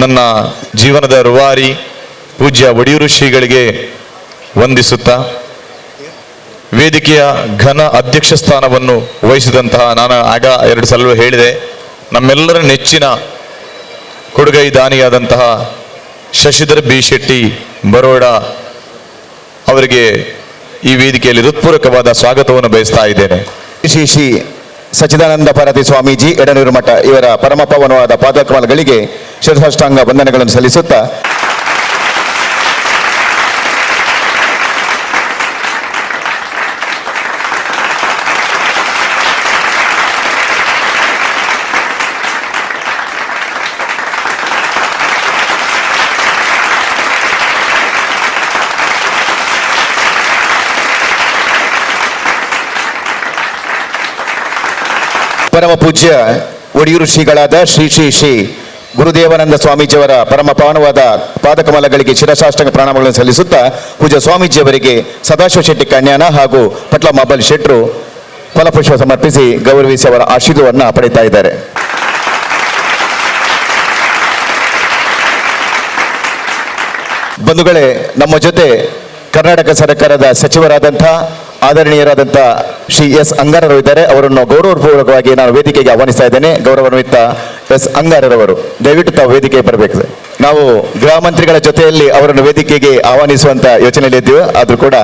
ನನ್ನ ಜೀವನದ ರೂವಾರಿ ಪೂಜ್ಯ ಒಡಿಯೂರು ಶ್ರೀಗಳಿಗೆ ವಂದಿಸುತ್ತಾ, ವೇದಿಕೆಯ ಘನ ಅಧ್ಯಕ್ಷ ಸ್ಥಾನವನ್ನು ವಹಿಸಿದಂತಹ ನಾನು ಆಗ 2 ಸಲ ಹೇಳಿದೆ, ನಮ್ಮೆಲ್ಲರ ನೆಚ್ಚಿನ ಕೊಡುಗೈ ದಾನಿಯಾದಂತಹ ಶಶಿಧರ್ ಬಿ ಶೆಟ್ಟಿ ಬರೋಡ ಅವರಿಗೆ ಈ ವೇದಿಕೆಯಲ್ಲಿ ಹೃತ್ಪೂರ್ವಕವಾದ ಸ್ವಾಗತವನ್ನು ಬಯಸ್ತಾ ಇದ್ದೇನೆ. ಶ್ರೀ ಶ್ರೀ ಸಚ್ಚಿದಾನಂದ ಭಾರತಿ ಸ್ವಾಮೀಜಿ ಎಡನೂರು ಮಠ ಇವರ ಪರಮ ಪಾವನವಾದ ಪಾದಕಮಲಗಳಿಗೆ ಶಿರಸಾಷ್ಟಾಂಗ ವಂದನೆಗಳನ್ನು ಸಲ್ಲಿಸುತ್ತಾ, ಪರಮ ಪೂಜ್ಯ ಒಡಿಯೂರು ಶ್ರೀಗಳಾದ ಶ್ರೀ ಶ್ರೀ ಶ್ರೀ ಗುರುದೇವಾನಂದ ಸ್ವಾಮೀಜಿಯವರ ಪರಮ ಪಾವನವಾದ ಪಾದಕಮಲಗಳಿಗೆ ಶಿರಸಾಷ್ಟಾಂಗ ಪ್ರಣಾಮಗಳನ್ನು ಸಲ್ಲಿಸುತ್ತಾ, ಪೂಜ್ಯ ಸ್ವಾಮೀಜಿಯವರಿಗೆ ಸದಾಶಿವ ಶೆಟ್ಟಿ ಕನ್ಯಾನ ಹಾಗೂ ಪಟ್ಲ ಮಾಬಲ್ ಶೆಟ್ರು ಫಲಪುಷ್ಪ ಸಮರ್ಪಿಸಿ ಗೌರವಿಸಿ ಅವರ ಆಶೀರ್ವಾದವನ್ನು ಪಡೆಯುತ್ತಾ ಇದ್ದಾರೆ. ಬಂಧುಗಳೇ, ನಮ್ಮ ಜೊತೆ ಕರ್ನಾಟಕ ಸರ್ಕಾರದ ಸಚಿವರಾದಂಥ ಆದರಣೀಯರಾದಂಥ ಶ್ರೀ ಎಸ್ ಅಂಗಾರರು ಇದ್ದಾರೆ. ಅವರನ್ನು ಗೌರವಪೂರ್ವಕವಾಗಿ ನಾನು ವೇದಿಕೆಗೆ ಆಹ್ವಾನಿಸ್ತಾ ಇದ್ದೇನೆ. ಗೌರವಾನ್ವಿತ ಎಸ್ ಅಂಗಾರರವರು ದಯವಿಟ್ಟು ತಾವು ವೇದಿಕೆಗೆ ಬರಬೇಕು. ನಾವು ಗೃಹ ಮಂತ್ರಿಗಳ ಜೊತೆಯಲ್ಲಿ ಅವರನ್ನು ವೇದಿಕೆಗೆ ಆಹ್ವಾನಿಸುವಂತ ಯೋಚನೆಯಲ್ಲಿ ಇದ್ದೀವಿ, ಆದರೂ ಕೂಡ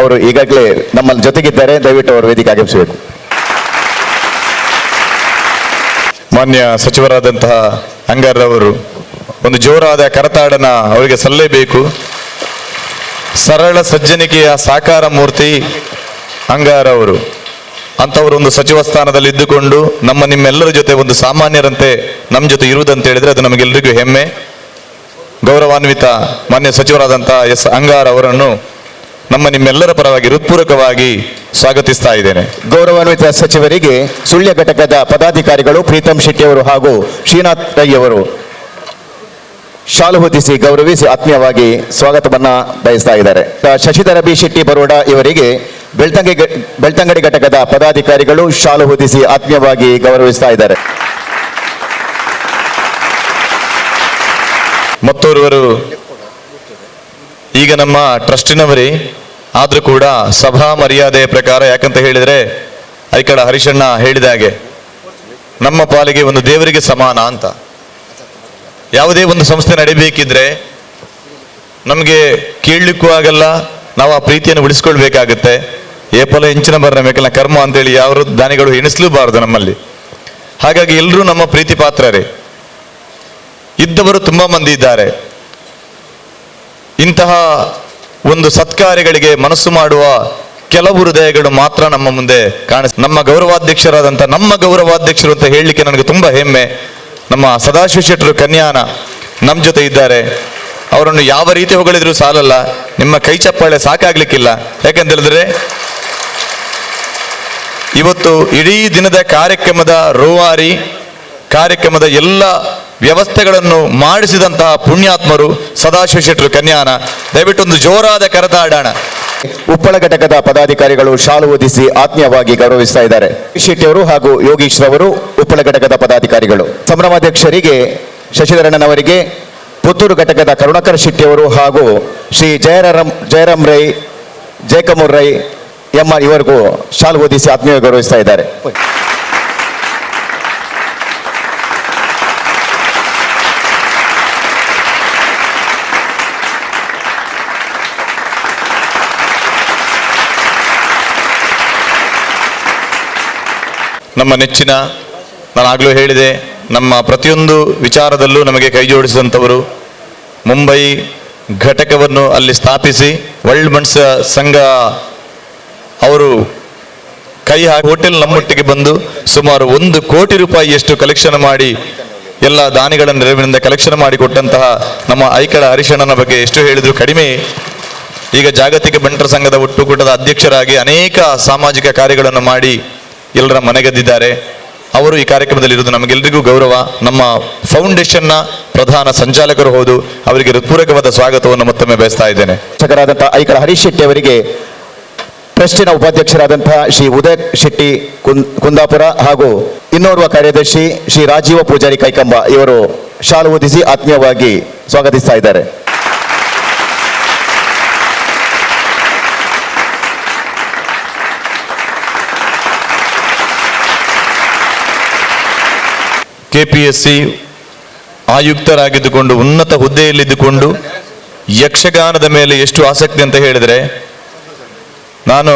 ಅವರು ಈಗಾಗಲೇ ನಮ್ಮ ಜೊತೆಗಿದ್ದಾರೆ. ದಯವಿಟ್ಟು ಅವರು ವೇದಿಕೆ ಆಗಮಿಸಬೇಕು. ಮಾನ್ಯ ಸಚಿವರಾದಂತಹ ಅಂಗಾರರವರು ಒಂದು ಜೋರಾದ ಕರತಾಡನ ಅವರಿಗೆ ಸಲ್ಲಲೇಬೇಕು. ಸರಳ ಸಜ್ಜನಿಕೆಯ ಸಾಕಾರ ಮೂರ್ತಿ ಅಂಗಾರವರು. ಅಂಥವರು ಒಂದು ಸಚಿವ ಸ್ಥಾನದಲ್ಲಿ ಇದ್ದುಕೊಂಡು ನಿಮ್ಮೆಲ್ಲರ ಜೊತೆ ಒಂದು ಸಾಮಾನ್ಯರಂತೆ ನಮ್ಮ ಜೊತೆ ಇರುವುದಂತ ಹೇಳಿದ್ರೆ ಅದು ನಮಗೆಲ್ಲರಿಗೂ ಹೆಮ್ಮೆ. ಗೌರವಾನ್ವಿತ ಮಾನ್ಯ ಸಚಿವರಾದಂತಹ ಎಸ್ ಅಂಗಾರ ಅವರನ್ನು ನಿಮ್ಮೆಲ್ಲರ ಪರವಾಗಿ ಹೃತ್ಪೂರ್ವಕವಾಗಿ ಸ್ವಾಗತಿಸ್ತಾ ಇದ್ದೇನೆ. ಗೌರವಾನ್ವಿತ ಸಚಿವರಿಗೆ ಸುಳ್ಯ ಘಟಕದ ಪದಾಧಿಕಾರಿಗಳು ಪ್ರೀತಂ ಶೆಟ್ಟಿ ಅವರು ಹಾಗೂ ಶ್ರೀನಾಥ್ ರೈ ಅವರು ಶಾಲು ಹೊದಿಸಿ ಗೌರವಿಸಿ ಆತ್ಮೀಯವಾಗಿ ಸ್ವಾಗತವನ್ನ ಬಯಸ್ತಾ ಇದ್ದಾರೆ. ಶಶಿಧರ ಬಿ ಶೆಟ್ಟಿ ಬರೋಡ ಇವರಿಗೆ ಬೆಳ್ತಂಗಡಿ ಘಟಕದ ಪದಾಧಿಕಾರಿಗಳು ಶಾಲು ಹೊದಿಸಿ ಆತ್ಮೀಯವಾಗಿ ಗೌರವಿಸ್ತಾ ಇದ್ದಾರೆ. ಮತ್ತೋರ್ವರು ಈಗ ನಮ್ಮ ಟ್ರಸ್ಟಿನವರೇ ಆದ್ರೂ ಕೂಡ ಸಭಾ ಮರ್ಯಾದೆಯ ಪ್ರಕಾರ, ಯಾಕಂತ ಹೇಳಿದ್ರೆ ಐಕಳ ಹರಿಶಣ್ಣ ಹೇಳಿದ ಹಾಗೆ ನಮ್ಮ ಪಾಲಿಗೆ ಒಂದು ದೇವರಿಗೆ ಸಮಾನ ಅಂತ. ಯಾವುದೇ ಒಂದು ಸಂಸ್ಥೆ ನಡಿಬೇಕಿದ್ರೆ ನಮಗೆ ಕೇಳಲಿಕ್ಕೂ ಆಗಲ್ಲ, ನಾವು ಆ ಪ್ರೀತಿಯನ್ನು ಉಳಿಸ್ಕೊಳ್ಬೇಕಾಗುತ್ತೆ. ಏಪಲ ಹೆಂಚಿನ ಬರಬೇಕಲ್ಲ ಕರ್ಮ ಅಂತೇಳಿ ಯಾವ ದಾನಿಗಳು ಎಣಿಸ್ಲೂಬಾರದು ನಮ್ಮಲ್ಲಿ. ಹಾಗಾಗಿ ಎಲ್ಲರೂ ನಮ್ಮ ಪ್ರೀತಿ ಪಾತ್ರರೇ. ಇದ್ದವರು ತುಂಬಾ ಮಂದಿ ಇದ್ದಾರೆ. ಇಂತಹ ಒಂದು ಸತ್ಕಾರ್ಯಗಳಿಗೆ ಮನಸ್ಸು ಮಾಡುವ ಕೆಲವು ಹೃದಯಗಳು ಮಾತ್ರ ನಮ್ಮ ಮುಂದೆ ನಮ್ಮ ಗೌರವಾಧ್ಯಕ್ಷರಾದಂಥ ನಮ್ಮ ಗೌರವಾಧ್ಯಕ್ಷರು ಅಂತ ಹೇಳಲಿಕ್ಕೆ ನನಗೆ ತುಂಬಾ ಹೆಮ್ಮೆ. ನಮ್ಮ ಸದಾಶಿವ ಶೆಟ್ಟರು ಕನ್ಯಾನ ನಮ್ಮ ಜೊತೆ ಇದ್ದಾರೆ. ಅವರನ್ನು ಯಾವ ರೀತಿ ಹೊಗಳಿದ್ರು ಸಾಲಲ್ಲ, ನಿಮ್ಮ ಕೈ ಚಪ್ಪಾಳೆ ಸಾಕಾಗ್ಲಿಕ್ಕಿಲ್ಲ. ಯಾಕಂತ ಹೇಳಿದ್ರೆ ಇವತ್ತು ಇಡೀ ದಿನದ ಕಾರ್ಯಕ್ರಮದ ರೂವಾರಿ, ಕಾರ್ಯಕ್ರಮದ ಎಲ್ಲ ವ್ಯವಸ್ಥೆಗಳನ್ನು ಮಾಡಿಸಿದಂತಹ ಪುಣ್ಯಾತ್ಮರು ಸದಾಶಿವ ಶೆಟ್ಟರು ಕನ್ಯಾನ. ದಯವಿಟ್ಟು ಒಂದು ಜೋರಾದ ಕರತಾಡೋಣ. ಉಪ್ಪಳ ಘಟಕದ ಪದಾಧಿಕಾರಿಗಳು ಶಾಲು ಹೊದಿಸಿ ಆತ್ಮೀಯವಾಗಿ ಗೌರವಿಸ್ತಾ ಇದ್ದಾರೆ. ಶೆಟ್ಟಿ ಅವರು ಹಾಗೂ ಯೋಗೀಶ್ ರವರು ಉಪ್ಪಳ ಘಟಕದ ಪದಾಧಿಕಾರಿಗಳು. ಸಂಭ್ರಮಾಧ್ಯಕ್ಷರಿಗೆ ಶಶಿಧರಣ್ಣನವರಿಗೆ ಪುತ್ತೂರು ಘಟಕದ ಕರುಣಾಕರ್ ಶೆಟ್ಟಿ ಅವರು ಹಾಗೂ ಶ್ರೀ ಜಯರಾಮ್ ರೈ, ಜಯಕಮೂರ್ ರೈ ಎಂಆರ್ ಇವರಿಗೂ ಶಾಲು ಹೊದಿಸಿ ಆತ್ಮೀಯವಾಗಿ ಗೌರವಿಸ್ತಾ ಇದ್ದಾರೆ. ನಮ್ಮ ನೆಚ್ಚಿನ, ನಾನಾಗಲೂ ಹೇಳಿದೆ, ನಮ್ಮ ಪ್ರತಿಯೊಂದು ವಿಚಾರದಲ್ಲೂ ನಮಗೆ ಕೈ ಜೋಡಿಸಿದಂಥವರು, ಮುಂಬೈ ಘಟಕವನ್ನು ಅಲ್ಲಿ ಸ್ಥಾಪಿಸಿ ವರ್ಲ್ಡ್ ಮನ್ಸ್ ಸಂಘ ಅವರು ಕೈ ಹಾಕಿ ಹೋಟೆಲ್ ನಮ್ಮೊಟ್ಟಿಗೆ ಬಂದು ಸುಮಾರು 1 ಕೋಟಿ ರೂಪಾಯಿಯಷ್ಟು ಕಲೆಕ್ಷನ್ ಮಾಡಿ ಎಲ್ಲ ದಾನಿಗಳ ನೆರವಿನಿಂದ ಕಲೆಕ್ಷನ್ ಮಾಡಿ ಕೊಟ್ಟಂತಹ ನಮ್ಮ ಐಕಳ ಹರಿಶಣ್ಣನ ಬಗ್ಗೆ ಎಷ್ಟು ಹೇಳಿದ್ರು ಕಡಿಮೆ. ಈಗ ಜಾಗತಿಕ ಬಂಟರ ಸಂಘದ ಒಟ್ಟುಗೂಟದ ಅಧ್ಯಕ್ಷರಾಗಿ ಅನೇಕ ಸಾಮಾಜಿಕ ಕಾರ್ಯಗಳನ್ನು ಮಾಡಿ ಎಲ್ಲರ ಮನೆಗೆದ್ದಿದ್ದಾರೆ. ಅವರು ಈ ಕಾರ್ಯಕ್ರಮದಲ್ಲಿ ಇರುವುದು ನಮಗೆಲ್ಲರಿಗೂ ಗೌರವ. ನಮ್ಮ ಫೌಂಡೇಶನ್ನ ಪ್ರಧಾನ ಸಂಚಾಲಕರು ಹೌದು. ಅವರಿಗೆ ಹೃತ್ಪೂರ್ವಕವಾದ ಸ್ವಾಗತವನ್ನು ಮತ್ತೊಮ್ಮೆ ಬಯಸ್ತಾ ಇದ್ದೇನೆ. ಶಿಕ್ಷಕರಾದಂತಹ ಐಕಳ ಹರೀಶ್ ಶೆಟ್ಟಿ ಅವರಿಗೆ ಟ್ರಸ್ಟಿನ ಉಪಾಧ್ಯಕ್ಷರಾದಂತಹ ಶ್ರೀ ಉದಯ್ ಶೆಟ್ಟಿ ಕುಂದಾಪುರ ಹಾಗೂ ಇನ್ನೋರ್ವ ಕಾರ್ಯದರ್ಶಿ ಶ್ರೀ ರಾಜೀವ ಪೂಜಾರಿ ಕೈಕಂಬ ಇವರು ಶಾಲು ಹೊದಿಸಿ ಆತ್ಮೀಯವಾಗಿ ಸ್ವಾಗತಿಸ್ತಾ ಇದ್ದಾರೆ. ಕೆಪಿಎಸ್ಸಿ ಆಯುಕ್ತರಾಗಿದ್ದುಕೊಂಡು ಉನ್ನತ ಹುದ್ದೆಯಲ್ಲಿದ್ದುಕೊಂಡು ಯಕ್ಷಗಾನದ ಮೇಲೆ ಎಷ್ಟು ಆಸಕ್ತಿ ಅಂತ ಹೇಳಿದರೆ, ನಾನು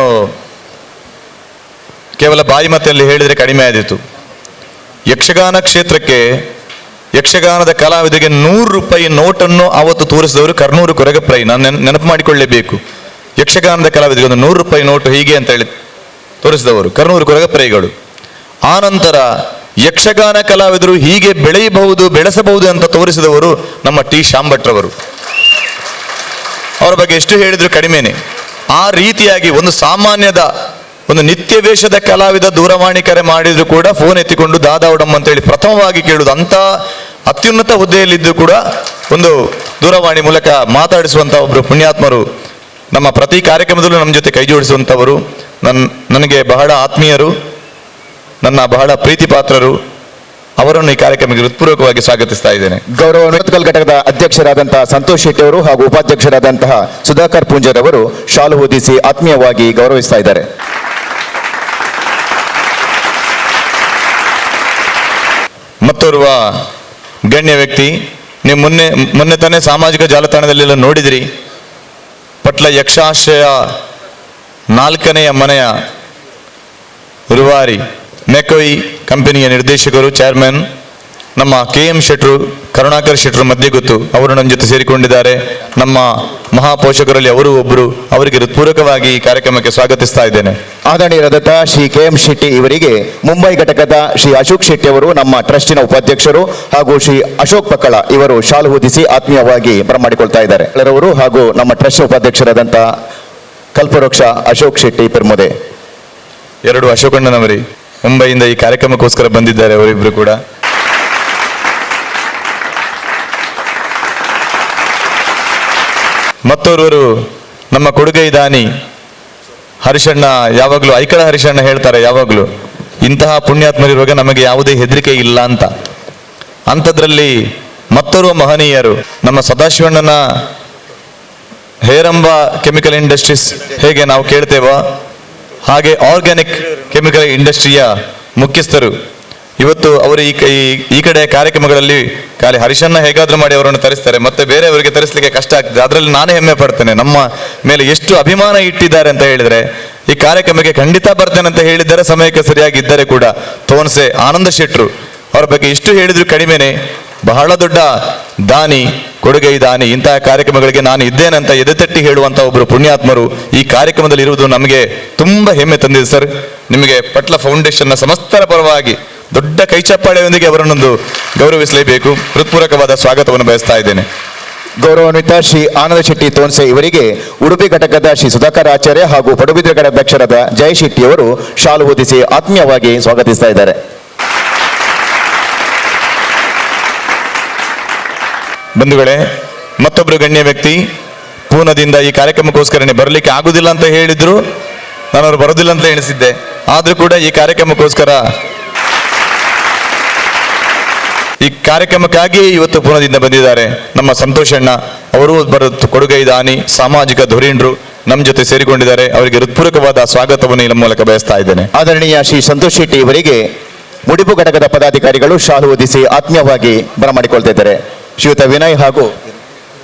ಕೇವಲ ಬಾಯಿ ಮಾತಿನಲ್ಲಿ ಹೇಳಿದರೆ ಕಡಿಮೆ ಆದೀತು. ಯಕ್ಷಗಾನ ಕ್ಷೇತ್ರಕ್ಕೆ ಯಕ್ಷಗಾನದ ಕಲಾವಿದರಿಗೆ 100 ರೂಪಾಯಿ ನೋಟನ್ನು ಆವತ್ತು ತೋರಿಸಿದವರು ಕರ್ನೂರು ಕೊರಗಪ್ರೈ. ನಾನು ನೆನಪು ಮಾಡಿಕೊಳ್ಳಲೇಬೇಕು. ಯಕ್ಷಗಾನದ ಕಲಾವಿದರಿಗೆ ಒಂದು 100 ರೂಪಾಯಿ ನೋಟು ಹೀಗೆ ಅಂತ ಹೇಳಿ ತೋರಿಸಿದವರು ಕರ್ನೂರು ಕೊರಗಪ್ರೈಗಳು. ಆನಂತರ ಯಕ್ಷಗಾನ ಕಲಾವಿದರು ಹೀಗೆ ಬೆಳೆಯಬಹುದು, ಬೆಳೆಸಬಹುದು ಅಂತ ತೋರಿಸಿದವರು ನಮ್ಮ ಟಿ ಶಾಂಭಟ್ರವರು. ಅವರ ಬಗ್ಗೆ ಎಷ್ಟು ಹೇಳಿದ್ರು ಕಡಿಮೆನೆ. ಆ ರೀತಿಯಾಗಿ ಒಂದು ಸಾಮಾನ್ಯದ ಒಂದು ನಿತ್ಯ ವೇಷದ ಕಲಾವಿದ ದೂರವಾಣಿ ಕರೆ ಮಾಡಿದ್ರು ಕೂಡ ಫೋನ್ ಎತ್ತಿಕೊಂಡು ದಾದಾವಡಮ್ಮ ಅಂತೇಳಿ ಪ್ರಥಮವಾಗಿ ಕೇಳುವುದು. ಅಂತ ಅತ್ಯುನ್ನತ ಹುದ್ದೆಯಲ್ಲಿದ್ದು ಕೂಡ ಒಂದು ದೂರವಾಣಿ ಮೂಲಕ ಮಾತಾಡಿಸುವಂಥ ಒಬ್ಬರು ಪುಣ್ಯಾತ್ಮರು ನಮ್ಮ ಪ್ರತಿ ಕಾರ್ಯಕ್ರಮದಲ್ಲೂ ನಮ್ಮ ಜೊತೆ ಕೈ ಜೋಡಿಸುವಂಥವರು. ನನಗೆ ಬಹಳ ಆತ್ಮೀಯರು, ನನ್ನ ಬಹಳ ಪ್ರೀತಿ ಪಾತ್ರರು. ಅವರನ್ನು ಈ ಕಾರ್ಯಕ್ರಮಕ್ಕೆ ಹೃತ್ಪೂರ್ವಕವಾಗಿ ಸ್ವಾಗತಿಸ್ತಾ ಇದ್ದೇನೆ. ಗೌರವ ನೃತ್ಯಕಲ್ ಘಟಕದ ಅಧ್ಯಕ್ಷರಾದಂತಹ ಸಂತೋಷ್ ಶೆಟ್ಟಿ ಅವರು ಹಾಗೂ ಉಪಾಧ್ಯಕ್ಷರಾದಂತಹ ಸುಧಾಕರ್ ಪೂಂಜರ್ ಅವರು ಶಾಲು ಹೊದಿಸಿ ಆತ್ಮೀಯವಾಗಿ ಗೌರವಿಸ್ತಾ ಇದ್ದಾರೆ. ಮತ್ತೋರ್ವ ಗಣ್ಯ ವ್ಯಕ್ತಿ, ನೀವು ಮೊನ್ನೆ ತಾನೇ ಸಾಮಾಜಿಕ ಜಾಲತಾಣದಲ್ಲೆಲ್ಲ ನೋಡಿದಿರಿ. ಪಟ್ಲ ಯಕ್ಷಾಶ್ರಯ 4ನೇ ಮನೆಯ ರೂವಾರಿ ಮೆಕೋಯಿ ಕಂಪನಿಯ ನಿರ್ದೇಶಕರು, ಚೇರ್ಮನ್ ನಮ್ಮ KM ಶೆಟ್ರು, ಕರುಣಾಕರ್ ಶೆಟ್ರು ಮಧ್ಯೆ ಗೊತ್ತು. ಅವರು ನನ್ನ ಜೊತೆ ಸೇರಿಕೊಂಡಿದ್ದಾರೆ. ನಮ್ಮ ಮಹಾಪೋಷಕರಲ್ಲಿ ಅವರು ಒಬ್ಬರು. ಅವರಿಗೆ ಹೃತ್ಪೂರ್ವಕವಾಗಿ ಈ ಕಾರ್ಯಕ್ರಮಕ್ಕೆ ಸ್ವಾಗತಿಸ್ತಾ ಇದ್ದೇನೆ. ಆದರಣೀಯರಾದ ಶ್ರೀ KM ಶೆಟ್ಟಿ ಇವರಿಗೆ ಮುಂಬೈ ಘಟಕದ ಶ್ರೀ ಅಶೋಕ್ ಶೆಟ್ಟಿ ಅವರು ನಮ್ಮ ಟ್ರಸ್ಟಿನ ಉಪಾಧ್ಯಕ್ಷರು ಹಾಗೂ ಶ್ರೀ ಅಶೋಕ್ ಪಕ್ಕಳ ಇವರು ಶಾಲು ಹೊದಿಸಿ ಆತ್ಮೀಯವಾಗಿ ಬರಮಾಡಿಕೊಳ್ತಾ ಇದ್ದಾರೆ. ಎಲ್ಲರವರು ಹಾಗೂ ನಮ್ಮ ಟ್ರಸ್ಟ್ ಉಪಾಧ್ಯಕ್ಷರಾದಂತಹ ಕಲ್ಪವೃಕ್ಷ ಅಶೋಕ್ ಶೆಟ್ಟಿ ಪೆರ್ಮುದೆ. 2 ಅಶೋಕಣ್ಣನವರಿ ಮುಂಬೈಯಿಂದ ಈ ಕಾರ್ಯಕ್ರಮಕ್ಕೋಸ್ಕರ ಬಂದಿದ್ದಾರೆ. ಅವರಿಬ್ರು ಕೂಡ ಮತ್ತೋರ್ವರು ನಮ್ಮ ಕೊಡುಗೈ ದಾನಿ ಹರಿಶಣ್ಣ. ಯಾವಾಗಲೂ ಐಕಳ ಹರಿಶಣ್ಣ ಹೇಳ್ತಾರೆ, ಯಾವಾಗಲೂ ಇಂತಹ ಪುಣ್ಯಾತ್ಮರಿರುವಾಗ ನಮಗೆ ಯಾವುದೇ ಹೆದರಿಕೆ ಇಲ್ಲ ಅಂತ. ಅಂಥದ್ರಲ್ಲಿ ಮತ್ತೋರ್ವ ಮಹನೀಯರು ನಮ್ಮ ಸದಾಶಿವಣ್ಣನ ಹೇರಂಬ ಕೆಮಿಕಲ್ ಇಂಡಸ್ಟ್ರೀಸ್ ಹೇಗೆ ನಾವು ಕೇಳ್ತೇವೋ ಹಾಗೆ ಆರ್ಗ್ಯಾನಿಕ್ ಕೆಮಿಕಲ್ ಇಂಡಸ್ಟ್ರಿಯ ಮುಖ್ಯಸ್ಥರು. ಇವತ್ತು ಅವರು ಈ ಕಡೆ ಕಾರ್ಯಕ್ರಮಗಳಲ್ಲಿ ಖಾಲಿ ಹರಿಶಣ್ಣ ಹೇಗಾದ್ರೂ ಮಾಡಿ ಅವರನ್ನು ತರಿಸ್ತಾರೆ, ಮತ್ತೆ ಬೇರೆಯವರಿಗೆ ತರಿಸಲಿಕ್ಕೆ ಕಷ್ಟ ಆಗ್ತದೆ. ಅದರಲ್ಲಿ ನಾನೇ ಹೆಮ್ಮೆ ಪಡ್ತೇನೆ. ನಮ್ಮ ಮೇಲೆ ಎಷ್ಟು ಅಭಿಮಾನ ಇಟ್ಟಿದ್ದಾರೆ ಅಂತ ಹೇಳಿದ್ರೆ, ಈ ಕಾರ್ಯಕ್ರಮಕ್ಕೆ ಖಂಡಿತ ಬರ್ತೇನೆ ಅಂತ ಹೇಳಿದ್ದಾರೆ, ಸಮಯಕ್ಕೆ ಸರಿಯಾಗಿ ಇದ್ದರೆ ಕೂಡ. ತೋನ್ಸೆ ಆನಂದ ಶೆಟ್ರು ಅವರ ಬಗ್ಗೆ ಎಷ್ಟು ಹೇಳಿದ್ರು ಕಡಿಮೆನೆ. ಬಹಳ ದೊಡ್ಡ ದಾನಿ, ಕೊಡುಗೈ ದಾನಿ. ಇಂತಹ ಕಾರ್ಯಕ್ರಮಗಳಿಗೆ ನಾನು ಇದ್ದೇನೆ ಅಂತ ಎದೆತಟ್ಟಿ ಹೇಳುವಂತ ಒಬ್ಬರು ಪುಣ್ಯಾತ್ಮರು ಈ ಕಾರ್ಯಕ್ರಮದಲ್ಲಿ ಇರುವುದು ನಮಗೆ ತುಂಬಾ ಹೆಮ್ಮೆ ತಂದಿದೆ ಸರ್. ನಿಮಗೆ ಪಟ್ಲ ಫೌಂಡೇಶನ್ನ ಸಮಸ್ತರ ಪರವಾಗಿ ದೊಡ್ಡ ಕೈಚಪ್ಪಾಳೆಯೊಂದಿಗೆ ಅವರನ್ನೊಂದು ಗೌರವಿಸಲೇಬೇಕು. ಹೃತ್ಪೂರ್ವಕವಾದ ಸ್ವಾಗತವನ್ನು ಬಯಸ್ತಾ ಇದ್ದೇನೆ. ಗೌರವಾನ್ವಿತ ಶ್ರೀ ಆನಂದ ಶೆಟ್ಟಿ ತೋನ್ಸೆ ಇವರಿಗೆ ಉಡುಪಿ ಘಟಕದ ಶ್ರೀ ಸುಧಾಕರ್ ಆಚಾರ್ಯ ಹಾಗೂ ಪಡುಬಿದ್ರೆ ಘಟಕ ಅಧ್ಯಕ್ಷರಾದ ಜಯ ಶೆಟ್ಟಿ ಅವರು ಶಾಲು ಹೊದಿಸಿ ಆತ್ಮೀಯವಾಗಿ ಸ್ವಾಗತಿಸ್ತಾ ಇದ್ದಾರೆ. ಬಂಧುಗಳೇ, ಮತ್ತೊಬ್ಬರು ಗಣ್ಯ ವ್ಯಕ್ತಿ ಪೂನಾದಿಂದ ಈ ಕಾರ್ಯಕ್ರಮಕ್ಕೋಸ್ಕರನೇ ಬರಲಿಕ್ಕೆ ಆಗುದಿಲ್ಲ ಅಂತ ಹೇಳಿದ್ರು. ನಾನು ಅವರು ಬರೋದಿಲ್ಲ ಅಂತ ಎಣಿಸಿದ್ದೆ. ಆದ್ರೂ ಕೂಡ ಈ ಕಾರ್ಯಕ್ರಮಕ್ಕಾಗಿ ಇವತ್ತು ಪೂನಾದಿಂದ ಬಂದಿದ್ದಾರೆ ನಮ್ಮ ಸಂತೋಷಣ್ಣ. ಅವರು ಒಬ್ಬರು ಕೊಡುಗೈ ದಾನಿ, ಸಾಮಾಜಿಕ ಧುರೀಣರು ನಮ್ಮ ಜೊತೆ ಸೇರಿಕೊಂಡಿದ್ದಾರೆ. ಅವರಿಗೆ ಹೃತ್ಪೂರ್ವಕವಾದ ಸ್ವಾಗತವನ್ನು ಈ ಮೂಲಕ ಬಯಸ್ತಾ ಇದ್ದೇನೆ. ಆದರಣೀಯ ಶ್ರೀ ಸಂತೋಷ್ ಶೆಟ್ಟಿ ಇವರಿಗೆ ಮುಡಿಪು ಘಟಕದ ಪದಾಧಿಕಾರಿಗಳು ಶಾಲು ಹೊದಿಸಿ ಆತ್ಮೀಯವಾಗಿ ಬರಮಾಡಿಕೊಳ್ತಾ ಇದ್ದಾರೆ. ಶ್ರೀಯುತ ವಿನಯ್ ಹಾಗೂ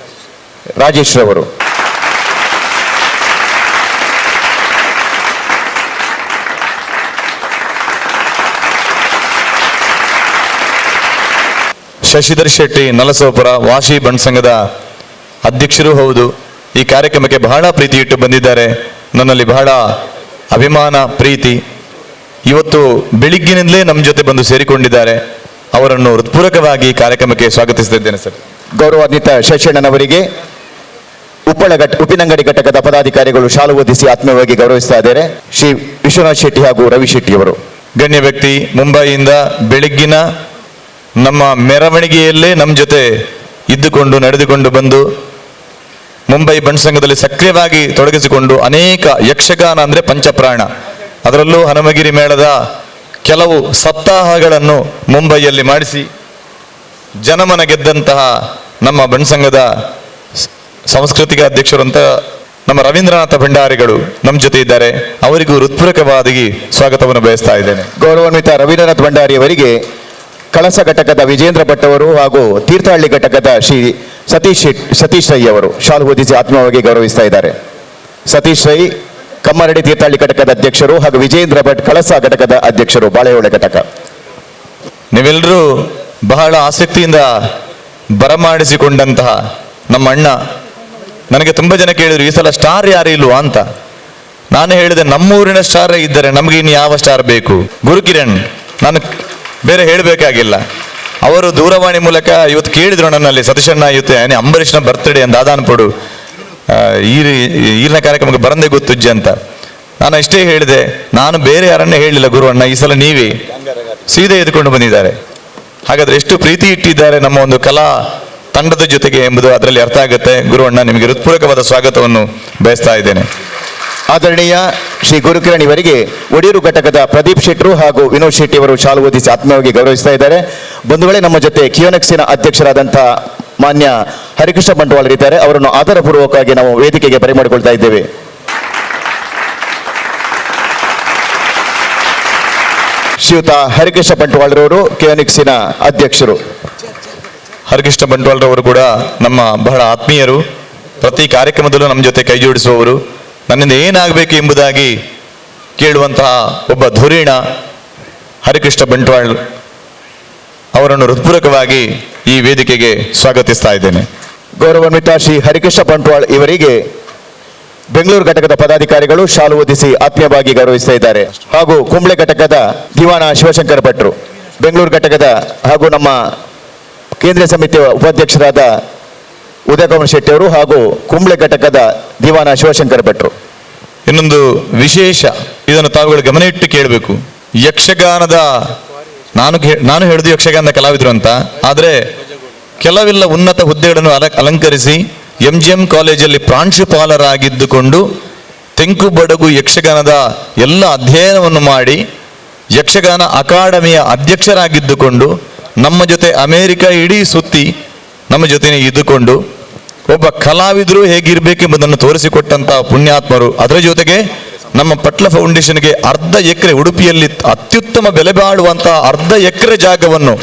ರಾಜೇಶ್ ರವರು. ಶಶಿಧರ್ ಶೆಟ್ಟಿ ನಲಸೋಪುರ ವಾಶಿ ಬಣ್ಸಂಗದ ಅಧ್ಯಕ್ಷರೂ ಹೌದು. ಈ ಕಾರ್ಯಕ್ರಮಕ್ಕೆ ಬಹಳ ಪ್ರೀತಿ ಇಟ್ಟು ಬಂದಿದ್ದಾರೆ. ನನ್ನಲ್ಲಿ ಬಹಳ ಅಭಿಮಾನ, ಪ್ರೀತಿ. ಇವತ್ತು ಬೆಳಿಗ್ಗಿನಿಂದಲೇ ನಮ್ಮ ಜೊತೆ ಬಂದು ಸೇರಿಕೊಂಡಿದ್ದಾರೆ. ಅವರನ್ನು ಹೃತ್ಪೂರ್ವಕವಾಗಿ ಕಾರ್ಯಕ್ರಮಕ್ಕೆ ಸ್ವಾಗತಿಸುತ್ತಿದ್ದೇನೆ ಸರ್. ಗೌರವಾನ್ವಿತ ಶಶಣ್ಣನವರಿಗೆ ಉಪ್ಪಿನಂಗಡಿ ಘಟಕದ ಪದಾಧಿಕಾರಿಗಳು ಶಾಲು ಹೊದಿಸಿ ಆತ್ಮೀಯವಾಗಿ ಗೌರವಿಸ್ತಾ ಇದ್ದಾರೆ. ಶ್ರೀ ವಿಶ್ವನಾಥ್ ಶೆಟ್ಟಿ ಹಾಗೂ ರವಿ ಶೆಟ್ಟಿ ಅವರು. ಗಣ್ಯ ವ್ಯಕ್ತಿ ಮುಂಬೈಯಿಂದ ಬೆಳಗ್ಗಿನ ನಮ್ಮ ಮೆರವಣಿಗೆಯಲ್ಲೇ ನಮ್ಮ ಜೊತೆ ಇದ್ದುಕೊಂಡು ನಡೆದುಕೊಂಡು ಬಂದು ಮುಂಬೈ ಬಣ್ಸಂಗದಲ್ಲಿ ಸಕ್ರಿಯವಾಗಿ ತೊಡಗಿಸಿಕೊಂಡು ಅನೇಕ ಯಕ್ಷಗಾನ ಅಂದರೆ ಪಂಚಪ್ರಾಣ, ಅದರಲ್ಲೂ ಹನುಮಗಿರಿ ಮೇಳದ ಕೆಲವು ಸಪ್ತಾಹಗಳನ್ನು ಮುಂಬೈಯಲ್ಲಿ ಮಾಡಿಸಿ ಜನಮನ ಗೆದ್ದಂತಹ ನಮ್ಮ ಬಣ್ಸಂಘದ ಸಾಂಸ್ಕೃತಿಕ ಅಧ್ಯಕ್ಷರು ಅಂತ ನಮ್ಮ ರವೀಂದ್ರನಾಥ ಭಂಡಾರಿಗಳು ನಮ್ಮ ಜೊತೆ ಇದ್ದಾರೆ. ಅವರಿಗೂ ಹೃತ್ಪೂರ್ವಕವಾಗಿ ಸ್ವಾಗತವನ್ನು ಬಯಸ್ತಾ ಇದ್ದೇನೆ. ಗೌರವಾನ್ವಿತ ರವೀಂದ್ರನಾಥ್ ಭಂಡಾರಿ ಅವರಿಗೆ ಕಳಸ ಘಟಕದ ವಿಜೇಂದ್ರ ಭಟ್ ಅವರು ಹಾಗೂ ತೀರ್ಥಹಳ್ಳಿ ಘಟಕದ ಶ್ರೀ ಸತೀಶ್ ರೈ ಅವರು ಶಾಲು ಹೊದಿಸಿ ಆತ್ಮೀಯವಾಗಿ ಗೌರವಿಸ್ತಾ ಇದ್ದಾರೆ. ಸತೀಶ್ ರೈ ಕಮ್ಮರಡಿ ತೀರ್ಥಹಳ್ಳಿ ಘಟಕದ ಅಧ್ಯಕ್ಷರು ಹಾಗೂ ವಿಜೇಂದ್ರ ಭಟ್ ಕಳಸ ಘಟಕದ ಅಧ್ಯಕ್ಷರು, ಬಾಳೆಹೊಳೆ ಘಟಕ. ನೀವೆಲ್ಲರೂ ಬಹಳ ಆಸಕ್ತಿಯಿಂದ ಬರಮಾಡಿಸಿಕೊಂಡಂತಹ ನಮ್ಮ ಅಣ್ಣ, ನನಗೆ ತುಂಬ ಜನ ಕೇಳಿದ್ರು ಈ ಸಲ ಸ್ಟಾರ್ ಯಾರು ಇಲ್ವಾ ಅಂತ. ನಾನು ಹೇಳಿದೆ ನಮ್ಮೂರಿನ ಸ್ಟಾರ್ ಇದ್ದರೆ ನಮಗೆ ಇನ್ನು ಯಾವ ಸ್ಟಾರ್ ಬೇಕು? ಗುರುಕಿರಣ್, ನಾನು ಬೇರೆ ಹೇಳಬೇಕಾಗಿಲ್ಲ. ಅವರು ದೂರವಾಣಿ ಮೂಲಕ ಇವತ್ತು ಕೇಳಿದ್ರು ನನ್ನಲ್ಲಿ, ಸತೀಶಣ್ಣ ಇವತ್ತು ಅಂಬರೀಷ್ನ ಬರ್ತ್ಡೇ ಅಂತ ದಾದಾನ್ ಪಡು ಈರಿನ ಕಾರ್ಯಕ್ರಮಕ್ಕೆ ಬರಂದೇ ಗೊತ್ತುಜ್ಜಿ ಅಂತ. ನಾನು ಇಷ್ಟೇ ಹೇಳಿದೆ, ನಾನು ಬೇರೆ ಯಾರನ್ನೇ ಹೇಳಿಲ್ಲ ಗುರುವಣ್ಣ, ಈ ಸಲ ನೀವೇ ಸೀದೆ ಎದ್ಕೊಂಡು ಬಂದಿದ್ದಾರೆ. ಹಾಗಾದ್ರೆ ಎಷ್ಟು ಪ್ರೀತಿ ಇಟ್ಟಿದ್ದಾರೆ ನಮ್ಮ ಒಂದು ಕಲಾ ತಂಡದ ಜೊತೆಗೆ ಎಂಬುದು ಅದರಲ್ಲಿ ಅರ್ಥ ಆಗುತ್ತೆ. ಗುರುವಣ್ಣ, ನಿಮಗೆ ಹೃತ್ಪೂರ್ವಕವಾದ ಸ್ವಾಗತವನ್ನು ಬಯಸ್ತಾ ಇದ್ದೇನೆ. ಆದರಣೀಯ ಶ್ರೀ ಗುರುಕಿರಣ್ ಇವರಿಗೆ ಒಡಿಯೂರು ಘಟಕದ ಪ್ರದೀಪ್ ಶೆಟ್ರು ಹಾಗೂ ವಿನೋದ್ ಶೆಟ್ಟಿ ಅವರು ಶಾಲು ಓದಿಸಿ ಆತ್ಮೀಯವಾಗಿ ಗೌರವಿಸ್ತಾ ಇದ್ದಾರೆ. ಬಂಧುಗಳೇ, ನಮ್ಮ ಜೊತೆ ಕಿಯೋನೆಕ್ಸಿನ ಅಧ್ಯಕ್ಷರಾದಂತಹ ಮಾನ್ಯ ಹರಿಕೃಷ್ಣ ಬಂಟ್ವಾಳರಿದ್ದಾರೆ. ಅವರನ್ನು ಆಧಾರಪೂರ್ವಕವಾಗಿ ನಾವು ವೇದಿಕೆಗೆ ಬರಮಾಡಿಕೊಳ್ತಾ ಇದ್ದೇವೆ. ಶ್ರೀಯುತ ಹರಿಕೃಷ್ಣ ಬಂಟ್ವಾಳರವರು ಕಿಯೋನೆಕ್ಸಿನ ಅಧ್ಯಕ್ಷರು. ಹರಿಕೃಷ್ಣ ಬಂಟ್ವಾಳರವರು ಕೂಡ ನಮ್ಮ ಬಹಳ ಆತ್ಮೀಯರು, ಪ್ರತಿ ಕಾರ್ಯಕ್ರಮದಲ್ಲೂ ನಮ್ಮ ಜೊತೆ ಕೈ ಜೋಡಿಸುವವರು, ನನ್ನಿಂದ ಏನಾಗಬೇಕು ಎಂಬುದಾಗಿ ಕೇಳುವಂತಹ ಒಬ್ಬ ಧುರೀಣ ಹರಿಕೃಷ್ಣ ಬಂಟ್ವಾಳ್ ಅವರನ್ನು ಹೃತ್ಪೂರ್ವಕವಾಗಿ ಈ ವೇದಿಕೆಗೆ ಸ್ವಾಗತಿಸ್ತಾ ಇದ್ದೇನೆ. ಗೌರವಾನ್ವಿತ ಶ್ರೀ ಹರಿಕೃಷ್ಣ ಬಂಟ್ವಾಳ್ ಇವರಿಗೆ ಬೆಂಗಳೂರು ಘಟಕದ ಪದಾಧಿಕಾರಿಗಳು ಶಾಲು ಓದಿಸಿ ಆತ್ಮೀಯವಾಗಿ ಗೌರವಿಸ್ತಾ ಇದ್ದಾರೆ. ಹಾಗೂ ಕುಂಬ್ಳೆ ಘಟಕದ ದಿವಾನ ಶಿವಶಂಕರ ಭಟ್ರು, ಬೆಂಗಳೂರು ಘಟಕದ ಹಾಗೂ ನಮ್ಮ ಕೇಂದ್ರೀಯ ಸಮಿತಿಯ ಉಪಾಧ್ಯಕ್ಷರಾದ ಉದಯಕುಮಾರ್ ಶೆಟ್ಟಿ ಅವರು ಹಾಗೂ ಕುಂಬ್ಳೆ ಘಟಕದ ದಿವಾನ ಶಿವಶಂಕರ ಭಟ್ರು. ಇನ್ನೊಂದು ವಿಶೇಷ, ಇದನ್ನು ತಾವುಗಳು ಗಮನ ಇಟ್ಟು ಕೇಳಬೇಕು. ಯಕ್ಷಗಾನದ ನಾನು ಹೇಳುದು ಯಕ್ಷಗಾನದ ಕಲಾವಿದರು ಅಂತ, ಆದರೆ ಕೆಲವೆಲ್ಲ ಉನ್ನತ ಹುದ್ದೆಗಳನ್ನು ಅಲಂಕರಿಸಿ MGM ಕಾಲೇಜಲ್ಲಿ ಪ್ರಾಂಶುಪಾಲರಾಗಿದ್ದುಕೊಂಡು ತೆಂಕು ಬಡಗು ಯಕ್ಷಗಾನದ ಎಲ್ಲ ಅಧ್ಯಯನವನ್ನು ಮಾಡಿ ಯಕ್ಷಗಾನ ಅಕಾಡೆಮಿಯ ಅಧ್ಯಕ್ಷರಾಗಿದ್ದುಕೊಂಡು ನಮ್ಮ ಜೊತೆ ಅಮೆರಿಕ ಇಡೀ ಸುತ್ತಿ ನಮ್ಮ ಜೊತೆ ಇದ್ದುಕೊಂಡು ಒಬ್ಬ ಕಲಾವಿದರು ಹೇಗಿರಬೇಕೆಂಬುದನ್ನು ತೋರಿಸಿಕೊಟ್ಟಂತಹ ಪುಣ್ಯಾತ್ಮರು. ಅದರ ಜೊತೆಗೆ ನಮ್ಮ ಪಟ್ಲ ಫೌಂಡೇಶನ್ಗೆ ಅರ್ಧ ಎಕರೆ, ಉಡುಪಿಯಲ್ಲಿ ಅತ್ಯುತ್ತಮ ಬೆಲೆ ಬಾಳುವಂತಹ ಅರ್ಧ ಎಕರೆ ಜಾಗವನ್ನು,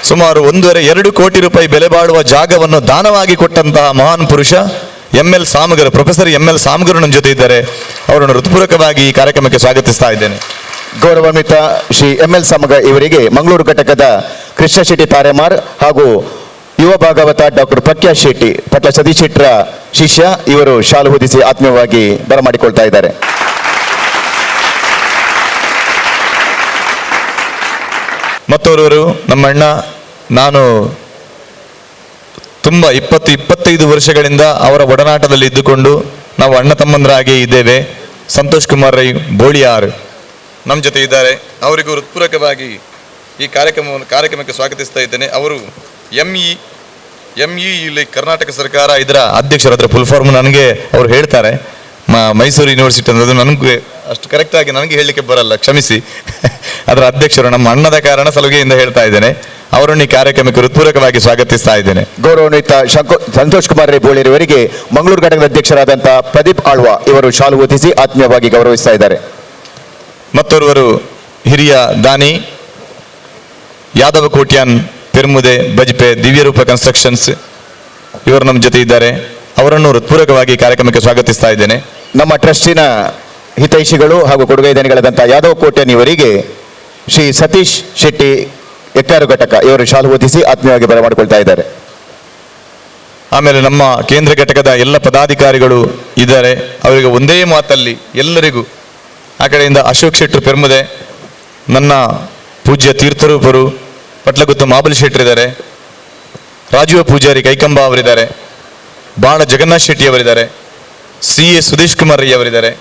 ಸುಮಾರು 1.5-2 ಕೋಟಿ ರೂಪಾಯಿ ಬೆಲೆ ಬಾಳುವ ಜಾಗವನ್ನು ದಾನವಾಗಿ ಕೊಟ್ಟಂತಹ ಮಹಾನ್ ಪುರುಷ ML ಸಾಮಗರ್, ಪ್ರೊಫೆಸರ್ ML ಸಾಮಗರ್ ನಮ್ಮ ಜೊತೆ ಇದ್ದಾರೆ. ಅವರನ್ನು ಹೃತ್ಪೂರ್ವಕವಾಗಿ ಈ ಕಾರ್ಯಕ್ರಮಕ್ಕೆ ಸ್ವಾಗತಿಸ್ತಾ ಇದ್ದೇನೆ. ಗೌರವಾನ್ವಿತ ಶ್ರೀ ML ಸಾಮಗರ್ ಇವರಿಗೆ ಮಂಗಳೂರು ಘಟಕದ ಕೃಷ್ಣ ಶೆಟ್ಟಿ ತಾರೆಮಾರ್ ಹಾಗೂ ಯುವ ಭಾಗವತ ಡಾಕ್ಟರ್ ಪ್ರಖ್ಯಾ ಶೆಟ್ಟಿ, ಪಟ್ಲ ಸತೀಶ್ ಶೆಟ್ಟರ ಶಿಷ್ಯ, ಇವರು ಶಾಲು ಹೊದಿಸಿ ಆತ್ಮೀಯವಾಗಿ ಬರಮಾಡಿಕೊಳ್ತಾ ಇದ್ದಾರೆ. ಮತ್ತೋರ್ವರು ನಮ್ಮ ಅಣ್ಣ, ನಾನು ತುಂಬ 20-25 ವರ್ಷಗಳಿಂದ ಅವರ ಒಡನಾಟದಲ್ಲಿ ಇದ್ದುಕೊಂಡು ನಾವು ಅಣ್ಣ ತಮ್ಮಂದರಾಗಿ ಇದ್ದೇವೆ. ಸಂತೋಷ್ ಕುಮಾರ್ ರೈ ಬೋಳಿಯಾರ್ ನಮ್ಮ ಜೊತೆ ಇದ್ದಾರೆ. ಅವರಿಗೂ ಹೃತ್ಪೂರ್ವಕವಾಗಿ ಈ ಕಾರ್ಯಕ್ರಮಕ್ಕೆ ಸ್ವಾಗತಿಸ್ತಾ ಇದ್ದೇನೆ. ಅವರು ME ಇಲ್ಲಿ ಕರ್ನಾಟಕ ಸರ್ಕಾರ ಇದರ ಅಧ್ಯಕ್ಷರ, ಅದರ ಫುಲ್ ಫಾರ್ಮ್ ನನಗೆ ಅವರು ಹೇಳ್ತಾರೆ, ಮೈಸೂರು ಯೂನಿವರ್ಸಿಟಿ ಅನ್ನೋದು ನನಗೆ ಅಷ್ಟು ಕರೆಕ್ಟಾಗಿ ನನಗೆ ಹೇಳಲಿಕ್ಕೆ ಬರಲ್ಲ, ಕ್ಷಮಿಸಿ. ಅದರ ಅಧ್ಯಕ್ಷರು ನಮ್ಮ ಅಣ್ಣದ ಕಾರಣ ಸಲುಗೆಯಿಂದ ಹೇಳ್ತಾ ಇದ್ದೇನೆ. ಅವರನ್ನು ಈ ಕಾರ್ಯಕ್ರಮಕ್ಕೆ ಹೃತ್ಪೂರ್ವಕವಾಗಿ ಸ್ವಾಗತಿಸ್ತಾ ಇದ್ದೇನೆ. ಗೌರವಾನ್ವಿತ ಸಂತೋಷ್ ಕುಮಾರ್ ರೈ ಬೋಳಿಯವರಿಗೆ ಮಂಗಳೂರು ಘಟಕದ ಅಧ್ಯಕ್ಷರಾದಂತಹ ಪ್ರದೀಪ್ ಆಳ್ವಾ ಇವರು ಶಾಲು ಓದಿಸಿ ಆತ್ಮೀಯವಾಗಿ ಗೌರವಿಸ್ತಾ ಇದ್ದಾರೆ. ಮತ್ತೋರ್ವರು ಹಿರಿಯ ದಾನಿ ಯಾದವ ಕೋಟ್ಯಾನ್ ಪೆರ್ಮುದೆ ಬಜ್ಪೆ ದಿವ್ಯರೂಪ ಕನ್ಸ್ಟ್ರಕ್ಷನ್ಸ್, ಇವರು ನಮ್ಮ ಜೊತೆ ಇದ್ದಾರೆ. ಅವರನ್ನು ಹೃತ್ಪೂರ್ವಕವಾಗಿ ಕಾರ್ಯಕ್ರಮಕ್ಕೆ ಸ್ವಾಗತಿಸ್ತಾ ಇದ್ದೇನೆ. ನಮ್ಮ ಟ್ರಸ್ಟಿನ ಹಿತೈಷಿಗಳು ಹಾಗೂ ಕೊಡುಗೈದಾನಿಗಳಾದಂತಹ ಯಾದವ ಕೋಟ್ಯಾನ್ ಇವರಿಗೆ ಶ್ರೀ ಸತೀಶ್ ಶೆಟ್ಟಿ ಎಕ್ಕಾರು ಘಟಕ ಇವರು ಶಾಲು ಓದಿಸಿ ಆತ್ಮೀಯವಾಗಿ ಬರಮಾಡಿಕೊಳ್ತಾ ಇದ್ದಾರೆ. ಆಮೇಲೆ ನಮ್ಮ ಕೇಂದ್ರ ಘಟಕದ ಎಲ್ಲ ಪದಾಧಿಕಾರಿಗಳು ಇದ್ದಾರೆ. ಅವರಿಗೆ ಒಂದೇ ಮಾತಲ್ಲಿ ಎಲ್ಲರಿಗೂ, ಆ ಕಡೆಯಿಂದ ಅಶೋಕ್ ಶೆಟ್ರು ಪೆರ್ಮುದೆ, ನನ್ನ ಪೂಜ್ಯ ತೀರ್ಥರೂಪರು ಪಟ್ಲಗುತ್ತು ಮಾಬಲಿ ಶೆಟ್ರು ಇದ್ದಾರೆ, ರಾಜೀವ ಪೂಜಾರಿ ಕೈಕಂಬ ಅವರಿದ್ದಾರೆ, ಬಾಳ ಜಗನ್ನಾಥ್ ಶೆಟ್ಟಿ ಅವರಿದ್ದಾರೆ, CA ಸುದೇಶ್ ಕುಮಾರ್ ರೈ ಅವರಿದ್ದಾರೆ,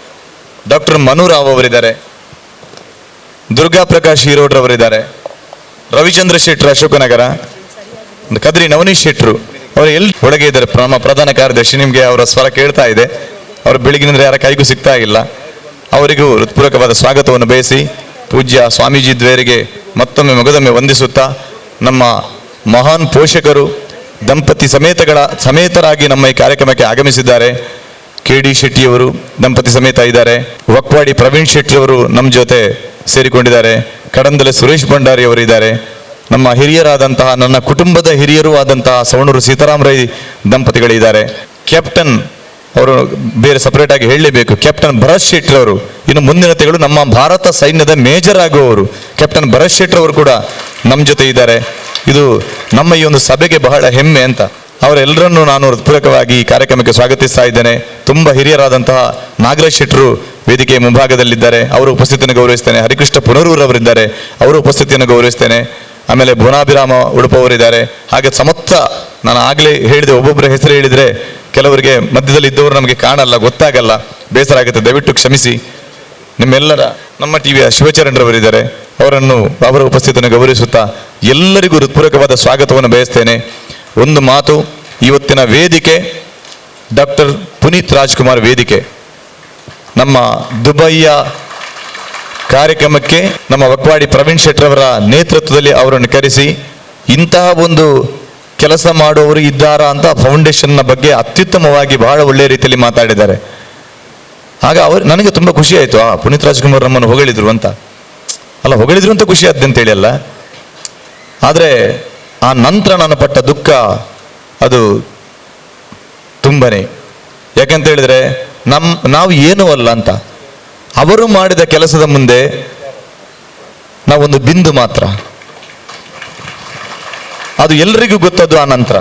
ಡಾಕ್ಟರ್ ಮನುರಾವ್ ಅವರಿದ್ದಾರೆ, ದುರ್ಗಾ ಪ್ರಕಾಶ್ ಹೀರೋಡ್ರವರಿದ್ದಾರೆ, ರವಿಚಂದ್ರ ಶೆಟ್ರು ಅಶೋಕನಗರ, ಕದ್ರಿ ನವನೀಶ್ ಶೆಟ್ರು ಅವರು ಎಲ್ಲಿ ಒಳಗೆ ಇದ್ದಾರೆ. ಪ್ರಧಾನ ಕಾರ್ಯದರ್ಶಿ, ನಿಮಗೆ ಅವರ ಸ್ವರ ಕೇಳ್ತಾ ಇದೆ. ಅವರು ಬೆಳಿಗ್ಗಿನಿಂದ ಯಾರ ಕೈಗೂ ಸಿಗ್ತಾ ಇಲ್ಲ. ಅವರಿಗೂ ಹೃತ್ಪೂರ್ವಕವಾದ ಸ್ವಾಗತವನ್ನು ಬಯಸಿ ಪೂಜ್ಯ ಸ್ವಾಮೀಜಿ ದ್ವಯರಿಗೆ ಮತ್ತೊಮ್ಮೆ ಮಗದೊಮ್ಮೆ ವಂದಿಸುತ್ತಾ, ನಮ್ಮ ಮಹಾನ್ ಪೋಷಕರು ದಂಪತಿ ಸಮೇತರಾಗಿ ನಮ್ಮ ಈ ಕಾರ್ಯಕ್ರಮಕ್ಕೆ ಆಗಮಿಸಿದ್ದಾರೆ. KD ಶೆಟ್ಟಿಯವರು ದಂಪತಿ ಸಮೇತ ಇದ್ದಾರೆ. ವಕ್ವಾಡಿ ಪ್ರವೀಣ್ ಶೆಟ್ಟಿಯವರು ನಮ್ಮ ಜೊತೆ ಸೇರಿಕೊಂಡಿದ್ದಾರೆ. ಕಡಂದಲೆ ಸುರೇಶ್ ಭಂಡಾರಿ ಅವರು ಇದ್ದಾರೆ. ನಮ್ಮ ಹಿರಿಯರಾದಂತಹ, ನನ್ನ ಕುಟುಂಬದ ಹಿರಿಯರೂ ಆದಂತಹ ಸವಣೂರು ಸೀತಾರಾಮ್ ರೈ ದಂಪತಿಗಳಿದ್ದಾರೆ. ಕ್ಯಾಪ್ಟನ್ ಅವರು ಬೇರೆ ಸಪರೇಟ್ ಆಗಿ ಹೇಳಲೇಬೇಕು. ಕ್ಯಾಪ್ಟನ್ ಭರತ್ ಶೆಟ್ಟಿ ಅವರು ಇನ್ನು ಮುಂದಿನ ತಿಂಗಳು ನಮ್ಮ ಭಾರತ ಸೈನ್ಯದ ಮೇಜರ್ ಆಗುವವರು ಕ್ಯಾಪ್ಟನ್ ಭರತ್ ಶೆಟ್ಟಿ ಅವರು ಕೂಡ ನಮ್ಮ ಜೊತೆ ಇದ್ದಾರೆ. ಇದು ನಮ್ಮ ಈ ಒಂದು ಸಭೆಗೆ ಬಹಳ ಹೆಮ್ಮೆ ಅಂತ ಅವರೆಲ್ಲರನ್ನೂ ನಾನು ಹೃತ್ಪೂರ್ವಕವಾಗಿ ಈ ಕಾರ್ಯಕ್ರಮಕ್ಕೆ ಸ್ವಾಗತಿಸ್ತಾ ಇದ್ದೇನೆ. ತುಂಬ ಹಿರಿಯರಾದಂತಹ ನಾಗರಾಜ್ ಶೆಟ್ಟರು ವೇದಿಕೆಯ ಮುಂಭಾಗದಲ್ಲಿದ್ದಾರೆ, ಅವರ ಉಪಸ್ಥಿತಿಯನ್ನು ಗೌರವಿಸ್ತೇನೆ. ಹರಿಕೃಷ್ಣ ಪುನರೂರವರಿದ್ದಾರೆ, ಅವರ ಉಪಸ್ಥಿತಿಯನ್ನು ಗೌರವಿಸ್ತೇನೆ. ಆಮೇಲೆ ಭುವನಾಭಿರಾಮ ಉಡುಪವರಿದ್ದಾರೆ. ಹಾಗೆ ಸಮಸ್ತ, ನಾನು ಆಗಲೇ ಹೇಳಿದೆ, ಒಬ್ಬೊಬ್ಬರ ಹೆಸರು ಹೇಳಿದರೆ ಕೆಲವರಿಗೆ ಮಧ್ಯದಲ್ಲಿ ಇದ್ದವರು ನಮಗೆ ಕಾಣಲ್ಲ, ಗೊತ್ತಾಗಲ್ಲ, ಬೇಸರ ಆಗುತ್ತೆ, ದಯವಿಟ್ಟು ಕ್ಷಮಿಸಿ. ನಿಮ್ಮೆಲ್ಲರ, ನಮ್ಮ ಟಿವಿಯ ಶಿವಚರಣರವರಿದ್ದಾರೆ, ಅವರ ಉಪಸ್ಥಿತಿಯನ್ನು ಗೌರವಿಸುತ್ತಾ ಎಲ್ಲರಿಗೂ ಹೃತ್ಪೂರ್ವಕವಾದ ಸ್ವಾಗತವನ್ನು ಬಯಸ್ತೇನೆ. ಒಂದು ಮಾತು, ಇವತ್ತಿನ ವೇದಿಕೆ ಡಾಕ್ಟರ್ ಪುನೀತ್ ರಾಜ್ಕುಮಾರ್ ವೇದಿಕೆ. ನಮ್ಮ ದುಬೈಯ ಕಾರ್ಯಕ್ರಮಕ್ಕೆ ನಮ್ಮ ವಕ್ವಾಡಿ ಪ್ರವೀಣ್ ಶೆಟ್ಟರವರ ನೇತೃತ್ವದಲ್ಲಿ ಅವರನ್ನು ಕರೆಸಿ ಇಂತಹ ಒಂದು ಕೆಲಸ ಮಾಡುವವರು ಇದ್ದಾರಾ ಅಂತ ಫೌಂಡೇಶನ್ನ ಬಗ್ಗೆ ಅತ್ಯುತ್ತಮವಾಗಿ ಬಹಳ ಒಳ್ಳೆಯ ರೀತಿಯಲ್ಲಿ ಮಾತಾಡಿದ್ದಾರೆ. ಆಗ ನನಗೆ ತುಂಬ ಖುಷಿ ಆಯಿತು, ಪುನೀತ್ ರಾಜ್ಕುಮಾರ್ ನಮ್ಮನ್ನು ಹೊಗಳಿದ್ರು ಅಂತ. ಅಲ್ಲ, ಹೊಗಳಿದ್ರು ಅಂತ ಖುಷಿ ಆದ್ದು ಅಂತೇಳಿ ಅಲ್ಲ, ಆದರೆ ಆ ನಂತರ ನಾನು ಪಟ್ಟ ದುಃಖ ಅದು ತುಂಬನೇ. ಯಾಕಂತ ಹೇಳಿದ್ರೆ ನಾವು ಏನೂ ಅಲ್ಲ ಅಂತ. ಅವರು ಮಾಡಿದ ಕೆಲಸದ ಮುಂದೆ ನಾವೊಂದು ಬಿಂದು ಮಾತ್ರ. ಅದು ಎಲ್ರಿಗೂ ಗೊತ್ತದ್ದು. ಆ ನಂತರ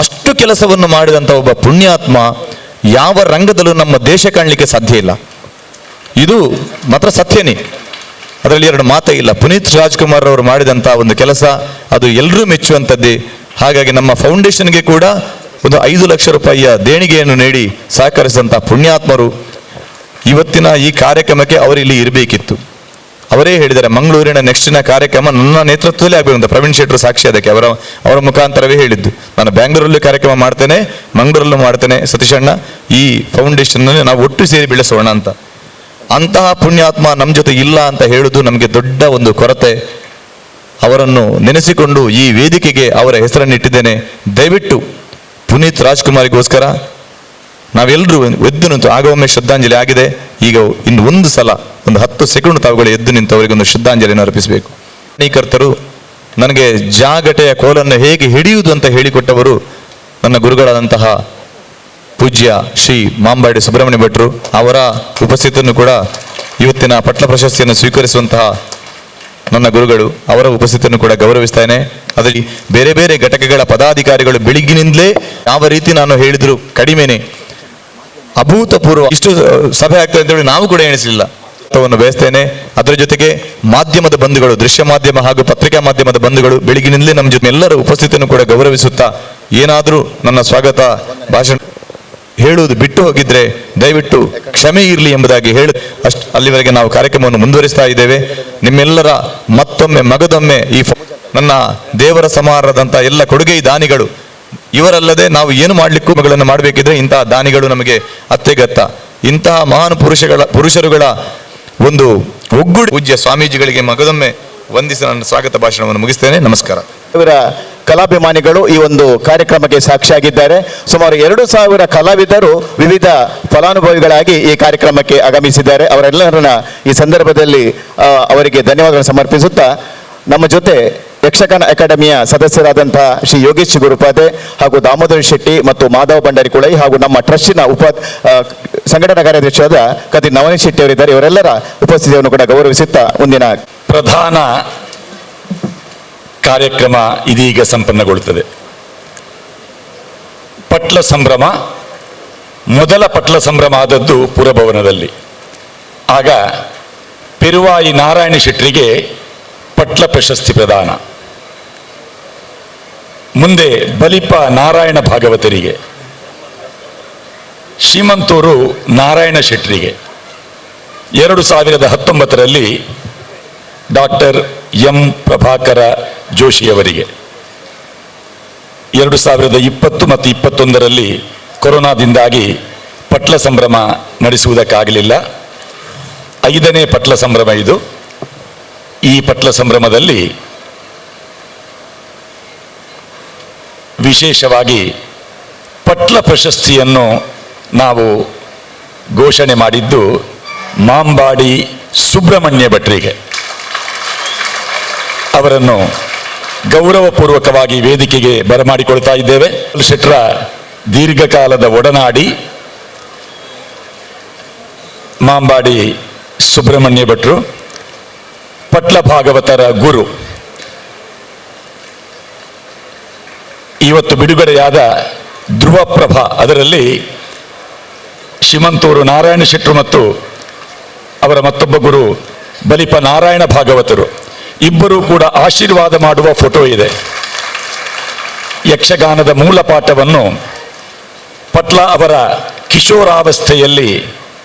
ಅಷ್ಟು ಕೆಲಸವನ್ನು ಮಾಡಿದಂಥ ಒಬ್ಬ ಪುಣ್ಯಾತ್ಮ ಯಾವ ರಂಗದಲ್ಲೂ ನಮ್ಮ ದೇಶ ಕಾಣಲಿಕ್ಕೆ ಸಾಧ್ಯ ಇಲ್ಲ. ಇದು ಮಾತ್ರ ಸತ್ಯನೇ, ಅದರಲ್ಲಿ ಎರಡು ಮಾತೇ ಇಲ್ಲ. ಪುನೀತ್ ರಾಜ್ಕುಮಾರ್ ಅವರು ಮಾಡಿದಂಥ ಒಂದು ಕೆಲಸ ಅದು ಎಲ್ಲರೂ ಮೆಚ್ಚುವಂಥದ್ದೇ. ಹಾಗಾಗಿ ನಮ್ಮ ಫೌಂಡೇಶನ್ಗೆ ಕೂಡ ಒಂದು 5 ಲಕ್ಷ ರೂಪಾಯಿಯ ದೇಣಿಗೆಯನ್ನು ನೀಡಿ ಸಹಕರಿಸಿದಂಥ ಪುಣ್ಯಾತ್ಮರು. ಇವತ್ತಿನ ಈ ಕಾರ್ಯಕ್ರಮಕ್ಕೆ ಅವರಿಲ್ಲಿ ಇರಬೇಕಿತ್ತು. ಅವರೇ ಹೇಳಿದ್ದಾರೆ, ಮಂಗಳೂರಿನ ನೆಕ್ಸ್ಟಿನ ಕಾರ್ಯಕ್ರಮ ನನ್ನ ನೇತೃತ್ವದಲ್ಲೇ ಆಗಬೇಕು ಅಂತ. ಪ್ರವೀಣ್ ಶೆಟ್ಟರು ಸಾಕ್ಷಿ ಅದಕ್ಕೆ, ಅವರ ಮುಖಾಂತರವೇ ಹೇಳಿದ್ದು. ನಾನು ಬ್ಯಾಂಗ್ಳೂರಲ್ಲೂ ಕಾರ್ಯಕ್ರಮ ಮಾಡ್ತೇನೆ, ಮಂಗಳೂರಲ್ಲೂ ಮಾಡ್ತೇನೆ, ಸತೀಶಣ್ಣ ಈ ಫೌಂಡೇಶನ್ ನಾವು ಒಟ್ಟು ಸೇರಿ ಬೆಳೆಸೋಣ ಅಂತ. ಅಂತಹ ಪುಣ್ಯಾತ್ಮ ನಮ್ಮ ಜೊತೆ ಇಲ್ಲ ಅಂತ ಹೇಳುವುದು ನಮಗೆ ದೊಡ್ಡ ಒಂದು ಕೊರತೆ. ಅವರನ್ನು ನೆನೆಸಿಕೊಂಡು ಈ ವೇದಿಕೆಗೆ ಅವರ ಹೆಸರನ್ನು ಇಟ್ಟಿದ್ದೇನೆ. ದಯವಿಟ್ಟು ಪುನೀತ್ ರಾಜ್ಕುಮಾರಿಗೋಸ್ಕರ ನಾವೆಲ್ಲರೂ ಎದ್ದು ನಿಂತು, ಆಗ ಒಮ್ಮೆ ಶ್ರದ್ಧಾಂಜಲಿ ಆಗಿದೆ, ಈಗ ಇನ್ನು ಒಂದು ಸಲ ಒಂದು 10 ಸೆಕೆಂಡ್ ತಾವುಗಳು ಎದ್ದು ನಿಂತು ಅವರಿಗೊಂದು ಶ್ರದ್ಧಾಂಜಲಿಯನ್ನು ಅರ್ಪಿಸಬೇಕು. ಕರ್ತರು ನನಗೆ ಜಾಗಟೆಯ ಕೋಲನ್ನು ಹೇಗೆ ಹಿಡಿಯುವುದು ಅಂತ ಹೇಳಿಕೊಟ್ಟವರು ನನ್ನ ಗುರುಗಳಾದಂತಹ ಪೂಜ್ಯ ಶ್ರೀ ಮಾಂಬಾಡಿ ಸುಬ್ರಹ್ಮಣ್ಯ ಭಟ್ರು. ಅವರ ಉಪಸ್ಥಿತಿಯನ್ನು ಕೂಡ ಇವತ್ತಿನ ಪಟ್ಲ ಪ್ರಶಸ್ತಿಯನ್ನು ಸ್ವೀಕರಿಸುವಂತಹ ನನ್ನ ಗುರುಗಳು, ಅವರ ಉಪಸ್ಥಿತಿಯನ್ನು ಕೂಡ ಗೌರವಿಸ್ತೇನೆ. ಅದರಲ್ಲಿ ಬೇರೆ ಬೇರೆ ಘಟಕಗಳ ಪದಾಧಿಕಾರಿಗಳು ಬೆಳಿಗ್ಗಿನಿಂದಲೇ ಯಾವ ರೀತಿ ನಾನು ಹೇಳಿದ್ರು ಕಡಿಮೆನೆ, ಅಭೂತಪೂರ್ವ ಇಷ್ಟು ಸಭೆ ಆಗ್ತದೆ ಅಂತೇಳಿ ನಾವು ಕೂಡ ಎಣಿಸಲಿಲ್ಲ. ಬಯಸ್ತೇನೆ. ಅದರ ಜೊತೆಗೆ ಮಾಧ್ಯಮದ ಬಂಧುಗಳು, ದೃಶ್ಯ ಮಾಧ್ಯಮ ಹಾಗೂ ಪತ್ರಿಕಾ ಮಾಧ್ಯಮದ ಬಂಧುಗಳು ಬೆಳಿಗ್ಗಿನಿಂದಲೇ ನಮ್ಮ ಜೊತೆ ಎಲ್ಲರ ಉಪಸ್ಥಿತಿಯನ್ನು ಕೂಡ ಗೌರವಿಸುತ್ತಾ, ಏನಾದರೂ ನನ್ನ ಸ್ವಾಗತ ಭಾಷಣ ಹೇಳುವುದು ಬಿಟ್ಟು ಹೋಗಿದ್ರೆ ದಯವಿಟ್ಟು ಕ್ಷಮೆ ಇರಲಿ ಎಂಬುದಾಗಿ ಅಲ್ಲಿವರೆಗೆ ನಾವು ಕಾರ್ಯಕ್ರಮವನ್ನು ಮುಂದುವರಿಸ್ತಾ ಇದ್ದೇವೆ. ನಿಮ್ಮೆಲ್ಲರ ಮತ್ತೊಮ್ಮೆ ಮಗದೊಮ್ಮೆ ಈ ನನ್ನ ದೇವರ ಸಮಾರಂಭದಂಥ ಎಲ್ಲ ಕೊಡುಗೆ ದಾನಿಗಳು, ಇವರಲ್ಲದೆ ನಾವು ಏನು ಮಾಡಲಿಕ್ಕೂ ಮಗಳನ್ನು ಮಾಡಬೇಕಿದ್ರೆ ಇಂತಹ ದಾನಿಗಳು ನಮಗೆ ಅತ್ಯಗತ್ಯ. ಇಂತಹ ಮಹಾನ್ ಪುರುಷರುಗಳ ಒಂದು ಒಗ್ಗೂಡಿ ಪೂಜ್ಯ ಸ್ವಾಮೀಜಿಗಳಿಗೆ ಮಗದೊಮ್ಮೆ ವಂದಿಸಿ ನನ್ನ ಸ್ವಾಗತ ಭಾಷಣವನ್ನು ಮುಗಿಸ್ತೇನೆ. ನಮಸ್ಕಾರ. ಇವರ ಕಲಾಭಿಮಾನಿಗಳು ಈ ಒಂದು ಕಾರ್ಯಕ್ರಮಕ್ಕೆ ಸಾಕ್ಷಿಯಾಗಿದ್ದಾರೆ. ಸುಮಾರು 2,000 ಕಲಾವಿದರು ವಿವಿಧ ಫಲಾನುಭವಿಗಳಾಗಿ ಈ ಕಾರ್ಯಕ್ರಮಕ್ಕೆ ಆಗಮಿಸಿದ್ದಾರೆ. ಅವರೆಲ್ಲರನ್ನ ಈ ಸಂದರ್ಭದಲ್ಲಿ ಅವರಿಗೆ ಧನ್ಯವಾದಗಳನ್ನು ಸಮರ್ಪಿಸುತ್ತಾ, ನಮ್ಮ ಜೊತೆ ಯಕ್ಷಗಾನ ಅಕಾಡೆಮಿಯ ಸದಸ್ಯರಾದಂತಹ ಶ್ರೀ ಯೋಗೇಶ್ ಗುರುಪಾದೆ ಹಾಗೂ ದಾಮೋದರ ಶೆಟ್ಟಿ ಮತ್ತು ಮಾಧವ ಭಂಡಾರಿ ಕುಳೈ ಹಾಗೂ ನಮ್ಮ ಟ್ರಸ್ಟಿನ ಸಂಘಟನಾ ಕಾರ್ಯದರ್ಶಿಯಾದ ಕದಿ ನವನೀತ್ ಶೆಟ್ಟಿ ಅವರಿದ್ದಾರೆ. ಇವರೆಲ್ಲರ ಉಪಸ್ಥಿತಿಯನ್ನು ಕೂಡ ಗೌರವಿಸುತ್ತಾ ಮುಂದಿನ ಪ್ರಧಾನ ಕಾರ್ಯಕ್ರಮ ಇದೀಗ ಸಂಪನ್ನಗೊಳ್ಳುತ್ತದೆ. ಪಟ್ಲ ಸಂಭ್ರಮ, ಮೊದಲ ಪಟ್ಲ ಸಂಭ್ರಮ ಆದದ್ದು ಪುರಭವನದಲ್ಲಿ. ಆಗ ಪೆರುವಾಯಿ ನಾರಾಯಣ ಶೆಟ್ಟರಿಗೆ ಪಟ್ಲ ಪ್ರಶಸ್ತಿ ಪ್ರದಾನ, ಮುಂದೆ ಬಲಿಪ ನಾರಾಯಣ ಭಾಗವತರಿಗೆ, ಶ್ರೀಮಂತೂರು ನಾರಾಯಣ ಶೆಟ್ಟರಿಗೆ, 2019ರಲ್ಲಿ ಡಾಕ್ಟರ್ ಎಂ ಪ್ರಭಾಕರ ಜೋಶಿಯವರಿಗೆ, 2020 ಮತ್ತು 2021ರಲ್ಲಿ ಕೊರೋನಾದಿಂದಾಗಿ ಪಟ್ಲ ಸಂಭ್ರಮ ನಡೆಸುವುದಕ್ಕಾಗಲಿಲ್ಲ. 5ನೇ ಪಟ್ಲ ಸಂಭ್ರಮ ಇದು. ಈ ಪಟ್ಲ ಸಂಭ್ರಮದಲ್ಲಿ ವಿಶೇಷವಾಗಿ ಪಟ್ಲ ಪ್ರಶಸ್ತಿಯನ್ನು ನಾವು ಘೋಷಣೆ ಮಾಡಿದ್ದು ಮಾಂಬಾಡಿ ಸುಬ್ರಹ್ಮಣ್ಯ ಭಟ್ರಿಗೆ. ಅವರನ್ನು ಗೌರವಪೂರ್ವಕವಾಗಿ ವೇದಿಕೆಗೆ ಬರಮಾಡಿಕೊಳ್ತಾ ಇದ್ದೇವೆ. ಶೆಟ್ಟರ ದೀರ್ಘಕಾಲದ ಒಡನಾಡಿ ಮಾಂಬಾಡಿ ಸುಬ್ರಹ್ಮಣ್ಯ ಭಟ್ರು, ಪಟ್ಲ ಭಾಗವತರ ಗುರು. ಇವತ್ತು ಬಿಡುಗಡೆಯಾದ ಧ್ರುವಪ್ರಭಾ ಅದರಲ್ಲಿ ಶ್ರೀಮಂತೂರು ನಾರಾಯಣ ಶೆಟ್ಟರು ಮತ್ತು ಅವರ ಮತ್ತೊಬ್ಬ ಗುರು ಬಲಿಪ ನಾರಾಯಣ ಭಾಗವತರು ಇಬ್ಬರೂ ಕೂಡ ಆಶೀರ್ವಾದ ಮಾಡುವ ಫೋಟೋ ಇದೆ. ಯಕ್ಷಗಾನದ ಮೂಲ ಪಾಠವನ್ನು ಪಟ್ಲ ಅವರ ಕಿಶೋರಾವಸ್ಥೆಯಲ್ಲಿ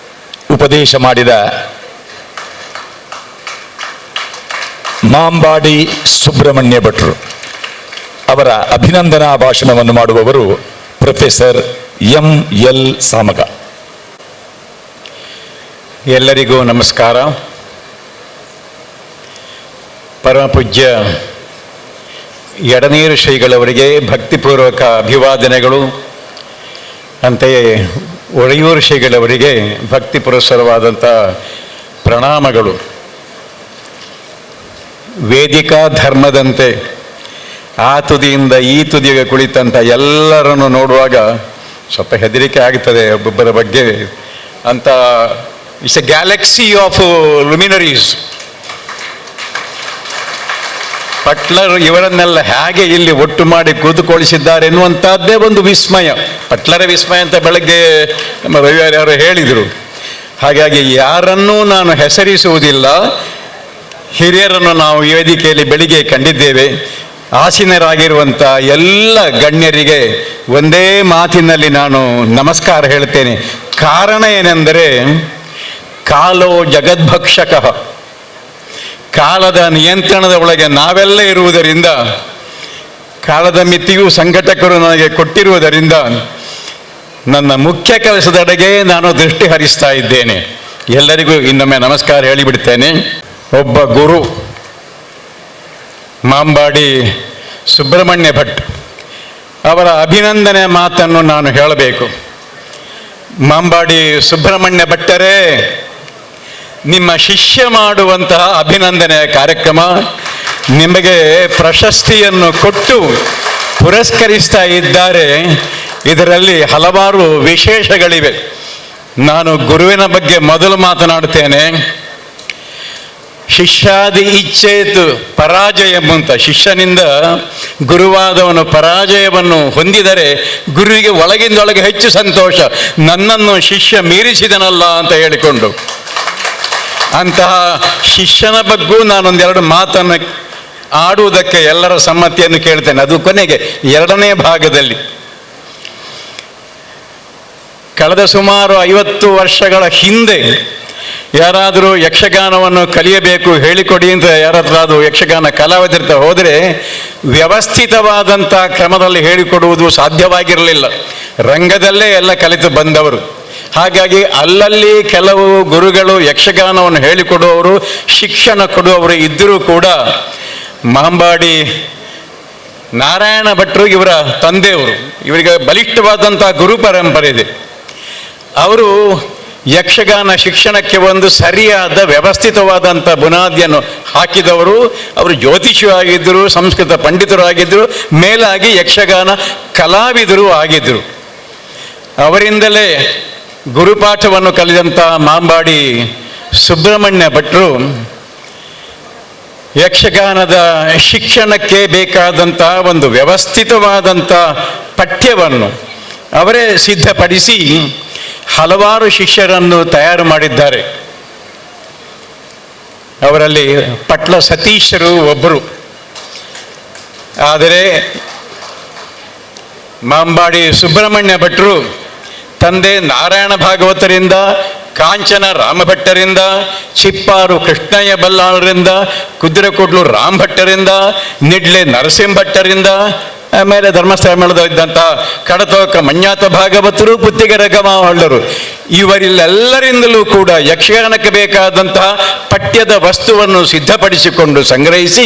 ಉಪದೇಶ ಮಾಡಿದ ಮಾಂಬಾಡಿ ಸುಬ್ರಹ್ಮಣ್ಯ ಭಟ್ರು ಅವರ ಅಭಿನಂದನಾ ಭಾಷಣವನ್ನು ಮಾಡುವವರು ಪ್ರೊಫೆಸರ್ ಎಂ.ಎಲ್. ಸಾಮಗ. ಎಲ್ಲರಿಗೂ ನಮಸ್ಕಾರ. ಪರಮಪೂಜ್ಯ ಎಡನೀರು ಶ್ರೀಗಳವರಿಗೆ ಭಕ್ತಿಪೂರ್ವಕ ಅಭಿವಾದನೆಗಳು. ಅಂತೆಯೇ ಒಳೆಯೂರು ಶ್ರೀಗಳವರಿಗೆ ಭಕ್ತಿ ಪುರಸ್ಸರವಾದಂಥ ಪ್ರಣಾಮಗಳು. ವೇದಿಕಾ ಧರ್ಮದಂತೆ ಆ ತುದಿಯಿಂದ ಈ ತುದಿಗೆ ಕುಳಿತಂಥ ಎಲ್ಲರನ್ನು ನೋಡುವಾಗ ಸ್ವಲ್ಪ ಹೆದರಿಕೆ ಆಗ್ತದೆ ಒಬ್ಬೊಬ್ಬರ ಬಗ್ಗೆ ಅಂತ. It's a galaxy of luminaries. ಪಟ್ಲರ್ ಇವರನ್ನೆಲ್ಲ ಹೇಗೆ ಇಲ್ಲಿ ಒಟ್ಟು ಮಾಡಿ ಕೂತುಕೊಳಿಸಿದ್ದಾರೆ ಎನ್ನುವಂಥದ್ದೇ ಒಂದು ವಿಸ್ಮಯ. ಪಟ್ಲರ ವಿಸ್ಮಯ ಅಂತ ಬೆಳಗ್ಗೆ ನಮ್ಮ ರವಿವಾರ ಅವರು ಹೇಳಿದರು. ಹಾಗಾಗಿ ಯಾರನ್ನೂ ನಾನು ಹೆಸರಿಸುವುದಿಲ್ಲ. ಹಿರಿಯರನ್ನು ನಾವು ಈ ವೇದಿಕೆಯಲ್ಲಿ ಬೆಳಿಗ್ಗೆ ಕಂಡಿದ್ದೇವೆ. ಆಸೀನರಾಗಿರುವಂಥ ಎಲ್ಲ ಗಣ್ಯರಿಗೆ ಒಂದೇ ಮಾತಿನಲ್ಲಿ ನಾನು ನಮಸ್ಕಾರ ಹೇಳ್ತೇನೆ. ಕಾರಣ ಏನೆಂದರೆ ಕಾಲೋ ಜಗದ್ಭಕ್ಷಕಃ, ಕಾಲದ ನಿಯಂತ್ರಣದ ಒಳಗೆ ನಾವೆಲ್ಲ ಇರುವುದರಿಂದ, ಕಾಲದ ಮಿತಿಯು ಸಂಘಟಕರು ನನಗೆ ಕೊಟ್ಟಿರುವುದರಿಂದ ನನ್ನ ಮುಖ್ಯ ಕೆಲಸದೆಡೆಗೆ ನಾನು ದೃಷ್ಟಿ ಹರಿಸ್ತಾ ಇದ್ದೇನೆ. ಎಲ್ಲರಿಗೂ ಇನ್ನೊಮ್ಮೆ ನಮಸ್ಕಾರ ಹೇಳಿಬಿಡ್ತೇನೆ. ಒಬ್ಬ ಗುರು ಮಾಂಬಾಡಿ ಸುಬ್ರಹ್ಮಣ್ಯ ಭಟ್ ಅವರ ಅಭಿನಂದನೆ ಮಾತನ್ನು ನಾನು ಹೇಳಬೇಕು. ಮಾಂಬಾಡಿ ಸುಬ್ರಹ್ಮಣ್ಯ ಭಟ್ಟರೇ, ನಿಮ್ಮ ಶಿಷ್ಯ ಮಾಡುವಂತಹ ಅಭಿನಂದನೆಯ ಕಾರ್ಯಕ್ರಮ, ನಿಮಗೆ ಪ್ರಶಸ್ತಿಯನ್ನು ಕೊಟ್ಟು ಪುರಸ್ಕರಿಸ್ತಾ ಇದ್ದಾರೆ. ಇದರಲ್ಲಿ ಹಲವಾರು ವಿಶೇಷಗಳಿವೆ. ನಾನು ಗುರುವಿನ ಬಗ್ಗೆ ಮೊದಲು ಮಾತನಾಡ್ತೇನೆ. ಶಿಷ್ಯಾದಿ ಇಚ್ಛೇತು ಪರಾಜಯ ಎಂಬಂತ, ಶಿಷ್ಯನಿಂದ ಗುರುವಾದವನು ಪರಾಜಯವನ್ನು ಹೊಂದಿದರೆ ಗುರುವಿಗೆ ಒಳಗಿಂದೊಳಗೆ ಹೆಚ್ಚು ಸಂತೋಷ, ನನ್ನನ್ನು ಶಿಷ್ಯ ಮೀರಿಸಿದನಲ್ಲ ಅಂತ ಹೇಳಿಕೊಂಡು. ಅಂತಹ ಶಿಷ್ಯನ ಬಗ್ಗೂ ನಾನೊಂದೆರಡು ಮಾತನ್ನು ಆಡುವುದಕ್ಕೆ ಎಲ್ಲರ ಸಮ್ಮತಿಯನ್ನು ಕೇಳ್ತೇನೆ. ಅದು ಕೊನೆಗೆ ಎರಡನೇ ಭಾಗದಲ್ಲಿ. ಕಳೆದ ಸುಮಾರು 50 ವರ್ಷಗಳ ಹಿಂದೆ ಯಾರಾದರೂ ಯಕ್ಷಗಾನವನ್ನು ಕಲಿಯಬೇಕು ಹೇಳಿಕೊಡಿ ಅಂತ ಯಾರಾದ್ರೂ ಯಕ್ಷಗಾನ ಕಲಾವಿದರ ಹೋದರೆ ವ್ಯವಸ್ಥಿತವಾದಂಥ ಕ್ರಮದಲ್ಲಿ ಹೇಳಿಕೊಡುವುದು ಸಾಧ್ಯವಾಗಿರಲಿಲ್ಲ. ರಂಗದಲ್ಲೇ ಎಲ್ಲ ಕಲಿತು ಬಂದವರು. ಹಾಗಾಗಿ ಅಲ್ಲಲ್ಲಿ ಕೆಲವು ಗುರುಗಳು ಯಕ್ಷಗಾನವನ್ನು ಹೇಳಿಕೊಡುವವರು, ಶಿಕ್ಷಣ ಕೊಡುವವರು ಇದ್ದರೂ ಕೂಡ ಮಾಂಬಾಡಿ ನಾರಾಯಣ ಭಟ್ರು ಇವರ ತಂದೆಯವರು, ಇವರಿಗೆ ಬಲಿಷ್ಠವಾದಂಥ ಗುರು ಪರಂಪರೆ ಇದೆ. ಅವರು ಯಕ್ಷಗಾನ ಶಿಕ್ಷಣಕ್ಕೆ ಒಂದು ಸರಿಯಾದ ವ್ಯವಸ್ಥಿತವಾದಂಥ ಬುನಾದಿಯನ್ನು ಹಾಕಿದವರು. ಅವರು ಜ್ಯೋತಿಷಿಯೂ ಆಗಿದ್ದರು, ಸಂಸ್ಕೃತ ಪಂಡಿತರು ಆಗಿದ್ದರು, ಮೇಲಾಗಿ ಯಕ್ಷಗಾನ ಕಲಾವಿದರು ಆಗಿದ್ದರು. ಅವರಿಂದಲೇ ಗುರುಪಾಠವನ್ನು ಕಲಿದಂಥ ಮಾಂಬಾಡಿ ಸುಬ್ರಹ್ಮಣ್ಯ ಭಟ್ರು ಯಕ್ಷಗಾನದ ಶಿಕ್ಷಣಕ್ಕೆ ಬೇಕಾದಂಥ ಒಂದು ವ್ಯವಸ್ಥಿತವಾದಂಥ ಪಠ್ಯವನ್ನು ಅವರೇ ಸಿದ್ಧಪಡಿಸಿ ಹಲವಾರು ಶಿಷ್ಯರನ್ನು ತಯಾರು ಮಾಡಿದ್ದಾರೆ. ಅವರಲ್ಲಿ ಪಟ್ಲ ಸತೀಶರು ಒಬ್ಬರು. ಆದರೆ ಮಾಂಬಾಡಿ ಸುಬ್ರಹ್ಮಣ್ಯ ಭಟ್ರು ತಂದೆ ನಾರಾಯಣ ಭಾಗವತರಿಂದ, ಕಾಂಚನ ರಾಮಭಟ್ಟರಿಂದ, ಚಿಪ್ಪಾರು ಕೃಷ್ಣಯ್ಯ ಬಲ್ಲಾಳರಿಂದ, ಕುದುರೆಕೊಡ್ಲು ರಾಮ್ ಭಟ್ಟರಿಂದ, ನಿಡ್ಲೆ ನರಸಿಂಹ ಭಟ್ಟರಿಂದ, ಆಮೇಲೆ ಧರ್ಮಸ್ಥಳ ಮೇಳದಲ್ಲಿದ್ದಂತಹ ಕಡತೋಕ ಮಂಜಾತ ಭಾಗವತರು, ಪುತ್ತಿಗೆರ ಗಮಾವಳ್ಳರು, ಇವರೆಲ್ಲರಿಂದಲೂ ಕೂಡ ಯಕ್ಷಗಾನಕ್ಕೆ ಬೇಕಾದಂತಹ ಪಠ್ಯದ ವಸ್ತುವನ್ನು ಸಿದ್ಧಪಡಿಸಿಕೊಂಡು ಸಂಗ್ರಹಿಸಿ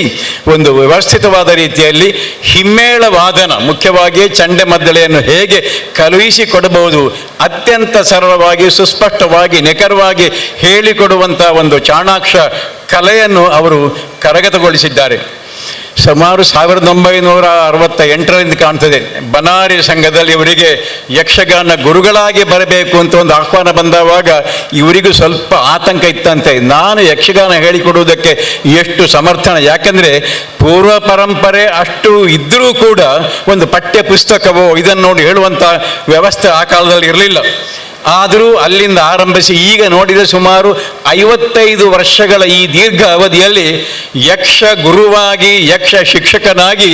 ಒಂದು ವ್ಯವಸ್ಥಿತವಾದ ರೀತಿಯಲ್ಲಿ ಹಿಮ್ಮೇಳ ವಾದನ, ಮುಖ್ಯವಾಗಿ ಚಂಡೆ ಮದ್ದಳೆಯನ್ನು ಹೇಗೆ ಕಳುಹಿಸಿಕೊಡಬಹುದು, ಅತ್ಯಂತ ಸರಳವಾಗಿ ಸುಸ್ಪಷ್ಟವಾಗಿ ನಿಖರವಾಗಿ ಹೇಳಿಕೊಡುವಂತಹ ಒಂದು ಚಾಣಾಕ್ಷ ಕಲೆಯನ್ನು ಅವರು ಕರಗತಗೊಳಿಸಿದ್ದಾರೆ. ಸುಮಾರು 1968ರಿಂದ ಕಾಣ್ತದೆ ಬನಾರಿ ಸಂಘದಲ್ಲಿ ಇವರಿಗೆ ಯಕ್ಷಗಾನ ಗುರುಗಳಾಗಿ ಬರಬೇಕು ಅಂತ ಒಂದು ಆಹ್ವಾನ ಬಂದವಾಗ ಇವರಿಗೂ ಸ್ವಲ್ಪ ಆತಂಕ ಇತ್ತಂತೆ. ನಾನು ಯಕ್ಷಗಾನ ಹೇಳಿಕೊಡುವುದಕ್ಕೆ ಎಷ್ಟು ಸಮರ್ಥನ, ಯಾಕಂದರೆ ಪೂರ್ವ ಪರಂಪರೆ ಅಷ್ಟು ಇದ್ದರೂ ಕೂಡ ಒಂದು ಪಠ್ಯ ಪುಸ್ತಕವೋ ಇದನ್ನು ನೋಡಿ ಹೇಳುವಂಥ ವ್ಯವಸ್ಥೆ ಆ ಕಾಲದಲ್ಲಿ ಇರಲಿಲ್ಲ. ಆದರೂ ಅಲ್ಲಿಂದ ಆರಂಭಿಸಿ ಈಗ ನೋಡಿದರೆ ಸುಮಾರು 55 ವರ್ಷಗಳ ಈ ದೀರ್ಘ ಅವಧಿಯಲ್ಲಿ ಯಕ್ಷ ಗುರುವಾಗಿ, ಯಕ್ಷ ಶಿಕ್ಷಕನಾಗಿ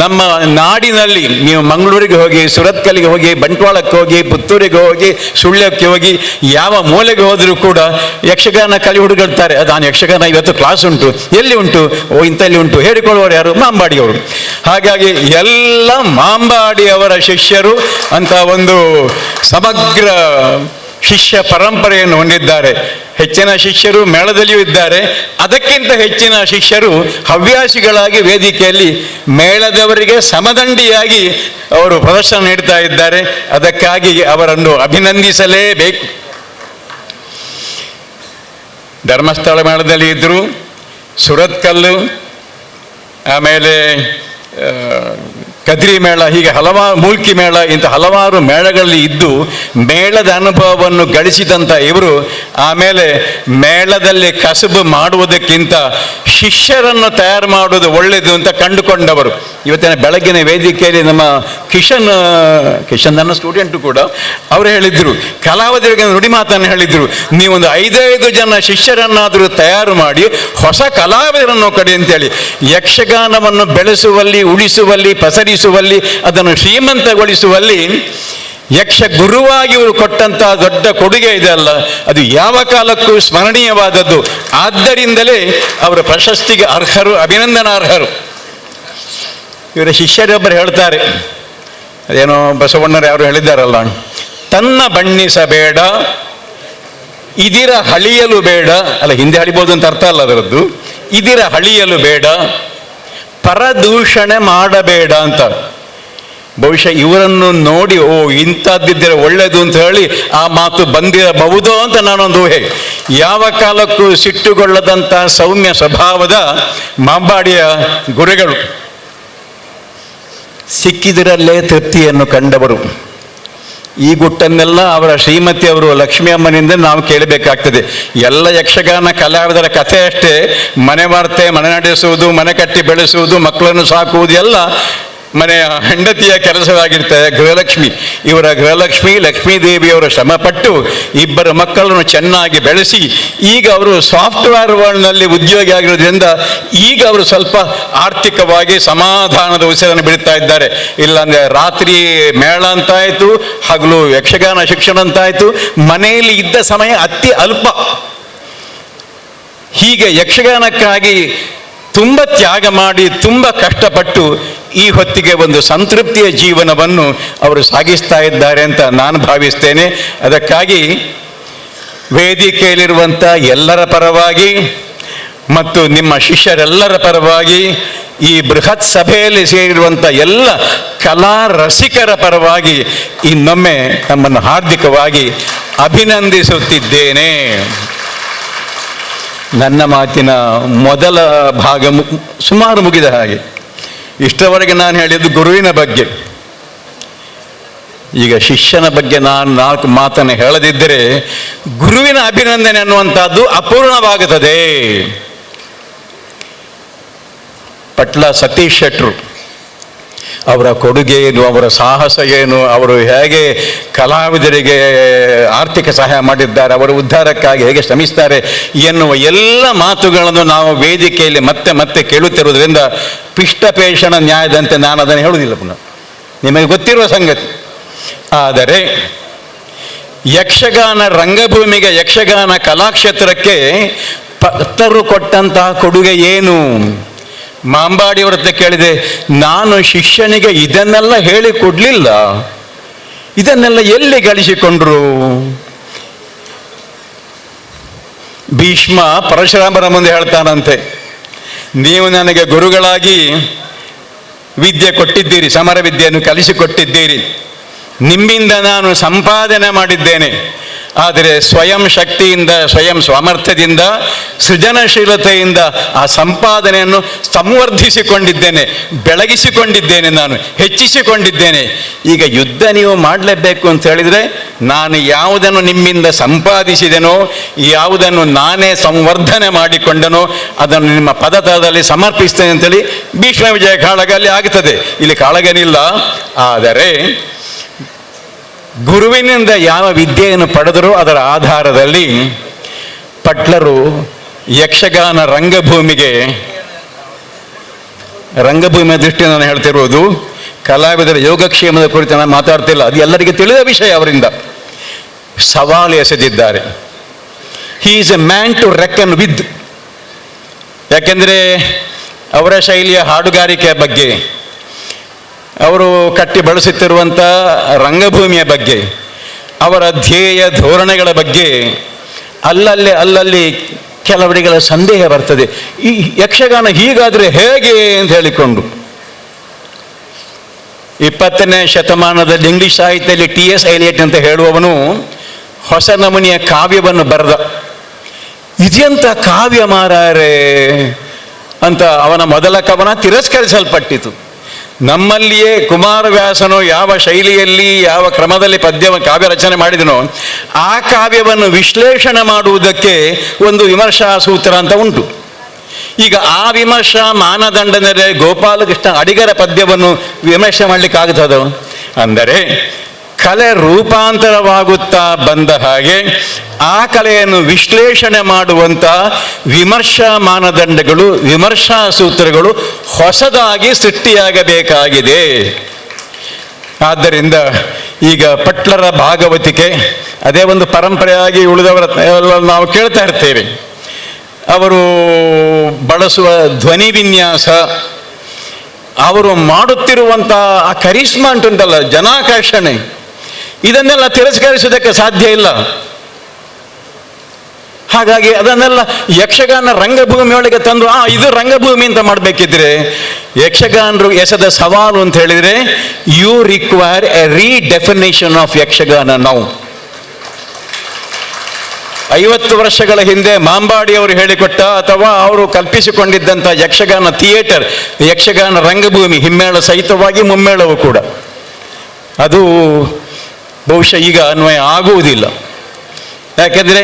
ನಮ್ಮ ನಾಡಿನಲ್ಲಿ, ನೀವು ಮಂಗಳೂರಿಗೆ ಹೋಗಿ, ಸುರತ್ಕಲ್ಲಿಗೆ ಹೋಗಿ, ಬಂಟ್ವಾಳಕ್ಕೆ ಹೋಗಿ, ಪುತ್ತೂರಿಗೆ ಹೋಗಿ, ಸುಳ್ಯಕ್ಕೆ ಹೋಗಿ, ಯಾವ ಮೂಲೆಗೆ ಹೋದರೂ ಕೂಡ ಯಕ್ಷಗಾನ ಕಲಿ ಹುಡುಗಳ್ತಾರೆ. ನಾನು ಯಕ್ಷಗಾನ ಇವತ್ತು ಕ್ಲಾಸ್ ಉಂಟು, ಎಲ್ಲಿ ಉಂಟು, ಇಂಥಲ್ಲಿ ಉಂಟು, ಹೇಳಿಕೊಳ್ಳುವವರು ಯಾರು? ಮಾಂಬಾಡಿಯವರು. ಹಾಗಾಗಿ ಎಲ್ಲ ಮಾಂಬಾಡಿಯವರ ಶಿಷ್ಯರು ಅಂತ ಒಂದು ಸಮಗ್ರ ಶಿಷ್ಯ ಪರಂಪರೆಯನ್ನು ಹೊಂದಿದ್ದಾರೆ. ಹೆಚ್ಚಿನ ಶಿಷ್ಯರು ಮೇಳದಲ್ಲಿಯೂ ಇದ್ದಾರೆ, ಅದಕ್ಕಿಂತ ಹೆಚ್ಚಿನ ಶಿಷ್ಯರು ಹವ್ಯಾಸಿಗಳಾಗಿ ವೇದಿಕೆಯಲ್ಲಿ ಮೇಳದವರಿಗೆ ಸಮದಂಡಿಯಾಗಿ ಅವರು ಪ್ರದರ್ಶನ ನೀಡ್ತಾ ಇದ್ದಾರೆ. ಅದಕ್ಕಾಗಿ ಅವರನ್ನು ಅಭಿನಂದಿಸಲೇಬೇಕು. ಧರ್ಮಸ್ಥಳ ಮೇಳದಲ್ಲಿ ಇದ್ದರು, ಸುರತ್ಕಲ್ಲು, ಆಮೇಲೆ ಕದ್ರಿ ಮೇಳ, ಹೀಗೆ ಹಲವಾರು, ಮೂಲ್ಕಿ ಮೇಳ, ಇಂಥ ಹಲವಾರು ಮೇಳಗಳಲ್ಲಿ ಇದ್ದು ಮೇಳದ ಅನುಭವವನ್ನು ಗಳಿಸಿದಂಥ ಇವರು ಆಮೇಲೆ ಮೇಳದಲ್ಲಿ ಕಸಬು ಮಾಡುವುದಕ್ಕಿಂತ ಶಿಷ್ಯರನ್ನು ತಯಾರು ಮಾಡುವುದು ಒಳ್ಳೆಯದು ಅಂತ ಕಂಡುಕೊಂಡವರು. ಇವತ್ತಿನ ಬೆಳಗ್ಗಿನ ವೇದಿಕೆಯಲ್ಲಿ ನಮ್ಮ ಕಿಶನ್ ನನ್ನ ಸ್ಟೂಡೆಂಟು ಕೂಡ ಅವರು ಹೇಳಿದ್ರು, ಕಲಾವಿದರಿಗೆ ನುಡಿ ಮಾತನ್ನು ಹೇಳಿದ್ರು, ನೀವೊಂದು 5 ಜನ ಶಿಷ್ಯರನ್ನಾದರೂ ತಯಾರು ಮಾಡಿ ಹೊಸ ಕಲಾವಿದರನ್ನು ಕೊಡಿ ಅಂತೇಳಿ. ಯಕ್ಷಗಾನವನ್ನು ಬೆಳೆಸುವಲ್ಲಿ, ಉಳಿಸುವಲ್ಲಿ, ಪಸರಿಸುವಲ್ಲಿ, ಅದನ್ನು ಶ್ರೀಮಂತಗೊಳಿಸುವಲ್ಲಿ ಯಕ್ಷ ಗುರುವಾಗಿ ಇವರು ಕೊಟ್ಟಂತಹ ದೊಡ್ಡ ಕೊಡುಗೆ ಇದೆಯಲ್ಲ, ಅದು ಯಾವ ಕಾಲಕ್ಕೂ ಸ್ಮರಣೀಯವಾದದ್ದು. ಆದ್ದರಿಂದಲೇ ಅವರ ಪ್ರಶಸ್ತಿಗೆ ಅರ್ಹರು, ಅಭಿನಂದನಾರ್ಹರು. ಇವರ ಶಿಷ್ಯರೊಬ್ಬರು ಹೇಳ್ತಾರೆ, ಅದೇನೋ ಬಸವಣ್ಣರು ಯಾರು ಹೇಳಿದ್ದಾರಲ್ಲ, ತನ್ನ ಬಣ್ಣಿಸಬೇಡ, ಇದಿರ ಹಳಿಯಲು ಬೇಡ, ಅಲ್ಲ ಹಿಂದೆ ಹಳಿಬೋದು ಅಂತ ಅರ್ಥ ಅಲ್ಲ ಅದರದ್ದು, ಇದಿರ ಹಳಿಯಲು ಬೇಡ, ಪರದೂಷಣೆ ಮಾಡಬೇಡ ಅಂತ. ಬಹುಶಃ ಇವರನ್ನು ನೋಡಿ ಓ ಇಂಥದ್ದಿದ್ದರೆ ಒಳ್ಳೆಯದು ಅಂತ ಹೇಳಿ ಆ ಮಾತು ಬಂದಿರಬಹುದೋ ಅಂತ ನಾನೊಂದು ಊಹೆ. ಯಾವ ಕಾಲಕ್ಕೂ ಸಿಟ್ಟುಗೊಳ್ಳದಂಥ ಸೌಮ್ಯ ಸ್ವಭಾವದ ಮಾಂಬಾಡಿಯ ಗುರುಗಳು, ಸಿಕ್ಕಿದಿರಲ್ಲೇ ತೃಪ್ತಿಯನ್ನು ಕಂಡವರು. ಈ ಗುಟ್ಟನ್ನೆಲ್ಲ ಅವರ ಶ್ರೀಮತಿಯವರು ಲಕ್ಷ್ಮೀ ಅಮ್ಮನಿಂದ ನಾವು ಕೇಳಬೇಕಾಗ್ತದೆ. ಎಲ್ಲ ಯಕ್ಷಗಾನ ಕಲಾವಿದರ ಕಥೆ ಅಷ್ಟೇ, ಮನೆ ವಾರ್ತೆ, ಮನೆ ನಡೆಸುವುದು, ಮನೆ ಕಟ್ಟಿ ಬೆಳೆಸುವುದು, ಮಕ್ಕಳನ್ನು ಸಾಕುವುದು ಎಲ್ಲ ಮನೆಯ ಹೆಂಡತಿಯ ಕೆಲಸವಾಗಿರ್ತದೆ. ಗೃಹಲಕ್ಷ್ಮಿ, ಇವರ ಗೃಹಲಕ್ಷ್ಮಿ ಲಕ್ಷ್ಮೀದೇವಿಯವರ ಶ್ರಮಪಟ್ಟು ಇಬ್ಬರು ಮಕ್ಕಳನ್ನು ಚೆನ್ನಾಗಿ ಬೆಳೆಸಿ ಈಗ ಅವರು ಸಾಫ್ಟ್ವೇರ್ ವರ್ಲ್ಡ್ನಲ್ಲಿ ಉದ್ಯೋಗಿ ಆಗಿರೋದ್ರಿಂದ ಈಗ ಅವರು ಸ್ವಲ್ಪ ಆರ್ಥಿಕವಾಗಿ ಸಮಾಧಾನದ ಉಸಿರನ್ನು ಬಿಡ್ತಾ ಇದ್ದಾರೆ. ಇಲ್ಲಾಂದರೆ ರಾತ್ರಿ ಮೇಳ ಅಂತಾಯಿತು, ಹಗಲು ಯಕ್ಷಗಾನ ಶಿಕ್ಷಣ ಅಂತಾಯಿತು, ಮನೆಯಲ್ಲಿ ಇದ್ದ ಸಮಯ ಅತಿ ಅಲ್ಪ. ಹೀಗೆ ಯಕ್ಷಗಾನಕ್ಕಾಗಿ ತುಂಬ ತ್ಯಾಗ ಮಾಡಿ, ತುಂಬ ಕಷ್ಟಪಟ್ಟು ಈ ಹೊತ್ತಿಗೆ ಒಂದು ಸಂತೃಪ್ತಿಯ ಜೀವನವನ್ನು ಅವರು ಸಾಗಿಸ್ತಾ ಇದ್ದಾರೆ ಅಂತ ನಾನು ಭಾವಿಸ್ತೇನೆ. ಅದಕ್ಕಾಗಿ ವೇದಿಕೆಯಲ್ಲಿರುವಂಥ ಎಲ್ಲರ ಪರವಾಗಿ ಮತ್ತು ನಿಮ್ಮ ಶಿಷ್ಯರೆಲ್ಲರ ಪರವಾಗಿ, ಈ ಬೃಹತ್ ಸಭೆಯಲ್ಲಿ ಸೇರಿರುವಂಥ ಎಲ್ಲ ಕಲಾ ರಸಿಕರ ಪರವಾಗಿ ಇನ್ನೊಮ್ಮೆ ನಮ್ಮನ್ನು ಹಾರ್ದಿಕವಾಗಿ ಅಭಿನಂದಿಸುತ್ತಿದ್ದೇನೆ. ನನ್ನ ಮಾತಿನ ಮೊದಲ ಭಾಗ ಸುಮಾರು ಮುಗಿದ ಹಾಗೆ. ಇಷ್ಟರವರೆಗೆ ನಾನು ಹೇಳಿದ್ದು ಗುರುವಿನ ಬಗ್ಗೆ. ಈಗ ಶಿಷ್ಯನ ಬಗ್ಗೆ ನಾನು 4 ಮಾತನ್ನು ಹೇಳದಿದ್ದರೆ ಗುರುವಿನ ಅಭಿನಂದನೆ ಅನ್ನುವಂಥದ್ದು ಅಪೂರ್ಣವಾಗುತ್ತದೆ. ಪಟ್ಲ ಸತೀಶ್ ಶೆಟ್ರು ಅವರ ಕೊಡುಗೆ ಏನು, ಅವರ ಸಾಹಸ ಏನು, ಅವರು ಹೇಗೆ ಕಲಾವಿದರಿಗೆ ಆರ್ಥಿಕ ಸಹಾಯ ಮಾಡಿದ್ದಾರೆ, ಅವರ ಉದ್ಧಾರಕ್ಕಾಗಿ ಹೇಗೆ ಶ್ರಮಿಸ್ತಾರೆ ಎನ್ನುವ ಎಲ್ಲ ಮಾತುಗಳನ್ನು ನಾವು ವೇದಿಕೆಯಲ್ಲಿ ಮತ್ತೆ ಮತ್ತೆ ಕೇಳುತ್ತಿರುವುದರಿಂದ ಪಿಷ್ಟಪೇಷಣ ನ್ಯಾಯದಂತೆ ನಾನು ಅದನ್ನು ಹೇಳುವುದಿಲ್ಲ ಪುನಃ, ನಿಮಗೆ ಗೊತ್ತಿರುವ ಸಂಗತಿ. ಆದರೆ ಯಕ್ಷಗಾನ ರಂಗಭೂಮಿಗೆ, ಯಕ್ಷಗಾನ ಕಲಾಕ್ಷೇತ್ರಕ್ಕೆ ಭಕ್ತರು ಕೊಟ್ಟಂತಹ ಕೊಡುಗೆ ಏನು? ಮಾಂಬಾಡಿಯವರ ಹತ್ರ ಕೇಳಿದೆ, ನಾನು ಶಿಷ್ಯನಿಗೆ ಇದನ್ನೆಲ್ಲ ಹೇಳಿ ಕೊಡ್ಲಿಲ್ಲ, ಇದನ್ನೆಲ್ಲ ಎಲ್ಲಿ ಗಳಿಸಿಕೊಂಡ್ರು? ಭೀಷ್ಮ ಪರಶುರಾಮರ ಮುಂದೆ ಹೇಳ್ತಾನಂತೆ, ನೀವು ನನಗೆ ಗುರುಗಳಾಗಿ ವಿದ್ಯೆ ಕೊಟ್ಟಿದ್ದೀರಿ, ಸಮರ ವಿದ್ಯೆಯನ್ನು ಕಲಿಸಿಕೊಟ್ಟಿದ್ದೀರಿ, ನಿಮ್ಮಿಂದ ನಾನು ಸಂಪಾದನೆ ಮಾಡಿದ್ದೇನೆ. ಆದರೆ ಸ್ವಯಂ ಶಕ್ತಿಯಿಂದ, ಸ್ವಯಂ ಸಾಮರ್ಥ್ಯದಿಂದ, ಸೃಜನಶೀಲತೆಯಿಂದ ಆ ಸಂಪಾದನೆಯನ್ನು ಸಂವರ್ಧಿಸಿಕೊಂಡಿದ್ದೇನೆ, ಬೆಳಗಿಸಿಕೊಂಡಿದ್ದೇನೆ, ನಾನು ಹೆಚ್ಚಿಸಿಕೊಂಡಿದ್ದೇನೆ. ಈಗ ಯುದ್ಧ ನೀವು ಮಾಡಲೇಬೇಕು ಅಂತ ಹೇಳಿದರೆ ನಾನು ಯಾವುದನ್ನು ನಿಮ್ಮಿಂದ ಸಂಪಾದಿಸಿದೆನೋ, ಯಾವುದನ್ನು ನಾನೇ ಸಂವರ್ಧನೆ ಮಾಡಿಕೊಂಡನೋ ಅದನ್ನು ನಿಮ್ಮ ಪದತಲದಲ್ಲಿ ಸಮರ್ಪಿಸ್ತೇನೆ ಅಂತೇಳಿ ಭೀಷ್ಮ ವಿಜಯ ಕಾಳಗ ಅಲ್ಲಿ ಆಗ್ತದೆ. ಇಲ್ಲಿ ಕಾಳಗನಿಲ್ಲ. ಆದರೆ ಗುರುವಿನಿಂದ ಯಾವ ವಿದ್ಯೆಯನ್ನು ಪಡೆದರೂ ಅದರ ಆಧಾರದಲ್ಲಿ ಪಟ್ಲರು ಯಕ್ಷಗಾನ ರಂಗಭೂಮಿಯ ದೃಷ್ಟಿ ನಾನು ಹೇಳ್ತಿರುವುದು, ಕಲಾವಿದರ ಯೋಗಕ್ಷೇಮದ ಕುರಿತು ನಾನು ಮಾತಾಡ್ತಿಲ್ಲ, ಅದು ಎಲ್ಲರಿಗೆ ತಿಳಿದ ವಿಷಯ. ಅವರಿಂದ ಸವಾಲು ಎಸೆದಿದ್ದಾರೆ. He is a man to reckon with. ಯಾಕೆಂದರೆ ಅವರ ಶೈಲಿಯ ಹಾಡುಗಾರಿಕೆಯ ಬಗ್ಗೆ, ಅವರು ಕಟ್ಟಿ ಬಳಸುತ್ತಿರುವಂಥ ರಂಗಭೂಮಿಯ ಬಗ್ಗೆ, ಅವರ ಧ್ಯೇಯ ಧೋರಣೆಗಳ ಬಗ್ಗೆ ಅಲ್ಲಲ್ಲಿ ಕೆಲವರಿಗೆಲ್ಲ ಸಂದೇಹ ಬರ್ತದೆ. ಈ ಯಕ್ಷಗಾನ ಹೀಗಾದರೆ ಹೇಗೆ ಅಂತ ಹೇಳಿಕೊಂಡು 20ನೇ ಶತಮಾನದಲ್ಲಿ ಇಂಗ್ಲಿಷ್ ಸಾಹಿತ್ಯದಲ್ಲಿ T.S. ಎಲಿಯಟ್ ಅಂತ ಹೇಳುವವನು ಹೊಸ ನಮೂನೆಯ ಕಾವ್ಯವನ್ನು ಬರೆದ. ಇದೆಂಥ ಕಾವ್ಯ ಮಾರಾರೆ ಅಂತ ಅವನ ಮೊದಲ ಕವನ ತಿರಸ್ಕರಿಸಲ್ಪಟ್ಟಿತು. ನಮ್ಮಲ್ಲಿಯೇ ಕುಮಾರವ್ಯಾಸನು ಯಾವ ಶೈಲಿಯಲ್ಲಿ, ಯಾವ ಕ್ರಮದಲ್ಲಿ ಕಾವ್ಯ ರಚನೆ ಮಾಡಿದನೋ ಆ ಕಾವ್ಯವನ್ನು ವಿಶ್ಲೇಷಣೆ ಮಾಡುವುದಕ್ಕೆ ಒಂದು ವಿಮರ್ಶಾ ಸೂತ್ರ ಅಂತ ಉಂಟು. ಈಗ ಆ ವಿಮರ್ಶಾ ಮಾನದಂಡದಲ್ಲಿ ಗೋಪಾಲಕೃಷ್ಣ ಅಡಿಗರ ಪದ್ಯವನ್ನು ವಿಮರ್ಶೆ ಮಾಡಲಿಕ್ಕಾಗುತ್ತದೋ? ಅಂದರೆ ಕಲೆ ರೂಪಾಂತರವಾಗುತ್ತಾ ಬಂದ ಹಾಗೆ ಆ ಕಲೆಯನ್ನು ವಿಶ್ಲೇಷಣೆ ಮಾಡುವಂಥ ವಿಮರ್ಶಾ ಮಾನದಂಡಗಳು, ವಿಮರ್ಶಾ ಸೂತ್ರಗಳು ಹೊಸದಾಗಿ ಸೃಷ್ಟಿಯಾಗಬೇಕಾಗಿದೆ. ಆದ್ದರಿಂದ ಈಗ ಪಟ್ಲರ ಭಾಗವತಿಕೆ ಅದೇ ಒಂದು ಪರಂಪರೆಯಾಗಿ ಉಳಿದವರ ನಾವು ಕೇಳ್ತಾ ಇರ್ತೇವೆ. ಅವರು ಬಳಸುವ ಧ್ವನಿ ವಿನ್ಯಾಸ, ಅವರು ಮಾಡುತ್ತಿರುವಂಥ ಆ ಕರಿಷ್ಮಾ ಉಂಟಲ್ಲ, ಜನಾಕರ್ಷಣೆ, ಇದನ್ನೆಲ್ಲ ತಿರಸ್ಕರಿಸುವುದಕ್ಕೆ ಸಾಧ್ಯ ಇಲ್ಲ. ಹಾಗಾಗಿ ಅದನ್ನೆಲ್ಲ ಯಕ್ಷಗಾನ ರಂಗಭೂಮಿಯೊಳಗೆ ತಂದು ಇದು ರಂಗಭೂಮಿ ಅಂತ ಮಾಡಬೇಕಿದ್ರೆ ಯಕ್ಷಗಾನರು ಎಸೆದ ಸವಾಲು ಅಂತ ಹೇಳಿದರೆ, you require a redefinition of Yakshagana now. 50 ವರ್ಷಗಳ ಹಿಂದೆ ಮಾಂಬಾಡಿಯವರು ಹೇಳಿಕೊಟ್ಟ ಅಥವಾ ಅವರು ಕಲ್ಪಿಸಿಕೊಂಡಿದ್ದಂಥ ಯಕ್ಷಗಾನ ಥಿಯೇಟರ್, ಯಕ್ಷಗಾನ ರಂಗಭೂಮಿ, ಹಿಮ್ಮೇಳ ಸಹಿತವಾಗಿ ಮುಮ್ಮೇಳವು ಕೂಡ, ಅದು ಬಹುಶಃ ಈಗ ಅನ್ವಯ ಆಗುವುದಿಲ್ಲ. ಯಾಕೆಂದರೆ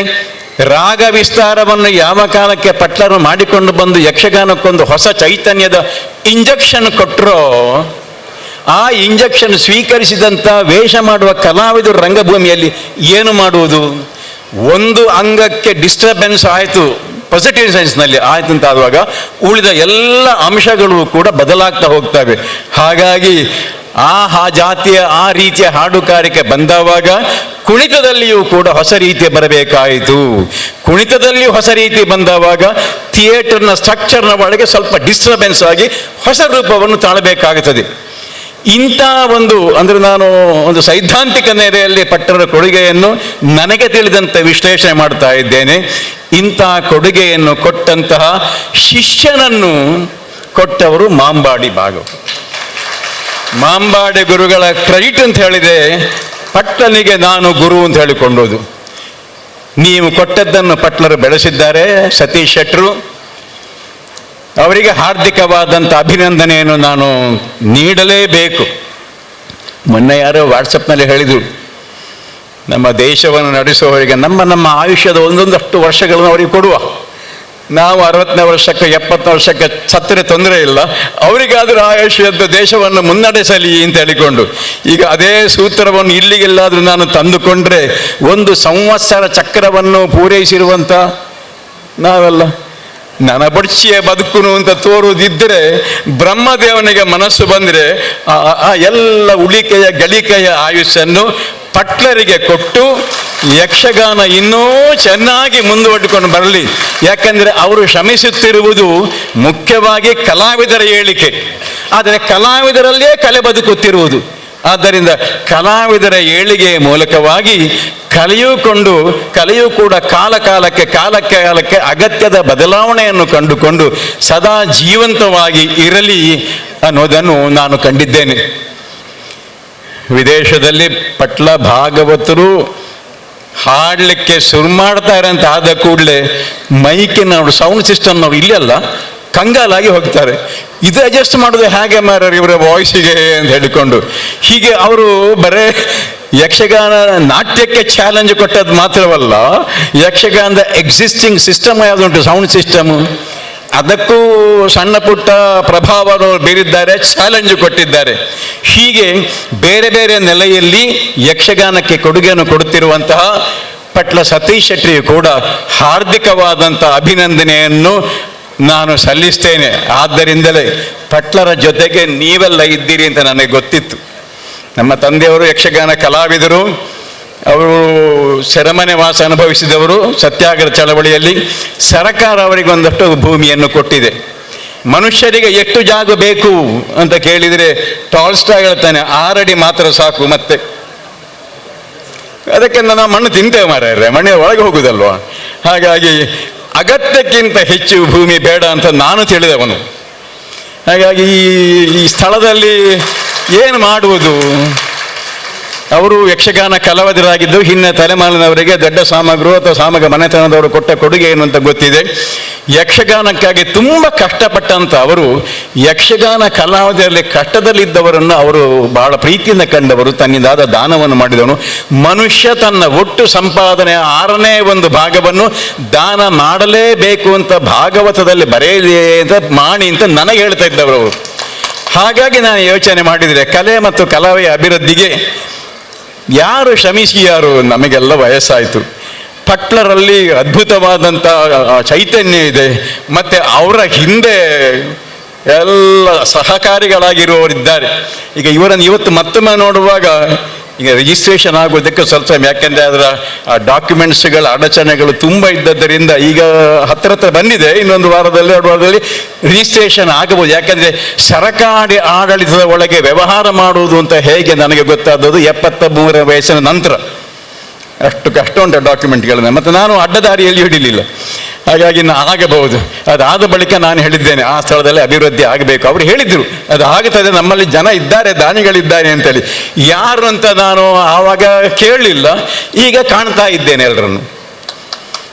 ರಾಗ ವಿಸ್ತಾರವನ್ನು ಯಾವ ಕಾಲಕ್ಕೆ ಪಟ್ಲರು ಮಾಡಿಕೊಂಡು ಬಂದು ಯಕ್ಷಗಾನಕ್ಕೊಂದು ಹೊಸ ಚೈತನ್ಯದ ಇಂಜೆಕ್ಷನ್ ಕೊಟ್ಟರೋ, ಆ ಇಂಜೆಕ್ಷನ್ ಸ್ವೀಕರಿಸಿದಂಥ ವೇಷ ಮಾಡುವ ಕಲಾವಿದರು ರಂಗಭೂಮಿಯಲ್ಲಿ ಏನು ಮಾಡುವುದು? ಒಂದು ಅಂಗಕ್ಕೆ ಡಿಸ್ಟರ್ಬೆನ್ಸ್ ಆಯಿತು, ಪಾಸಿಟಿವ್ ಸೆನ್ಸ್ನಲ್ಲಿ ಆಯ್ತು ಅಂತ ಆಗುವಾಗ ಉಳಿದ ಎಲ್ಲ ಅಂಶಗಳು ಕೂಡ ಬದಲಾಗ್ತಾ ಹೋಗ್ತವೆ. ಹಾಗಾಗಿ ಆ ಜಾತಿಯ ಆ ರೀತಿಯ ಹಾಡುಗಾರಿಕೆ ಬಂದವಾಗ ಕುಣಿತದಲ್ಲಿಯೂ ಕೂಡ ಹೊಸ ರೀತಿ ಬರಬೇಕಾಯಿತು. ಕುಣಿತದಲ್ಲಿಯೂ ಹೊಸ ರೀತಿ ಬಂದವಾಗ ಥಿಯೇಟರ್ನ ಸ್ಟ್ರಕ್ಚರ್ನ ಒಳಗೆ ಸ್ವಲ್ಪ ಡಿಸ್ಟರ್ಬೆನ್ಸ್ ಆಗಿ ಹೊಸ ರೂಪವನ್ನು ತಾಳಬೇಕಾಗುತ್ತದೆ. ಇಂಥ ಅಂದರೆ ನಾನು ಒಂದು ಸೈದ್ಧಾಂತಿಕ ನೆಲೆಯಲ್ಲಿ ಪಟ್ಟರ ಕೊಡುಗೆಯನ್ನು ನನಗೆ ತಿಳಿದಂತೆ ವಿಶ್ಲೇಷಣೆ ಮಾಡ್ತಾ ಇದ್ದೇನೆ. ಇಂಥ ಕೊಡುಗೆಯನ್ನು ಕೊಟ್ಟಂತಹ ಶಿಷ್ಯನನ್ನು ಕೊಟ್ಟವರು ಮಾಂಬಾಡಿ ಭಾಗವತರು. ಮಾಂಬಾಡಿ ಗುರುಗಳ ಕ್ರೆಡಿಟ್ ಅಂತ ಹೇಳಿದೆ, ಪಟ್ಲನಿಗೆ ನಾನು ಗುರು ಅಂತ ಹೇಳಿಕೊಂಡೋದು. ನೀವು ಕೊಟ್ಟದ್ದನ್ನು ಪಟ್ಲರು ಬೆಳೆಸಿದ್ದಾರೆ. ಸತೀಶ್ ಶೆಟ್ಟರು ಅವರಿಗೆ ಹಾರ್ದಿಕವಾದಂಥ ಅಭಿನಂದನೆಯನ್ನು ನಾನು ನೀಡಲೇಬೇಕು. ಮೊನ್ನೆ ಯಾರೋ ವಾಟ್ಸಪ್ನಲ್ಲಿ ಹೇಳಿದರು, ನಮ್ಮ ದೇಶವನ್ನು ನಡೆಸುವವರಿಗೆ ನಮ್ಮ ಆಯುಷ್ಯದ ಒಂದೊಂದಷ್ಟು ವರ್ಷಗಳನ್ನು ಅವರಿಗೆ ಕೊಡುವ, ನಾವು 60ನೇ ವರ್ಷಕ್ಕೆ 70ನೇ ವರ್ಷಕ್ಕೆ ಸತ್ತರೆ ತೊಂದರೆ ಇಲ್ಲ, ಅವರಿಗಾದರೂ ಆಯುಷ್ಯದ ದೇಶವನ್ನು ಮುನ್ನಡೆಸಲಿ ಅಂತ ಹೇಳಿಕೊಂಡು ಈಗ ಅದೇ ಸೂತ್ರವನ್ನು ಇಲ್ಲಿಗೆಲ್ಲಾದರೂ ನಾನು ತಂದುಕೊಂಡ್ರೆ 1 ಸಂವತ್ಸರ ಚಕ್ರವನ್ನು ಪೂರೈಸಿರುವಂಥ ನಾವೆಲ್ಲ ನನಬಡ್ಚಿಯ ಬದುಕುನು ಅಂತ ತೋರುವುದಿದ್ದರೆ ಬ್ರಹ್ಮದೇವನಿಗೆ ಮನಸ್ಸು ಬಂದರೆ ಆ ಎಲ್ಲ ಉಳಿಕೆಯ ಗಳಿಕೆಯ ಆಯುಷ್ಯನ್ನು ಪಟ್ಲರಿಗೆ ಕೊಟ್ಟು ಯಕ್ಷಗಾನ ಇನ್ನೂ ಚೆನ್ನಾಗಿ ಮುಂದುವರಿಕೊಂಡು ಬರಲಿ. ಯಾಕಂದರೆ ಅವರು ಶ್ರಮಿಸುತ್ತಿರುವುದು ಮುಖ್ಯವಾಗಿ ಕಲಾವಿದರ ಏಳಿಗೆ, ಆದರೆ ಕಲಾವಿದರಲ್ಲೇ ಕಲೆ ಬದುಕುತ್ತಿರುವುದು. ಆದ್ದರಿಂದ ಕಲಾವಿದರ ಏಳಿಗೆಯ ಮೂಲಕವಾಗಿ ಕಲೆಯೂ ಕೂಡ ಕಾಲಕ್ಕೆ ಅಗತ್ಯದ ಬದಲಾವಣೆಯನ್ನು ಕಂಡುಕೊಂಡು ಸದಾ ಜೀವಂತವಾಗಿ ಇರಲಿ ಅನ್ನೋದನ್ನು ನಾನು ಕಂಡಿದ್ದೇನೆ. ವಿದೇಶದಲ್ಲಿ ಪಟ್ಲ ಭಾಗವತರು ಹಾಡಲಿಕ್ಕೆ ಶುರು ಮಾಡ್ತಾರೆ ಅಂತ ಆದ ಕೂಡಲೇ ಮೈಕಿನವರು ಸೌಂಡ್ ಸಿಸ್ಟಮ್ನವ್ರು ಇಲ್ಲಲ್ಲ ಕಂಗಾಲಾಗಿ ಹೋಗ್ತಾರೆ. ಇದು ಅಡ್ಜಸ್ಟ್ ಮಾಡೋದು ಹೇಗೆ ಮಾರರು ಇವರ ವಾಯ್ಸಿಗೆ ಅಂತ ಹೇಳಿಕೊಂಡು. ಹೀಗೆ ಅವರು ಬರೇ ಯಕ್ಷಗಾನ ನಾಟ್ಯಕ್ಕೆ ಚಾಲೆಂಜ್ ಕೊಟ್ಟದ್ದು ಮಾತ್ರವಲ್ಲ, ಯಕ್ಷಗಾನದ ಎಕ್ಸಿಸ್ಟಿಂಗ್ ಸಿಸ್ಟಮ್ ಯಾವುದುಂಟು ಸೌಂಡ್ ಸಿಸ್ಟಮು, ಅದಕ್ಕೂ ಸಣ್ಣ ಪುಟ್ಟ ಪ್ರಭಾವವನ್ನು ಬೀರಿದ್ದಾರೆ, ಚಾಲೆಂಜ್ ಕೊಟ್ಟಿದ್ದಾರೆ. ಹೀಗೆ ಬೇರೆ ಬೇರೆ ನೆಲೆಯಲ್ಲಿ ಯಕ್ಷಗಾನಕ್ಕೆ ಕೊಡುಗೆಯನ್ನು ಕೊಡುತ್ತಿರುವಂತಹ ಪಟ್ಲ ಸತೀಶ್ ಶೆಟ್ಟಿಯು ಕೂಡ ಹಾರ್ದಿಕವಾದಂಥ ಅಭಿನಂದನೆಯನ್ನು ನಾನು ಸಲ್ಲಿಸ್ತೇನೆ. ಆದ್ದರಿಂದಲೇ ಪಟ್ಲರ ಜೊತೆಗೆ ನೀವೆಲ್ಲ ಇದ್ದೀರಿ ಅಂತ ನನಗೆ ಗೊತ್ತಿತ್ತು. ನಮ್ಮ ತಂದೆಯವರು ಯಕ್ಷಗಾನ ಕಲಾವಿದರು, ಅವರು ಸೆರೆಮನೆ ವಾಸ ಅನುಭವಿಸಿದವರು. ಸತ್ಯಾಗ್ರಹ ಚಳವಳಿಯಲ್ಲಿ ಸರಕಾರ ಅವರಿಗೆ ಒಂದಷ್ಟು ಭೂಮಿಯನ್ನು ಕೊಟ್ಟಿದೆ. ಮನುಷ್ಯರಿಗೆ ಎಷ್ಟು ಜಾಗ ಬೇಕು ಅಂತ ಕೇಳಿದರೆ ಟಾಲ್ಸ್ಟಾಯ್ ಹೇಳ್ತಾನೆ 6 ಅಡಿ ಮಾತ್ರ ಸಾಕು. ಮತ್ತೆ ಅದಕ್ಕೆ ನಾವು ಮಣ್ಣು ತಿಂತೇವೆ ಮಾರ್ರೆ, ಮಣ್ಣಿನ ಒಳಗೆ ಹೋಗುದಲ್ವಾ. ಹಾಗಾಗಿ ಅಗತ್ಯಕ್ಕಿಂತ ಹೆಚ್ಚು ಭೂಮಿ ಬೇಡ ಅಂತ ನಾನು ತಿಳಿದವನು. ಹಾಗಾಗಿ ಈ ಸ್ಥಳದಲ್ಲಿ ಏನು ಮಾಡುವುದು? ಅವರು ಯಕ್ಷಗಾನ ಕಲಾವಿದರಾಗಿದ್ದು ಹಿನ್ನ ತಲೆಮಾರಿನವರಿಗೆ ದೊಡ್ಡ ಸಾಮಗ್ರು ಅಥವಾ ಸಾಮಗ ಮನೆತನದವರು ಕೊಟ್ಟ ಕೊಡುಗೆ ಏನು ಅಂತ ಗೊತ್ತಿದೆ. ಯಕ್ಷಗಾನಕ್ಕಾಗಿ ತುಂಬ ಕಷ್ಟಪಟ್ಟಂತ ಅವರು ಯಕ್ಷಗಾನ ಕಲಾವಿದರಲ್ಲಿ ಕಷ್ಟದಲ್ಲಿದ್ದವರನ್ನು ಅವರು ಬಹಳ ಪ್ರೀತಿಯಿಂದ ಕಂಡವರು, ತನ್ನಿಂದಾದ ದಾನವನ್ನು ಮಾಡಿದವನು. ಮನುಷ್ಯ ತನ್ನ ಒಟ್ಟು ಸಂಪಾದನೆಯ 6ನೇ 1 ಭಾಗವನ್ನು ದಾನ ಮಾಡಲೇಬೇಕು ಅಂತ ಭಾಗವತದಲ್ಲಿ ಬರೆಯಲಿ ಅಂತ ಮಾಡಿ ಅಂತ ನನಗೆ ಹೇಳ್ತಾ ಇದ್ದವರು ಅವರು. ಹಾಗಾಗಿ ನಾನು ಯೋಚನೆ ಮಾಡಿದರೆ ಕಲೆ ಮತ್ತು ಕಲಾವಿಯ ಅಭಿವೃದ್ಧಿಗೆ ಯಾರು ಶ್ರಮಿಸಿಯಾರು? ನಮಗೆಲ್ಲ ವಯಸ್ಸಾಯಿತು. ಪಟ್ಲರಲ್ಲಿ ಅದ್ಭುತವಾದಂಥ ಚೈತನ್ಯ ಇದೆ. ಮತ್ತು ಅವರ ಹಿಂದೆ ಎಲ್ಲ ಸಹಕಾರಿಗಳಾಗಿರುವವರಿದ್ದಾರೆ. ಈಗ ಇವರನ್ನು ಇವತ್ತು ಮತ್ತೊಮ್ಮೆ ನೋಡುವಾಗ ಈಗ ರಿಜಿಸ್ಟ್ರೇಷನ್ ಆಗೋದಕ್ಕೆ ಸ್ವಲ್ಪ, ಯಾಕೆಂದರೆ ಅದರ ಡಾಕ್ಯುಮೆಂಟ್ಸ್ಗಳ ಅಡಚಣೆಗಳು ತುಂಬ ಇದ್ದದ್ದರಿಂದ ಈಗ ಹತ್ತಿರ ಬಂದಿದೆ. ಇನ್ನೊಂದು ವಾರದಲ್ಲಿ 2 ವಾರದಲ್ಲಿ ರಿಜಿಸ್ಟ್ರೇಷನ್ ಆಗಬಹುದು. ಯಾಕೆಂದರೆ ಸರಕಾರಿ ಆಡಳಿತದ ಒಳಗೆ ವ್ಯವಹಾರ ಮಾಡುವುದು ಅಂತ ಹೇಗೆ ನನಗೆ ಗೊತ್ತಾದದ್ದು 73 ವಯಸ್ಸಿನ ನಂತರ. ಅಷ್ಟು ಕಷ್ಟ ಉಂಟು ಡಾಕ್ಯುಮೆಂಟ್ಗಳನ್ನ. ಮತ್ತು ನಾನು ಅಡ್ಡದಾರಿಯಲ್ಲಿ ಹಿಡಿಲಿಲ್ಲ, ಹಾಗಾಗಿ ಆಗಬಹುದು. ಅದಾದ ಬಳಿಕ ನಾನು ಹೇಳಿದ್ದೇನೆ ಆ ಸ್ಥಳದಲ್ಲಿ ಅಭಿವೃದ್ಧಿ ಆಗಬೇಕು. ಅವರು ಹೇಳಿದರು ಅದು ಆಗುತ್ತದೆ, ನಮ್ಮಲ್ಲಿ ಜನ ಇದ್ದಾರೆ, ದಾನಿಗಳಿದ್ದಾರೆ ಅಂತೇಳಿ. ಯಾರು ಅಂತ ನಾನು ಆವಾಗ ಕೇಳಲಿಲ್ಲ, ಈಗ ಕಾಣ್ತಾ ಇದ್ದೇನೆ ಎಲ್ಲರನ್ನು.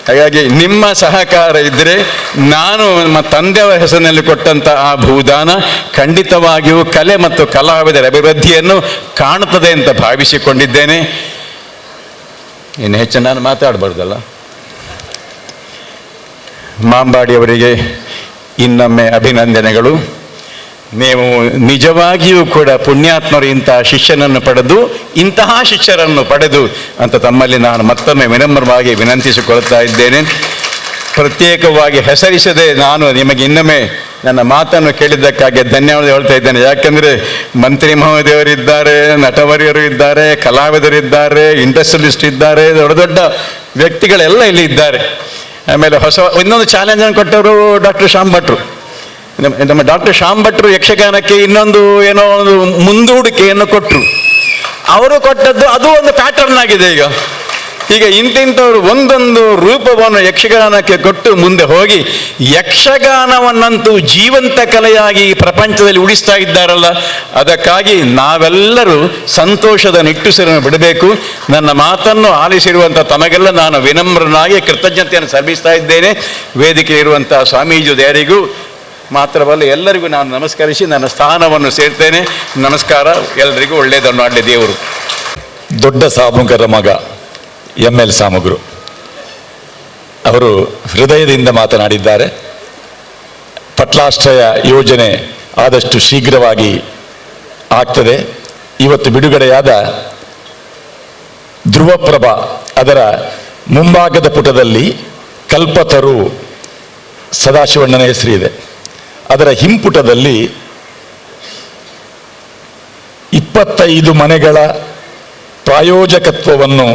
ಹಾಗಾಗಿ ನಿಮ್ಮ ಸಹಕಾರ ಇದ್ದರೆ ನಾನು ನಮ್ಮ ತಂದೆಯವರ ಹೆಸರಿನಲ್ಲಿ ಕೊಟ್ಟಂಥ ಆ ಭೂದಾನ ಖಂಡಿತವಾಗಿಯೂ ಕಲೆ ಮತ್ತು ಕಲಾವಿದರ ಅಭಿವೃದ್ಧಿಯನ್ನು ಕಾಣುತ್ತದೆ ಅಂತ ಭಾವಿಸಿಕೊಂಡಿದ್ದೇನೆ. ಇನ್ನು ಹೆಚ್ಚು ನಾನು ಮಾತಾಡಬಾರ್ದಲ್ಲ. ಮಾಂಬಾಡಿಯವರಿಗೆ ಇನ್ನೊಮ್ಮೆ ಅಭಿನಂದನೆಗಳು. ನೀವು ನಿಜವಾಗಿಯೂ ಕೂಡ ಪುಣ್ಯಾತ್ಮರು ಇಂತಹ ಶಿಷ್ಯನನ್ನು ಪಡೆದು ಇಂತಹ ಶಿಷ್ಯರನ್ನು ಪಡೆದು ಅಂತ ತಮ್ಮಲ್ಲಿ ನಾನು ಮತ್ತೊಮ್ಮೆ ವಿನಮ್ರವಾಗಿ ವಿನಂತಿಸಿಕೊಳ್ತಾ ಇದ್ದೇನೆ. ಪ್ರತ್ಯೇಕವಾಗಿ ಹೆಸರಿಸದೆ ನಾನು ನಿಮಗೆ ಇನ್ನೊಮ್ಮೆ ನನ್ನ ಮಾತನ್ನು ಕೇಳಿದ್ದಕ್ಕಾಗಿ ಧನ್ಯವಾದ ಹೇಳ್ತಾ ಇದ್ದೇನೆ. ಯಾಕೆಂದರೆ ಮಂತ್ರಿ ಮಹೋದಯರಿದ್ದಾರೆ, ನಟವರಿಯರು ಇದ್ದಾರೆ, ಕಲಾವಿದರಿದ್ದಾರೆ, ಇಂಡಸ್ಟ್ರಿಯಲಿಸ್ಟ್ ಇದ್ದಾರೆ, ದೊಡ್ಡ ದೊಡ್ಡ ವ್ಯಕ್ತಿಗಳೆಲ್ಲ ಇಲ್ಲಿ ಇದ್ದಾರೆ. ಆಮೇಲೆ ಇನ್ನೊಂದು ಚಾಲೆಂಜನ್ನು ಕೊಟ್ಟವರು ಡಾಕ್ಟರ್ ಶ್ಯಾಮ್ ಭಟ್ರು. ನಮ್ಮ ಡಾಕ್ಟರ್ ಶ್ಯಾಮ್ ಭಟ್ರು ಯಕ್ಷಗಾನಕ್ಕೆ ಇನ್ನೊಂದು ಏನೋ ಒಂದು ಮುಂದೂಡಿಕೆಯನ್ನು ಕೊಟ್ಟರು. ಅವರು ಕೊಟ್ಟದ್ದು ಅದು ಒಂದು ಪ್ಯಾಟರ್ನ್ ಆಗಿದೆ. ಈಗ ಇಂತಿಂಥವ್ರು ಒಂದೊಂದು ರೂಪವನ್ನು ಯಕ್ಷಗಾನಕ್ಕೆ ಕೊಟ್ಟು ಮುಂದೆ ಹೋಗಿ ಯಕ್ಷಗಾನವನ್ನಂತೂ ಜೀವಂತ ಕಲೆಯಾಗಿ ಪ್ರಪಂಚದಲ್ಲಿ ಉಳಿಸ್ತಾ ಇದ್ದಾರಲ್ಲ, ಅದಕ್ಕಾಗಿ ನಾವೆಲ್ಲರೂ ಸಂತೋಷದ ನಿಟ್ಟುಸಿರನ್ನು ಬಿಡಬೇಕು. ನನ್ನ ಮಾತನ್ನು ಆಲಿಸಿರುವಂಥ ತಮಗೆಲ್ಲ ನಾನು ವಿನಮ್ರನಾಗಿ ಕೃತಜ್ಞತೆಯನ್ನು ಸಲ್ಲಿಸ್ತಾ ಇದ್ದೇನೆ. ವೇದಿಕೆ ಇರುವಂಥ ಸ್ವಾಮೀಜಿಯವರಿಗೂ ಮಾತ್ರವಲ್ಲ ಎಲ್ಲರಿಗೂ ನಾನು ನಮಸ್ಕರಿಸಿ ನನ್ನ ಸ್ಥಾನವನ್ನು ಸೇರ್ತೇನೆ. ನಮಸ್ಕಾರ. ಎಲ್ಲರಿಗೂ ಒಳ್ಳೆಯದನ್ನು ಮಾಡಲಿ ದೇವರು. ದೊಡ್ಡ ಸಾಮುಗರ ಮಗ ML ಸಾಮುಗರು ಅವರು ಹೃದಯದಿಂದ ಮಾತನಾಡಿದ್ದಾರೆ. ಪಟ್ಲಾಶ್ರಯ ಯೋಜನೆ ಆದಷ್ಟು ಶೀಘ್ರವಾಗಿ ಆಗ್ತದೆ. ಇವತ್ತು ಬಿಡುಗಡೆಯಾದ ಧ್ರುವಪ್ರಭ ಅದರ ಮುಂಭಾಗದ ಪುಟದಲ್ಲಿ ಕಲ್ಪತರು ಸದಾಶಿವಣ್ಣನ ಹೆಸರಿದೆ. ಅದರ ಹಿಂಪುಟದಲ್ಲಿ 25 ಮನೆಗಳ ಪ್ರಾಯೋಜಕತ್ವವನ್ನು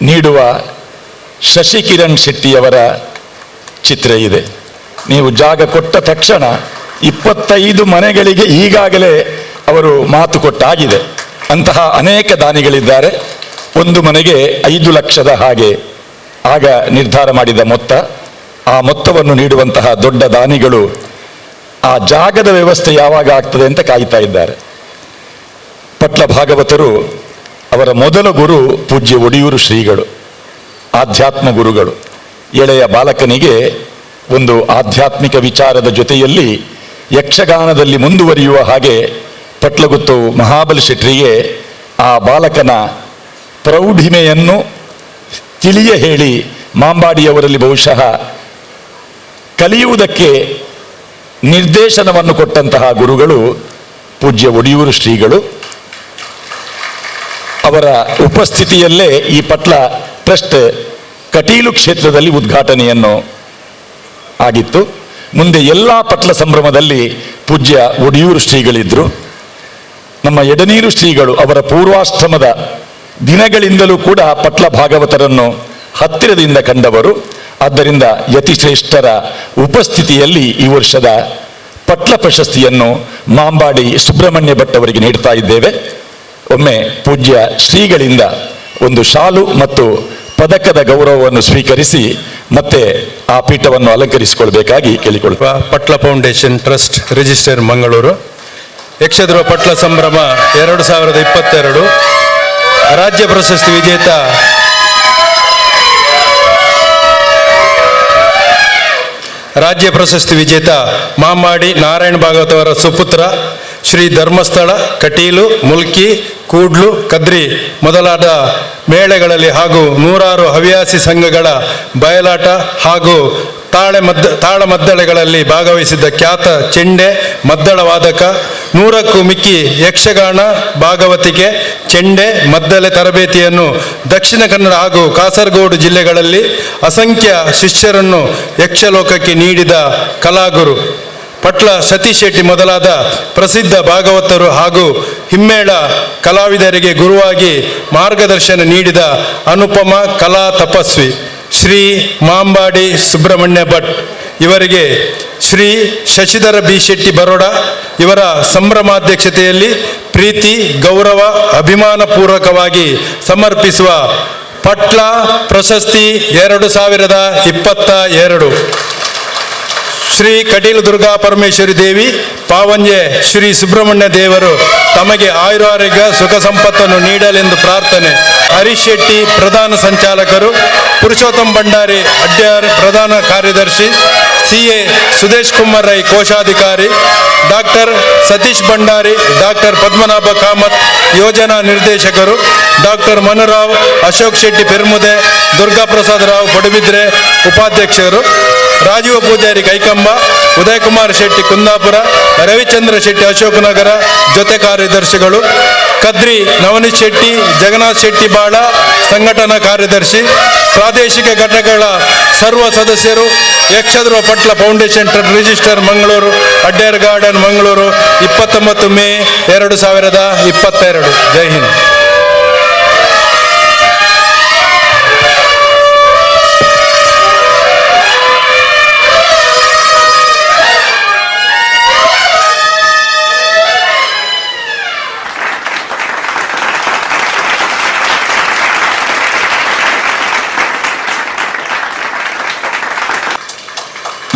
ನೀಡುವ ಶಶಿಕಿರಣ್ ಶೆಟ್ಟಿಯವರ ಚಿತ್ರ ಇದೆ. ನೀವು ಜಾಗ ಕೊಟ್ಟ ತಕ್ಷಣ 25 ಮನೆಗಳಿಗೆ ಈಗಾಗಲೇ ಅವರು ಮಾತು ಕೊಟ್ಟಾಗಿದೆ. ಅಂತಹ ಅನೇಕ ದಾನಿಗಳಿದ್ದಾರೆ. ಒಂದು ಮನೆಗೆ 5 ಲಕ್ಷದ ಹಾಗೆ ಆಗ ನಿರ್ಧಾರ ಮಾಡಿದ ಮೊತ್ತ. ಆ ಮೊತ್ತವನ್ನು ನೀಡುವಂತಹ ದೊಡ್ಡ ದಾನಿಗಳು ಆ ಜಾಗದ ವ್ಯವಸ್ಥೆ ಯಾವಾಗ ಆಗ್ತದೆ ಅಂತ ಕಾಯ್ತಾ ಇದ್ದಾರೆ. ಪಟ್ಲ ಭಾಗವತರು ಅವರ ಮೊದಲ ಗುರು ಪೂಜ್ಯ ಒಡಿಯೂರು ಶ್ರೀಗಳು, ಆಧ್ಯಾತ್ಮ ಗುರುಗಳು. ಎಳೆಯ ಬಾಲಕನಿಗೆ ಒಂದು ಆಧ್ಯಾತ್ಮಿಕ ವಿಚಾರದ ಜೊತೆಯಲ್ಲಿ ಯಕ್ಷಗಾನದಲ್ಲಿ ಮುಂದುವರಿಯುವ ಹಾಗೆ ಪಟ್ಲಗುತ್ತು ಮಹಾಬಲಿ ಶೆಟ್ಟರಿಗೆ ಆ ಬಾಲಕನ ಪ್ರೌಢಿಮೆಯನ್ನು ತಿಳಿಯ ಹೇಳಿ ಮಾಂಬಾಡಿಯವರಲ್ಲಿ ಬಹುಶಃ ಕಲಿಯುವುದಕ್ಕೆ ನಿರ್ದೇಶನವನ್ನು ಕೊಟ್ಟಂತಹ ಗುರುಗಳು ಪೂಜ್ಯ ಒಡಿಯೂರು ಶ್ರೀಗಳು. ಅವರ ಉಪಸ್ಥಿತಿಯಲ್ಲೇ ಈ ಪಟ್ಲ ಟ್ರಸ್ಟ್ ಕಟೀಲು ಕ್ಷೇತ್ರದಲ್ಲಿ ಉದ್ಘಾಟನೆಯನ್ನು ಆಗಿತ್ತು. ಮುಂದೆ ಎಲ್ಲ ಪಟ್ಲ ಸಂಭ್ರಮದಲ್ಲಿ ಪೂಜ್ಯ ಒಡಿಯೂರು ಶ್ರೀಗಳಿದ್ದರು. ನಮ್ಮ ಎಡನೀರು ಶ್ರೀಗಳು ಅವರ ಪೂರ್ವಾಶ್ರಮದ ದಿನಗಳಿಂದಲೂ ಕೂಡ ಪಟ್ಲ ಭಾಗವತರನ್ನು ಹತ್ತಿರದಿಂದ ಕಂಡವರು. ಆದ್ದರಿಂದ ಯತಿಶ್ರೇಷ್ಠರ ಉಪಸ್ಥಿತಿಯಲ್ಲಿ ಈ ವರ್ಷದ ಪಟ್ಲ ಪ್ರಶಸ್ತಿಯನ್ನು ಮಾಂಬಾಡಿ ಸುಬ್ರಹ್ಮಣ್ಯ ಭಟ್ ಅವರಿಗೆ ನೀಡ್ತಾ ಇದ್ದೇವೆ. ಒಮ್ಮೆ ಪೂಜ್ಯ ಶ್ರೀಗಳಿಂದ ಒಂದು ಶಾಲು ಮತ್ತು ಪದಕದ ಗೌರವವನ್ನು ಸ್ವೀಕರಿಸಿ ಮತ್ತೆ ಆ ಪೀಠವನ್ನು ಅಲಂಕರಿಸಿಕೊಳ್ಬೇಕಾಗಿ ಕೇಳಿಕೊಳ್ಳುವ. Patla foundation trust register Mangaluru. Yakshadhruva Patla Sambhrama 2022 ರಾಜ್ಯ ಪ್ರಶಸ್ತಿ ವಿಜೇತ ಮಾಂಬಾಡಿ ನಾರಾಯಣ ಭಾಗವತ್ ಅವರ ಸುಪುತ್ರ ಶ್ರೀ ಧರ್ಮಸ್ಥಳ, ಕಟೀಲು, ಮುಲ್ಕಿ, ಕೂಡ್ಲು, ಕದ್ರಿ ಮೊದಲಾದ ಮೇಳೆಗಳಲ್ಲಿ ಹಾಗೂ 100 ಹವ್ಯಾಸಿ ಸಂಘಗಳ ಬಯಲಾಟ ಹಾಗೂ ತಾಳಮದ್ದಳೆಗಳಲ್ಲಿ ಭಾಗವಹಿಸಿದ್ದ ಖ್ಯಾತ ಚೆಂಡೆ ಮದ್ದಳ ವಾದಕ, 100ಕ್ಕೂ ಮಿಕ್ಕಿ ಯಕ್ಷಗಾನ, ಭಾಗವತಿಕೆ, ಚೆಂಡೆ, ಮದ್ದಳೆ ತರಬೇತಿಯನ್ನು ದಕ್ಷಿಣ ಕನ್ನಡ ಹಾಗೂ ಕಾಸರಗೋಡು ಜಿಲ್ಲೆಗಳಲ್ಲಿ ಅಸಂಖ್ಯ ಶಿಷ್ಯರನ್ನು ಯಕ್ಷಲೋಕಕ್ಕೆ ನೀಡಿದ ಕಲಾಗುರು ಪಟ್ಲ ಸತೀಶ್ ಶೆಟ್ಟಿ ಮೊದಲಾದ ಪ್ರಸಿದ್ಧ ಭಾಗವತರು ಹಾಗೂ ಹಿಮ್ಮೇಳ ಕಲಾವಿದರಿಗೆ ಗುರುವಾಗಿ ಮಾರ್ಗದರ್ಶನ ನೀಡಿದ ಅನುಪಮ ಕಲಾ ತಪಸ್ವಿ ಶ್ರೀ ಮಾಂಬಾಡಿ ಸುಬ್ರಹ್ಮಣ್ಯ ಭಟ್ ಇವರಿಗೆ ಶ್ರೀ ಶಶಿಧರ ಬಿ ಶೆಟ್ಟಿ ಬರೋಡ ಇವರ ಸಂಭ್ರಮಾಧ್ಯಕ್ಷತೆಯಲ್ಲಿ ಪ್ರೀತಿ, ಗೌರವ, ಅಭಿಮಾನಪೂರ್ವಕವಾಗಿ ಸಮರ್ಪಿಸುವ ಪಟ್ಲ ಪ್ರಶಸ್ತಿ 2022 ಶ್ರೀ ಕಟೀಲು ದುರ್ಗಾ ಪರಮೇಶ್ವರಿ ದೇವಿ ಪಾವಂಜೆ ಶ್ರೀ ಸುಬ್ರಹ್ಮಣ್ಯ ದೇವರು ತಮಗೆ ಆಯುರಾರೋಗ್ಯ ಸುಖ ಸಂಪತ್ತನ್ನು ನೀಡಲೆಂದು ಪ್ರಾರ್ಥನೆ. ಹರೀಶ್ ಶೆಟ್ಟಿ ಪ್ರಧಾನ ಸಂಚಾಲಕರು, ಪುರುಷೋತ್ತಮ್ ಭಂಡಾರಿ ಅಡ್ಯಾರ್ ಪ್ರಧಾನ ಕಾರ್ಯದರ್ಶಿ, CA ಸುದೇಶ್ ಕುಮಾರ್ ರೈ ಕೋಶಾಧಿಕಾರಿ, ಡಾಕ್ಟರ್ ಸತೀಶ್ ಭಂಡಾರಿ, ಡಾಕ್ಟರ್ ಪದ್ಮನಾಭ ಕಾಮತ್ ಯೋಜನಾ ನಿರ್ದೇಶಕರು, ಡಾಕ್ಟರ್ ಮನುರಾವ್, ಅಶೋಕ್ ಶೆಟ್ಟಿ ಪೆರ್ಮುದೆ, ದುರ್ಗಾ ಪ್ರಸಾದ್ ರಾವ್ ಪಡುಬಿದ್ರೆ ಉಪಾಧ್ಯಕ್ಷರು, ರಾಜೀವ ಪೂಜಾರಿ ಕೈಕಂಬ, ಉದಯ್ ಕುಮಾರ್ ಶೆಟ್ಟಿ ಕುಂದಾಪುರ, ರವಿಚಂದ್ರ ಶೆಟ್ಟಿ ಅಶೋಕನಗರ ಜೊತೆ ಕಾರ್ಯದರ್ಶಿಗಳು, ಕದ್ರಿ ನವನೀತ್ ಶೆಟ್ಟಿ, ಜಗನ್ನಾಥ್ ಶೆಟ್ಟಿ ಬಾಳ ಸಂಘಟನಾ ಕಾರ್ಯದರ್ಶಿ, ಪ್ರಾದೇಶಿಕ ಘಟಕಗಳ ಸರ್ವ ಸದಸ್ಯರು, Yakshadhruva Patla foundation register Mangaluru, Adyar garden Mangaluru, 29 May 2022. ಜೈ ಹಿಂದ್.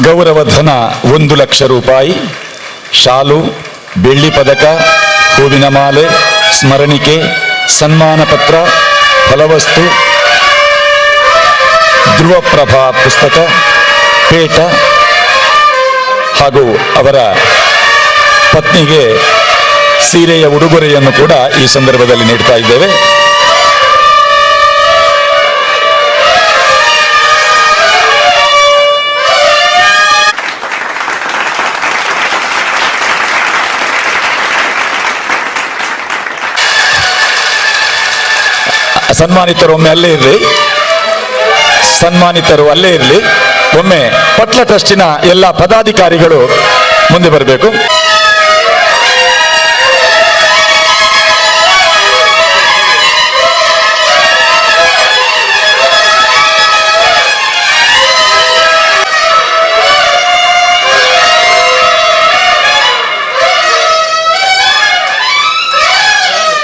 ಗೌರವ ಧನ 1 ಲಕ್ಷ ರೂಪಾಯಿ, ಶಾಲು, ಬೆಳ್ಳಿ ಪದಕ, ಹೂವಿನ ಮಾಲೆ, ಸ್ಮರಣಿಕೆ, ಸನ್ಮಾನ ಪತ್ರ, ಫಲವಸ್ತು, ಧ್ರುವಪ್ರಭಾ ಪುಸ್ತಕ, ಪೇಟ ಹಾಗೂ ಅವರ ಪತ್ನಿಗೆ ಸೀರೆಯ ಉಡುಗೊರೆಯನ್ನು ಕೂಡ ಈ ಸಂದರ್ಭದಲ್ಲಿ ನೀಡ್ತಾ ಇದ್ದೇವೆ. ಸನ್ಮಾನಿತರು ಒಮ್ಮೆ ಅಲ್ಲೇ ಇರಲಿ, ಒಮ್ಮೆ ಪಟ್ಲ ಟ್ರಸ್ಟಿನ ಎಲ್ಲ ಪದಾಧಿಕಾರಿಗಳು ಮುಂದೆ ಬರಬೇಕು.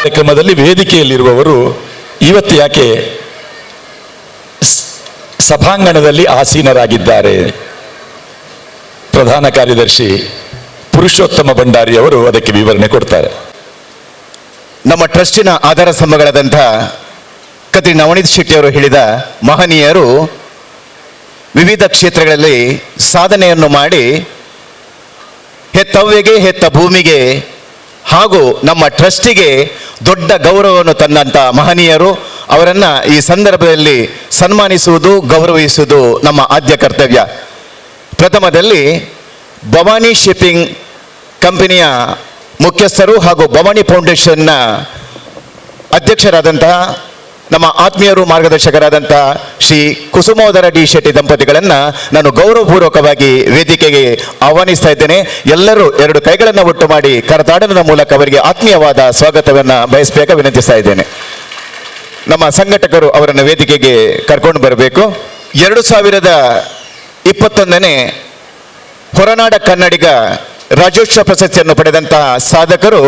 ಕಾರ್ಯಕ್ರಮದಲ್ಲಿ ವೇದಿಕೆಯಲ್ಲಿರುವವರು ಇವತ್ತು ಯಾಕೆ ಸಭಾಂಗಣದಲ್ಲಿ ಆಸೀನರಾಗಿದ್ದಾರೆ? ಪ್ರಧಾನ ಕಾರ್ಯದರ್ಶಿ ಪುರುಷೋತ್ತಮ ಭಂಡಾರಿ ಅವರು ಅದಕ್ಕೆ ವಿವರಣೆ ಕೊಡ್ತಾರೆ. ನಮ್ಮ ಟ್ರಸ್ಟಿನ ಆಧಾರ ಸ್ತಂಭಗಳಾದಂಥ ಕದ್ರಿ ನವನೀತ್ ಶೆಟ್ಟಿ ಅವರು ಹೇಳಿದ ಮಹನೀಯರು ವಿವಿಧ ಕ್ಷೇತ್ರಗಳಲ್ಲಿ ಸಾಧನೆಯನ್ನು ಮಾಡಿ ಹೆತ್ತವ್ವೆಗೆ ಹೆತ್ತ ಭೂಮಿಗೆ ಹಾಗೂ ನಮ್ಮ ಟ್ರಸ್ಟಿಗೆ ದೊಡ್ಡ ಗೌರವವನ್ನು ತಂದಂಥ ಮಹನೀಯರು. ಅವರನ್ನು ಈ ಸಂದರ್ಭದಲ್ಲಿ ಸನ್ಮಾನಿಸುವುದು, ಗೌರವಿಸುವುದು ನಮ್ಮ ಆದ್ಯ ಕರ್ತವ್ಯ. ಪ್ರಥಮದಲ್ಲಿ ಭವಾನಿ ಶಿಪ್ಪಿಂಗ್ ಕಂಪನಿಯ ಮುಖ್ಯಸ್ಥರು ಹಾಗೂ ಭವಾನಿ ಫೌಂಡೇಶನ್ನ ಅಧ್ಯಕ್ಷರಾದಂತಹ ನಮ್ಮ ಆತ್ಮೀಯರು ಮಾರ್ಗದರ್ಶಕರಾದಂತಹ ಶ್ರೀ ಕುಸುಮೋದರ ಡಿ ಶೆಟ್ಟಿ ದಂಪತಿಗಳನ್ನು ನಾನು ಗೌರವಪೂರ್ವಕವಾಗಿ ವೇದಿಕೆಗೆ ಆಹ್ವಾನಿಸ್ತಾ ಇದ್ದೇನೆ. ಎಲ್ಲರೂ ಎರಡು ಕೈಗಳನ್ನು ಒಟ್ಟು ಮಾಡಿ ಕರತಾಡನದ ಮೂಲಕ ಅವರಿಗೆ ಆತ್ಮೀಯವಾದ ಸ್ವಾಗತವನ್ನು ಬಯಸಬೇಕ ವಿನಂತಿಸ್ತಾ ಇದ್ದೇನೆ. ನಮ್ಮ ಸಂಘಟಕರು ಅವರನ್ನು ವೇದಿಕೆಗೆ ಕರ್ಕೊಂಡು ಬರಬೇಕು. 2021ನೇ ಹೊರನಾಡ ಕನ್ನಡಿಗ ರಾಜ್ಯೋತ್ಸವ ಪ್ರಶಸ್ತಿಯನ್ನು ಪಡೆದಂತಹ ಸಾಧಕರು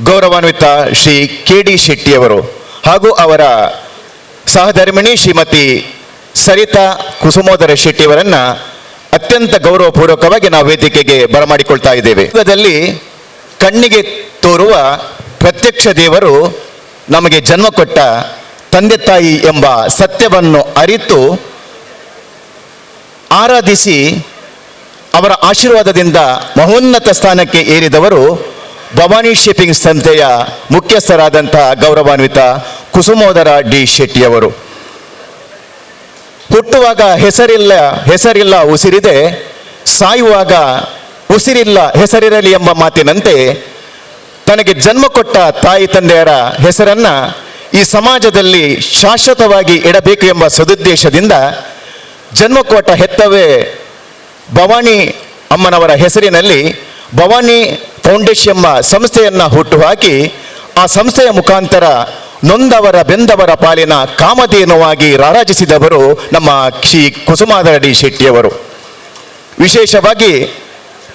ಗೌರವಾನ್ವಿತ ಶ್ರೀ KD ಶೆಟ್ಟಿಯವರು ಹಾಗೂ ಅವರ ಸಹಧರ್ಮಿಣಿ ಶ್ರೀಮತಿ ಸರಿತಾ ಕುಸುಮೋದರ ಶೆಟ್ಟಿಯವರನ್ನು ಅತ್ಯಂತ ಗೌರವಪೂರ್ವಕವಾಗಿ ನಾವು ವೇದಿಕೆಗೆ ಬರಮಾಡಿಕೊಳ್ತಾ ಇದ್ದೇವೆ. ಯುಗದಲ್ಲಿ ಕಣ್ಣಿಗೆ ತೋರುವ ಪ್ರತ್ಯಕ್ಷ ದೇವರು ನಮಗೆ ಜನ್ಮ ಕೊಟ್ಟ ತಂದೆ ತಾಯಿ ಎಂಬ ಸತ್ಯವನ್ನು ಅರಿತು ಆರಾಧಿಸಿ ಅವರ ಆಶೀರ್ವಾದದಿಂದ ಮಹೋನ್ನತ ಸ್ಥಾನಕ್ಕೆ ಏರಿದವರು ಭವಾನಿ ಶಿಪ್ಪಿಂಗ್ ಸಂಸ್ಥೆಯ ಮುಖ್ಯಸ್ಥರಾದಂತಹ ಗೌರವಾನ್ವಿತ ಕುಸುಮೋದರ ಡಿ ಶೆಟ್ಟಿಯವರು. ಹುಟ್ಟುವಾಗ ಹೆಸರಿಲ್ಲ ಉಸಿರಿದೆ, ಸಾಯುವಾಗ ಉಸಿರಿಲ್ಲ ಹೆಸರಿರಲಿ ಎಂಬ ಮಾತಿನಂತೆ ತನಗೆ ಜನ್ಮ ಕೊಟ್ಟ ತಾಯಿ ತಂದೆಯರ ಹೆಸರನ್ನ ಈ ಸಮಾಜದಲ್ಲಿ ಶಾಶ್ವತವಾಗಿ ಇಡಬೇಕು ಎಂಬ ಸದುದ್ದೇಶದಿಂದ ಜನ್ಮ ಕೊಟ್ಟ ಹೆತ್ತವೇ ಭವಾನಿ ಅಮ್ಮನವರ ಹೆಸರಿನಲ್ಲಿ ಭವಾನಿ ಫೌಂಡೇಶನ್ ಎಂಬ ಸಂಸ್ಥೆಯನ್ನು ಹುಟ್ಟುಹಾಕಿ ಆ ಸಂಸ್ಥೆಯ ಮುಖಾಂತರ ನೊಂದವರ ಬೆಂದವರ ಪಾಲಿನ ಕಾಮಧೇನುವಾಗಿ ರಾರಾಜಿಸಿದವರು ನಮ್ಮ ಶ್ರೀ ಕುಸುಮಾಧರ ಡಿ ಶೆಟ್ಟಿಯವರು. ವಿಶೇಷವಾಗಿ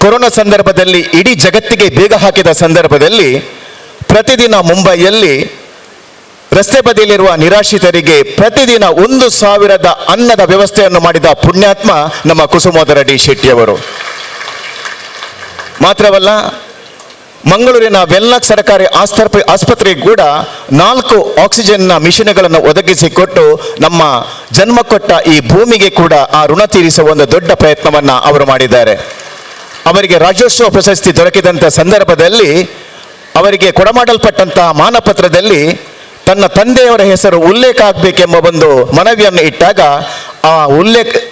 ಕೊರೋನಾ ಸಂದರ್ಭದಲ್ಲಿ ಇಡೀ ಜಗತ್ತಿಗೆ ಬೇಗ ಹಾಕಿದ ಸಂದರ್ಭದಲ್ಲಿ ಪ್ರತಿದಿನ ಮುಂಬೈಯಲ್ಲಿ ರಸ್ತೆ ಬದಿಯಲ್ಲಿರುವ ನಿರಾಶ್ರಿತರಿಗೆ ಪ್ರತಿದಿನ 1,000 ಅನ್ನದ ವ್ಯವಸ್ಥೆಯನ್ನು ಮಾಡಿದ ಪುಣ್ಯಾತ್ಮ ನಮ್ಮ ಕುಸುಮೋದರ ಡಿ ಶೆಟ್ಟಿಯವರು. ಮಾತ್ರವಲ್ಲ, ಮಂಗಳೂರಿನ ವೆನ್ಲಾಕ್ ಸರ್ಕಾರಿ ಆಸ್ಪತ್ರೆಗೆ ಕೂಡ 4 ಆಕ್ಸಿಜನ್ನ ಮಿಷನ್ಗಳನ್ನು ಒದಗಿಸಿಕೊಟ್ಟು ನಮ್ಮ ಜನ್ಮ ಕೊಟ್ಟ ಈ ಭೂಮಿಗೆ ಕೂಡ ಆ ಋಣ ತೀರಿಸುವ ಒಂದು ದೊಡ್ಡ ಪ್ರಯತ್ನವನ್ನು ಅವರು ಮಾಡಿದ್ದಾರೆ. ಅವರಿಗೆ ರಾಜ್ಯೋತ್ಸವ ಪ್ರಶಸ್ತಿ ದೊರಕಿದಂಥ ಸಂದರ್ಭದಲ್ಲಿ ಅವರಿಗೆ ಕೊಡಮಾಡಲ್ಪಟ್ಟಂತಹ ಮಾನಪತ್ರದಲ್ಲಿ ತನ್ನ ತಂದೆಯವರ ಹೆಸರು ಉಲ್ಲೇಖ ಆಗಬೇಕೆಂಬ ಒಂದು ಮನವಿಯನ್ನು ಇಟ್ಟಾಗ ಆ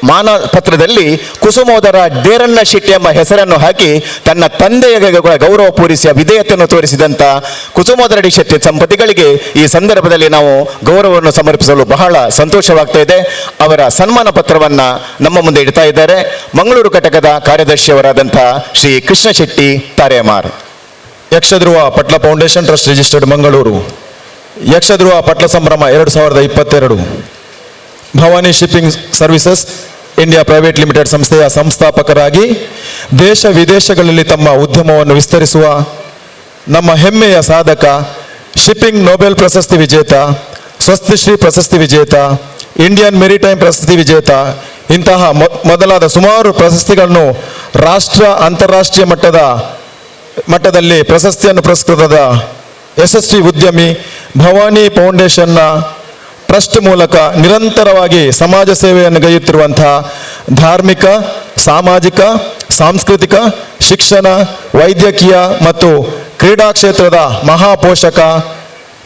ಮಾನಪತ್ರದಲ್ಲಿ ಕುಸುಮೋದರ ಡೇರಣ್ಣ ಶೆಟ್ಟಿ ಎಂಬ ಹೆಸರನ್ನು ಹಾಕಿ ತನ್ನ ತಂದೆಯ ಗೌರವ ಪೂರಿಸಿದ ವಿಧೇಯತೆಯನ್ನು ತೋರಿಸಿದಂಥ ಕುಸುಮೋದರ ಡಿ ಶೆಟ್ಟಿ ದಂಪತಿಗಳಿಗೆ ಈ ಸಂದರ್ಭದಲ್ಲಿ ನಾವು ಗೌರವವನ್ನು ಸಮರ್ಪಿಸಲು ಬಹಳ ಸಂತೋಷವಾಗ್ತಾ ಇದೆ. ಅವರ ಸನ್ಮಾನ ಪತ್ರವನ್ನು ನಮ್ಮ ಮುಂದೆ ಇಡ್ತಾ ಇದ್ದಾರೆ ಮಂಗಳೂರು ಘಟಕದ ಕಾರ್ಯದರ್ಶಿಯವರಾದಂಥ Shri Krishna Shetty Taremar. Yakshadhruva Patla foundation trust registered Mangaluru. Yakshadhruva Patla Sambhrama 2022 Bhavani shipping services India private limited ಸಂಸ್ಥೆಯ ಸಂಸ್ಥಾಪಕರಾಗಿ ದೇಶ ವಿದೇಶಗಳಲ್ಲಿ ತಮ್ಮ ಉದ್ಯಮವನ್ನು ವಿಸ್ತರಿಸುವ ನಮ್ಮ ಹೆಮ್ಮೆಯ ಸಾಧಕ, ಶಿಪ್ಪಿಂಗ್ ನೊಬೆಲ್ ಪ್ರಶಸ್ತಿ ವಿಜೇತ, ಸ್ವಸ್ತಿಶ್ರೀ ಪ್ರಶಸ್ತಿ ವಿಜೇತ, ಇಂಡಿಯನ್ ಮೆರಿಟೈಮ್ ಪ್ರಶಸ್ತಿ ವಿಜೇತ, ಇಂತಹ ಮೊದಲಾದ ಸುಮಾರು ಪ್ರಶಸ್ತಿಗಳನ್ನು ಅಂತಾರಾಷ್ಟ್ರೀಯ ಮಟ್ಟದಲ್ಲಿ ಪ್ರಶಸ್ತಿಯನ್ನು ಪುರಸ್ಕೃತದ ಯಶಸ್ವಿ ಉದ್ಯಮಿ, ಭವಾನಿ ಫೌಂಡೇಶನ್ನ ಟ್ರಸ್ಟ್ ಮೂಲಕ ನಿರಂತರವಾಗಿ ಸಮಾಜ ಸೇವೆಯನ್ನು ಗೈಯುತ್ತಿರುವಂತಹ ಧಾರ್ಮಿಕ, ಸಾಮಾಜಿಕ, ಸಾಂಸ್ಕೃತಿಕ, ಶಿಕ್ಷಣ, ವೈದ್ಯಕೀಯ ಮತ್ತು ಕ್ರೀಡಾ ಕ್ಷೇತ್ರದ ಮಹಾಪೋಷಕ,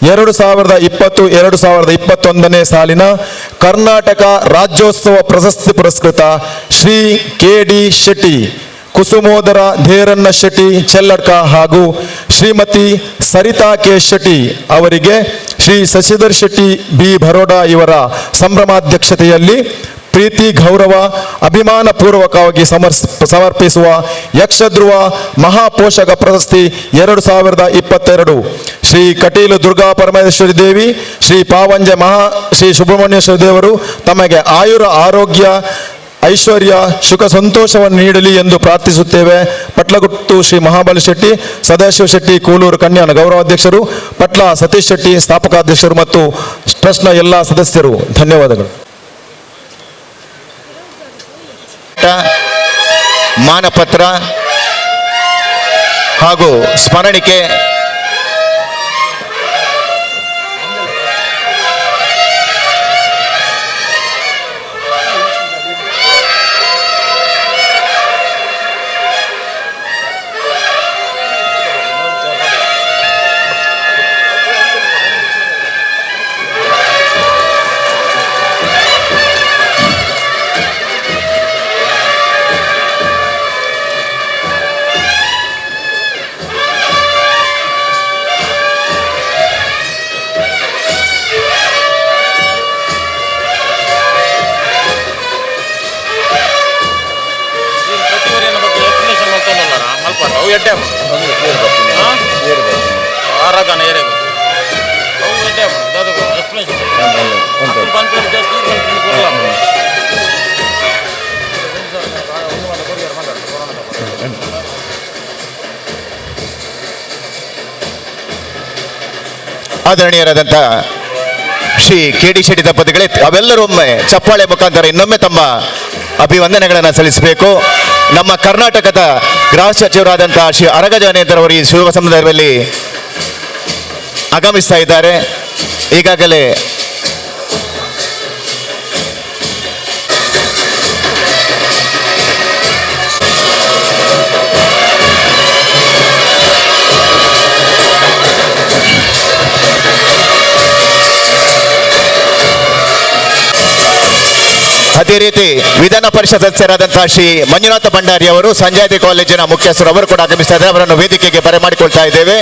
2020-2021 ಸಾಲಿನ ಕರ್ನಾಟಕ ರಾಜ್ಯೋತ್ಸವ ಪ್ರಶಸ್ತಿ ಪುರಸ್ಕೃತ ಶ್ರೀ KD ಶೆಟ್ಟಿ, ಕುಸುಮೋದರ ಧೇರಣ್ಣ ಶೆಟ್ಟಿ ಚೆಲ್ಲಡ್ಕ ಹಾಗೂ ಶ್ರೀಮತಿ ಸರಿತಾ ಕೆ ಶೆಟ್ಟಿ ಅವರಿಗೆ ಶ್ರೀ ಶಶಿಧರ್ ಶೆಟ್ಟಿ ಬಿ ಬರೋಡಾ ಇವರ ಸಂಭ್ರಮಾಧ್ಯಕ್ಷತೆಯಲ್ಲಿ ಪ್ರೀತಿ, ಗೌರವ, ಅಭಿಮಾನ ಪೂರ್ವಕವಾಗಿ ಸಮರ್ಪಿಸುವ ಯಕ್ಷಧ್ರುವ ಮಹಾಪೋಷಕ ಪ್ರಶಸ್ತಿ 2022 ಶ್ರೀ ಕಟೀಲು ದುರ್ಗಾ ಪರಮೇಶ್ವರಿ ದೇವಿ, ಶ್ರೀ ಪಾವಂಜೆ ಶ್ರೀ ಸುಬ್ರಹ್ಮಣ್ಯೇಶ್ವರ ದೇವರು ತಮಗೆ ಆಯುರ ಆರೋಗ್ಯ ಐಶ್ವರ್ಯ ಸುಖ ಸಂತೋಷವನ್ನು ನೀಡಲಿ ಎಂದು ಪ್ರಾರ್ಥಿಸುತ್ತೇವೆ. ಪಟ್ಲಗುತ್ತು ಶ್ರೀ ಮಹಾಬಲಿ ಶೆಟ್ಟಿ, ಸದಾಶಿವ ಶೆಟ್ಟಿ ಕೂಲೂರು ಕನ್ಯಾನ ಗೌರವಾಧ್ಯಕ್ಷರು, ಪಟ್ಲ ಸತೀಶ್ ಶೆಟ್ಟಿ ಸ್ಥಾಪಕಾಧ್ಯಕ್ಷರು ಮತ್ತು ಟ್ರಸ್ಟ್ನ ಎಲ್ಲ ಸದಸ್ಯರು, ಧನ್ಯವಾದಗಳು. ಮಾನಪತ್ರ ಹಾಗೂ ಸ್ಮರಣಿಕೆ ಆದರಣೀಯರಾದಂಥ ಶ್ರೀ ಕೆ.ಡಿ. ಶೆಟ್ಟಿ ದಂಪತಿಗಳೇ, ಅವೆಲ್ಲರೂ ಒಮ್ಮೆ ಚಪ್ಪಾಳೆ ಮುಖಾಂತರ ಇನ್ನೊಮ್ಮೆ ತಮ್ಮ ಅಭಿವಂದನೆಗಳನ್ನು ಸಲ್ಲಿಸಬೇಕು. ನಮ್ಮ ಕರ್ನಾಟಕದ ಗೃಹ ಸಚಿವರಾದಂತಹ ಶ್ರೀ ಅರಗ ಜಾನೇಂದ್ರವರು ಈ ಶುಭ ಸಂದರ್ಭದಲ್ಲಿ ಆಗಮಿಸ್ತಾ ಇದ್ದಾರೆ. ಈಗಾಗಲೇ ಅದೇ ರೀತಿ ವಿಧಾನ ಪರಿಷತ್ ಸದಸ್ಯರಾದಂತಹ ಶ್ರೀ ಮಂಜುನಾಥ ಭಂಡಾರಿ ಅವರು, ಸಂಜಾತಿ ಕಾಲೇಜಿನ ಮುಖ್ಯಸ್ಥರು, ಅವರು ಕೂಡ ಆಗಮಿಸ್ತಾ ಇದ್ದಾರೆ. ಅವರನ್ನು ವೇದಿಕೆಗೆ ಬರಮಾಡಿಕೊಳ್ತಾ ಇದ್ದೇವೆ.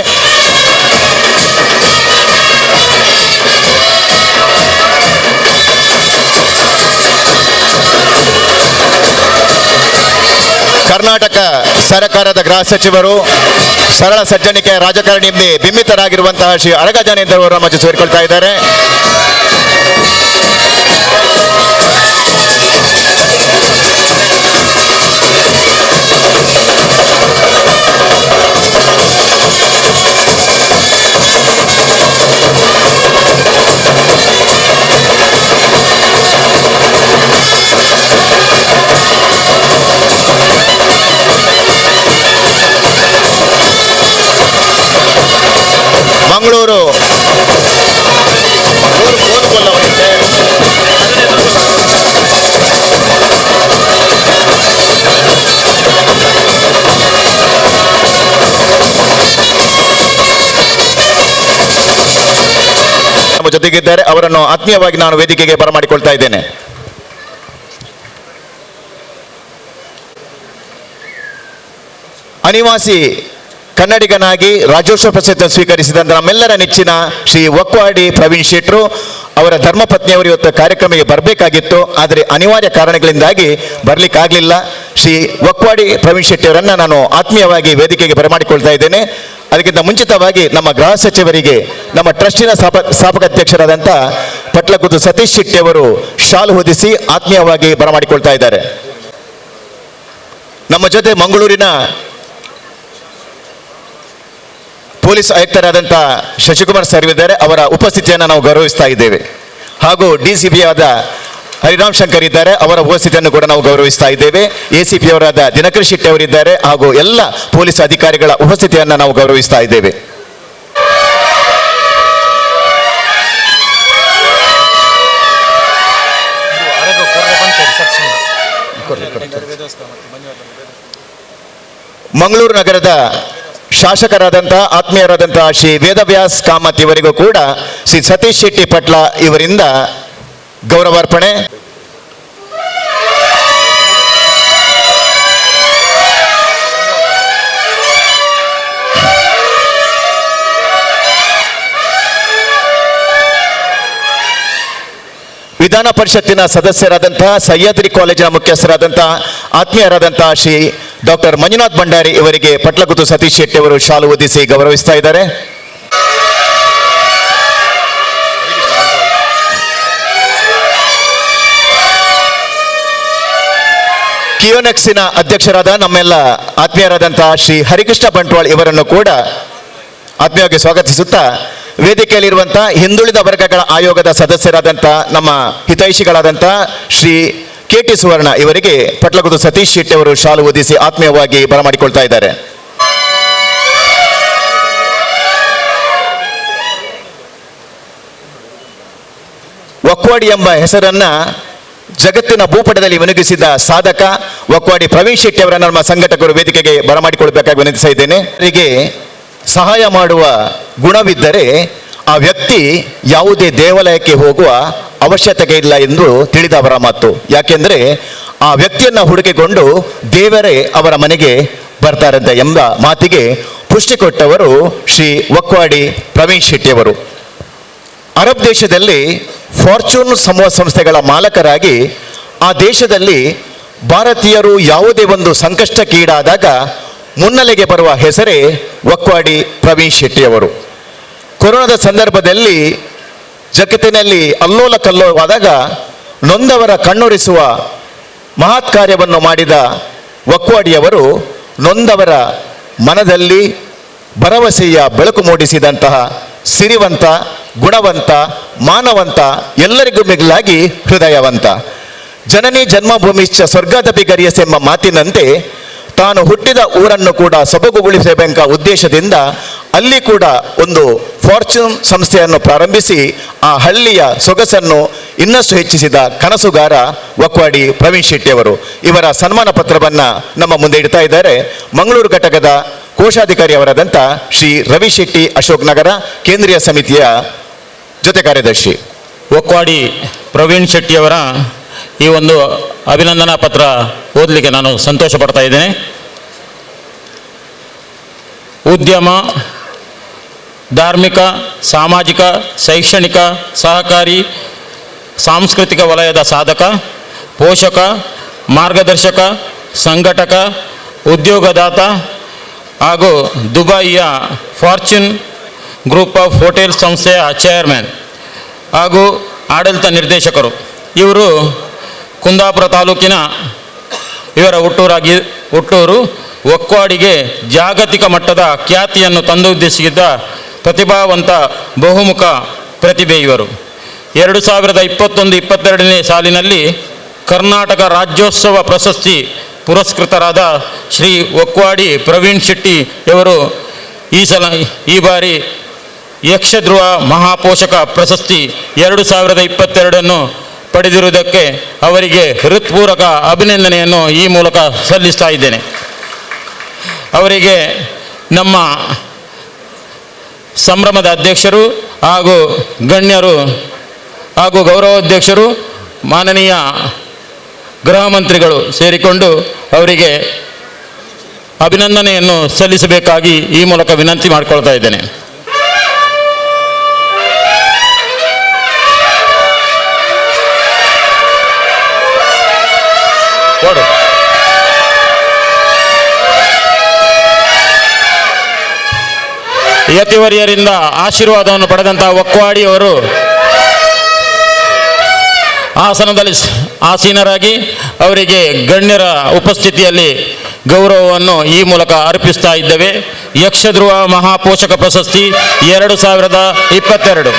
ಕರ್ನಾಟಕ ಸರ್ಕಾರದ ಗೃಹ ಸಚಿವರು, ಸರಳ ಸಜ್ಜನಿಕೆಯ ರಾಜಕಾರಣಿಯಲ್ಲಿ ಬಿಂಬಿತರಾಗಿರುವಂತಹ ಶ್ರೀ ಅರಗ ಜಾನೇಂದ್ರ ಅವರು ನಮ್ಮ ಜೊತೆ ಸೇರಿಕೊಳ್ತಾ ಇದ್ದಾರೆ. ಮಂಗಳೂರು ನಮ್ಮ ಜೊತೆಗಿದ್ದಾರೆ. ಅವರನ್ನು ಆತ್ಮೀಯವಾಗಿ ನಾನು ವೇದಿಕೆಗೆ ಬರಮಾಡಿಕೊಳ್ತಾ ಇದ್ದೇನೆ. ಅನಿವಾಸಿ ಕನ್ನಡಿಗನಾಗಿ ರಾಜ್ಯೋತ್ಸವ ಪ್ರಶಸ್ತಿ ಸ್ವೀಕರಿಸಿದಂಥ ನಮ್ಮೆಲ್ಲರ ನೆಚ್ಚಿನ ಶ್ರೀ ಒಕ್ವಾಡಿ ಪ್ರವೀಣ್ ಶೆಟ್ರು ಅವರ ಧರ್ಮಪತ್ನಿಯವರು ಇವತ್ತು ಕಾರ್ಯಕ್ರಮಕ್ಕೆ ಬರಬೇಕಾಗಿತ್ತು, ಆದರೆ ಅನಿವಾರ್ಯ ಕಾರಣಗಳಿಂದಾಗಿ ಬರಲಿಕ್ಕಾಗಲಿಲ್ಲ. ಶ್ರೀ ಒಕ್ವಾಡಿ ಪ್ರವೀಣ್ ಶೆಟ್ಟಿ ಅವರನ್ನು ನಾನು ಆತ್ಮೀಯವಾಗಿ ವೇದಿಕೆಗೆ ಬರಮಾಡಿಕೊಳ್ತಾ ಇದ್ದೇನೆ. ಅದಕ್ಕಿಂತ ಮುಂಚಿತವಾಗಿ ನಮ್ಮ ಗೃಹ ಸಚಿವರಿಗೆ ನಮ್ಮ ಟ್ರಸ್ಟಿನ ಸ್ಥಾಪಕಾಧ್ಯಕ್ಷರಾದಂಥ ಪಟ್ಲಗುತ್ತು ಸತೀಶ್ ಶೆಟ್ಟಿ ಅವರು ಶಾಲು ಹೊದಿಸಿ ಆತ್ಮೀಯವಾಗಿ ಬರಮಾಡಿಕೊಳ್ತಾ ಇದ್ದಾರೆ. ನಮ್ಮ ಜೊತೆ ಮಂಗಳೂರಿನ ಪೊಲೀಸ್ ಆಯುಕ್ತರಾದಂಥ ಶಶಿಕುಮಾರ್ ಸರ್ ಇದ್ದಾರೆ. ಅವರ ಉಪಸ್ಥಿತಿಯನ್ನು ನಾವು ಗೌರವಿಸ್ತಾ ಇದ್ದೇವೆ. ಹಾಗೂ ಡಿಸಿಪಿ ಆದ ಹರಿರಾಮ್ ಶಂಕರ್ ಇದ್ದಾರೆ, ಅವರ ಉಪಸ್ಥಿತಿಯನ್ನು ಕೂಡ ನಾವು ಗೌರವಿಸ್ತಾ ಇದ್ದೇವೆ. ಎಸಿಪಿ ಅವರಾದ ದಿನಕರ್ ಶೆಟ್ಟಿ ಅವರಿದ್ದಾರೆ. ಹಾಗೂ ಎಲ್ಲ ಪೊಲೀಸ್ ಅಧಿಕಾರಿಗಳ ಉಪಸ್ಥಿತಿಯನ್ನು ನಾವು ಗೌರವಿಸ್ತಾ ಇದ್ದೇವೆ. ಮಂಗಳೂರು ನಗರದ ಶಾಸಕರಾದಂಥ ಆತ್ಮೀಯರಾದಂತಹ ಶ್ರೀ ವೇದವ್ಯಾಸ್ ಕಾಮತ್ ಇವರಿಗೂ ಕೂಡ ಶ್ರೀ ಸತೀಶ್ ಶೆಟ್ಟಿ ಪಟ್ಲ ಇವರಿಂದ ಗೌರವಾರ್ಪಣೆ. ವಿಧಾನ ಪರಿಷತ್ತಿನ ಸದಸ್ಯರಾದಂತಹ ಸಹ್ಯಾದ್ರಿ ಕಾಲೇಜಿನ ಮುಖ್ಯಸ್ಥರಾದಂತಹ ಆತ್ಮೀಯರಾದಂತಹ ಶ್ರೀ ಡಾಕ್ಟರ್ ಮಂಜುನಾಥ್ ಭಂಡಾರಿ ಇವರಿಗೆ ಪಟ್ಲಗುತ್ತು ಸತೀಶ್ ಶೆಟ್ಟಿ ಅವರು ಶಾಲು ಹೊದಿಸಿ ಗೌರವಿಸ್ತಾ ಇದ್ದಾರೆ. ಕಿಯೋನೆಕ್ಸಿನ ಅಧ್ಯಕ್ಷರಾದ ನಮ್ಮೆಲ್ಲ ಆತ್ಮೀಯರಾದಂತಹ ಶ್ರೀ ಹರಿಕೃಷ್ಣ ಬಂಟ್ವಾಳ್ ಇವರನ್ನು ಕೂಡ ಆತ್ಮೀಯವಾಗಿ ಸ್ವಾಗತಿಸುತ್ತಾ, ವೇದಿಕೆಯಲ್ಲಿರುವಂತಹ ಹಿಂದುಳಿದ ವರ್ಗಗಳ ಆಯೋಗದ ಸದಸ್ಯರಾದಂಥ ನಮ್ಮ ಹಿತೈಷಿಗಳಾದಂಥ ಶ್ರೀ KT ಸುವರ್ಣ ಇವರಿಗೆ ಪಟ್ಲಗುದು ಸತೀಶ್ ಶೆಟ್ಟಿ ಅವರು ಶಾಲು ಹೊದಿಸಿ ಆತ್ಮೀಯವಾಗಿ ಬರಮಾಡಿಕೊಳ್ತಾ ಇದ್ದಾರೆ. ವಕ್ವಾಡಿ ಎಂಬ ಹೆಸರನ್ನ ಜಗತ್ತಿನ ಭೂಪಟದಲ್ಲಿ ವಿನಿಯೋಗಿಸಿದ ಸಾಧಕ ವಕ್ವಾಡಿ ಪ್ರವೀಣ್ ಶೆಟ್ಟಿ ಅವರನ್ನು ನಮ್ಮ ಸಂಘಟಕರು ವೇದಿಕೆಗೆ ಬರಮಾಡಿಕೊಳ್ಬೇಕಾಗಿ ವಿನಂತಿಸ್ತಾ ಇದ್ದೇನೆ. ಅವರಿಗೆ ಸಹಾಯ ಮಾಡುವ ಗುಣವಿದ್ದರೆ ಆ ವ್ಯಕ್ತಿ ಯಾವುದೇ ದೇವಾಲಯಕ್ಕೆ ಹೋಗುವ ಅವಶ್ಯಕತೆ ಇಲ್ಲ ಎಂದು ತಿಳಿದವರ ಮಾತು. ಯಾಕೆಂದ್ರೆ ಆ ವ್ಯಕ್ತಿಯನ್ನ ಹುಡುಕಿಕೊಂಡು ದೇವರೇ ಅವರ ಮನೆಗೆ ಬರ್ತಾರಂತೆ ಎಂಬ ಮಾತಿಗೆ ಪುಷ್ಟಿ ಕೊಟ್ಟವರು ಶ್ರೀ ವಕ್ವಾಡಿ ಪ್ರವೀಣ್ ಶೆಟ್ಟಿ ಅವರು. ಅರಬ್ ದೇಶದಲ್ಲಿ ಫಾರ್ಚೂನ್ ಸಮೂಹ ಸಂಸ್ಥೆಗಳ ಮಾಲಕರಾಗಿ ಆ ದೇಶದಲ್ಲಿ ಭಾರತೀಯರು ಯಾವುದೇ ಒಂದು ಸಂಕಷ್ಟಕ್ಕೀಡಾದಾಗ ಮುನ್ನೆಲೆಗೆ ಬರುವ ಹೆಸರೇ ವಕ್ವಾಡಿ ಪ್ರವೀಣ್ ಶೆಟ್ಟಿ ಅವರು. ಕೊರೋನಾದ ಸಂದರ್ಭದಲ್ಲಿ ಜಗತ್ತಿನಲ್ಲಿ ಅಲ್ಲೋಲ ಕಲ್ಲೋಲವಾದಾಗ ನೊಂದವರ ಕಣ್ಣೊರೆಸುವ ಮಹತ್ ಕಾರ್ಯವನ್ನು ಮಾಡಿದ ವಕ್ವಾಡಿಯವರು ನೊಂದವರ ಮನದಲ್ಲಿ ಭರವಸೆಯ ಬೆಳಕು ಮೂಡಿಸಿದಂತಹ ಸಿರಿವಂತ, ಗುಣವಂತ, ಮಾನವಂತ, ಎಲ್ಲರಿಗೂ ಮಿಗಿಲಾಗಿ ಹೃದಯವಂತ. ಜನನಿ ಜನ್ಮಭೂಮಿಶ್ಚ ಸ್ವರ್ಗದಪಿ ಗರಿಯಸ್ ಎಂಬ ಮಾತಿನಂತೆ ತಾನು ಹುಟ್ಟಿದ ಊರನ್ನು ಕೂಡ ಸೊಬಗುಗೊಳಿಸಬೇಕೆಂಬ ಉದ್ದೇಶದಿಂದ ಅಲ್ಲಿ ಕೂಡ ಒಂದು ಫಾರ್ಚೂನ್ ಸಂಸ್ಥೆಯನ್ನು ಪ್ರಾರಂಭಿಸಿ ಆ ಹಳ್ಳಿಯ ಸೊಗಸನ್ನು ಇನ್ನಷ್ಟು ಹೆಚ್ಚಿಸಿದ ಕನಸುಗಾರ ವಕ್ವಾಡಿ ಪ್ರವೀಣ್ ಶೆಟ್ಟಿ ಅವರು. ಇವರ ಸನ್ಮಾನ ಪತ್ರವನ್ನು ನಮ್ಮ ಮುಂದೆ ಇಡ್ತಾ ಇದ್ದಾರೆ ಮಂಗಳೂರು ಘಟಕದ ಕೋಶಾಧಿಕಾರಿ ಅವರಾದಂಥ ಶ್ರೀ ರವಿ ಶೆಟ್ಟಿ, ಅಶೋಕ್ ನಗರ ಕೇಂದ್ರೀಯ ಸಮಿತಿಯ ಜೊತೆ ಕಾರ್ಯದರ್ಶಿ. ವಕ್ವಾಡಿ ಪ್ರವೀಣ್ ಶೆಟ್ಟಿಯವರ ಈ ಒಂದು ಅಭಿನಂದನಾ ಪತ್ರ ಓದಲಿಕ್ಕೆ ನಾನು ಸಂತೋಷ ಪಡ್ತಾ ಇದ್ದೇನೆ. ಉದ್ಯಮ, ಧಾರ್ಮಿಕ, ಸಾಮಾಜಿಕ, ಶೈಕ್ಷಣಿಕ, ಸಹಕಾರಿ, ಸಾಂಸ್ಕೃತಿಕ ವಲಯದ ಸಾಧಕ, ಪೋಷಕ, ಮಾರ್ಗದರ್ಶಕ, ಸಂಘಟಕ, ಉದ್ಯೋಗದಾತ ಹಾಗೂ ದುಬೈಯ ಫಾರ್ಚೂನ್ ಗ್ರೂಪ್ ಆಫ್ ಹೋಟೆಲ್ ಸಂಸ್ಥೆಯ ಚೇರ್ಮನ್ ಹಾಗೂ ಆಡಳಿತ ನಿರ್ದೇಶಕರು. ಇವರು ಕುಂದಾಪುರ ತಾಲೂಕಿನ ಇವರ ಹುಟ್ಟೂರು ವಕ್ವಾಡಿಗೆ ಜಾಗತಿಕ ಮಟ್ಟದ ಖ್ಯಾತಿಯನ್ನು ತಂದೊಡ್ಡಿಸಿದ ಪ್ರತಿಭಾವಂತ ಬಹುಮುಖ ಪ್ರತಿಭೆ ಇವರು. 2021-22ನೇ ಸಾಲಿನಲ್ಲಿ ಕರ್ನಾಟಕ ರಾಜ್ಯೋತ್ಸವ ಪ್ರಶಸ್ತಿ ಪುರಸ್ಕೃತರಾದ ಶ್ರೀ ವಕ್ವಾಡಿ ಪ್ರವೀಣ್ ಶೆಟ್ಟಿ ಇವರು ಈ ಬಾರಿ ಯಕ್ಷಧ್ರುವ ಮಹಾಪೋಷಕ ಪ್ರಶಸ್ತಿ 2022 ಪಡೆದಿರುವುದಕ್ಕೆ ಅವರಿಗೆ ಹೃತ್ಪೂರ್ವಕ ಅಭಿನಂದನೆಯನ್ನು ಈ ಮೂಲಕ ಸಲ್ಲಿಸ್ತಾ ಇದ್ದೇನೆ. ಅವರಿಗೆ ನಮ್ಮ ಸಂಭ್ರಮದ ಅಧ್ಯಕ್ಷರು ಹಾಗೂ ಗಣ್ಯರು ಹಾಗೂ ಗೌರವಾಧ್ಯಕ್ಷರು ಮಾನನೀಯ ಗೃಹ ಮಂತ್ರಿಗಳು ಸೇರಿಕೊಂಡು ಅವರಿಗೆ ಅಭಿನಂದನೆಯನ್ನು ಸಲ್ಲಿಸಬೇಕಾಗಿ ಈ ಮೂಲಕ ವಿನಂತಿ ಮಾಡಿಕೊಳ್ತಾ ಇದ್ದೇನೆ. ಯತಿವರ್ಯರಿಂದ ಆಶೀರ್ವಾದವನ್ನು ಪಡೆದಂಥ ವಕ್ವಾಡಿ ಅವರು ಆಸನದಲ್ಲಿ ಆಸೀನರಾಗಿ ಅವರಿಗೆ ಗಣ್ಯರ ಉಪಸ್ಥಿತಿಯಲ್ಲಿ ಗೌರವವನ್ನು ಈ ಮೂಲಕ ಅರ್ಪಿಸ್ತಾ ಇದ್ದೇವೆ. ಯಕ್ಷಧ್ರುವ ಮಹಾಪೋಷಕ ಪ್ರಶಸ್ತಿ 2022.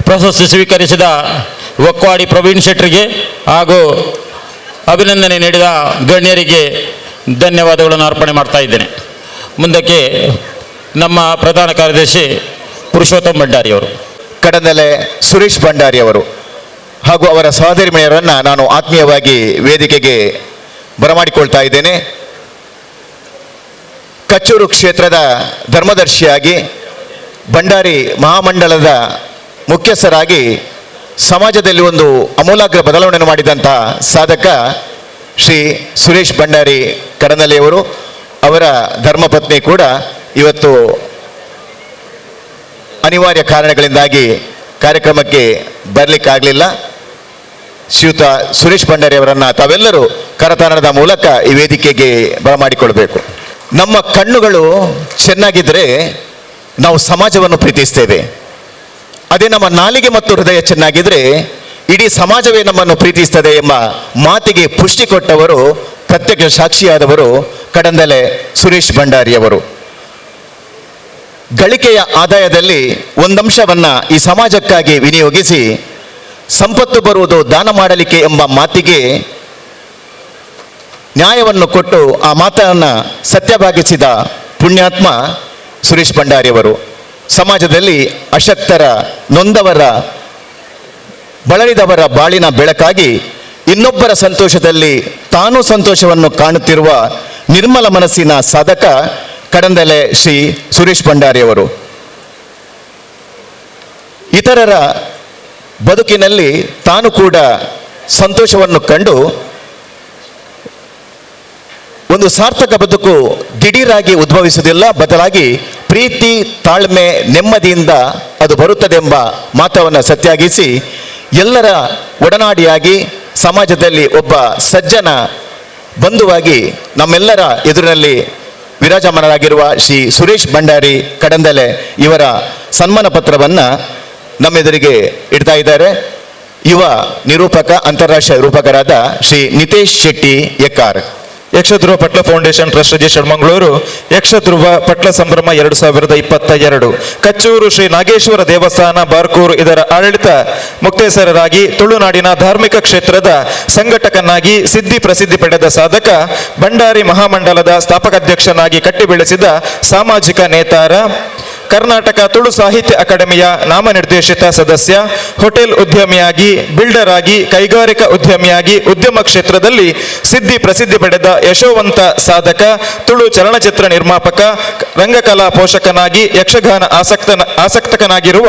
ಪ್ರಶಸ್ತಿ ಸ್ವೀಕರಿಸಿದ ವಕ್ವಾಡಿ ಪ್ರವೀಣ್ ಶೆಟ್ಟರಿಗೆ ಹಾಗೂ ಅಭಿನಂದನೆ ನೀಡಿದ ಗಣ್ಯರಿಗೆ ಧನ್ಯವಾದಗಳನ್ನು ಅರ್ಪಣೆ ಮಾಡ್ತಾ ಇದ್ದೇನೆ. ಮುಂದಕ್ಕೆ ನಮ್ಮ ಪ್ರಧಾನ ಕಾರ್ಯದರ್ಶಿ ಪುರುಷೋತ್ತಮ್ ಭಂಡಾರಿ ಅವರು. ಕಡಂದಲೆ ಸುರೇಶ್ ಭಂಡಾರಿ ಅವರು ಹಾಗೂ ಅವರ ಸಹೋದರಿಮಣಿಯರನ್ನು ನಾನು ಆತ್ಮೀಯವಾಗಿ ವೇದಿಕೆಗೆ ಬರಮಾಡಿಕೊಳ್ತಾ ಇದ್ದೇನೆ. ಕಚ್ಚೂರು ಕ್ಷೇತ್ರದ ಧರ್ಮದರ್ಶಿಯಾಗಿ ಭಂಡಾರಿ ಮಹಾಮಂಡಲದ ಮುಖ್ಯಸ್ಥರಾಗಿ ಸಮಾಜದಲ್ಲಿ ಒಂದು ಅಮೂಲಾಗ್ರ ಬದಲಾವಣೆಯನ್ನು ಮಾಡಿದಂತಹ ಸಾಧಕ ಶ್ರೀ ಸುರೇಶ್ ಭಂಡಾರಿ ಕಡನಲೆಯವರು, ಅವರ ಧರ್ಮಪತ್ನಿ ಕೂಡ ಇವತ್ತು ಅನಿವಾರ್ಯ ಕಾರಣಗಳಿಂದಾಗಿ ಕಾರ್ಯಕ್ರಮಕ್ಕೆ ಬರಲಿಕ್ಕಾಗಲಿಲ್ಲ. ಶ್ರೀಯುತ ಸುರೇಶ್ ಭಂಡಾರಿ ಅವರನ್ನು ತಾವೆಲ್ಲರೂ ಕರತಾಡನದ ಮೂಲಕ ಈ ವೇದಿಕೆಗೆ ಬರಮಾಡಿಕೊಳ್ಬೇಕು. ನಮ್ಮ ಕಣ್ಣುಗಳು ಚೆನ್ನಾಗಿದ್ದರೆ ನಾವು ಸಮಾಜವನ್ನು ಪ್ರೀತಿಸ್ತೇವೆ. ಅದೇ ನಮ್ಮ ನಾಲಿಗೆ ಮತ್ತು ಹೃದಯ ಚೆನ್ನಾಗಿದ್ದರೆ ಇಡೀ ಸಮಾಜವೇ ನಮ್ಮನ್ನು ಪ್ರೀತಿಸ್ತದೆ ಎಂಬ ಮಾತಿಗೆ ಪುಷ್ಟಿ ಕೊಟ್ಟವರು, ಪ್ರತ್ಯಕ್ಷ ಸಾಕ್ಷಿಯಾದವರು ಕಡಂದಲೆ ಸುರೇಶ್ ಭಂಡಾರಿಯವರು. ಗಳಿಕೆಯ ಆದಾಯದಲ್ಲಿ ಒಂದಂಶವನ್ನು ಈ ಸಮಾಜಕ್ಕಾಗಿ ವಿನಿಯೋಗಿಸಿ ಸಂಪತ್ತು ಬರುವುದು ದಾನ ಮಾಡಲಿಕ್ಕೆ ಎಂಬ ಮಾತಿಗೆ ನ್ಯಾಯವನ್ನು ಕೊಟ್ಟು ಆ ಮಾತನ್ನು ಸತ್ಯಭಾಗಿಸಿದ ಪುಣ್ಯಾತ್ಮ ಸುರೇಶ್ ಭಂಡಾರಿಯವರು. ಸಮಾಜದಲ್ಲಿ ಅಶಕ್ತರ, ನೊಂದವರ, ಬಳಲಿದವರ ಬಾಳಿನ ಬೆಳಕಾಗಿ ಇನ್ನೊಬ್ಬರ ಸಂತೋಷದಲ್ಲಿ ತಾನು ಸಂತೋಷವನ್ನು ಕಾಣುತ್ತಿರುವ ನಿರ್ಮಲ ಮನಸ್ಸಿನ ಸಾಧಕ ಕಡಂದಲೆ ಶ್ರೀ ಸುರೇಶ್ ಭಂಡಾರಿಯವರು. ಇತರರ ಬದುಕಿನಲ್ಲಿ ತಾನು ಕೂಡ ಸಂತೋಷವನ್ನು ಕಂಡು ಒಂದು ಸಾರ್ಥಕ ಬದುಕು ದಿಢೀರಾಗಿ ಉದ್ಭವಿಸುವುದಿಲ್ಲ, ಬದಲಾಗಿ ಪ್ರೀತಿ, ತಾಳ್ಮೆ, ನೆಮ್ಮದಿಯಿಂದ ಅದು ಬರುತ್ತದೆಂಬ ಮಾತವನ್ನು ಸತ್ಯಾಗಿಸಿ ಎಲ್ಲರ ಒಡನಾಡಿಯಾಗಿ ಸಮಾಜದಲ್ಲಿ ಒಬ್ಬ ಸಜ್ಜನ ಬಂಧುವಾಗಿ ನಮ್ಮೆಲ್ಲರ ಎದುರಿನಲ್ಲಿ ವಿರಾಜಮಾನರಾಗಿರುವ ಶ್ರೀ ಸುರೇಶ್ ಭಂಡಾರಿ ಕಡಂದಲೆ ಇವರ ಸನ್ಮಾನ ಪತ್ರವನ್ನು ನಮ್ಮೆದುರಿಗೆ ಇಡ್ತಾ ಇದ್ದಾರೆ. ಯುವ ನಿರೂಪಕ, ಅಂತಾರಾಷ್ಟ್ರೀಯ ರೂಪಕರಾದ Shri Nitesh Shetty Ekkar. Yakshadhruva Patla foundation trust registered Mangaluru. Yakshadhruva Patla Sambhrama 2022 ಕಚ್ಚೂರು Shri Nageswara ದೇವಸ್ಥಾನ ಬಾರ್ಕೂರು ಇದರ ಆಡಳಿತ ಮುಕ್ತೇಸರರಾಗಿ ತುಳುನಾಡಿನ ಧಾರ್ಮಿಕ ಕ್ಷೇತ್ರದ ಸಂಘಟಕನಾಗಿ ಸಿದ್ಧಿ ಪ್ರಸಿದ್ಧಿ ಪಡೆದ ಸಾಧಕ, ಭಂಡಾರಿ ಮಹಾಮಂಡಲದ ಸ್ಥಾಪಕಾಧ್ಯಕ್ಷನಾಗಿ ಕಟ್ಟಿ ಬೆಳೆಸಿದ ಸಾಮಾಜಿಕ ನೇತಾರ, ಕರ್ನಾಟಕ ತುಳು ಸಾಹಿತ್ಯ ಅಕಾಡೆಮಿಯ ನಾಮನಿರ್ದೇಶಿತ ಸದಸ್ಯ, ಹೋಟೆಲ್ ಉದ್ಯಮಿಯಾಗಿ, ಬಿಲ್ಡರ್ ಆಗಿ, ಕೈಗಾರಿಕಾ ಉದ್ಯಮಿಯಾಗಿ ಉದ್ಯಮ ಕ್ಷೇತ್ರದಲ್ಲಿ ಸಿದ್ಧಿ ಪ್ರಸಿದ್ಧಿ ಪಡೆದ ಯಶೋವಂತ ಸಾಧಕ, ತುಳು ಚಲನಚಿತ್ರ ನಿರ್ಮಾಪಕ, ರಂಗಕಲಾ ಪೋಷಕನಾಗಿ ಯಕ್ಷಗಾನ ಆಸಕ್ತಕನಾಗಿರುವ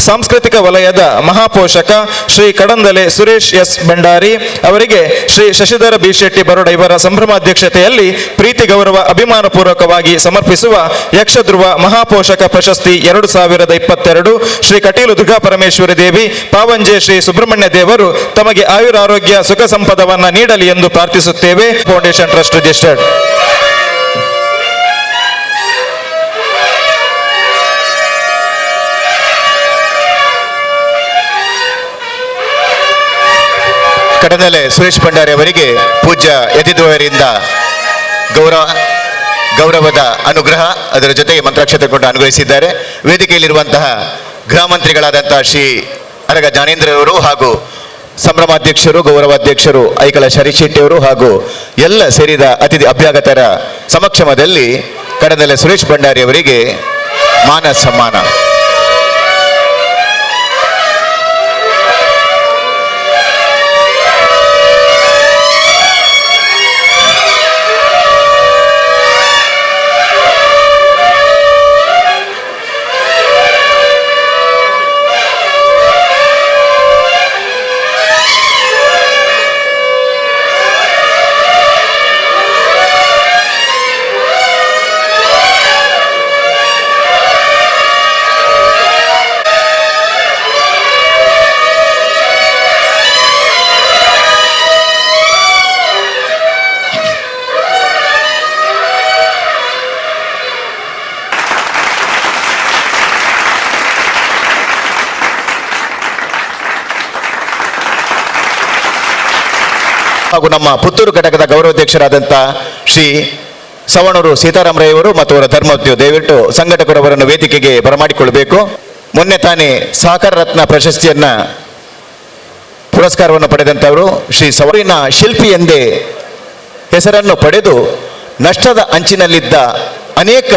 ಸಾಂಸ್ಕೃತಿಕ ವಲಯದ ಮಹಾಪೋಷಕ ಶ್ರೀ ಕಡಂದಲೆ ಸುರೇಶ್ ಎಸ್ ಭಂಡಾರಿ ಅವರಿಗೆ ಶ್ರೀ ಶಶಿಧರ ಬಿ ಶೆಟ್ಟಿ ಬರೋಡ ಇವರ ಸಂಭ್ರಮಾಧ್ಯಕ್ಷತೆಯಲ್ಲಿ ಪ್ರೀತಿ ಗೌರವ ಅಭಿಮಾನಪೂರ್ವಕವಾಗಿ ಸಮರ್ಪಿಸುವ ಯಕ್ಷಧ್ರುವ ಮಹಾಪೋಷಕ ಪ್ರಶಸ್ತಿ 2022 ಶ್ರೀ ಕಟೀಲು ದುರ್ಗಾ ಪರಮೇಶ್ವರಿ ದೇವಿ, ಪಾವಂಜೆ ಶ್ರೀ ಸುಬ್ರಹ್ಮಣ್ಯ ದೇವರು ತಮಗೆ ಆಯುರಾರೋಗ್ಯ ಸುಖ ಸಂಪದವನ್ನ ನೀಡಲಿ ಎಂದು ಪ್ರಾರ್ಥಿಸುತ್ತೇವೆ. Foundation trust registered. Kadandale Suresh Bhandari ಅವರಿಗೆ ಪೂಜ್ಯ ಯತಿದ್ವಯರಿಂದ ಗೌರವದ ಅನುಗ್ರಹ, ಅದರ ಜೊತೆಗೆ ಮಂತ್ರಾಕ್ಷತೆ ಕೊಂಡು ಅನುಗ್ರಹಿಸಿದ್ದಾರೆ. ವೇದಿಕೆಯಲ್ಲಿರುವಂತಹ ಗೃಹಮಂತ್ರಿಗಳಾದಂತಹ ಶ್ರೀ ಅರಗ ಜ್ಞಾನೇಂದ್ರವರು ಹಾಗೂ ಸಂಭ್ರಮಾಧ್ಯಕ್ಷರು, ಗೌರವಾಧ್ಯಕ್ಷರು ಐಕಳ ಶರೀಶ್ ಶೆಟ್ಟಿಯವರು ಹಾಗೂ ಎಲ್ಲ ಸೇರಿದ ಅತಿಥಿ ಅಭ್ಯಾಗತರ ಸಮಕ್ಷಮದಲ್ಲಿ ಕಡಂದಲೆ ಸುರೇಶ್ ಭಂಡಾರಿ ಅವರಿಗೆ ಮಾನ ಸಮ್ಮಾನ. ಹಾಗೂ ನಮ್ಮ ಪುತ್ತೂರು ಘಟಕದ ಗೌರವಾಧ್ಯಕ್ಷರಾದಂಥ ಶ್ರೀ ಸವಣೂರು ಸೀತಾರಾಮರಯ್ಯವರು ಮತ್ತು ಅವರ ಧರ್ಮಪತ್ನಿಯು ದಯವಿಟ್ಟು ಸಂಘಟಕರವರನ್ನು ವೇದಿಕೆಗೆ ಬರಮಾಡಿಕೊಳ್ಳಬೇಕು. ಮೊನ್ನೆ ತಾನೇ ಸಹಕಾರ ರತ್ನ ಪ್ರಶಸ್ತಿಯನ್ನ ಪುರಸ್ಕಾರವನ್ನು ಪಡೆದಂಥವರು ಶ್ರೀ ಸವರಿನ ಶಿಲ್ಪಿ ಎಂದೇ ಹೆಸರನ್ನು ಪಡೆದು ನಷ್ಟದ ಅಂಚಿನಲ್ಲಿದ್ದ ಅನೇಕ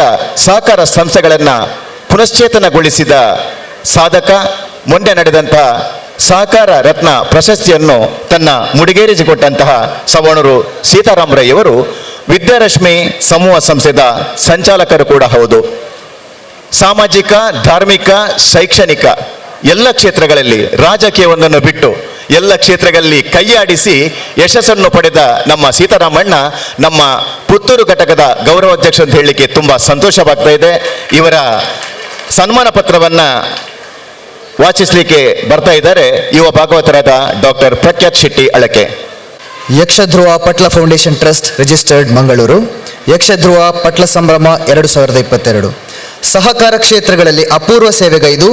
ಸಹಕಾರ ಸಂಸ್ಥೆಗಳನ್ನು ಪುನಶ್ಚೇತನಗೊಳಿಸಿದ ಸಾಧಕ ಮೊನ್ನೆ ನಡೆದಂತಹ ಸಹಕಾರ ರತ್ನ ಪ್ರಶಸ್ತಿಯನ್ನು ತನ್ನ ಮುಡಿಗೇರಿಸಿಕೊಟ್ಟಂತಹ ಸವಣೂರು ಸೀತಾರಾಮ ರೈ ಅವರು ವಿದ್ಯಾರಶ್ಮಿ ಸಮೂಹ ಸಂಸ್ಥೆದ ಸಂಚಾಲಕರು ಕೂಡ ಹೌದು. ಸಾಮಾಜಿಕ, ಧಾರ್ಮಿಕ, ಶೈಕ್ಷಣಿಕ ಎಲ್ಲ ಕ್ಷೇತ್ರಗಳಲ್ಲಿ ರಾಜಕೀಯವೊಂದನ್ನು ಬಿಟ್ಟು ಎಲ್ಲ ಕ್ಷೇತ್ರಗಳಲ್ಲಿ ಕೈಯಾಡಿಸಿ ಯಶಸ್ಸನ್ನು ಪಡೆದ ನಮ್ಮ ಸೀತಾರಾಮಣ್ಣ ನಮ್ಮ ಪುತ್ತೂರು ಘಟಕದ ಗೌರವಾಧ್ಯಕ್ಷ ಅಂತ ಹೇಳಲಿಕ್ಕೆ ತುಂಬ ಸಂತೋಷವಾಗ್ತಾ ಇದೆ. ಇವರ ಸನ್ಮಾನ ಪತ್ರವನ್ನು ವಾಚಿಸಲಿಕ್ಕೆ ಬರ್ತಾ ಇದ್ದಾರೆ ಯುವ ಭಾಗವತರಾದ doctor Prakhyath Shetty Alake. Yakshadhruva Patla foundation trust registered Mangaluru. Yakshadhruva Patla Sambhrama 2022 ಸಹಕಾರ ಕ್ಷೇತ್ರಗಳಲ್ಲಿ ಅಪೂರ್ವ ಸೇವೆಗೈದು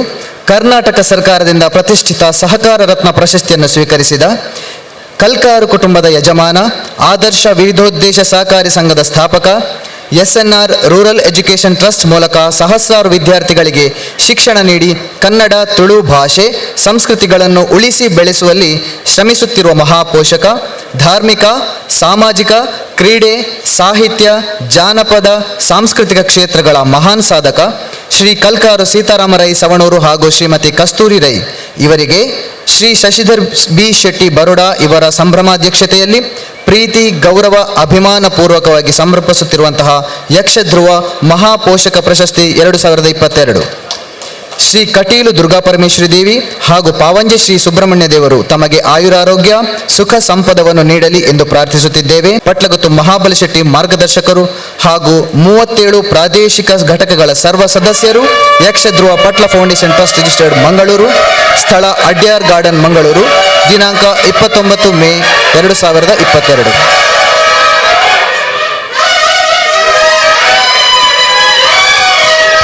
ಕರ್ನಾಟಕ ಸರ್ಕಾರದಿಂದ ಪ್ರತಿಷ್ಠಿತ ಸಹಕಾರ ರತ್ನ ಪ್ರಶಸ್ತಿಯನ್ನು ಸ್ವೀಕರಿಸಿದ ಕಲ್ಕಾರು ಕುಟುಂಬದ ಯಜಮಾನ, ಆದರ್ಶ ವಿವಿಧೋದ್ದೇಶ ಸಹಕಾರಿ ಸಂಘದ ಸ್ಥಾಪಕ, SNR ರೂರಲ್ ಎಜುಕೇಷನ್ ಟ್ರಸ್ಟ್ ಮೂಲಕ ಸಹಸ್ರಾರು ವಿದ್ಯಾರ್ಥಿಗಳಿಗೆ ಶಿಕ್ಷಣ ನೀಡಿ ಕನ್ನಡ, ತುಳು ಭಾಷೆ, ಸಂಸ್ಕೃತಿಗಳನ್ನು ಉಳಿಸಿ ಬೆಳೆಸುವಲ್ಲಿ ಶ್ರಮಿಸುತ್ತಿರುವ ಮಹಾಪೋಷಕ, ಧಾರ್ಮಿಕ, ಸಾಮಾಜಿಕ, ಕ್ರೀಡೆ, ಸಾಹಿತ್ಯ, ಜಾನಪದ, ಸಾಂಸ್ಕೃತಿಕ ಕ್ಷೇತ್ರಗಳ ಮಹಾನ್ ಸಾಧಕ ಶ್ರೀ ಕಲ್ಕಾರು ಸೀತಾರಾಮ ರೈ ಸವಣೂರು ಹಾಗೂ ಶ್ರೀಮತಿ ಕಸ್ತೂರಿ ರೈ ಇವರಿಗೆ ಶ್ರೀ ಶಶಿಧರ್ ಬಿ ಶೆಟ್ಟಿ ಬರೋಡಾ ಇವರ ಸಂಭ್ರಮಾಧ್ಯಕ್ಷತೆಯಲ್ಲಿ ಪ್ರೀತಿ, ಗೌರವ, ಅಭಿಮಾನ ಪೂರ್ವಕವಾಗಿ ಸಮರ್ಪಿಸುತ್ತಿರುವಂತಹ ಯಕ್ಷಧ್ರುವ ಮಹಾಪೋಷಕ ಪ್ರಶಸ್ತಿ 2022 ಶ್ರೀ ಕಟೀಲು ದುರ್ಗಾಪರಮೇಶ್ವರಿ ದೇವಿ ಹಾಗೂ ಪಾವಂಜೆ ಶ್ರೀ ಸುಬ್ರಹ್ಮಣ್ಯ ದೇವರು ತಮಗೆ ಆಯುರಾರೋಗ್ಯ, ಸುಖ ಸಂಪದವನ್ನು ನೀಡಲಿ ಎಂದು ಪ್ರಾರ್ಥಿಸುತ್ತಿದ್ದೇವೆ. ಪಟ್ಲಗುತ್ತು ಮಹಾಬಲ ಶೆಟ್ಟಿ ಮಾರ್ಗದರ್ಶಕರು ಹಾಗೂ 37 ಪ್ರಾದೇಶಿಕ ಘಟಕಗಳ ಸರ್ವ ಸದಸ್ಯರು, Yakshadhruva Patla foundation trust registered Mangaluru, ಸ್ಥಳ ಅಡ್ಯಾರ್ ಗಾರ್ಡನ್ ಮಂಗಳೂರು, ದಿನಾಂಕ 29 ಮೇ 2022.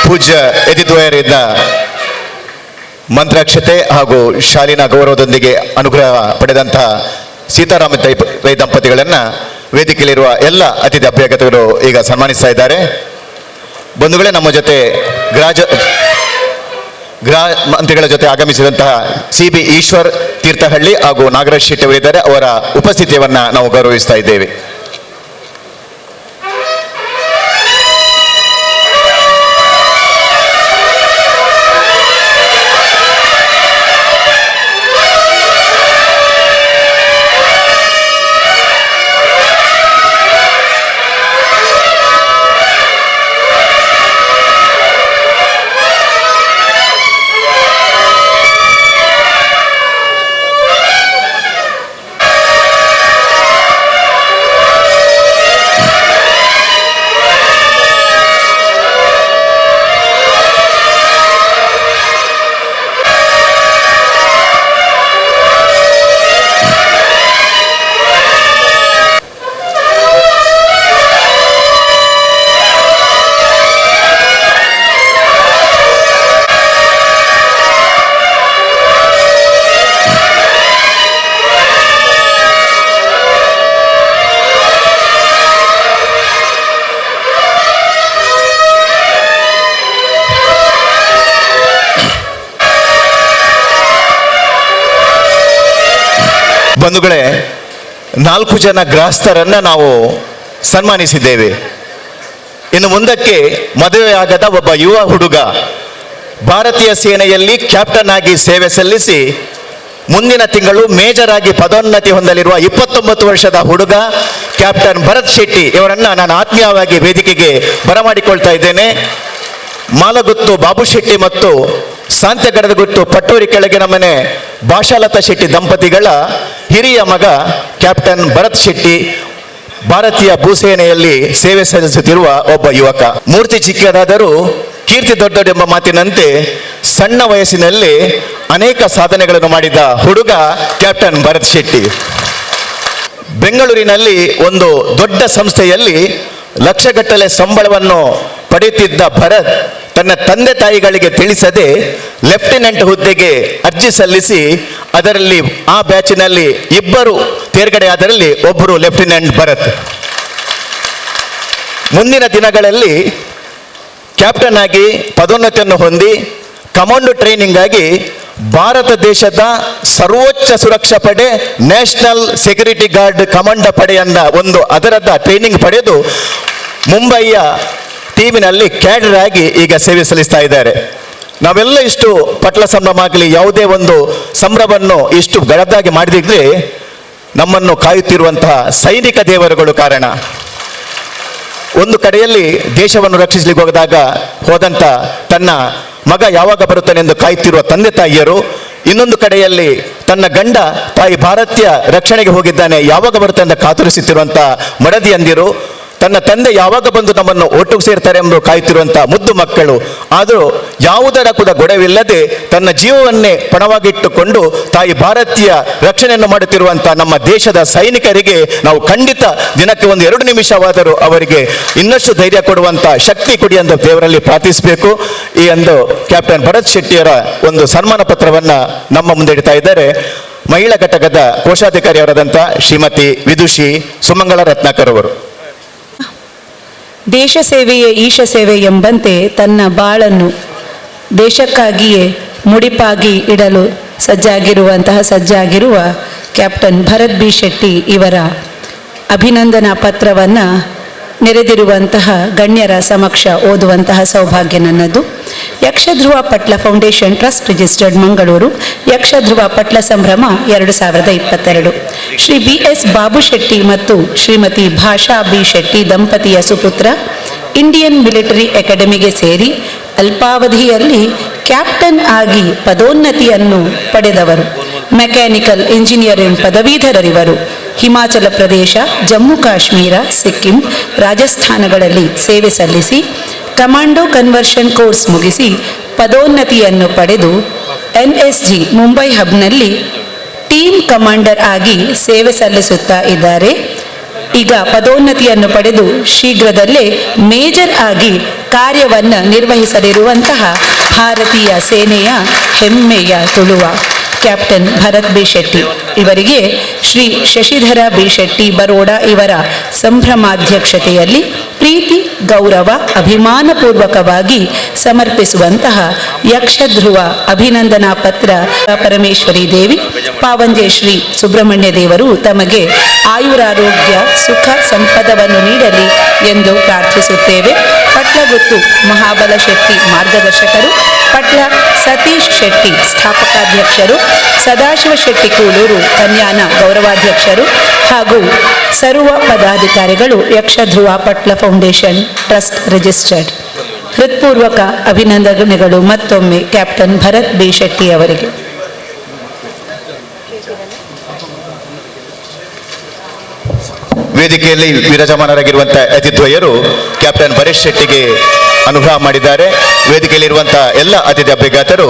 ಪೂಜ್ಯ ಯತಿದ್ವಯರಿಂದ ಮಂತ್ರಾಕ್ಷತೆ ಹಾಗೂ ಶಾಲಿನ ಗೌರವದೊಂದಿಗೆ ಅನುಗ್ರಹ ಪಡೆದಂತಹ ಸೀತಾರಾಮ ರೈ ದಂಪತಿಗಳನ್ನು ವೇದಿಕೆಯಲ್ಲಿರುವ ಎಲ್ಲ ಅತಿಥಿ ಅಭ್ಯರ್ಥಿಗಳು ಈಗ ಸನ್ಮಾನಿಸ್ತಾ ಇದ್ದಾರೆ. ಬಂಧುಗಳೇ, ನಮ್ಮ ಜೊತೆ ಗೃಹ ಮಂತ್ರಿಗಳ ಜೊತೆ ಆಗಮಿಸಿದಂತಹ CB ಈಶ್ವರ್ ತೀರ್ಥಹಳ್ಳಿ ಹಾಗೂ ನಾಗರಾಜ್ ಶೆಟ್ಟಿ ಅವರಿದ್ದಾರೆ. ಅವರ ಉಪಸ್ಥಿತಿಯನ್ನು ನಾವು ಗೌರವಿಸ್ತಾ ಇದ್ದೇವೆ. ಬಂಧುಗಳೇ, 4 ಜನ ಗೃಹಸ್ಥರನ್ನ ನಾವು ಸನ್ಮಾನಿಸಿದ್ದೇವೆ. ಇನ್ನು ಮುಂದಕ್ಕೆ ಮದುವೆಯಾಗದ ಒಬ್ಬ ಯುವ ಹುಡುಗ ಭಾರತೀಯ ಸೇನೆಯಲ್ಲಿ ಕ್ಯಾಪ್ಟನ್ ಆಗಿ ಸೇವೆ ಸಲ್ಲಿಸಿ ಮುಂದಿನ ತಿಂಗಳು ಮೇಜರ್ ಆಗಿ ಪದೋನ್ನತಿ ಹೊಂದಲಿರುವ 29 ವರ್ಷದ ಹುಡುಗ ಕ್ಯಾಪ್ಟನ್ ಭರತ್ ಶೆಟ್ಟಿ ಇವರನ್ನ ನಾನು ಆತ್ಮೀಯವಾಗಿ ವೇದಿಕೆಗೆ ಬರಮಾಡಿಕೊಳ್ತಾ ಇದ್ದೇನೆ. ಮಾಲಗುತ್ತು ಬಾಬು ಶೆಟ್ಟಿ ಮತ್ತು ಸಾಂತ್ಯಗಡದಗುತ್ತು ಪಟ್ಟೂರಿ ಕೆಳಗಿನ ಮನೆ ಭಾಷಾಲತಾ ಶೆಟ್ಟಿ ದಂಪತಿಗಳ ಹಿರಿಯ ಮಗ ಕ್ಯಾಪ್ಟನ್ ಭರತ್ ಶೆಟ್ಟಿ ಭಾರತೀಯ ಭೂಸೇನೆಯಲ್ಲಿ ಸೇವೆ ಸಲ್ಲಿಸುತ್ತಿರುವ ಒಬ್ಬ ಯುವಕ. ಮೂರ್ತಿ ಚಿಕ್ಕದಾದರೂ ಕೀರ್ತಿ ದೊಡ್ಡದೆಂಬ ಮಾತಿನಂತೆ ಸಣ್ಣ ವಯಸ್ಸಿನಲ್ಲಿ ಅನೇಕ ಸಾಧನೆಗಳನ್ನು ಮಾಡಿದ ಹುಡುಗ ಕ್ಯಾಪ್ಟನ್ ಭರತ್ ಶೆಟ್ಟಿ. ಬೆಂಗಳೂರಿನಲ್ಲಿ ಒಂದು ದೊಡ್ಡ ಸಂಸ್ಥೆಯಲ್ಲಿ ಲಕ್ಷಗಟ್ಟಲೆ ಸಂಬಳವನ್ನು ಪಡೆಯುತ್ತಿದ್ದ ಭರತ್ ತನ್ನ ತಂದೆ ತಾಯಿಗಳಿಗೆ ತಿಳಿಸದೆ ಲೆಫ್ಟಿನೆಂಟ್ ಹುದ್ದೆಗೆ ಅರ್ಜಿ ಸಲ್ಲಿಸಿ ಅದರಲ್ಲಿ ಆ ಬ್ಯಾಚಿನಲ್ಲಿ 2 ತೇರ್ಗಡೆಯಾದರಲ್ಲಿ ಒಬ್ಬರು ಲೆಫ್ಟಿನೆಂಟ್ ಭರತ್. ಮುಂದಿನ ದಿನಗಳಲ್ಲಿ ಕ್ಯಾಪ್ಟನ್ ಆಗಿ ಪದೋನ್ನತಿಯನ್ನು ಹೊಂದಿ ಕಮಾಂಡೋ ಟ್ರೈನಿಂಗ್ ಆಗಿ ಭಾರತ ದೇಶದ ಸರ್ವೋಚ್ಚ ಸುರಕ್ಷಾ ಪಡೆ ನ್ಯಾಷನಲ್ ಸೆಕ್ಯೂರಿಟಿ ಗಾರ್ಡ್ ಕಮಾಂಡೋ ಪಡೆಯನ್ನ ಒಂದು ಅದರದ ಟ್ರೈನಿಂಗ್ ಪಡೆದು ಮುಂಬಯಿಯ ಟೀಮಿನಲ್ಲಿ ಕ್ಯಾಡರ್ ಆಗಿ ಈಗ ಸೇವೆ ಸಲ್ಲಿಸ್ತಾ ಇದ್ದಾರೆ. ನಾವೆಲ್ಲ ಇಷ್ಟು ಪಟ್ಲ ಸಂಭ್ರಮ ಆಗಲಿ ಯಾವುದೇ ಒಂದು ಸಂಭ್ರಮವನ್ನು ಇಷ್ಟು ಗಡದ್ದಾಗಿ ಮಾಡಿದಿದ್ರೆ ನಮ್ಮನ್ನು ಕಾಯುತ್ತಿರುವಂತಹ ಸೈನಿಕ ದೇವರುಗಳು ಕಾರಣ. ಒಂದು ಕಡೆಯಲ್ಲಿ ದೇಶವನ್ನು ರಕ್ಷಿಸಲಿಕ್ಕೆ ಹೋದಂತ ತನ್ನ ಮಗ ಯಾವಾಗ ಬರುತ್ತಾನೆ ಎಂದು ಕಾಯುತ್ತಿರುವ ತಂದೆ ತಾಯಿಯರು, ಇನ್ನೊಂದು ಕಡೆಯಲ್ಲಿ ತನ್ನ ಗಂಡ ತಾಯಿ ಭಾರತೀಯ ರಕ್ಷಣೆಗೆ ಹೋಗಿದ್ದಾನೆ ಯಾವಾಗ ಬರುತ್ತೆ ಅಂತ ಕಾತುರಿಸುತ್ತಿರುವಂತಹ ಮಡದಿಯಂದಿರು, ತನ್ನ ತಂದೆ ಯಾವಾಗ ಬಂದು ನಮ್ಮನ್ನು ಒಟ್ಟಿಗೆ ಸೇರ್ತಾರೆ ಎಂದು ಕಾಯುತ್ತಿರುವಂತಹ ಮುದ್ದು ಮಕ್ಕಳು, ಆದರೂ ಯಾವುದರ ಕೂಡ ಗೊಡವಿಲ್ಲದೆ ತನ್ನ ಜೀವವನ್ನೇ ಪಣವಾಗಿಟ್ಟುಕೊಂಡು ತಾಯಿ ಭಾರತೀಯ ರಕ್ಷಣೆಯನ್ನು ಮಾಡುತ್ತಿರುವಂತಹ ನಮ್ಮ ದೇಶದ ಸೈನಿಕರಿಗೆ ನಾವು ಖಂಡಿತ ದಿನಕ್ಕೆ 1-2 ನಿಮಿಷವಾದರೂ ಅವರಿಗೆ ಇನ್ನಷ್ಟು ಧೈರ್ಯ ಕೊಡುವಂತ ಶಕ್ತಿ ಕೊಡಿ ಅಂತ ದೇವರಲ್ಲಿ ಪ್ರಾರ್ಥಿಸಬೇಕು. ಈ ಒಂದು ಕ್ಯಾಪ್ಟನ್ ಭರತ್ ಶೆಟ್ಟಿಯವರ ಒಂದು ಸನ್ಮಾನ ಪತ್ರವನ್ನ ನಮ್ಮ ಮುಂದೆ ಇಡ್ತಾ ಇದ್ದಾರೆ ಮಹಿಳಾ ಘಟಕದ ಕೋಶಾಧಿಕಾರಿಯವರಾದಂಥ ಶ್ರೀಮತಿ ವಿದುಷಿ ಸುಮಂಗಳ ರತ್ನಾಕರ್ ಅವರು. ದೇಶ ಸೇವೆಯೇ ಈಶ ಸೇವೆ ಎಂಬಂತೆ ತನ್ನ ಬಾಳನ್ನು ದೇಶಕ್ಕಾಗಿಯೇ ಮುಡಿಪಾಗಿ ಇಡಲು ಸಜ್ಜಾಗಿರುವ ಕ್ಯಾಪ್ಟನ್ ಭರತ್ ಬಿ ಶೆಟ್ಟಿ ಇವರ ಅಭಿನಂದನಾ ಪತ್ರವನ್ನು ನೆರೆದಿರುವಂತಹ ಗಣ್ಯರ ಸಮಕ್ಷ ಓದುವಂತಹ ಸೌಭಾಗ್ಯ ನನ್ನದು. Yakshadhruva Patla foundation trust registered Mangaluru, Yakshadhruva Patla Sambhrama 2022. Shri BS Babu Shetty ಮತ್ತು ಶ್ರೀಮತಿ ಭಾಷಾ ಬಿ ಶೆಟ್ಟಿ ದಂಪತಿಯ ಸುಪುತ್ರ ಇಂಡಿಯನ್ ಮಿಲಿಟರಿ ಅಕಾಡೆಮಿಗೆ ಸೇರಿ ಅಲ್ಪಾವಧಿಯಲ್ಲಿ ಕ್ಯಾಪ್ಟನ್ ಆಗಿ ಪದೋನ್ನತಿಯನ್ನು ಪಡೆದವರು. Mechanical engineering ಪದವೀಧರರಿವರು. ಹಿಮಾಚಲ ಪ್ರದೇಶ, ಜಮ್ಮು ಕಾಶ್ಮೀರ, ಸಿಕ್ಕಿಂ, ರಾಜಸ್ಥಾನಗಳಲ್ಲಿ ಸೇವೆ ಸಲ್ಲಿಸಿ ಕಮಾಂಡೋ ಕನ್ವರ್ಷನ್ ಕೋರ್ಸ್ ಮುಗಿಸಿ ಪದೋನ್ನತಿಯನ್ನು ಪಡೆದು NSG ಮುಂಬೈ ಹಬ್ನಲ್ಲಿ ಟೀಮ್ ಕಮಾಂಡರ್ ಆಗಿ ಸೇವೆ ಸಲ್ಲಿಸುತ್ತಾ ಇದ್ದಾರೆ. ಈಗ ಪದೋನ್ನತಿಯನ್ನು ಪಡೆದು ಶೀಘ್ರದಲ್ಲೇ ಮೇಜರ್ ಆಗಿ ಕಾರ್ಯವನ್ನು ನಿರ್ವಹಿಸಲಿರುವಂತಹ ಭಾರತೀಯ ಸೇನೆಯ ಹೆಮ್ಮೆಯ ತುಳುವ ಕ್ಯಾಪ್ಟನ್ ಭರತ್ ಬಿ ಶೆಟ್ಟಿ ಇವರಿಗೆ ಶ್ರೀ ಶಶಿಧರ ಬಿ ಶೆಟ್ಟಿ ಬರೋಡಾ ಇವರ ಸಂಭ್ರಮಾಧ್ಯಕ್ಷತೆಯಲ್ಲಿ ಪ್ರೀತಿ, ಗೌರವ, ಅಭಿಮಾನಪೂರ್ವಕವಾಗಿ ಸಮರ್ಪಿಸುವಂತಹ ಯಕ್ಷಧ್ರುವ ಅಭಿನಂದನಾ ಪತ್ರ. ಪರಮೇಶ್ವರಿ ದೇವಿ, ಪಾವಂಜೆ ಶ್ರೀ ಸುಬ್ರಹ್ಮಣ್ಯ ದೇವರು ತಮಗೆ ಆಯುರಾರೋಗ್ಯ, ಸುಖ, ಸಂಪದವನ್ನು ನೀಡಲಿ ಎಂದು ಪ್ರಾರ್ಥಿಸುತ್ತೇವೆ. ಪಟ್ಲಗುತ್ತು ಮಹಾಬಲ ಶೆಟ್ಟಿ ಮಾರ್ಗದರ್ಶಕರು, ಪಟ್ಲ ಸತೀಶ್ ಶೆಟ್ಟಿ ಸ್ಥಾಪಕಾಧ್ಯಕ್ಷರು, ಸದಾಶಿವ ಶೆಟ್ಟಿ ಕೂಳೂರು ಕನ್ಯಾನ ಗೌರವಾಧ್ಯಕ್ಷರು ಹಾಗೂ ಸರ್ವ ಪದಾಧಿಕಾರಿಗಳು Yakshadhruva Patla foundation trust registered. ಹೃತ್ಪೂರ್ವಕ ಅಭಿನಂದನೆಗಳು ಮತ್ತೊಮ್ಮೆ ಕ್ಯಾಪ್ಟನ್ ಭರತ್ ಬಿ ಶೆಟ್ಟಿ ಅವರಿಗೆ. ವೇದಿಕೆಯಲ್ಲಿ ವಿರಾಜಮಾನರಾಗಿರುವಂತಹ ಅತಿಥಿದ್ವಯರು ಕ್ಯಾಪ್ಟನ್ ಭರತ್ ಶೆಟ್ಟಿಗೆ ಅನುಗ್ರಹ ಮಾಡಿದ್ದಾರೆ. ವೇದಿಕೆಯಲ್ಲಿರುವಂತಹ ಎಲ್ಲ ಅತಿಥಿ ಅಭ್ಯರ್ಥಿಗಳು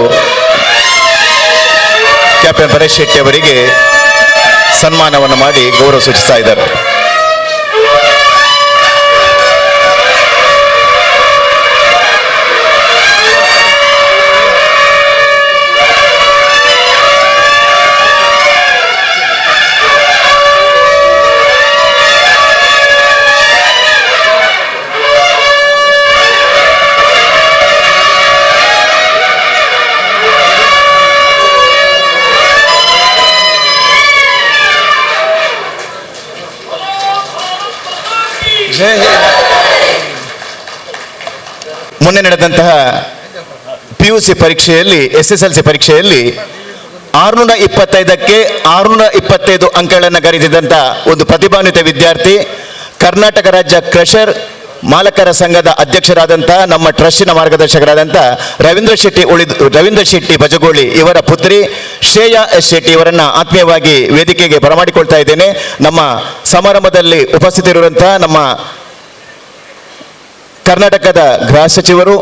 ಕ್ಯಾಪ್ಟನ್ ಭರತ್ ಶೆಟ್ಟಿ ಅವರಿಗೆ ಸನ್ಮಾನವನ್ನು ಮಾಡಿ ಗೌರವ ಸೂಚಿಸ್ತಾ ಇದ್ದಾರೆ. ಮೊನ್ನೆ ನಡೆದಂತಹ PUC ಪರೀಕ್ಷೆಯಲ್ಲಿ SSLC ಪರೀಕ್ಷೆಯಲ್ಲಿ 625ಕ್ಕೆ 625 ಅಂಕಗಳನ್ನು ಗಳಿಸಿದಂಥ ಒಂದು ಪ್ರತಿಭಾನ್ವಿತ ವಿದ್ಯಾರ್ಥಿ, ಕರ್ನಾಟಕ ರಾಜ್ಯ ಕ್ರಷರ್ ಮಾಲಕರ ಸಂಘದ ಅಧ್ಯಕ್ಷರಾದಂಥ ನಮ್ಮ ಟ್ರಸ್ಟಿನ ಮಾರ್ಗದರ್ಶಕರಾದಂಥ ರವೀಂದ್ರ ಶೆಟ್ಟಿ ಬಜಗೋಳಿ ಇವರ ಪುತ್ರಿ ಶ್ರೇಯಾ ಎಸ್ ಶೆಟ್ಟಿ ಇವರನ್ನು ಆತ್ಮೀಯವಾಗಿ ವೇದಿಕೆಗೆ ಬರಮಾಡಿಕೊಳ್ತಾ ಇದ್ದೇನೆ. ನಮ್ಮ ಸಮಾರಂಭದಲ್ಲಿ ಉಪಸ್ಥಿತರಿರುವಂತಹ ನಮ್ಮ ಕರ್ನಾಟಕದ ಗೃಹ ಸಚಿವರು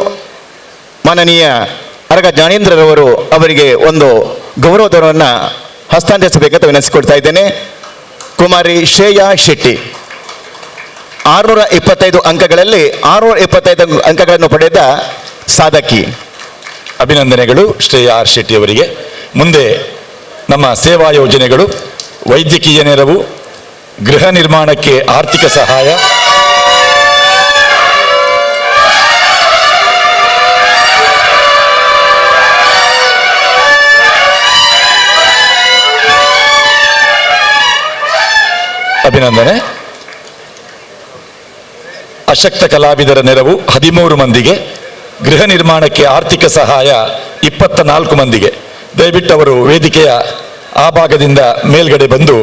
ಮಾನನೀಯ ಅರಗ ಜ್ಞಾನೇಂದ್ರರವರು ಅವರಿಗೆ ಒಂದು ಗೌರವಧನವನ್ನು ಹಸ್ತಾಂತರಿಸಬೇಕಂತ ವಿನಂತಿಸಿಕೊಳ್ತಾ ಇದ್ದೇನೆ. ಕುಮಾರಿ ಶ್ರೇಯಾ ಶೆಟ್ಟಿ 625 ಅಂಕಗಳಲ್ಲಿ 625 ಅಂಕಗಳನ್ನು ಪಡೆದ ಸಾಧಕಿ. ಅಭಿನಂದನೆಗಳು ಶ್ರೇಯಾ ಆರ್ ಶೆಟ್ಟಿ ಅವರಿಗೆ. ಮುಂದೆ ನಮ್ಮ ಸೇವಾ ಯೋಜನೆಗಳು, ವೈದ್ಯಕೀಯ ನೆರವು, ಗೃಹ ನಿರ್ಮಾಣಕ್ಕೆ ಆರ್ಥಿಕ ಸಹಾಯ, ಅಭಿನಂದನೆ. ಅಶಕ್ತ ಕಲಾವಿದರ ನೆರವು 13 ಮಂದಿಗೆ, ಗೃಹ ನಿರ್ಮಾಣಕ್ಕೆ ಆರ್ಥಿಕ ಸಹಾಯ 24 ಮಂದಿಗೆ. ದಯವಿಟ್ಟು ಅವರು ವೇದಿಕೆಯ ಆ ಭಾಗದಿಂದ ಮೇಲ್ಗಡೆ ಬಂದು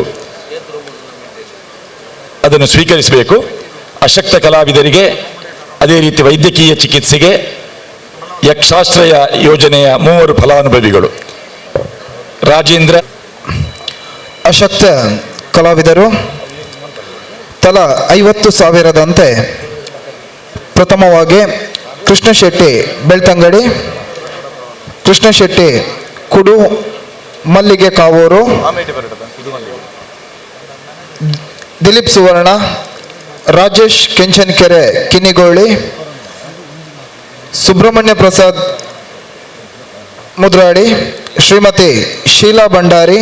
ಅದನ್ನು ಸ್ವೀಕರಿಸಬೇಕು. ಅಶಕ್ತ ಕಲಾವಿದರಿಗೆ, ಅದೇ ರೀತಿ ವೈದ್ಯಕೀಯ ಚಿಕಿತ್ಸೆಗೆ ಯಕ್ಷಾಶ್ರಯ ಯೋಜನೆಯ 3 ಫಲಾನುಭವಿಗಳು. ರಾಜೇಂದ್ರ. ಅಶಕ್ತ ಕಲಾವಿದರು ತಲಾ 50,000ದಂತೆ ಪ್ರಥಮವಾಗಿ ಕೃಷ್ಣ ಶೆಟ್ಟಿ ಬೆಳ್ತಂಗಡಿ, ಕೃಷ್ಣ ಶೆಟ್ಟಿ ಕುಡು ಮಲ್ಲಿಗೆ ಕಾವೂರು, ದಿಲೀಪ್ ಸುವರ್ಣ, ರಾಜೇಶ್ ಕೆಂಚನ್ಕೆರೆ ಕಿನಿಗೋಳಿ, ಸುಬ್ರಹ್ಮಣ್ಯ ಪ್ರಸಾದ್ ಮುದ್ರಾಡಿ, ಶ್ರೀಮತಿ ಶೀಲಾ ಭಂಡಾರಿ,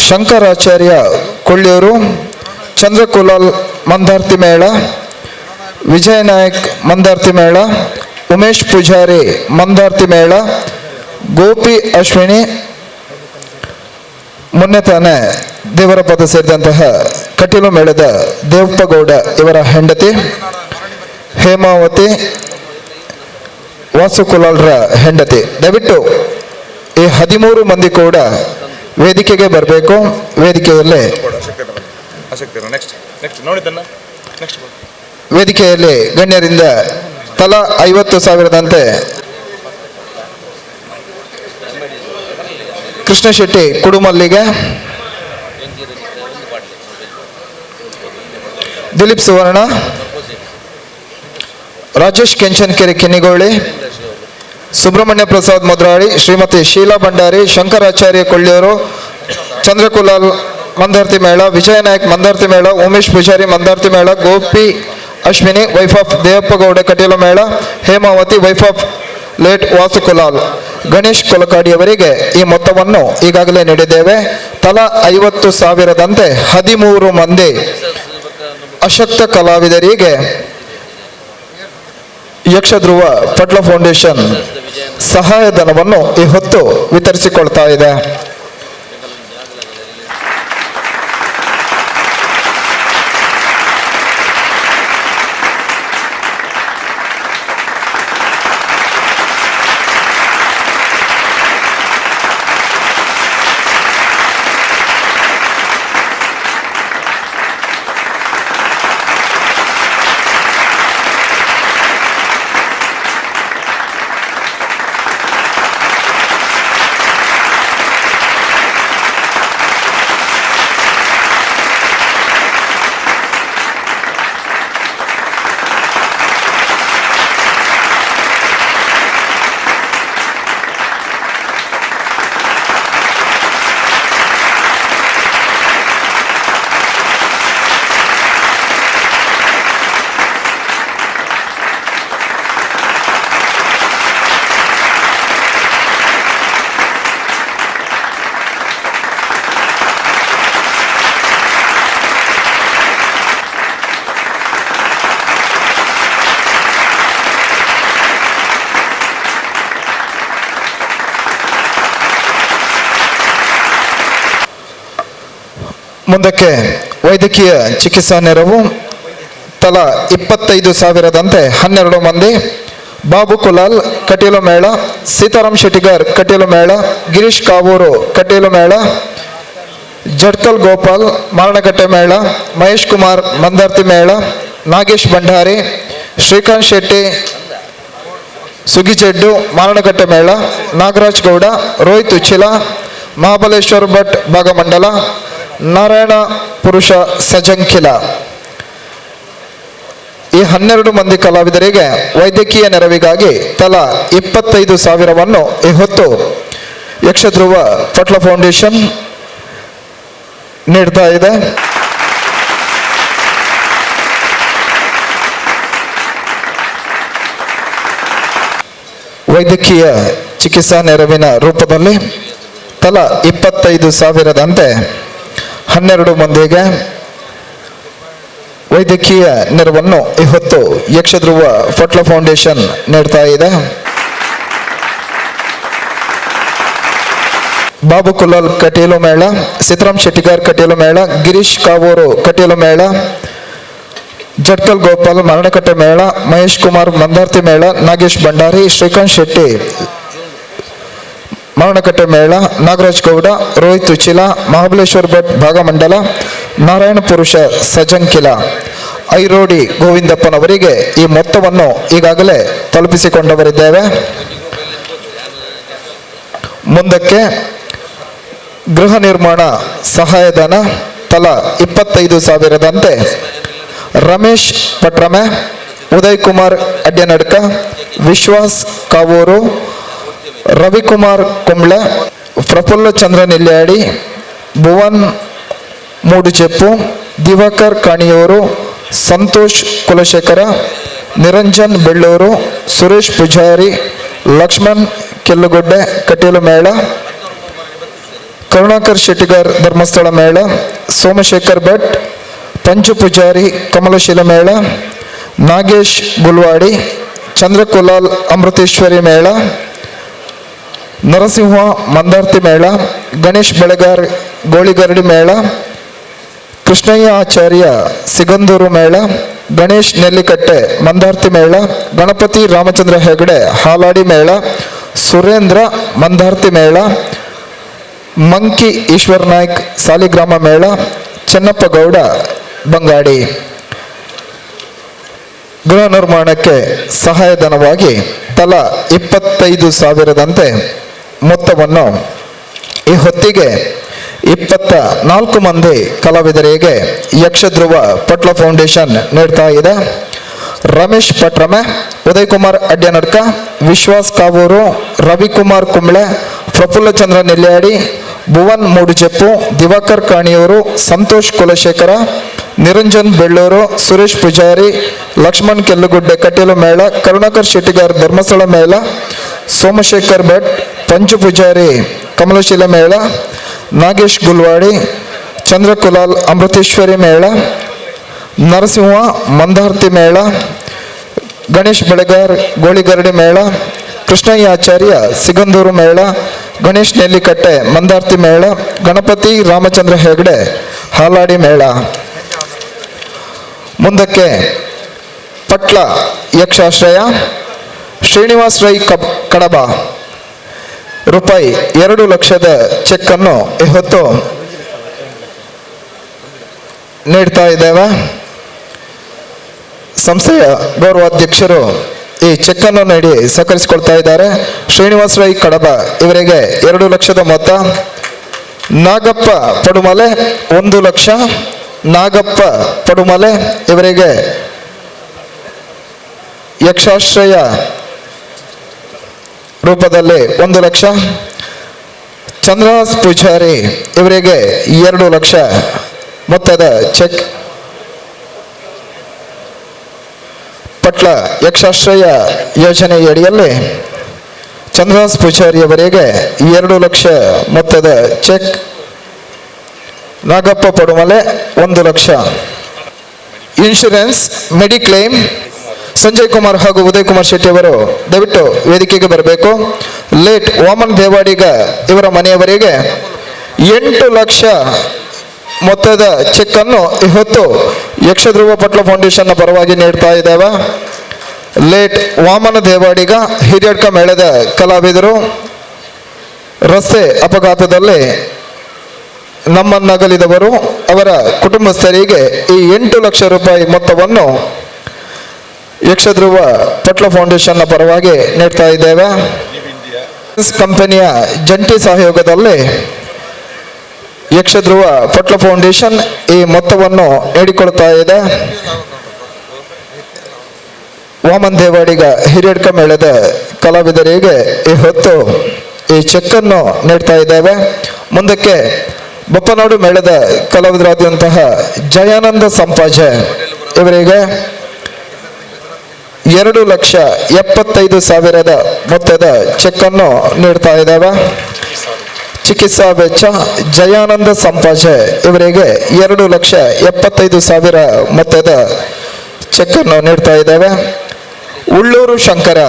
ಶಂಕರಾಚಾರ್ಯ ಕೊಳ್ಳೂರು, ಚಂದ್ರಕುಲಾಲ್ ಮಂದಾರ್ತಿ ಮೇಳ, ವಿಜಯ ನಾಯಕ್ ಮಂದಾರ್ತಿ ಮೇಳ, ಉಮೇಶ್ ಪೂಜಾರಿ ಮಂದಾರ್ತಿ ಮೇಳ, ಗೋಪಿ ಅಶ್ವಿನಿ, ಮೊನ್ನೆ ತಾನೇ ದೇವರ ಪದ ಸೇರಿದಂತಹ ಕಟೀಲು ಮೇಳದ ದೇವಪ್ಪಗೌಡ ಇವರ ಹೆಂಡತಿ ಹೇಮಾವತಿ ವಾಸುಕುಲಾಲ್ರ ಹೆಂಡತಿ. ದಯವಿಟ್ಟು ಈ 13 ಮಂದಿ ಕೂಡ ವೇದಿಕೆಗೆ ಬರಬೇಕು. ವೇದಿಕೆಯಲ್ಲಿ ಗಣ್ಯರಿಂದ ತಲಾ 50,000ದಂತೆ ಕೃಷ್ಣ ಶೆಟ್ಟಿ ಕುಡುಮಲ್ಲಿಗೆ, ದಿಲೀಪ್ ಸುವರ್ಣ, ರಾಜೇಶ್ ಕೆಂಚನ್ಕೆರೆ ಕಿನಿಗೋಳಿ, ಸುಬ್ರಹ್ಮಣ್ಯ ಪ್ರಸಾದ್ ಮುದ್ರಾಡಿ, ಶ್ರೀಮತಿ ಶೀಲಾ ಭಂಡಾರಿ, ಶಂಕರಾಚಾರ್ಯ ಕೊಳ್ಳೂರು, ಚಂದ್ರಕುಲಾಲ್ ಮಂದಾರ್ತಿ ಮೇಳ, ವಿಜಯ ನಾಯಕ್ ಮಂದಾರ್ತಿ ಮೇಳ, ಉಮೇಶ್ ಪೂಜಾರಿ ಮಂದಾರ್ತಿ ಮೇಳ, ಗೋಪಿ ಅಶ್ವಿನಿ ವೈಫ್ ಆಫ್ ದೇವಪ್ಪಗೌಡ ಕಟೀಲು ಮೇಳ, Hemavati wife of late Vasukulal, Ganesh ಕೊಲಕಾಡಿಯವರಿಗೆ ಈ ಮೊತ್ತವನ್ನು ಈಗಾಗಲೇ ನೀಡಿದ್ದೇವೆ. ತಲಾ 50,000ದಂತೆ 13 ಮಂದಿ ಅಶಕ್ತ ಕಲಾವಿದರಿಗೆ ಯಕ್ಷಧ್ರುವ ಪಟ್ಲ ಫೌಂಡೇಶನ್ ಸಹಾಯಧನವನ್ನು ಈ ಹೊತ್ತು ವಿತರಿಸಿಕೊಳ್ತಾ ಇದೆ. ಮುಂದಕ್ಕೆ ವೈದ್ಯಕೀಯ ಚಿಕಿತ್ಸಾ ನೆರವು ತಲಾ 25,000ದಂತೆ 12 ಮಂದಿ. ಬಾಬು ಕುಲಾಲ್ ಕಟೀಲು ಮೇಳ, ಸೀತಾರಾಮ್ ಶೆಟ್ಟಿಗಾರ್ ಕಟೀಲು ಮೇಳ, ಗಿರೀಶ್ ಕಾವೂರು ಕಟೀಲು ಮೇಳ, ಜಡ್ಕಲ್ ಗೋಪಾಲ್ ಮಾರಣಕಟ್ಟೆ ಮೇಳ, ಮಹೇಶ್ ಕುಮಾರ್ ಮಂದಾರ್ತಿ ಮೇಳ, ನಾಗೇಶ್ ಭಂಡಾರಿ, ಶ್ರೀಕಾಂತ್ ಶೆಟ್ಟಿ ಸುಗಿಜೆಡ್ಡು ಮಾರಣಕಟ್ಟೆ ಮೇಳ, ನಾಗರಾಜ್ ಗೌಡ, ರೋಹಿತ್ ಉಚ್ಚಿಲ, ಮಹಾಬಲೇಶ್ವರ್ ಭಟ್ ಭಾಗಮಂಡಲ, ನಾರಾಯಣ ಪುರುಷ ಸಜಂಕಿಲ. ಈ 12 ಮಂದಿ ಕಲಾವಿದರಿಗೆ ವೈದ್ಯಕೀಯ ನೆರವಿಗಾಗಿ ತಲಾ 25,000ವನ್ನು ಈ ಹೊತ್ತು ಯಕ್ಷಧ್ರುವ ಪಟ್ಲ ಫೌಂಡೇಶನ್ ನೀಡ್ತಾ ಇದೆ. ವೈದ್ಯಕೀಯ ಚಿಕಿತ್ಸಾ ನೆರವಿನ ರೂಪದಲ್ಲಿ ತಲಾ 25,000ದಂತೆ 12 ಮಂದಿಗೆ ವೈದ್ಯಕೀಯ ನೆರವನ್ನು ಈ ಹೊತ್ತು ಯಕ್ಷಧ್ರುವ ಪಟ್ಲ ಫೌಂಡೇಶನ್ ನೀಡ್ತಾ ಇದೆ. ಬಾಬು ಕುಲಾಲ್ ಕಟೀಲು ಮೇಳ, ಸೀತಾರಾಮ್ ಶೆಟ್ಟಿಗಾರ್ ಕಟೀಲು ಮೇಳ, ಗಿರೀಶ್ ಕಾವೂರು ಕಟೀಲು ಮೇಳ, ಜಟ್ಕಲ್ ಗೋಪಾಲ್ ಮರಣಕಟ್ಟೆ ಮೇಳ, ಮಹೇಶ್ ಕುಮಾರ್ ಮಂದಾರ್ತಿ ಮೇಳ, ನಾಗೇಶ್ ಭಂಡಾರಿ, ಶ್ರೀಕಾಂತ್ ಶೆಟ್ಟಿ ಮರಣಕಟ್ಟೆ ಮೇಳ, ನಾಗರಾಜ್ ಗೌಡ, ರೋಹಿತ್ ಉಚಿಲ, ಮಹಾಬಲೇಶ್ವರ್ ಭಟ್ ಭಾಗಮಂಡಲ, ನಾರಾಯಣ ಪುರುಷ ಸಜಂಕಿಲ, ಐರೋಡಿ ಗೋವಿಂದಪ್ಪನವರಿಗೆ ಈ ಮೊತ್ತವನ್ನು ಈಗಾಗಲೇ ತಲುಪಿಸಿಕೊಂಡವರಿದ್ದೇವೆ. ಮುಂದಕ್ಕೆ ಗೃಹ ನಿರ್ಮಾಣ ಸಹಾಯಧನ ತಲಾ 25,000ದಂತೆ ರಮೇಶ್ ಪಟ್ರಮೆ, ಉದಯ್ ಕುಮಾರ್ ಅಡ್ಯನಡ್ಕ, ವಿಶ್ವಾಸ್ ಕಾವೂರು, ರವಿಕುಮಾರ್ ಕುಂಬ್ಳೆ, ಪ್ರಫುಲ್ಲ ಚಂದ್ರ ನೆಲ್ಯಾಡಿ, ಭುವನ್ ಮೂಡುಚೆಪ್ಪು, ದಿವಾಕರ್ ಕಾಣಿಯೂರು, ಸಂತೋಷ್ ಕುಲಶೇಖರ, ನಿರಂಜನ್ ಬೆಳ್ಳೂರು, ಸುರೇಶ್ ಪೂಜಾರಿ, ಲಕ್ಷ್ಮಣ್ ಕೆಲ್ಲುಗುಡ್ಡೆ ಕಟೀಲು ಮೇಳ, ಕರುಣಾಕರ್ ಶೆಟ್ಟಿಗಾರ್ ಧರ್ಮಸ್ಥಳ ಮೇಳ, ಸೋಮಶೇಖರ್ ಭಟ್, ಪಂಚು ಪೂಜಾರಿ ಕಮಲಶೀಲ ಮೇಳ, ನಾಗೇಶ್ ಗುಲ್ವಾಡಿ, ಚಂದ್ರಕುಲಾಲ್ ಅಮೃತೇಶ್ವರಿ ಮೇಳ, ನರಸಿಂಹ ಮಂದಾರ್ತಿ ಮೇಳ, ಗಣೇಶ್ ಬೆಳಗಾರ್ ಗೋಳಿಗರಡಿ ಮೇಳ, ಕೃಷ್ಣಯ್ಯ ಆಚಾರ್ಯ ಸಿಗಂದೂರು ಮೇಳ, ಗಣೇಶ್ ನೆಲ್ಲಿಕಟ್ಟೆ ಮಂದಾರ್ತಿ ಮೇಳ, ಗಣಪತಿ ರಾಮಚಂದ್ರ ಹೆಗಡೆ ಹಾಲಾಡಿ ಮೇಳ, ಸುರೇಂದ್ರ ಮಂದಾರ್ತಿ ಮೇಳ, ಮಂಕಿ ಈಶ್ವರ್ ನಾಯ್ಕ್ ಸಾಲಿಗ್ರಾಮ ಮೇಳ, ಚೆನ್ನಪ್ಪ ಗೌಡ ಬಂಗಾಡಿ. ಗೃಹ ನಿರ್ಮಾಣಕ್ಕೆ ಸಹಾಯಧನವಾಗಿ ತಲಾ 25,000ದಂತೆ ಮೊತ್ತವನ್ನು ಈ ಹೊತ್ತಿಗೆ 24 ಮಂದಿ ಕಲಾವಿದರಿಗೆ ಯಕ್ಷಧ್ರುವ ಪಟ್ಲ ಫೌಂಡೇಶನ್ ನೀಡ್ತಾ ಇದೆ. ರಮೇಶ್ ಪಟ್ರಮೆ, ಉದಯ್ ಕುಮಾರ್ ಅಡ್ಯನಡ್ಕ, ವಿಶ್ವಾಸ್ ಕಾವೂರು, ರವಿಕುಮಾರ್ ಕುಂಬ್ಳೆ, ಪ್ರಫುಲ್ಲ ಚಂದ್ರ ನೆಲ್ಯಾಡಿ, ಭುವನ್ ಮೂಡುಚೆಪ್ಪು, ದಿವಾಕರ್ ಕಾಣಿಯೂರು, ಸಂತೋಷ್ ಕುಲಶೇಖರ, ನಿರಂಜನ್ ಬೆಳ್ಳೂರು, ಸುರೇಶ್ ಪೂಜಾರಿ, ಲಕ್ಷ್ಮಣ್ ಕೆಲ್ಲುಗುಡ್ಡೆ ಕಟೀಲು ಮೇಳ, ಕರುಣಾಕರ್ ಶೆಟ್ಟಿಗಾರ್ ಧರ್ಮಸ್ಥಳ ಮೇಳ, ಸೋಮಶೇಖರ್ ಭಟ್, ಪಂಚು ಪೂಜಾರಿ ಕಮಲಶೀಲ ಮೇಳ, ನಾಗೇಶ್ ಗುಲ್ವಾಡಿ, ಚಂದ್ರಕುಲಾಲ್ ಅಮೃತೇಶ್ವರಿ ಮೇಳ, ನರಸಿಂಹ ಮಂದಾರ್ತಿ ಮೇಳ, ಗಣೇಶ್ ಬೆಳಗಾರ್ ಗೋಳಿಗರಡಿ ಮೇಳ, ಕೃಷ್ಣಯ್ಯ ಆಚಾರ್ಯ ಸಿಗಂದೂರು ಮೇಳ, ಗಣೇಶ್ ನೆಲ್ಲಿಕಟ್ಟೆ ಮಂದಾರ್ತಿ ಮೇಳ, ಗಣಪತಿ ರಾಮಚಂದ್ರ ಹೆಗಡೆ ಹಾಲಾಡಿ ಮೇಳ. ಮುಂದಕ್ಕೆ ಪಟ್ಲ ಯಕ್ಷಾಶ್ರಯ ಶ್ರೀನಿವಾಸ್ ರೈ ಕಡಬ ರೂಪಾಯಿ 2 ಲಕ್ಷದ ಚೆಕ್ ಅನ್ನು ಇವತ್ತು ನೀಡ್ತಾ ಇದ್ದೇವೆ. ಸಂಸ್ಥೆಯ ಗೌರವಾಧ್ಯಕ್ಷರು ಈ ಚೆಕ್ ಅನ್ನು ನೀಡಿ ಸಹಕರಿಸಿಕೊಳ್ತಾ ಇದ್ದಾರೆ. ಶ್ರೀನಿವಾಸ್ ರೈ ಕಡಬ ಇವರಿಗೆ 2 ಲಕ್ಷದ ಮೊತ್ತ. ನಾಗಪ್ಪ ಪಡುಮಲೆ 1 ಲಕ್ಷ. ನಾಗಪ್ಪ ಪಡುಮಲೆ ಇವರಿಗೆ ಯಕ್ಷಾಶ್ರಯ ರೂಪದಲ್ಲಿ 1 ಲಕ್ಷ. ಚಂದ್ರಹಾಸ್ ಪೂಜಾರಿ ಇವರಿಗೆ 2 ಲಕ್ಷ ಮೊತ್ತದ ಚೆಕ್. ಪಟ್ಲ ಯಕ್ಷಾಶ್ರಯ ಯೋಜನೆಯಡಿಯಲ್ಲಿ ಚಂದ್ರಹಾಸ್ ಪೂಜಾರಿ ಅವರಿಗೆ 2 ಲಕ್ಷ ಮೊತ್ತದ ಚೆಕ್. ನಾಗಪ್ಪ ಪಡುಮಲೆ 1 ಲಕ್ಷ. ಇನ್ಶೂರೆನ್ಸ್ ಮೆಡಿಕ್ಲೇಮ್ ಸಂಜಯ್ ಕುಮಾರ್ ಹಾಗೂ ಉದಯ್ ಕುಮಾರ್ ಶೆಟ್ಟಿ ಅವರು ದಯವಿಟ್ಟು ವೇದಿಕೆಗೆ ಬರಬೇಕು. ಲೇಟ್ ವಾಮನ್ ದೇವಾಡಿಗ ಇವರ ಮನೆಯವರಿಗೆ 8 ಲಕ್ಷ ಮೊತ್ತದ ಚೆಕ್ ಅನ್ನು ಇವತ್ತು ಯಕ್ಷಧ್ರುವ ಪಟ್ಲ ಫೌಂಡೇಶನ್ ಪರವಾಗಿ ನೀಡ್ತಾ ಇದ್ದೇವೆ. ಲೇಟ್ ವಾಮನ ದೇವಾಡಿಗ ಹಿರಿಯಡ್ಕ ಮೇಳದ ಕಲಾವಿದರು ರಸ್ತೆ ಅಪಘಾತದಲ್ಲಿ ನಮ್ಮನ್ನಗಲಿದವರು, ಅವರ ಕುಟುಂಬಸ್ಥರಿಗೆ ಈ 8 ಲಕ್ಷ ರೂಪಾಯಿ ಮೊತ್ತವನ್ನು ಯಕ್ಷಧ್ರುವ ಪಟ್ಲ ಫೌಂಡೇಶನ್ ಪರವಾಗಿ ನೀಡ್ತಾ ಇದ್ದೇವೆ. ಕಂಪನಿಯ ಜಂಟಿ ಸಹಯೋಗದಲ್ಲಿ ಯಕ್ಷಧ್ರುವ ಪಟ್ಲ ಫೌಂಡೇಶನ್ ಈ ಮೊತ್ತವನ್ನು ನೀಡಿಕೊಳ್ತಾ ಇದೆ. ವಾಮನ್ ದೇವಾಡಿಗ ಹಿರಿಯಡ್ಕ ಮೇಳದ ಕಲಾವಿದರಿಗೆ ಈ ಹೊತ್ತು ಈ ಚೆಕ್ ಅನ್ನು ನೀಡ್ತಾ ಇದ್ದೇವೆ. ಮುಂದಕ್ಕೆ ಬಪ್ಪನಾಡು ಮೇಳದ ಕಲಾವಿದರಾದಂತಹ ಜಯಾನಂದ ಸಂಪಾಜೆ ಇವರಿಗೆ 2,75,000 ಮೊತ್ತದ ಚೆಕ್ ಅನ್ನು ನೀಡ್ತಾ ಇದ್ದೇವೆ. ಚಿಕಿತ್ಸಾ ವೆಚ್ಚ ಜಯಾನಂದ ಸಂಪಾಜೆ ಇವರಿಗೆ 2,75,000 ಮೊತ್ತದ ಚೆಕ್ ಅನ್ನು ನೀಡ್ತಾ ಇದ್ದೇವೆ. ಉಳ್ಳೂರು ಶಂಕರ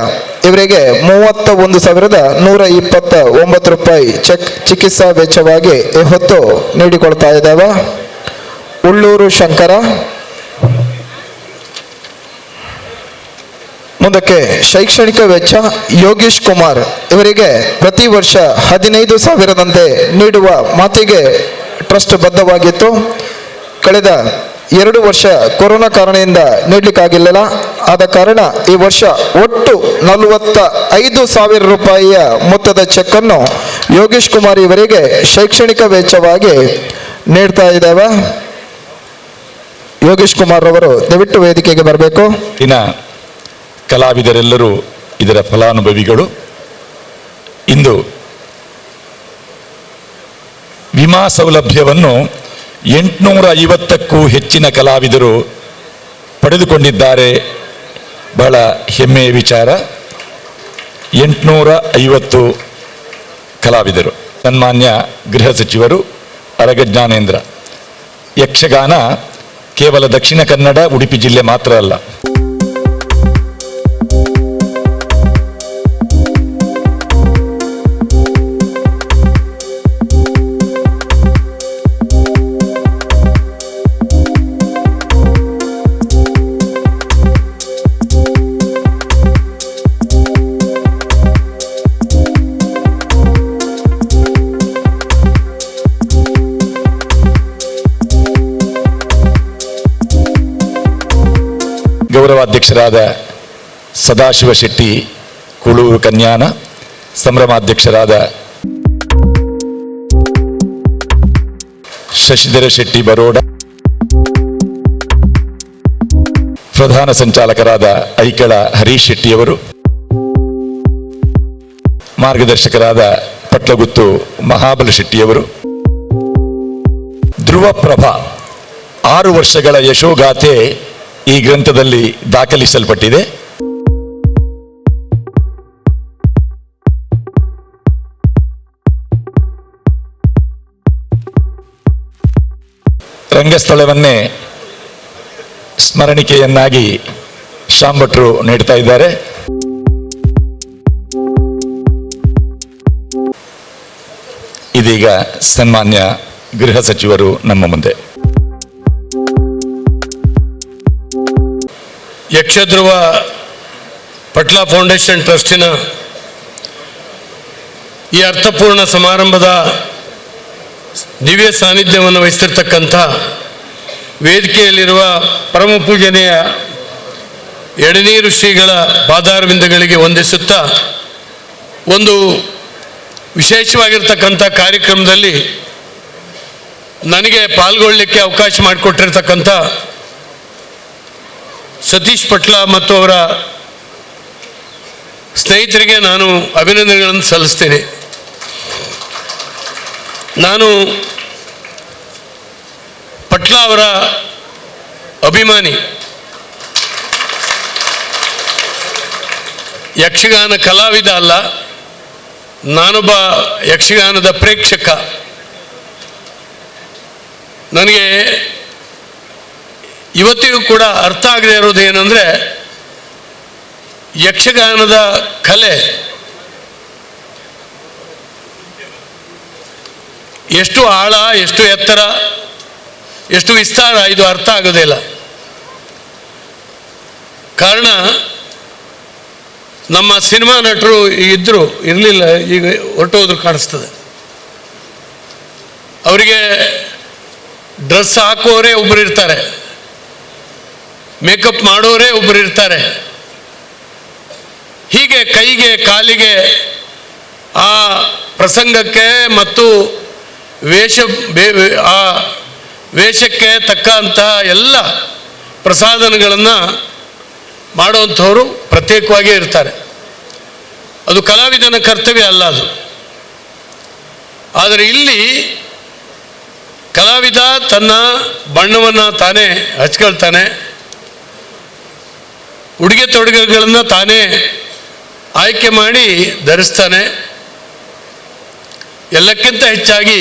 ಇವರಿಗೆ 31,129 ರೂಪಾಯಿ ಚೆಕ್ ಚಿಕಿತ್ಸಾ ವೆಚ್ಚವಾಗಿ ಹೊತ್ತು ನೀಡಿಕೊಳ್ತಾ ಇದ್ದೇವೆ. ಉಳ್ಳೂರು ಶಂಕರ ಮುಂದಕ್ಕೆ ಶೈಕ್ಷಣಿಕ ವೆಚ್ಚ ಯೋಗೀಶ್ ಕುಮಾರ್ ಇವರಿಗೆ ಪ್ರತಿ ವರ್ಷ 15,000ದಂತೆ ನೀಡುವ ಮಾತಿಗೆ ಟ್ರಸ್ಟ್ ಬದ್ಧವಾಗಿತ್ತು. ಕಳೆದ 2 ವರ್ಷ ಕೊರೋನಾ ಕಾರಣದಿಂದ ನೀಡಲಿಕ್ಕಾಗಿಲ್ಲ. ಆದ ಕಾರಣ ಈ ವರ್ಷ ಒಟ್ಟು 45,000 ರೂಪಾಯಿಯ ಮೊತ್ತದ ಚೆಕ್ ಅನ್ನು ಯೋಗೀಶ್ ಕುಮಾರ್ ಇವರಿಗೆ ಶೈಕ್ಷಣಿಕ ವೆಚ್ಚವಾಗಿ ನೀಡ್ತಾ ಇದ್ದೇವೆ. ಯೋಗೀಶ್ ಕುಮಾರ್ ಅವರು ದಯವಿಟ್ಟು ವೇದಿಕೆಗೆ ಬರಬೇಕು. ಕಲಾವಿದರೆಲ್ಲರೂ ಇದರ ಫಲಾನುಭವಿಗಳು. ಇಂದು ವಿಮಾ ಸೌಲಭ್ಯವನ್ನು 850ಕ್ಕೂ ಹೆಚ್ಚಿನ ಕಲಾವಿದರು ಪಡೆದುಕೊಂಡಿದ್ದಾರೆ. ಬಹಳ ಹೆಮ್ಮೆಯ ವಿಚಾರ. 850 ಕಲಾವಿದರು. ಸನ್ಮಾನ್ಯ ಗೃಹ ಸಚಿವರು ಅರಗ ಜ್ಞಾನೇಂದ್ರ. ಯಕ್ಷಗಾನ ಕೇವಲ ದಕ್ಷಿಣ ಕನ್ನಡ, ಉಡುಪಿ ಜಿಲ್ಲೆ ಮಾತ್ರ ಅಲ್ಲ. ಗೌರವಾಧ್ಯಕ್ಷರಾದ ಸದಾಶಿವ ಶೆಟ್ಟಿ ಕುಳೂರು ಕನ್ಯಾನ, ಸಂಭ್ರಮಾಧ್ಯಕ್ಷರಾದ ಶಶಿಧರ ಶೆಟ್ಟಿ ಬರೋಡ, ಪ್ರಧಾನ ಸಂಚಾಲಕರಾದ ಐಕಳ ಹರೀಶ್ ಶೆಟ್ಟಿಯವರು, ಮಾರ್ಗದರ್ಶಕರಾದ ಪಟ್ಲಗುತ್ತು ಮಹಾಬಲ ಶೆಟ್ಟಿಯವರು, ಧ್ರುವಪ್ರಭಾ 6 ವರ್ಷಗಳ ಯಶೋಗಾಥೆ ಈ ಗ್ರಂಥದಲ್ಲಿ ದಾಖಲಿಸಲ್ಪಟ್ಟಿದೆ. ರಂಗಸ್ಥಳವನ್ನೇ ಸ್ಮರಣಿಕೆಯನ್ನಾಗಿ ಶಾಂಭಟ್ರು ನೀಡ್ತಾ ಇದ್ದಾರೆ. ಇದೀಗ ಸನ್ಮಾನ್ಯ ಗೃಹ ಸಚಿವರು ನಮ್ಮ ಮುಂದೆ. ಯಕ್ಷಧ್ರುವ ಪಟ್ಲ ಫೌಂಡೇಶನ್ ಟ್ರಸ್ಟಿನ ಈ ಅರ್ಥಪೂರ್ಣ ಸಮಾರಂಭದ ದಿವ್ಯ ಸಾನ್ನಿಧ್ಯವನ್ನು ವಹಿಸ್ತಿರ್ತಕ್ಕಂಥ ವೇದಿಕೆಯಲ್ಲಿರುವ ಪರಮ ಪೂಜನೀಯ ಎಡನೀರು ಶ್ರೀಗಳ ಪಾದಾರವಿಂದಗಳಿಗೆ ವಂದಿಸುತ್ತಾ, ಒಂದು ವಿಶೇಷವಾಗಿರ್ತಕ್ಕಂಥ ಕಾರ್ಯಕ್ರಮದಲ್ಲಿ ನನಗೆ ಪಾಲ್ಗೊಳ್ಳಲಿಕ್ಕೆ ಅವಕಾಶ ಮಾಡಿಕೊಟ್ಟಿರ್ತಕ್ಕಂಥ ಸತೀಶ್ ಪಟ್ಲ ಮತ್ತು ಅವರ ಸ್ನೇಹಿತರಿಗೆ ನಾನು ಅಭಿನಂದನೆಗಳನ್ನು ಸಲ್ಲಿಸ್ತೇನೆ. ನಾನು ಪಟ್ಲ ಅವರ ಅಭಿಮಾನಿ. ಯಕ್ಷಗಾನ ಕಲಾವಿದ ಅಲ್ಲ, ನಾನೊಬ್ಬ ಯಕ್ಷಗಾನದ ಪ್ರೇಕ್ಷಕ. ನನಗೆ ಇವತ್ತಿಗೂ ಕೂಡ ಅರ್ಥ ಆಗದೆ ಇರೋದು ಏನಂದರೆ, ಯಕ್ಷಗಾನದ ಕಲೆ ಎಷ್ಟು ಆಳ, ಎಷ್ಟು ಎತ್ತರ, ಎಷ್ಟು ವಿಸ್ತಾರ, ಇದು ಅರ್ಥ ಆಗೋದಿಲ್ಲ. ಕಾರಣ, ನಮ್ಮ ಸಿನಿಮಾ ನಟರು ಇದ್ದರು, ಇರಲಿಲ್ಲ, ಈಗ ಹೊರಟೋದ್ರು ಕಾಣಿಸ್ತದೆ. ಅವರಿಗೆ ಡ್ರೆಸ್ ಹಾಕೋರೇ ಒಬ್ಬರು ಇರ್ತಾರೆ, ಮೇಕಪ್ ಮಾಡೋರೇ ಒಬ್ಬರು ಇರ್ತಾರೆ. ಹೀಗೆ ಕೈಗೆ ಕಾಲಿಗೆ ಆ ಪ್ರಸಂಗಕ್ಕೆ ಮತ್ತು ಆ ವೇಷಕ್ಕೆ ತಕ್ಕಂಥ ಎಲ್ಲ ಪ್ರಸಾದನಗಳನ್ನು ಮಾಡುವಂಥವರು ಪ್ರತ್ಯೇಕವಾಗಿ ಇರ್ತಾರೆ. ಅದು ಕಲಾವಿದನ ಕರ್ತವ್ಯ ಅಲ್ಲ ಅದು. ಆದರೆ ಇಲ್ಲಿ ಕಲಾವಿದ ತನ್ನ ಬಣ್ಣವನ್ನು ತಾನೇ ಹಚ್ಕೊಳ್ತಾನೆ, ಉಡುಗೆ ತೊಡುಗೆಗಳನ್ನು ತಾನೇ ಆಯ್ಕೆ ಮಾಡಿ ಧರಿಸ್ತಾನೆ. ಎಲ್ಲಕ್ಕಿಂತ ಹೆಚ್ಚಾಗಿ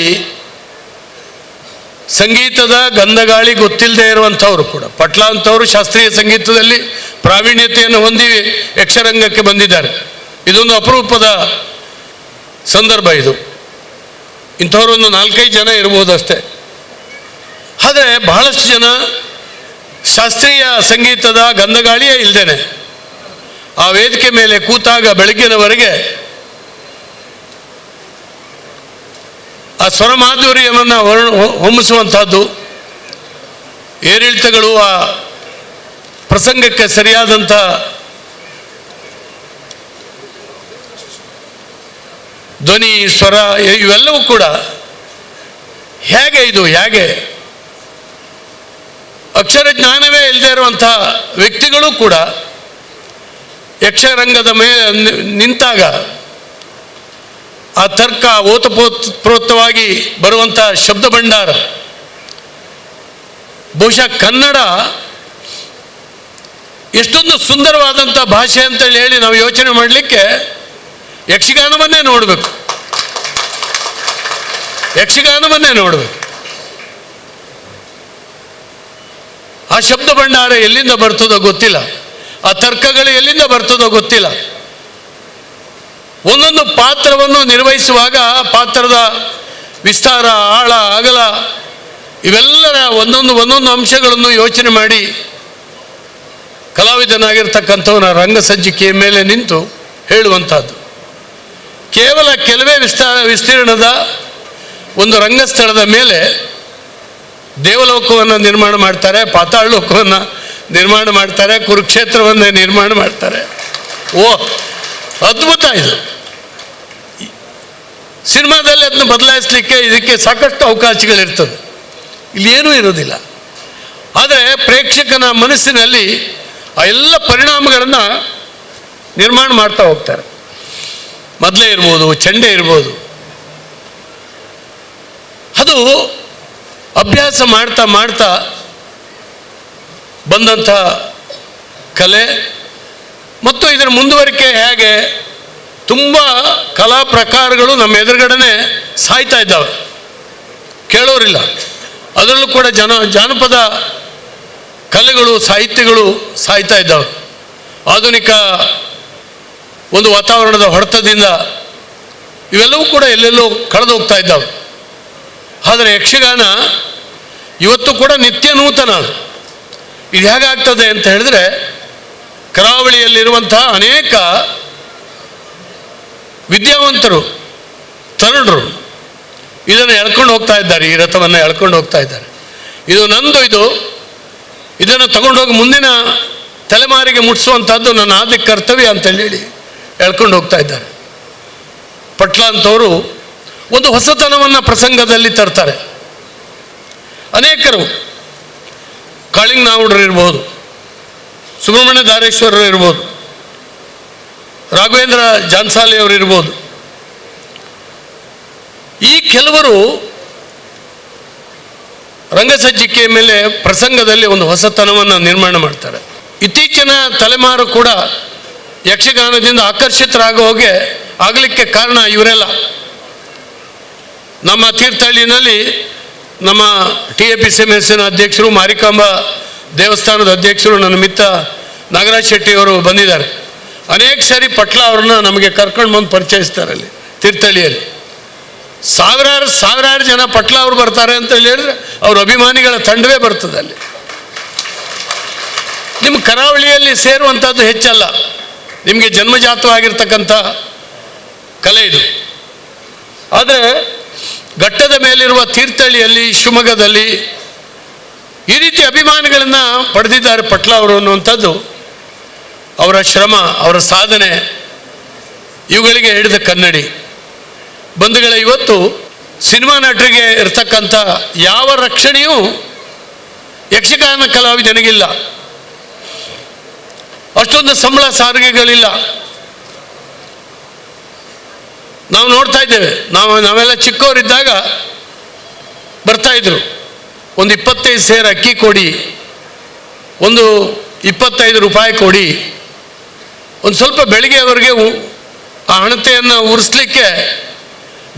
ಸಂಗೀತದ ಗಂಧಗಾಳಿ ಗೊತ್ತಿಲ್ಲದೆ ಇರುವಂಥವ್ರು ಕೂಡ, ಪಟ್ಲ ಅಂಥವರು ಶಾಸ್ತ್ರೀಯ ಸಂಗೀತದಲ್ಲಿ ಪ್ರಾವೀಣ್ಯತೆಯನ್ನು ಹೊಂದಿ ಯಕ್ಷರಂಗಕ್ಕೆ ಬಂದಿದ್ದಾರೆ. ಇದೊಂದು ಅಪರೂಪದ ಸಂದರ್ಭ ಇದು. ಇಂಥವ್ರೊಂದು 4-5 ಜನ ಇರ್ಬೋದು ಅಷ್ಟೇ. ಆದರೆ ಬಹಳಷ್ಟು ಜನ ಶಾಸ್ತ್ರೀಯ ಸಂಗೀತದ ಗಂಧಗಾಳಿಯೇ ಇಲ್ಲದೇನೆ ಆ ವೇದಿಕೆ ಮೇಲೆ ಕೂತಾಗ ಬೆಳಗ್ಗಿನವರೆಗೆ ಆ ಸ್ವರ ಮಾಧುರ್ಯವನ್ನು ಹೊಮ್ಮಿಸುವಂಥದ್ದು, ಏರಿಳಿತಗಳು, ಆ ಪ್ರಸಂಗಕ್ಕೆ ಸರಿಯಾದಂಥ ಧ್ವನಿ, ಸ್ವರ ಇವೆಲ್ಲವೂ ಕೂಡ ಹೇಗೆ ಅಕ್ಷರ ಜ್ಞಾನವೇ ಇಲ್ಲದೆ ಇರುವಂಥ ವ್ಯಕ್ತಿಗಳು ಕೂಡ ಯಕ್ಷರಂಗದ ಮೇಲೆ ನಿಂತಾಗ ಆ ತರ್ಕ ಓತಪ್ರೋತವಾಗಿ ಬರುವಂಥ ಶಬ್ದ ಭಂಡಾರ, ಬಹುಶಃ ಕನ್ನಡ ಎಷ್ಟೊಂದು ಸುಂದರವಾದಂಥ ಭಾಷೆ ಅಂತೇಳಿ ಹೇಳಿ ನಾವು ಯೋಚನೆ ಮಾಡಲಿಕ್ಕೆ ಯಕ್ಷಗಾನವನ್ನೇ ನೋಡಬೇಕು. ಆ ಶಬ್ದ ಭಂಡಾರ ಎಲ್ಲಿಂದ ಬರ್ತದೋ ಗೊತ್ತಿಲ್ಲ, ಆ ತರ್ಕಗಳು ಎಲ್ಲಿಂದ ಬರ್ತದೋ ಗೊತ್ತಿಲ್ಲ. ಒಂದೊಂದು ಪಾತ್ರವನ್ನು ನಿರ್ವಹಿಸುವಾಗ ಪಾತ್ರದ ವಿಸ್ತಾರ, ಆಳ, ಅಗಲ ಇವೆಲ್ಲರ ಒಂದೊಂದು ಅಂಶಗಳನ್ನು ಯೋಚನೆ ಮಾಡಿ ಕಲಾವಿದನಾಗಿರ್ತಕ್ಕಂಥವನ ರಂಗಸಜ್ಜಿಕೆಯ ಮೇಲೆ ನಿಂತು ಹೇಳುವಂಥದ್ದು. ಕೇವಲ ಕೆಲವೇ ವಿಸ್ತೀರ್ಣದ ಒಂದು ರಂಗಸ್ಥಳದ ಮೇಲೆ ದೇವಲೋಕವನ್ನು ನಿರ್ಮಾಣ ಮಾಡ್ತಾರೆ, ಪಾತಾಳ ಲೋಕವನ್ನು ನಿರ್ಮಾಣ ಮಾಡ್ತಾರೆ, ಕುರುಕ್ಷೇತ್ರವನ್ನು ನಿರ್ಮಾಣ ಮಾಡ್ತಾರೆ. ಅದ್ಭುತ ಇದು. ಸಿನಿಮಾದಲ್ಲಿ ಅದನ್ನು ಬದಲಾಯಿಸಲಿಕ್ಕೆ ಇದಕ್ಕೆ ಸಾಕಷ್ಟು ಅವಕಾಶಗಳಿರ್ತದೆ, ಇಲ್ಲಿ ಏನೂ ಇರೋದಿಲ್ಲ. ಆದರೆ ಪ್ರೇಕ್ಷಕನ ಮನಸ್ಸಿನಲ್ಲಿ ಆ ಎಲ್ಲ ಪರಿಣಾಮಗಳನ್ನು ನಿರ್ಮಾಣ ಮಾಡ್ತಾ ಹೋಗ್ತಾರೆ. ಮೊದಲೇ ಇರ್ಬೋದು, ಚಂಡೆ ಇರ್ಬೋದು, ಅದು ಅಭ್ಯಾಸ ಮಾಡ್ತಾ ಬಂದಂಥ ಕಲೆ. ಮತ್ತು ಇದರ ಮುಂದುವರಿಕೆ ಹೇಗೆ ತುಂಬ ಕಲಾ ಪ್ರಕಾರಗಳು ನಮ್ಮ ಎದುರುಗಡೆನೆ ಸಾಯ್ತಾ ಇದ್ದಾವೆ, ಕೇಳೋರಿಲ್ಲ. ಅದರಲ್ಲೂ ಕೂಡ ಜಾನಪದ ಕಲೆಗಳು, ಸಾಹಿತ್ಯಗಳು ಸಾಯ್ತಾ ಇದ್ದಾವೆ. ಆಧುನಿಕ ಒಂದು ವಾತಾವರಣದ ಹೊಡೆತದಿಂದ ಇವೆಲ್ಲವೂ ಕೂಡ ಎಲ್ಲೆಲ್ಲೋ ಕಳೆದು ಹೋಗ್ತಾ ಇದ್ದಾವೆ. ಆದರೆ ಯಕ್ಷಗಾನ ಇವತ್ತು ಕೂಡ ನಿತ್ಯ ನೂತನ. ಇದು ಹೇಗಾಗ್ತದೆ ಅಂತ ಹೇಳಿದ್ರೆ, ಕರಾವಳಿಯಲ್ಲಿರುವಂಥ ಅನೇಕ ವಿದ್ಯಾವಂತರು, ತರುಣರು ಇದನ್ನು ಎಳ್ಕೊಂಡು ಹೋಗ್ತಾ ಇದ್ದಾರೆ, ಈ ರಥವನ್ನು ಎಳ್ಕೊಂಡು ಹೋಗ್ತಾ ಇದ್ದಾರೆ. ಇದು ನಂದು, ಇದನ್ನು ತಗೊಂಡೋಗಿ ಮುಂದಿನ ತಲೆಮಾರಿಗೆ ಮುಟ್ಟಿಸುವಂಥದ್ದು ನನ್ನ ಆದ್ಯ ಕರ್ತವ್ಯ ಅಂತೇಳಿ ಎಳ್ಕೊಂಡು ಹೋಗ್ತಾ ಇದ್ದಾರೆ. ಪಟ್ಲ ಅಂತವರು ಒಂದು ಹೊಸತನವನ್ನು ಪ್ರಸಂಗದಲ್ಲಿ ತರ್ತಾರೆ. ಅನೇಕರು, ಕಾಳಿಂಗನಾವುಡ್ರು ಇರ್ಬೋದು, ಸುಬ್ರಹ್ಮಣ್ಯ ಧಾರೇಶ್ವರರು ಇರ್ಬೋದು, ರಾಘವೇಂದ್ರ ಜಾನ್ಸಾಲಿಯವರು ಇರ್ಬೋದು, ಈ ಕೆಲವರು ರಂಗಸಜ್ಜಿಕೆಯ ಮೇಲೆ ಪ್ರಸಂಗದಲ್ಲಿ ಒಂದು ಹೊಸತನವನ್ನು ನಿರ್ಮಾಣ ಮಾಡ್ತಾರೆ. ಇತ್ತೀಚಿನ ತಲೆಮಾರು ಕೂಡ ಯಕ್ಷಗಾನದಿಂದ ಆಗಲಿಕ್ಕೆ ಕಾರಣ ಇವರೆಲ್ಲ. ನಮ್ಮ ತೀರ್ಥಹಳ್ಳಿನಲ್ಲಿ ನಮ್ಮ TAPCMSನ ಅಧ್ಯಕ್ಷರು, ಮಾರಿಕಾಂಬ ದೇವಸ್ಥಾನದ ಅಧ್ಯಕ್ಷರು, ನನ್ನ ಮಿತ್ರ ನಾಗರಾಜ್ ಶೆಟ್ಟಿಯವರು ಬಂದಿದ್ದಾರೆ. ಅನೇಕ ಸಾರಿ ಪಟ್ಲ ಅವ್ರನ್ನ ನಮಗೆ ಕರ್ಕೊಂಡು ಬಂದು ಪರಿಚಯಿಸ್ತಾರೆ. ಅಲ್ಲಿ ತೀರ್ಥಹಳ್ಳಿಯಲ್ಲಿ ಸಾವಿರಾರು ಜನ ಪಟ್ಲ ಅವರು ಬರ್ತಾರೆ ಅಂತ ಹೇಳಿದ್ರೆ ಅವ್ರ ಅಭಿಮಾನಿಗಳ ತಂಡವೇ ಬರ್ತದೆ. ಅಲ್ಲಿ ನಿಮ್ಮ ಕರಾವಳಿಯಲ್ಲಿ ಸೇರುವಂಥದ್ದು ಹೆಚ್ಚಲ್ಲ, ನಿಮಗೆ ಜನ್ಮಜಾತವಾಗಿರ್ತಕ್ಕಂಥ ಕಲೆ ಇದು. ಆದರೆ ಘಟ್ಟದ ಮೇಲಿರುವ ತೀರ್ಥಹಳ್ಳಿಯಲ್ಲಿ, ಶಿವಮೊಗ್ಗದಲ್ಲಿ ಈ ರೀತಿ ಅಭಿಮಾನಿಗಳನ್ನು ಪಡೆದಿದ್ದಾರೆ ಪಟ್ಲ ಅವರು ಅನ್ನುವಂಥದ್ದು ಅವರ ಶ್ರಮ, ಅವರ ಸಾಧನೆ, ಇವುಗಳಿಗೆ ಹಿಡಿದ ಕನ್ನಡಿ. ಬಂಧುಗಳೇ, ಇವತ್ತು ಸಿನಿಮಾ ನಟರಿಗೆ ಇರ್ತಕ್ಕಂಥ ಯಾವ ರಕ್ಷಣೆಯೂ ಯಕ್ಷಗಾನ ಕಲಾವಿದನಿಗಿಲ್ಲ. ಅಷ್ಟೊಂದು ಸಂಬಳ ಸಾರಿಗೆಗಳಿಲ್ಲ. ನಾವು ನೋಡ್ತಾ ಇದ್ದೇವೆ, ನಾವೆಲ್ಲ ಚಿಕ್ಕವರಿದ್ದಾಗ ಬರ್ತಾಯಿದ್ರು, ಒಂದು 25 ಸೇರು ಅಕ್ಕಿ ಕೊಡಿ, ಒಂದು 25 ರೂಪಾಯಿ ಕೊಡಿ, ಒಂದು ಸ್ವಲ್ಪ ಬೆಳಿಗ್ಗೆವರೆಗೆ ಆ ಹಣತೆಯನ್ನು ಉರಿಸ್ಲಿಕ್ಕೆ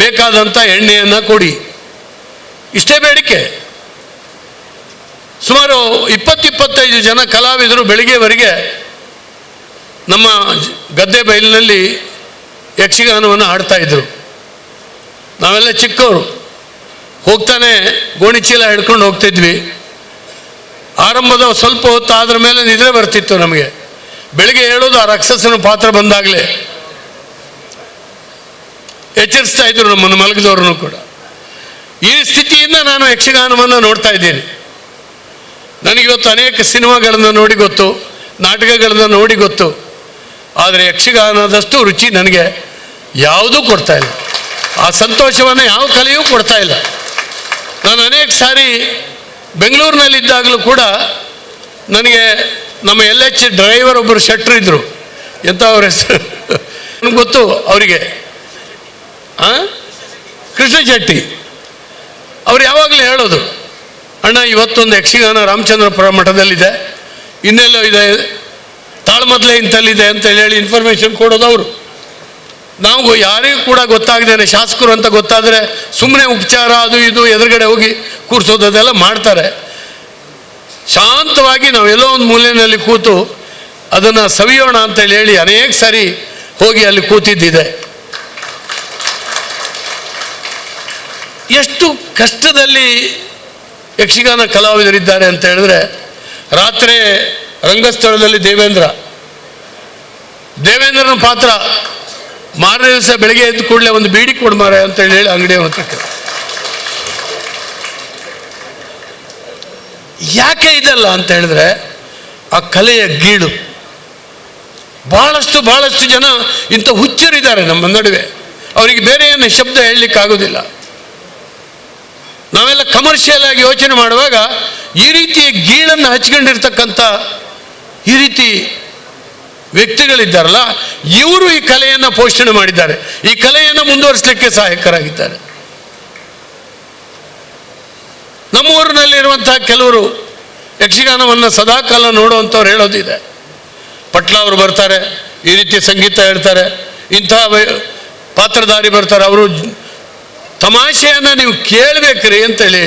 ಬೇಕಾದಂಥ ಎಣ್ಣೆಯನ್ನು ಕೊಡಿ, ಇಷ್ಟೇ ಬೇಡಿಕೆ. ಸುಮಾರು 20-25 ಜನ ಕಲಾವಿದರು ಬೆಳಿಗ್ಗೆವರೆಗೆ ನಮ್ಮ ಗದ್ದೆ ಬಯಲಿನಲ್ಲಿ ಯಕ್ಷಗಾನವನ್ನು ಹಾಡ್ತಾಯಿದ್ರು. ನಾವೆಲ್ಲ ಚಿಕ್ಕವರು ಹೋಗ್ತಾನೆ ಗೋಣಿಚೀಲ ಹಿಡ್ಕೊಂಡು ಹೋಗ್ತಿದ್ವಿ. ಆರಂಭದ ಸ್ವಲ್ಪ ಹೊತ್ತು ಆದ್ರ ಮೇಲೆ ನಿದ್ರೆ ಬರ್ತಿತ್ತು ನಮಗೆ. ಬೆಳಿಗ್ಗೆ ಹೇಳೋದು ಆ ರಾಕ್ಷಸನ ಪಾತ್ರ ಬಂದಾಗಲೇ ಎಚ್ಚರಿಸ್ತಾ ಇದ್ರು ನಮ್ಮನ್ನು ಮಲಗಿದವ್ರನ್ನು ಕೂಡ. ಈ ಸ್ಥಿತಿಯಿಂದ ನಾನು ಯಕ್ಷಗಾನವನ್ನು ನೋಡ್ತಾ ಇದ್ದೇನೆ. ನನಗಿವತ್ತು ಅನೇಕ ಸಿನಿಮಾಗಳನ್ನು ನೋಡಿ ಗೊತ್ತು, ನಾಟಕಗಳನ್ನು ನೋಡಿ ಗೊತ್ತು, ಆದರೆ ಯಕ್ಷಗಾನದಷ್ಟು ರುಚಿ ನನಗೆ ಯಾವುದೂ ಕೊಡ್ತಾ ಇಲ್ಲ. ಆ ಸಂತೋಷವನ್ನು ಯಾವ ಕಲೆಯೂ ಕೊಡ್ತಾ ಇಲ್ಲ. ನಾನು ಅನೇಕ ಸಾರಿ ಬೆಂಗಳೂರಿನಲ್ಲಿದ್ದಾಗಲೂ ಕೂಡ ನನಗೆ ನಮ್ಮ LH ಡ್ರೈವರ್ ಒಬ್ಬರು ಶೆಟ್ರು ಇದ್ದರು, ಎಂಥ ಅವ್ರ ಹೆಸರು ನನಗೆ ಗೊತ್ತು ಅವರಿಗೆ, ಕೃಷ್ಣ ಶೆಟ್ಟಿ. ಅವ್ರು ಯಾವಾಗಲೂ ಹೇಳೋದು, ಅಣ್ಣ ಇವತ್ತೊಂದು ಯಕ್ಷಗಾನ ರಾಮಚಂದ್ರಪುರ ಮಠದಲ್ಲಿದೆ, ಇನ್ನೆಲ್ಲೋ ಇದೆ, ತಾಳ್ಮದ್ಲೆ ಇಂಥಲ್ಲಿದೆ ಅಂತ ಹೇಳಿ ಇನ್ಫಾರ್ಮೇಷನ್ ಕೊಡೋದು ಅವರು. ನಾವು ಯಾರಿಗೂ ಕೂಡ ಗೊತ್ತಾಗದೇನೆ ಶಾಸಕರು ಅಂತ ಗೊತ್ತಾದರೆ ಸುಮ್ಮನೆ ಉಪಚಾರ ಅದು ಇದು ಎದುರುಗಡೆ ಹೋಗಿ ಕೂರಿಸೋದು ಅದೆಲ್ಲ ಮಾಡ್ತಾರೆ. ಶಾಂತವಾಗಿ ನಾವು ಎಲ್ಲೋ ಒಂದು ಮೂಲೆಯಲ್ಲಿ ಕೂತು ಅದನ್ನು ಸವಿಯೋಣ ಅಂತೇಳಿ ಹೇಳಿ ಅನೇಕ ಸಾರಿ ಹೋಗಿ ಅಲ್ಲಿ ಕೂತಿದ್ದಿದೆ. ಎಷ್ಟು ಕಷ್ಟದಲ್ಲಿ ಯಕ್ಷಗಾನ ಕಲಾವಿದರಿದ್ದಾರೆ ಅಂತ ಹೇಳಿದ್ರೆ, ರಾತ್ರಿ ರಂಗಸ್ಥಳದಲ್ಲಿ ದೇವೇಂದ್ರನ ಪಾತ್ರ ಮಾರನೇ ದಿವಸ ಬೆಳಗ್ಗೆ ಎದ್ದು ಕೂಡಲೇ ಒಂದು ಬೀಡಿ ಕೊಡ್ಮಾರೆ ಅಂತ ಹೇಳಿ ಅಂಗಡಿಯವರ ಹತ್ರಕ್ಕೆ. ಯಾಕೆ ಇದಲ್ಲ ಅಂತ ಹೇಳಿದ್ರೆ ಆ ಕಲೆಯ ಗೀಳು. ಬಹಳಷ್ಟು ಜನ ಇಂಥ ಹುಚ್ಚರಿದ್ದಾರೆ ನಮ್ಮ ನಡುವೆ, ಅವರಿಗೆ ಬೇರೆ ಏನು ಶಬ್ದ ಹೇಳಲಿಕ್ಕಾಗೋದಿಲ್ಲ. ನಾವೆಲ್ಲ ಕಮರ್ಷಿಯಲ್ ಆಗಿ ಯೋಚನೆ ಮಾಡುವಾಗ ಈ ರೀತಿಯ ಗೀಳನ್ನು ಹಚ್ಕೊಂಡಿರ್ತಕ್ಕಂಥ ಈ ರೀತಿ ವ್ಯಕ್ತಿಗಳಿದ್ದಾರಲ್ಲ, ಇವರು ಈ ಕಲೆಯನ್ನು ಪೋಷಣೆ ಮಾಡಿದ್ದಾರೆ, ಈ ಕಲೆಯನ್ನು ಮುಂದುವರಿಸಲಿಕ್ಕೆ ಸಹಾಯಕರಾಗಿದ್ದಾರೆ. ನಮ್ಮ ಊರಿನಲ್ಲಿರುವಂತಹ ಕೆಲವರು ಯಕ್ಷಗಾನವನ್ನು ಸದಾಕಾಲ ನೋಡುವಂಥವ್ರು ಹೇಳೋದಿದೆ. ಪಟ್ಲ ಅವರು ಬರ್ತಾರೆ, ಈ ರೀತಿಯ ಸಂಗೀತ ಹೇಳ್ತಾರೆ, ಇಂಥ ಪಾತ್ರಧಾರಿ ಬರ್ತಾರೆ, ಅವರು ತಮಾಷೆಯನ್ನು ನೀವು ಕೇಳಬೇಕ್ರಿ ಅಂತ ಹೇಳಿ.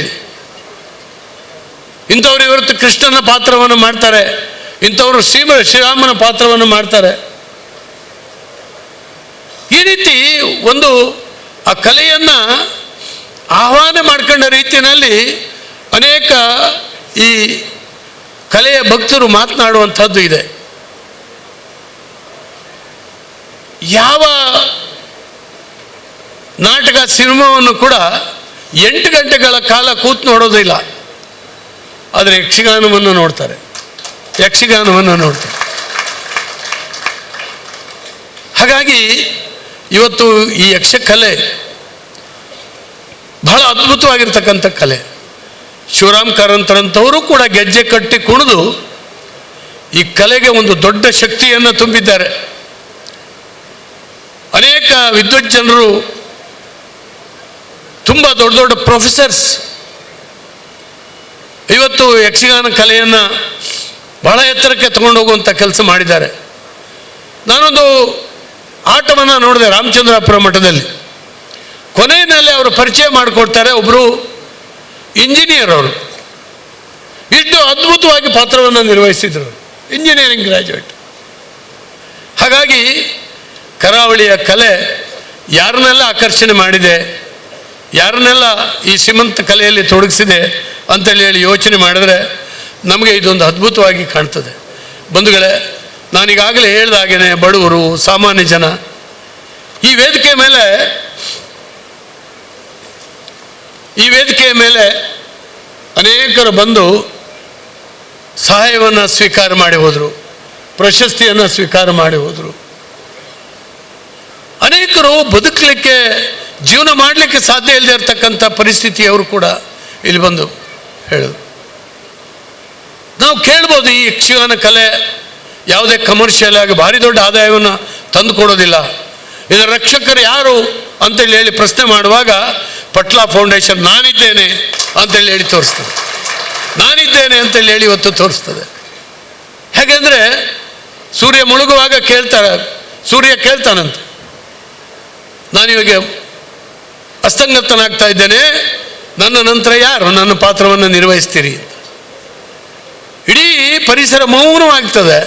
ಇಂಥವ್ರು ಇವತ್ತು ಕೃಷ್ಣನ ಪಾತ್ರವನ್ನು ಮಾಡ್ತಾರೆ, ಇಂಥವರು ಶ್ರೀರಾಮನ ಪಾತ್ರವನ್ನು ಮಾಡ್ತಾರೆ. ಈ ರೀತಿ ಒಂದು ಆ ಕಲೆಯನ್ನು ಆಹ್ವಾನ ಮಾಡ್ಕೊಂಡ ರೀತಿಯಲ್ಲಿ ಅನೇಕ ಈ ಕಲೆಯ ಭಕ್ತರು ಮಾತನಾಡುವಂಥದ್ದು ಇದೆ. ಯಾವ ನಾಟಕ ಸಿನಿಮಾವನ್ನು ಕೂಡ 8 ಗಂಟೆಗಳ ಕಾಲ ಕೂತು ನೋಡೋದಿಲ್ಲ, ಆದರೆ ಯಕ್ಷಗಾನವನ್ನು ನೋಡ್ತಾರೆ. ಹಾಗಾಗಿ ಇವತ್ತು ಈ ಯಕ್ಷಕಲೆ ಬಹಳ ಅದ್ಭುತವಾಗಿರ್ತಕ್ಕಂಥ ಕಲೆ. ಶಿವರಾಮ್ ಕಾರಂತರಂಥವರು ಕೂಡ ಗೆಜ್ಜೆ ಕಟ್ಟಿ ಕುಣಿದು ಈ ಕಲೆಗೆ ಒಂದು ದೊಡ್ಡ ಶಕ್ತಿಯನ್ನು ತುಂಬಿದ್ದಾರೆ. ಅನೇಕ ವಿದ್ವಜ್ಜನರು, ತುಂಬ ದೊಡ್ಡ ಪ್ರೊಫೆಸರ್ಸ್ ಇವತ್ತು ಯಕ್ಷಗಾನ ಕಲೆಯನ್ನು ಬಹಳ ಎತ್ತರಕ್ಕೆ ತಗೊಂಡು ಹೋಗುವಂಥ ಕೆಲಸ ಮಾಡಿದ್ದಾರೆ. ನಾನೊಂದು ಆಟವನ್ನು ನೋಡಿದೆ ರಾಮಚಂದ್ರಾಪುರ ಮಠದಲ್ಲಿ. ಕೊನೆಯಲ್ಲಿ ಅವರು ಪರಿಚಯ ಮಾಡಿಕೊಡ್ತಾರೆ, ಒಬ್ಬರು ಇಂಜಿನಿಯರ್, ಅವರು ಇಷ್ಟು ಅದ್ಭುತವಾಗಿ ಪಾತ್ರವನ್ನು ನಿರ್ವಹಿಸಿದರು, ಇಂಜಿನಿಯರಿಂಗ್ ಗ್ರ್ಯಾಜುಯೇಟ್. ಹಾಗಾಗಿ ಕರಾವಳಿಯ ಕಲೆ ಯಾರನ್ನೆಲ್ಲ ಆಕರ್ಷಣೆ ಮಾಡಿದೆ, ಯಾರನ್ನೆಲ್ಲ ಈ ಶ್ರೀಮಂತ ಕಲೆಯಲ್ಲಿ ತೊಡಗಿಸಿದೆ ಅಂತೇಳಿ ಯೋಚನೆ ಮಾಡಿದ್ರೆ ನಮಗೆ ಇದೊಂದು ಅದ್ಭುತವಾಗಿ ಕಾಣ್ತದೆ. ಬಂಧುಗಳೇ, ನಾನೀಗಾಗಲೇ ಹೇಳಿದ ಹಾಗೇನೆ ಬಡವರು, ಸಾಮಾನ್ಯ ಜನ ಈ ವೇದಿಕೆಯ ಮೇಲೆ ಅನೇಕರು ಬಂದು ಸಹಾಯವನ್ನು ಸ್ವೀಕಾರ ಮಾಡಿ ಹೋದರು, ಪ್ರಶಸ್ತಿಯನ್ನು ಸ್ವೀಕಾರ ಮಾಡಿ ಹೋದರು. ಅನೇಕರು ಬದುಕಲಿಕ್ಕೆ, ಜೀವನ ಮಾಡಲಿಕ್ಕೆ ಸಾಧ್ಯ ಇಲ್ಲದೆ ಇರತಕ್ಕಂಥ ಪರಿಸ್ಥಿತಿಯವರು ಕೂಡ ಇಲ್ಲಿ ಬಂದು ಹೇಳೋದು. ನಾವು ಕೇಳ್ಬೋದು, ಈ ಯಕ್ಷಗಾನ ಕಲೆ ಯಾವುದೇ ಕಮರ್ಷಿಯಲ್ ಆಗಿ ಭಾರಿ ದೊಡ್ಡ ಆದಾಯವನ್ನು ತಂದು ಕೊಡೋದಿಲ್ಲ, ಇದರ ರಕ್ಷಕರು ಯಾರು ಅಂತೇಳಿ ಪ್ರಶ್ನೆ ಮಾಡುವಾಗ ಪಟ್ಲ ಫೌಂಡೇಶನ್ ನಾನಿದ್ದೇನೆ ಅಂತೇಳಿ ತೋರಿಸ್ತದೆ, ನಾನಿದ್ದೇನೆ ಅಂತೇಳಿ ಇವತ್ತು ತೋರಿಸ್ತದೆ. ಹೇಗೆಂದರೆ ಸೂರ್ಯ ಮುಳುಗುವಾಗ ಸೂರ್ಯ ಕೇಳ್ತಾನಂತೆ, ನಾನಿವಾಗ ಅಸ್ತಂಗತನಾಗ್ತಾ ಇದ್ದೇನೆ, ನನ್ನ ನಂತರ ಯಾರು ನನ್ನ ಪಾತ್ರವನ್ನು ನಿರ್ವಹಿಸ್ತೀರಿ ಅಂತ. ಇಡೀ ಪರಿಸರ ಮೌನವಾಗ್ತದೆ.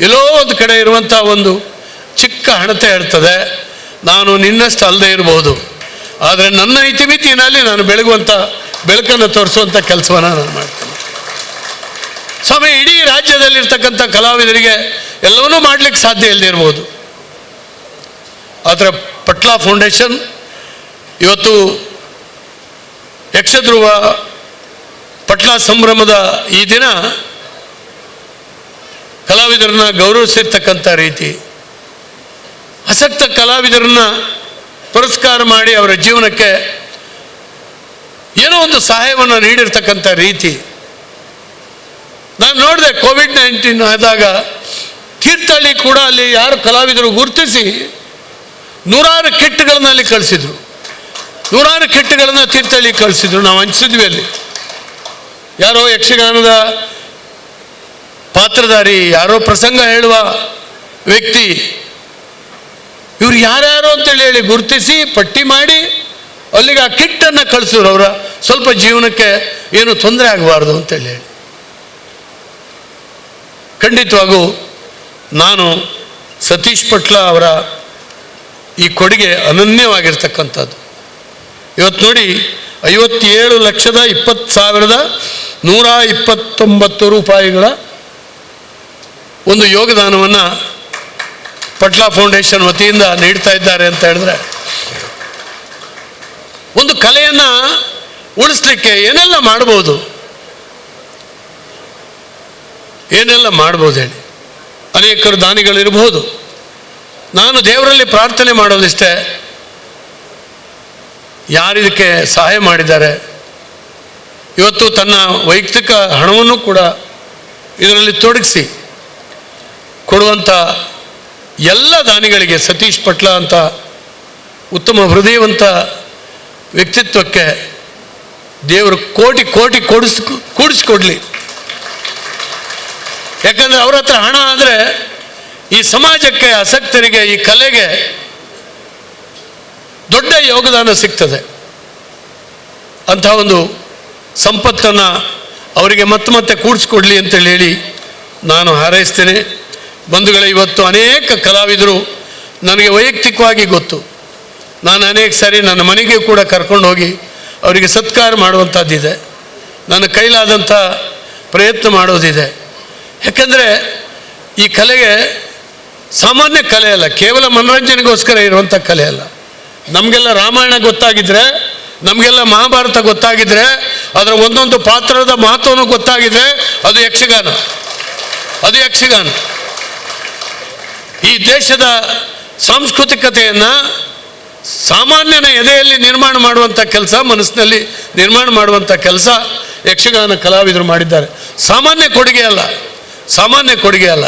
ಎಲ್ಲೋ ಒಂದು ಕಡೆ ಇರುವಂಥ ಒಂದು ಚಿಕ್ಕ ಹಣತೆ ಹೇಳ್ತದೆ, ನಾನು ನಿನ್ನಷ್ಟು ಅಲ್ಲದೆ ಇರಬಹುದು, ಆದರೆ ನನ್ನ ಇತಿಮಿತಿಯಲ್ಲಿ ನಾನು ಬೆಳಕನ್ನು ತೋರಿಸುವಂಥ ಕೆಲಸವನ್ನು ನಾನು ಮಾಡ್ತೇನೆ. ಸ್ವಾಮಿ, ಇಡೀ ರಾಜ್ಯದಲ್ಲಿರ್ತಕ್ಕಂಥ ಕಲಾವಿದರಿಗೆ ಎಲ್ಲವನ್ನೂ ಮಾಡಲಿಕ್ಕೆ ಸಾಧ್ಯ ಇಲ್ಲದೆ ಇರ್ಬೋದು. ಆದರೆ ಪಟ್ಲ ಫೌಂಡೇಶನ್ ಇವತ್ತು ಯಕ್ಷಧ್ರುವ ಪಟ್ಲ ಸಂಭ್ರಮದ ಈ ದಿನ ಕಲಾವಿದರನ್ನ ಗೌರವಿಸಿರ್ತಕ್ಕಂಥ ರೀತಿ, ಆಸಕ್ತ ಕಲಾವಿದರನ್ನ ಪುರಸ್ಕಾರ ಮಾಡಿ ಅವರ ಜೀವನಕ್ಕೆ ಏನೋ ಒಂದು ಸಹಾಯವನ್ನು ನೀಡಿರ್ತಕ್ಕಂಥ ರೀತಿ. ನಾನು ನೋಡಿದೆ ಕೋವಿಡ್-19 ಆದಾಗ ತೀರ್ಥಹಳ್ಳಿ ಕೂಡ ಅಲ್ಲಿ ಯಾರು ಕಲಾವಿದರು ಗುರುತಿಸಿ ನೂರಾರು ಕಿಟ್ಗಳನ್ನು ಅಲ್ಲಿ ಕಳಿಸಿದ್ರು, ನೂರಾರು ಕಿಟ್ಗಳನ್ನು ತೀರ್ಥಹಳ್ಳಿ ಕಳಿಸಿದ್ರು. ನಾವು ಹಂಚಿದ್ವಿ ಅಲ್ಲಿ. ಯಾರೋ ಯಕ್ಷಗಾನದ ಪಾತ್ರಧಾರಿ, ಯಾರೋ ಪ್ರಸಂಗ ಹೇಳುವ ವ್ಯಕ್ತಿ, ಇವ್ರು ಯಾರ್ಯಾರು ಅಂತೇಳಿ ಹೇಳಿ ಗುರುತಿಸಿ ಪಟ್ಟಿ ಮಾಡಿ ಅಲ್ಲಿಗೆ ಆ ಕಿಟ್ಟನ್ನು ಕಳಿಸಿದ್ರು. ಅವರ ಸ್ವಲ್ಪ ಜೀವನಕ್ಕೆ ಏನು ತೊಂದರೆ ಆಗಬಾರ್ದು ಅಂತೇಳಿ ಹೇಳಿ. ಖಂಡಿತವಾಗೂ ನಾನು ಸತೀಶ್ ಪಟ್ಲ ಅವರ ಈ ಕೊಡುಗೆ ಅನನ್ಯವಾಗಿರ್ತಕ್ಕಂಥದ್ದು. ಇವತ್ತು ನೋಡಿ 57,20,129 ರೂಪಾಯಿಗಳ ಒಂದು ಯೋಗದಾನವನ್ನು ಪಟ್ಲ ಫೌಂಡೇಶನ್ ವತಿಯಿಂದ ನೀಡ್ತಾ ಇದ್ದಾರೆ ಅಂತ ಹೇಳಿದ್ರೆ, ಒಂದು ಕಲೆಯನ್ನು ಉಳಿಸ್ಲಿಕ್ಕೆ ಏನೆಲ್ಲ ಮಾಡ್ಬೋದು, ಏನೆಲ್ಲ ಮಾಡ್ಬೋದು ಹೇಳಿ. ಅನೇಕರು ದಾನಿಗಳಿರ್ಬೋದು. ನಾನು ದೇವರಲ್ಲಿ ಪ್ರಾರ್ಥನೆ ಮಾಡೋದಿಷ್ಟೇ, ಯಾರಿದಕ್ಕೆ ಸಹಾಯ ಮಾಡಿದ್ದಾರೆ, ಇವತ್ತು ತನ್ನ ವೈಯಕ್ತಿಕ ಹಣವನ್ನು ಕೂಡ ಇದರಲ್ಲಿ ತೊಡಗಿಸಿ ಕೊಡುವಂಥ ಎಲ್ಲ ದಾನಿಗಳಿಗೆ, ಸತೀಶ್ ಪಟ್ಲ ಅಂತ ಉತ್ತಮ ಹೃದಯವಂತ ವ್ಯಕ್ತಿತ್ವಕ್ಕೆ ದೇವರು ಕೋಟಿ ಕೋಟಿ ಕೂಡಿಸ್ಕೊಡ್ಲಿ. ಯಾಕಂದರೆ ಅವ್ರ ಹತ್ರ ಹಣ ಆದರೆ ಈ ಸಮಾಜಕ್ಕೆ, ಆಸಕ್ತರಿಗೆ, ಈ ಕಲೆಗೆ ದೊಡ್ಡ ಯೋಗದಾನ ಸಿಗ್ತದೆ. ಅಂಥ ಒಂದು ಸಂಪತ್ತನ್ನು ಅವರಿಗೆ ಮತ್ತೆ ಕೂಡಿಸ್ಕೊಡ್ಲಿ ಅಂತೇಳಿ ಹೇಳಿ ನಾನು ಹಾರೈಸ್ತೇನೆ. ಬಂಧುಗಳೇ, ಇವತ್ತು ಅನೇಕ ಕಲಾವಿದರು ನನಗೆ ವೈಯಕ್ತಿಕವಾಗಿ ಗೊತ್ತು. ನಾನು ಅನೇಕ ಸಾರಿ ನನ್ನ ಮನೆಗೆ ಕೂಡ ಕರ್ಕೊಂಡು ಹೋಗಿ ಅವರಿಗೆ ಸತ್ಕಾರ ಮಾಡುವಂಥದ್ದಿದೆ. ನನ್ನ ಕೈಲಾದಂಥ ಪ್ರಯತ್ನ ಮಾಡೋದಿದೆ. ಯಾಕಂದರೆ ಈ ಕಲೆಗೆ ಸಾಮಾನ್ಯ ಕಲೆ ಅಲ್ಲ, ಕೇವಲ ಮನೋರಂಜನೆಗೋಸ್ಕರ ಇರುವಂಥ ಕಲೆ ಅಲ್ಲ. ನಮಗೆಲ್ಲ ರಾಮಾಯಣ ಗೊತ್ತಾಗಿದ್ರೆ, ನಮಗೆಲ್ಲ ಮಹಾಭಾರತ ಗೊತ್ತಾಗಿದ್ರೆ, ಅದರ ಒಂದೊಂದು ಪಾತ್ರದ ಮಹತ್ವನೂ ಗೊತ್ತಾಗಿದ್ರೆ ಅದು ಯಕ್ಷಗಾನ, ಅದು ಯಕ್ಷಗಾನ. ಈ ದೇಶದ ಸಾಂಸ್ಕೃತಿಕತೆಯನ್ನು ಸಾಮಾನ್ಯನ ಎದೆಯಲ್ಲಿ ನಿರ್ಮಾಣ ಮಾಡುವಂಥ ಕೆಲಸ, ಮನಸ್ಸಿನಲ್ಲಿ ನಿರ್ಮಾಣ ಮಾಡುವಂಥ ಕೆಲಸ ಯಕ್ಷಗಾನ ಕಲಾವಿದರು ಮಾಡಿದ್ದಾರೆ. ಸಾಮಾನ್ಯ ಕೊಡುಗೆ ಅಲ್ಲ, ಸಾಮಾನ್ಯ ಕೊಡುಗೆ ಅಲ್ಲ.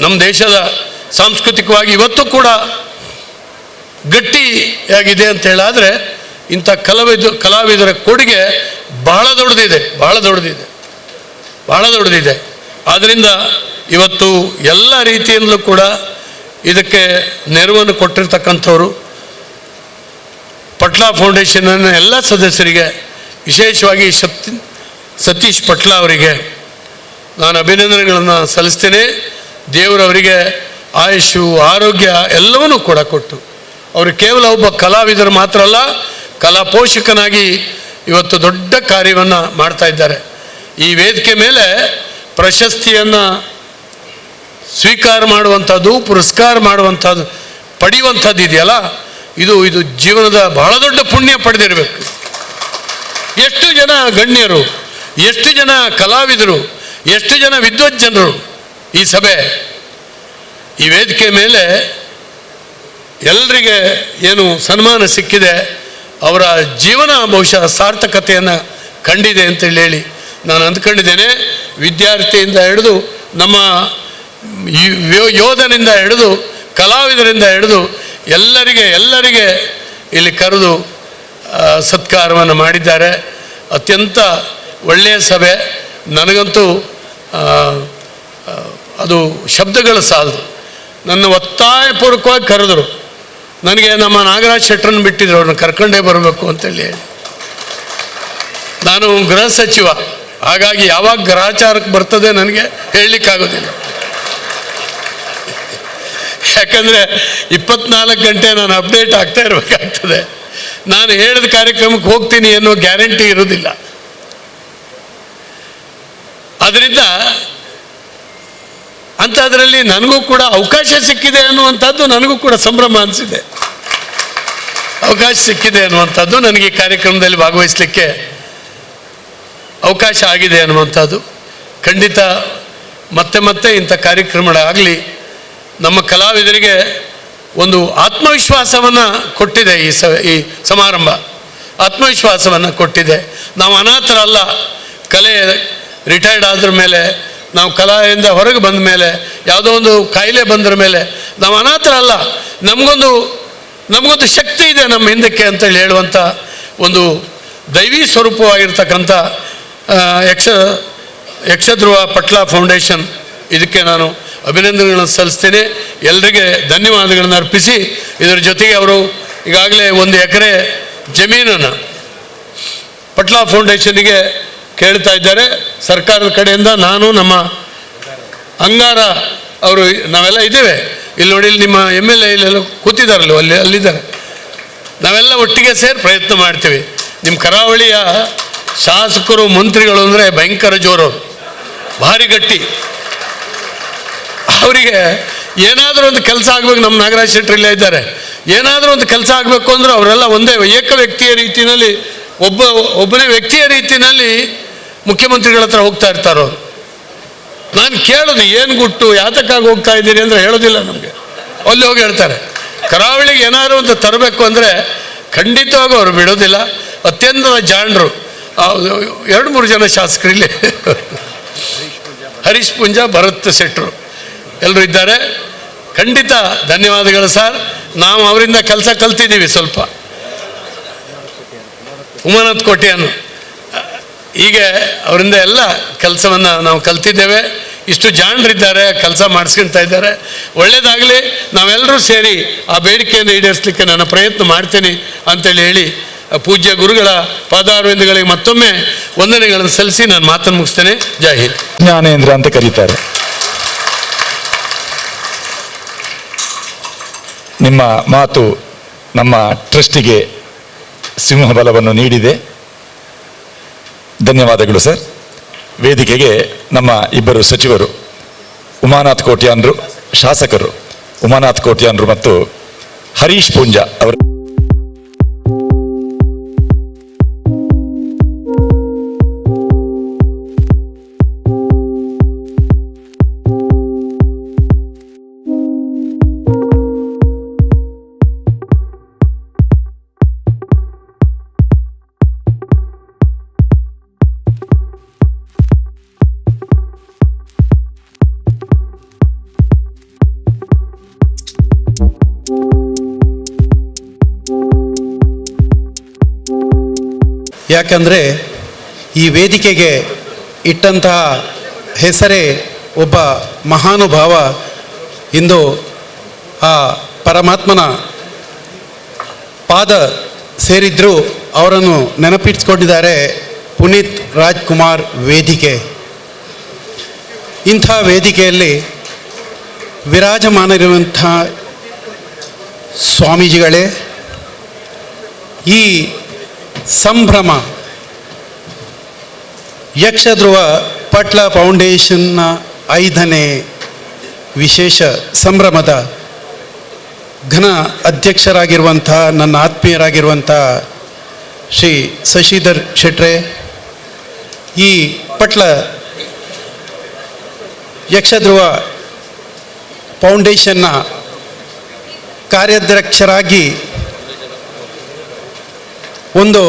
ನಮ್ಮ ದೇಶದ ಸಾಂಸ್ಕೃತಿಕವಾಗಿ ಇವತ್ತು ಕೂಡ ಗಟ್ಟಿಯಾಗಿದೆ ಅಂತ ಹೇಳಾದರೆ ಇಂಥ ಕಲಾವಿದರ ಕೊಡುಗೆ ಬಹಳ ದೊಡ್ಡದಿದೆ, ಬಹಳ ದೊಡ್ಡದಿದೆ, ಬಹಳ ದೊಡ್ಡದಿದೆ. ಆದ್ದರಿಂದ ಇವತ್ತು ಎಲ್ಲ ರೀತಿಯಿಂದಲೂ ಕೂಡ ಇದಕ್ಕೆ ನೆರವನ್ನು ಕೊಟ್ಟಿರ್ತಕ್ಕಂಥವ್ರು ಪಟ್ಲ ಫೌಂಡೇಶನ್ನ ಎಲ್ಲ ಸದಸ್ಯರಿಗೆ, ವಿಶೇಷವಾಗಿ ಸತೀಶ್ ಪಟ್ಲ ಅವರಿಗೆ ನಾನು ಅಭಿನಂದನೆಗಳನ್ನು ಸಲ್ಲಿಸ್ತೇನೆ. ದೇವರವರಿಗೆ ಆಯುಷು, ಆರೋಗ್ಯ ಎಲ್ಲವನ್ನೂ ಕೂಡ ಕೊಟ್ಟು, ಅವರು ಕೇವಲ ಒಬ್ಬ ಕಲಾವಿದರು ಮಾತ್ರ ಅಲ್ಲ, ಕಲಾ ಪೋಷಕನಾಗಿ ಇವತ್ತು ದೊಡ್ಡ ಕಾರ್ಯವನ್ನು ಮಾಡ್ತಾ ಇದ್ದಾರೆ. ಈ ವೇದಿಕೆ ಮೇಲೆ ಪ್ರಶಸ್ತಿಯನ್ನು ಸ್ವೀಕಾರ ಮಾಡುವಂಥದ್ದು, ಪುರಸ್ಕಾರ ಮಾಡುವಂಥದ್ದು, ಪಡೆಯುವಂಥದ್ದು ಇದೆಯಲ್ಲ, ಇದು ಜೀವನದ ಬಹಳ ದೊಡ್ಡ ಪುಣ್ಯ ಪಡೆದಿರಬೇಕು. ಎಷ್ಟು ಜನ ಗಣ್ಯರು, ಎಷ್ಟು ಜನ ಕಲಾವಿದರು, ಎಷ್ಟು ಜನ ವಿದ್ವಜ್ಜನರು ಈ ಸಭೆ, ಈ ವೇದಿಕೆ ಮೇಲೆ ಎಲ್ಲರಿಗೆ ಏನು ಸನ್ಮಾನ ಸಿಕ್ಕಿದೆ, ಅವರ ಜೀವನ ಬಹುಶಃ ಸಾರ್ಥಕತೆಯನ್ನು ಕಂಡಿದೆ ಅಂತೇಳಿ ಹೇಳಿ ನಾನು ಅಂದ್ಕೊಂಡಿದ್ದೇನೆ. ವಿದ್ಯಾರ್ಥಿಯಿಂದ ಹಿಡಿದು ನಮ್ಮ ಯೋಧನಿಂದ ಹಿಡಿದು ಕಲಾವಿದರಿಂದ ಹಿಡಿದು ಎಲ್ಲರಿಗೆ ಇಲ್ಲಿ ಕರೆದು ಸತ್ಕಾರವನ್ನು ಮಾಡಿದ್ದಾರೆ. ಅತ್ಯಂತ ಒಳ್ಳೆಯ ಸಭೆ. ನನಗಂತೂ ಅದು ಶಬ್ದಗಳು ಸಾಲದು. ನನ್ನ ಒತ್ತಾಯಪೂರ್ವಕವಾಗಿ ಕರೆದರು. ನನಗೆ ನಮ್ಮ ನಾಗರಾಜ್ ಶೆಟ್ಟರನ್ನು ಬಿಟ್ಟಿದ್ರು, ಅವ್ರನ್ನ ಕರ್ಕೊಂಡೇ ಬರಬೇಕು ಅಂತೇಳಿ ಹೇಳಿ. ನಾನು ಗೃಹ ಸಚಿವ, ಹಾಗಾಗಿ ಯಾವಾಗ ಗ್ರಹಚಾರಕ್ಕೆ ಬರ್ತದೆ ನನಗೆ ಹೇಳಲಿಕ್ಕಾಗೋದಿಲ್ಲ. ಯಾಕಂದರೆ 24 ಗಂಟೆ ನಾನು ಅಪ್ಡೇಟ್ ಆಗ್ತಾ ಇರಬೇಕಾಗ್ತದೆ. ನಾನು ಹೇಳಿದ ಕಾರ್ಯಕ್ರಮಕ್ಕೆ ಹೋಗ್ತೀನಿ ಅನ್ನೋ ಗ್ಯಾರಂಟಿ ಇರೋದಿಲ್ಲ. ಅದರಿಂದ ಅಂಥದ್ರಲ್ಲಿ ನನಗೂ ಕೂಡ ಅವಕಾಶ ಸಿಕ್ಕಿದೆ ಅನ್ನುವಂಥದ್ದು ನನಗೂ ಕೂಡ ಸಂಭ್ರಮ ಅನಿಸಿದೆ. ಅವಕಾಶ ಸಿಕ್ಕಿದೆ ಅನ್ನುವಂಥದ್ದು, ನನಗೆ ಈ ಕಾರ್ಯಕ್ರಮದಲ್ಲಿ ಭಾಗವಹಿಸಲಿಕ್ಕೆ ಅವಕಾಶ ಆಗಿದೆ ಅನ್ನುವಂಥದ್ದು ಖಂಡಿತ. ಮತ್ತೆ ಮತ್ತೆ ಇಂಥ ಕಾರ್ಯಕ್ರಮಗಳಾಗಲಿ ನಮ್ಮ ಕಲಾವಿದರಿಗೆ ಒಂದು ಆತ್ಮವಿಶ್ವಾಸವನ್ನು ಕೊಟ್ಟಿದೆ. ಈ ಸಮಾರಂಭ ಆತ್ಮವಿಶ್ವಾಸವನ್ನು ಕೊಟ್ಟಿದೆ. ನಾವು ಅನಾಥರಲ್ಲ. ಕಲೆ ರಿಟೈರ್ಡ್ ಆದ್ರ ಮೇಲೆ, ನಾವು ಕಲೆಯಿಂದ ಹೊರಗೆ ಬಂದ ಮೇಲೆ, ಯಾವುದೋ ಒಂದು ಕಾಯಿಲೆ ಬಂದ್ರ ಮೇಲೆ ನಾವು ಅನಾಥರಲ್ಲ. ನಮಗೊಂದು ಶಕ್ತಿ ಇದೆ ನಮ್ಮ ಹಿಂದಕ್ಕೆ ಅಂತೇಳಿ ಹೇಳುವಂಥ ಒಂದು ದೈವಿ ಸ್ವರೂಪವಾಗಿರ್ತಕ್ಕಂಥ ಯಕ್ಷಧ್ರುವ ಪಟ್ಲ ಫೌಂಡೇಶನ್, ಇದಕ್ಕೆ ನಾನು ಅಭಿನಂದನೆಗಳನ್ನು ಸಲ್ಲಿಸ್ತೇನೆ. ಎಲ್ಲರಿಗೆ ಧನ್ಯವಾದಗಳನ್ನು ಅರ್ಪಿಸಿ, ಇದರ ಜೊತೆಗೆ ಅವರು ಈಗಾಗಲೇ 1 ಎಕರೆ ಜಮೀನನ್ನು ಪಟ್ಲ ಫೌಂಡೇಶನ್ಗೆ ಕೇಳ್ತಾ ಇದ್ದಾರೆ. ಸರ್ಕಾರದ ಕಡೆಯಿಂದ ನಾನು, ನಮ್ಮ ಅಂಗಾರ ಅವರು, ನಾವೆಲ್ಲ ಇದ್ದೇವೆ ಇಲ್ಲಿ ನೋಡಿ. ಇಲ್ಲಿ ನಿಮ್ಮ MLA ಇಲ್ಲೆಲ್ಲ ಕೂತಿದ್ದಾರಲ್ಲ, ಅಲ್ಲಿದ್ದಾರೆ. ನಾವೆಲ್ಲ ಒಟ್ಟಿಗೆ ಸೇರಿ ಪ್ರಯತ್ನ ಮಾಡ್ತೀವಿ. ನಿಮ್ಮ ಕರಾವಳಿಯ ಶಾಸಕರು ಮಂತ್ರಿಗಳು ಅಂದರೆ ಭಯಂಕರ ಜೋರವರು, ಭಾರಿ ಗಟ್ಟಿ. ಅವರಿಗೆ ಏನಾದರೂ ಒಂದು ಕೆಲಸ ಆಗಬೇಕು. ನಮ್ಮ ನಾಗರಾಜ್ ಶೆಟ್ಟರ್ ಇಲ್ಲೇ ಇದ್ದಾರೆ. ಏನಾದರೂ ಒಂದು ಕೆಲಸ ಆಗಬೇಕು ಅಂದರೆ ಅವರೆಲ್ಲ ಒಂದೇ ಏಕ ವ್ಯಕ್ತಿಯ ರೀತಿಯಲ್ಲಿ, ಒಬ್ಬನೇ ವ್ಯಕ್ತಿಯ ರೀತಿಯಲ್ಲಿ ಮುಖ್ಯಮಂತ್ರಿಗಳ ಹತ್ರ ಹೋಗ್ತಾ ಇರ್ತಾರೋ. ನಾನು ಕೇಳೋದು, ಏನು ಗುಟ್ಟು ಯಾತಕ್ಕಾಗಿ ಹೋಗ್ತಾ ಇದ್ದೀರಿ ಅಂದರೆ ಹೇಳೋದಿಲ್ಲ ನಮಗೆ. ಅಲ್ಲಿ ಹೋಗಿ ಹೇಳ್ತಾರೆ. ಕರಾವಳಿಗೆ ಏನಾದರೂ ಒಂದು ತರಬೇಕು ಅಂದರೆ ಖಂಡಿತವಾಗೂ ಅವರು ಬಿಡೋದಿಲ್ಲ. ಅತ್ಯಂತ ಜಾಣರು. 2-3 ಜನ ಶಾಸಕರು ಇಲ್ಲಿ, ಹರೀಶ್ ಪೂಂಜಾ, ಭರತ್ ಶೆಟ್ಟರು ಎಲ್ಲರೂ ಇದ್ದಾರೆ. ಖಂಡಿತ ಧನ್ಯವಾದಗಳು ಸರ್. ನಾವು ಅವರಿಂದ ಕೆಲಸ ಕಲ್ತಿದ್ದೀವಿ ಸ್ವಲ್ಪ. ಉಮಾನಾಥ್ ಕೋಟೆಯನ್ನು ಹೀಗೆ ಅವರಿಂದ ಎಲ್ಲ ಕೆಲಸವನ್ನು ನಾವು ಕಲ್ತಿದ್ದೇವೆ. ಇಷ್ಟು ಜಾಣರಿದ್ದಾರೆ, ಕೆಲಸ ಮಾಡಿಸ್ಕೊಳ್ತಾ ಇದ್ದಾರೆ. ಒಳ್ಳೆಯದಾಗಲಿ. ನಾವೆಲ್ಲರೂ ಸೇರಿ ಆ ಬೇಡಿಕೆಯನ್ನು ಈಡೇರಿಸಲಿಕ್ಕೆ ನಾನು ಪ್ರಯತ್ನ ಮಾಡ್ತೇನೆ ಅಂತೇಳಿ ಹೇಳಿ, ಪೂಜ್ಯ ಗುರುಗಳ ಪಾದಾರವಿಂದಗಳಿಗೆ ಮತ್ತೊಮ್ಮೆ ವಂದನೆಗಳನ್ನು ಸಲ್ಲಿಸಿ ನಾನು ಮಾತನ್ನು ಮುಗಿಸ್ತೇನೆ. ಜೈ ಹಿಂದ್. ಜ್ಞಾನೇಂದ್ರ ಅಂತ ಕರೀತಾರೆ. ನಿಮ್ಮ ಮಾತು ನಮ್ಮ ಟ್ರಸ್ಟಿಗೆ ಸಿಂಹಬಲವನ್ನು ನೀಡಿದೆ. ಧನ್ಯವಾದಗಳು ಸರ್. ವೇದಿಕೆಗೆ ನಮ್ಮ ಇಬ್ಬರು ಸಚಿವರು, ಉಮಾನಾಥ್ ಕೋಟ್ಯಾನ್ರು, ಶಾಸಕರು ಉಮಾನಾಥ್ ಕೋಟ್ಯಾನ್ರು ಮತ್ತು ಹರೀಶ್ ಪೂಂಜಾ ಅವರು. ಯಾಕಂದರೆ ಈ ವೇದಿಕೆಗೆ ಇಟ್ಟಂತಹ ಹೆಸರೇ ಒಬ್ಬ ಮಹಾನುಭಾವ. ಇಂದು ಆ ಪರಮಾತ್ಮನ ಪಾದ ಸೇರಿದ್ರು ಅವರನ್ನು ನೆನಪಿಟ್ಕೊಂಡಿದ್ದಾರೆ ಪುನೀತ್ ರಾಜ್ಕುಮಾರ್ ವೇದಿಕೆ. ಇಂಥ ವೇದಿಕೆಯಲ್ಲಿ ವಿರಾಜಮಾನರಿರುವಂಥ ಸ್ವಾಮೀಜಿಗಳೇ, ಈ ಸಂಭ್ರಮ ಯಕ್ಷಧ್ರುವ ಪಟ್ಲ ಫೌಂಡೇಶನ್ನ 5ನೇ ವಿಶೇಷ ಸಂಭ್ರಮದ ಘನ ಅಧ್ಯಕ್ಷರಾಗಿರುವಂಥ ನನ್ನ ಆತ್ಮೀಯರಾಗಿರುವಂಥ ಶ್ರೀ ಶಶಿಧರ್ ಶೆಟ್ರೆ, ಈ ಪಟ್ಲ ಯಕ್ಷಧ್ರುವ ಫೌಂಡೇಶನ್ನ ಕಾರ್ಯಾಧ್ಯಕ್ಷರಾಗಿ ಒಂದು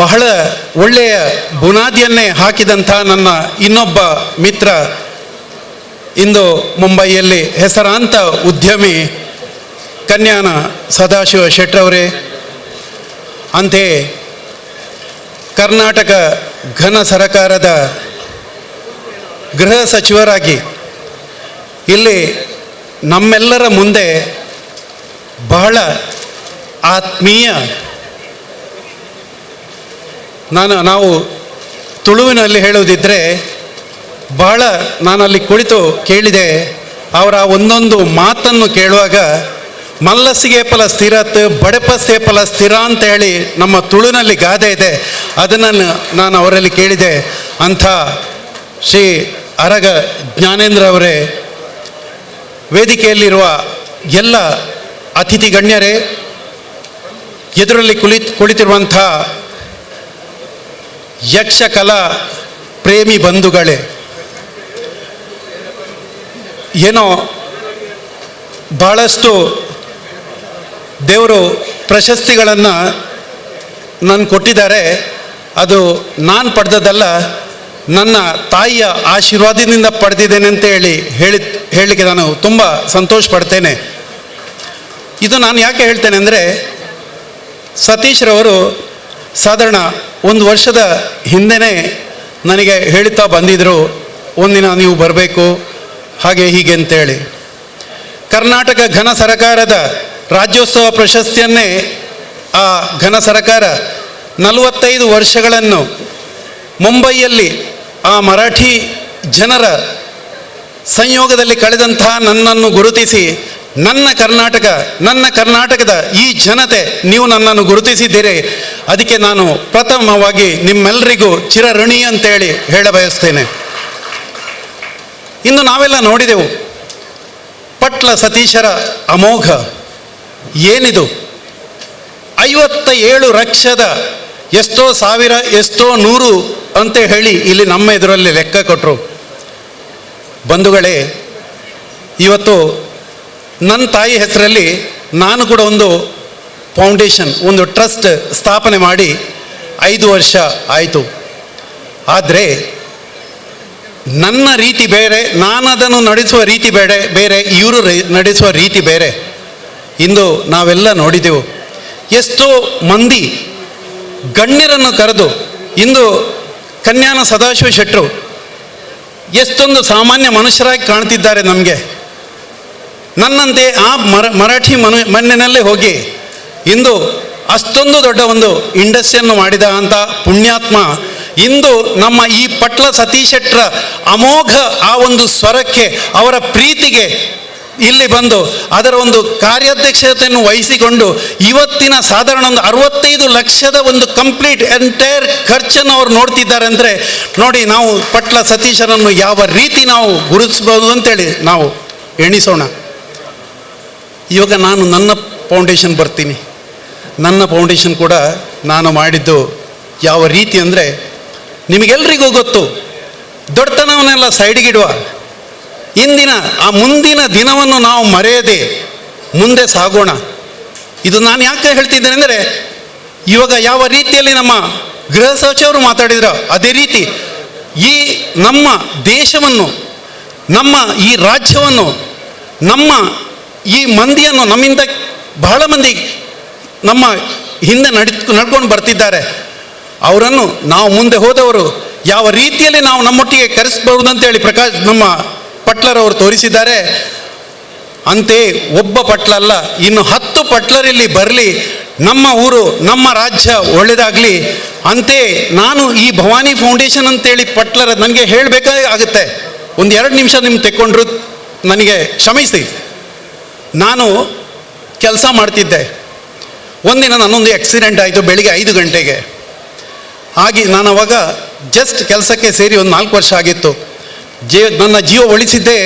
ಬಹಳ ಒಳ್ಳೆಯ ಬುನಾದಿಯನ್ನೇ ಹಾಕಿದಂಥ ನನ್ನ ಇನ್ನೊಬ್ಬ ಮಿತ್ರ, ಇಂದು ಮುಂಬೈಯಲ್ಲಿ ಹೆಸರಾಂತ ಉದ್ಯಮಿ ಕನ್ಯಾನ ಸದಾಶಿವ ಶೆಟ್ಟರವರೇ, ಅಂತೆಯೇ ಕರ್ನಾಟಕ ಘನ ಸರಕಾರದ ಗೃಹ ಸಚಿವರಾಗಿ ಇಲ್ಲಿ ನಮ್ಮೆಲ್ಲರ ಮುಂದೆ ಬಹಳ ಆತ್ಮೀಯ, ನಾವು ತುಳುವಿನಲ್ಲಿ ಹೇಳುವುದಿದ್ದರೆ ಬಹಳ, ನಾನಲ್ಲಿ ಕುಳಿತು ಕೇಳಿದೆ ಅವರ ಒಂದೊಂದು ಮಾತನ್ನು ಕೇಳುವಾಗ, ಮಲ್ಲಸಿಗೆ ಫಲ ಸ್ಥಿರತ್ ಬಡಪಸೆ ಫಲ ಸ್ಥಿರ ಅಂತ ಹೇಳಿ ನಮ್ಮ ತುಳುವಿನಲ್ಲಿ ಗಾದೆ ಇದೆ. ಅದನ್ನು ನಾನು ಅವರಲ್ಲಿ ಕೇಳಿದೆ. ಅಂಥ ಶ್ರೀ ಅರಗ ಜ್ಞಾನೇಂದ್ರ ಅವರೇ, ವೇದಿಕೆಯಲ್ಲಿರುವ ಎಲ್ಲ ಅತಿಥಿ ಗಣ್ಯರೇ, ಎದುರಲ್ಲಿ ಕುಳಿತಿರುವಂಥ ಯಕ್ಷಕಲಾ ಪ್ರೇಮಿ ಬಂಧುಗಳೇ, ಏನೋ ಭಾಳಷ್ಟು ದೇವರು ಪ್ರಶಸ್ತಿಗಳನ್ನು ನಾನು ಕೊಟ್ಟಿದ್ದಾರೆ. ಅದು ನಾನು ಪಡೆದದ್ದಲ್ಲ, ನನ್ನ ತಾಯಿಯ ಆಶೀರ್ವಾದದಿಂದ ಪಡೆದಿದ್ದೇನೆ ಅಂತ ಹೇಳಲಿಕ್ಕೆ ನಾನು ತುಂಬ ಸಂತೋಷ ಪಡ್ತೇನೆ. ಇದು ನಾನು ಯಾಕೆ ಹೇಳ್ತೇನೆ ಅಂದರೆ, ಸತೀಶ್ರವರು ಸಾಧಾರಣ 1 ವರ್ಷದ ಹಿಂದೆಯೇ ನನಗೆ ಹೇಳುತ್ತಾ ಬಂದಿದ್ದರು, ಒಂದಿನ ನೀವು ಬರಬೇಕು ಹಾಗೆ ಹೀಗೆ ಅಂತೇಳಿ. ಕರ್ನಾಟಕ ಘನ ಸರಕಾರದ ರಾಜ್ಯೋತ್ಸವ ಪ್ರಶಸ್ತಿಯನ್ನೇ ಆ ಘನ ಸರಕಾರ 45 ವರ್ಷಗಳನ್ನು ಮುಂಬೈಯಲ್ಲಿ ಆ ಮರಾಠಿ ಜನರ ಸಂಯೋಗದಲ್ಲಿ ಕಳೆದಂತಹ ನನ್ನನ್ನು ಗುರುತಿಸಿ, ನನ್ನ ಕರ್ನಾಟಕದ ಈ ಜನತೆ ನೀವು ನನ್ನನ್ನು ಗುರುತಿಸಿದ್ದೀರಿ, ಅದಕ್ಕೆ ನಾನು ಪ್ರಥಮವಾಗಿ ನಿಮ್ಮೆಲ್ಲರಿಗೂ ಚಿರಋಣಿ ಅಂತೇಳಿ ಹೇಳ ಬಯಸ್ತೇನೆ. ಇನ್ನು ನಾವೆಲ್ಲ ನೋಡಿದೆವು ಪಟ್ಲ ಸತೀಶರ ಅಮೋಘ ಏನಿದು, 57 ಲಕ್ಷದ ಎಷ್ಟೋ ಸಾವಿರ ಎಷ್ಟೋ ನೂರು ಅಂತ ಹೇಳಿ ಇಲ್ಲಿ ನಮ್ಮ ಎದುರಲ್ಲಿ ಲೆಕ್ಕ ಕೊಟ್ಟರು. ಬಂಧುಗಳೇ, ಇವತ್ತು ನನ್ನ ತಾಯಿ ಹೆಸರಲ್ಲಿ ನಾನು ಕೂಡ ಒಂದು ಫೌಂಡೇಶನ್, ಒಂದು ಟ್ರಸ್ಟ್ ಸ್ಥಾಪನೆ ಮಾಡಿ 5 ವರ್ಷ ಆಯಿತು. ಆದರೆ ನನ್ನ ರೀತಿ ಬೇರೆ, ನಾನು ಅದನ್ನು ನಡೆಸುವ ರೀತಿ ಬೇರೆ, ಇವರು ನಡೆಸುವ ರೀತಿ ಬೇರೆ. ಇಂದು ನಾವೆಲ್ಲ ನೋಡಿದೆವು, ಎಷ್ಟೋ ಮಂದಿ ಗಣ್ಯರನ್ನು ಕರೆದು, ಇಂದು ಕನ್ಯಾನ ಸದಾಶಿವ ಶೆಟ್ಟರು ಎಷ್ಟೊಂದು ಸಾಮಾನ್ಯ ಮನುಷ್ಯರಾಗಿ ಕಾಣ್ತಿದ್ದಾರೆ ನಮಗೆ. ನನ್ನಂತೆ ಆ ಮರಾಠಿ ಮಣ್ಣಿನಲ್ಲೇ ಹೋಗಿ ಇಂದು ಅಷ್ಟೊಂದು ದೊಡ್ಡ ಒಂದು ಇಂಡಸ್ಟ್ರಿಯನ್ನು ಮಾಡಿದ ಅಂತ ಪುಣ್ಯಾತ್ಮ ಇಂದು ನಮ್ಮ ಈ ಪಟ್ಲ ಸತೀಶ್ ಶೆಟ್ಟರ ಅಮೋಘ ಆ ಒಂದು ಸ್ವರಕ್ಕೆ, ಅವರ ಪ್ರೀತಿಗೆ ಇಲ್ಲಿ ಬಂದು ಅದರ ಒಂದು ಕಾರ್ಯಾಧ್ಯಕ್ಷತೆಯನ್ನು ವಹಿಸಿಕೊಂಡು ಇವತ್ತಿನ ಸಾಧಾರಣ ಒಂದು 65 ಲಕ್ಷದ ಒಂದು ಕಂಪ್ಲೀಟ್ ಎಂಟೈರ್ ಖರ್ಚನ್ನು ಅವರು ನೋಡ್ತಿದ್ದಾರೆ ಅಂದರೆ ನೋಡಿ, ನಾವು ಪಟ್ಲ ಸತೀಶರನ್ನು ಯಾವ ರೀತಿ ನಾವು ಗುರುತಿಸ್ಬೋದು ಅಂತೇಳಿ ನಾವು ಎಣಿಸೋಣ. ಇವಾಗ ನಾನು ನನ್ನ ಫೌಂಡೇಶನ್ ಬರ್ತೀನಿ. ನನ್ನ ಫೌಂಡೇಶನ್ ಕೂಡ ನಾನು ಮಾಡಿದ್ದು ಯಾವ ರೀತಿ ಅಂದರೆ, ನಿಮಗೆಲ್ರಿಗೂ ಗೊತ್ತು, ದೊಡ್ಡತನವನ್ನೆಲ್ಲ ಸೈಡ್ಗಿಡುವ, ಮುಂದಿನ ದಿನವನ್ನು ನಾವು ಮರೆಯದೆ ಮುಂದೆ ಸಾಗೋಣ. ಇದು ನಾನು ಯಾಕೆ ಹೇಳ್ತಿದ್ದೇನೆ ಅಂದರೆ, ಇವಾಗ ಯಾವ ರೀತಿಯಲ್ಲಿ ನಮ್ಮ ಗೃಹ ಸಚಿವರು ಮಾತಾಡಿದ್ರು ಅದೇ ರೀತಿ ಈ ನಮ್ಮ ದೇಶವನ್ನು, ನಮ್ಮ ಈ ರಾಜ್ಯವನ್ನು, ನಮ್ಮ ಈ ಮಂದಿಯನ್ನು, ನಮ್ಮಿಂದ ಬಹಳ ಮಂದಿ ನಮ್ಮ ಹಿಂದೆ ನಡ್ಕೊಂಡು ಬರ್ತಿದ್ದಾರೆ, ಅವರನ್ನು ನಾವು ಮುಂದೆ ಹೋದವರು ಯಾವ ರೀತಿಯಲ್ಲಿ ನಾವು ನಮ್ಮೊಟ್ಟಿಗೆ ಕರೆಸಬಹುದು ಅಂತೇಳಿ ನಮ್ಮ ಪಟ್ಲರವರು ತೋರಿಸಿದ್ದಾರೆ. ಅಂತೆಯೇ ಒಬ್ಬ ಪಟ್ಲ ಅಲ್ಲ, ಇನ್ನು 10 ಪಟ್ಲರಲ್ಲಿ ಬರಲಿ, ನಮ್ಮ ಊರು ನಮ್ಮ ರಾಜ್ಯ ಒಳ್ಳೆಯದಾಗಲಿ. ಅಂತೆಯೇ ನಾನು ಈ ಭವಾನಿ ಫೌಂಡೇಶನ್ ಅಂತೇಳಿ ಪಟ್ಲರ ನನಗೆ ಹೇಳಬೇಕಾಗುತ್ತೆ, 1-2 ನಿಮಿಷ ನಿಮ್ಗೆ ತೆಕ್ಕೊಂಡ್ರು ನನಗೆ ಕ್ಷಮಿಸಿ. ನಾನು ಕೆಲಸ ಮಾಡ್ತಿದ್ದೆ, ಒಂದಿನ ನನ್ನೊಂದು ಆಕ್ಸಿಡೆಂಟ್ ಆಯಿತು ಬೆಳಿಗ್ಗೆ 5 ಗಂಟೆಗೆ. ಹಾಗೆ ನಾನು ಅವಾಗ ಜಸ್ಟ್ ಕೆಲಸಕ್ಕೆ ಸೇರಿ ಒಂದು 4 ವರ್ಷ ಆಗಿತ್ತು. ನನ್ನ ಜೀವ ಉಳಿಸಿದ್ದೇ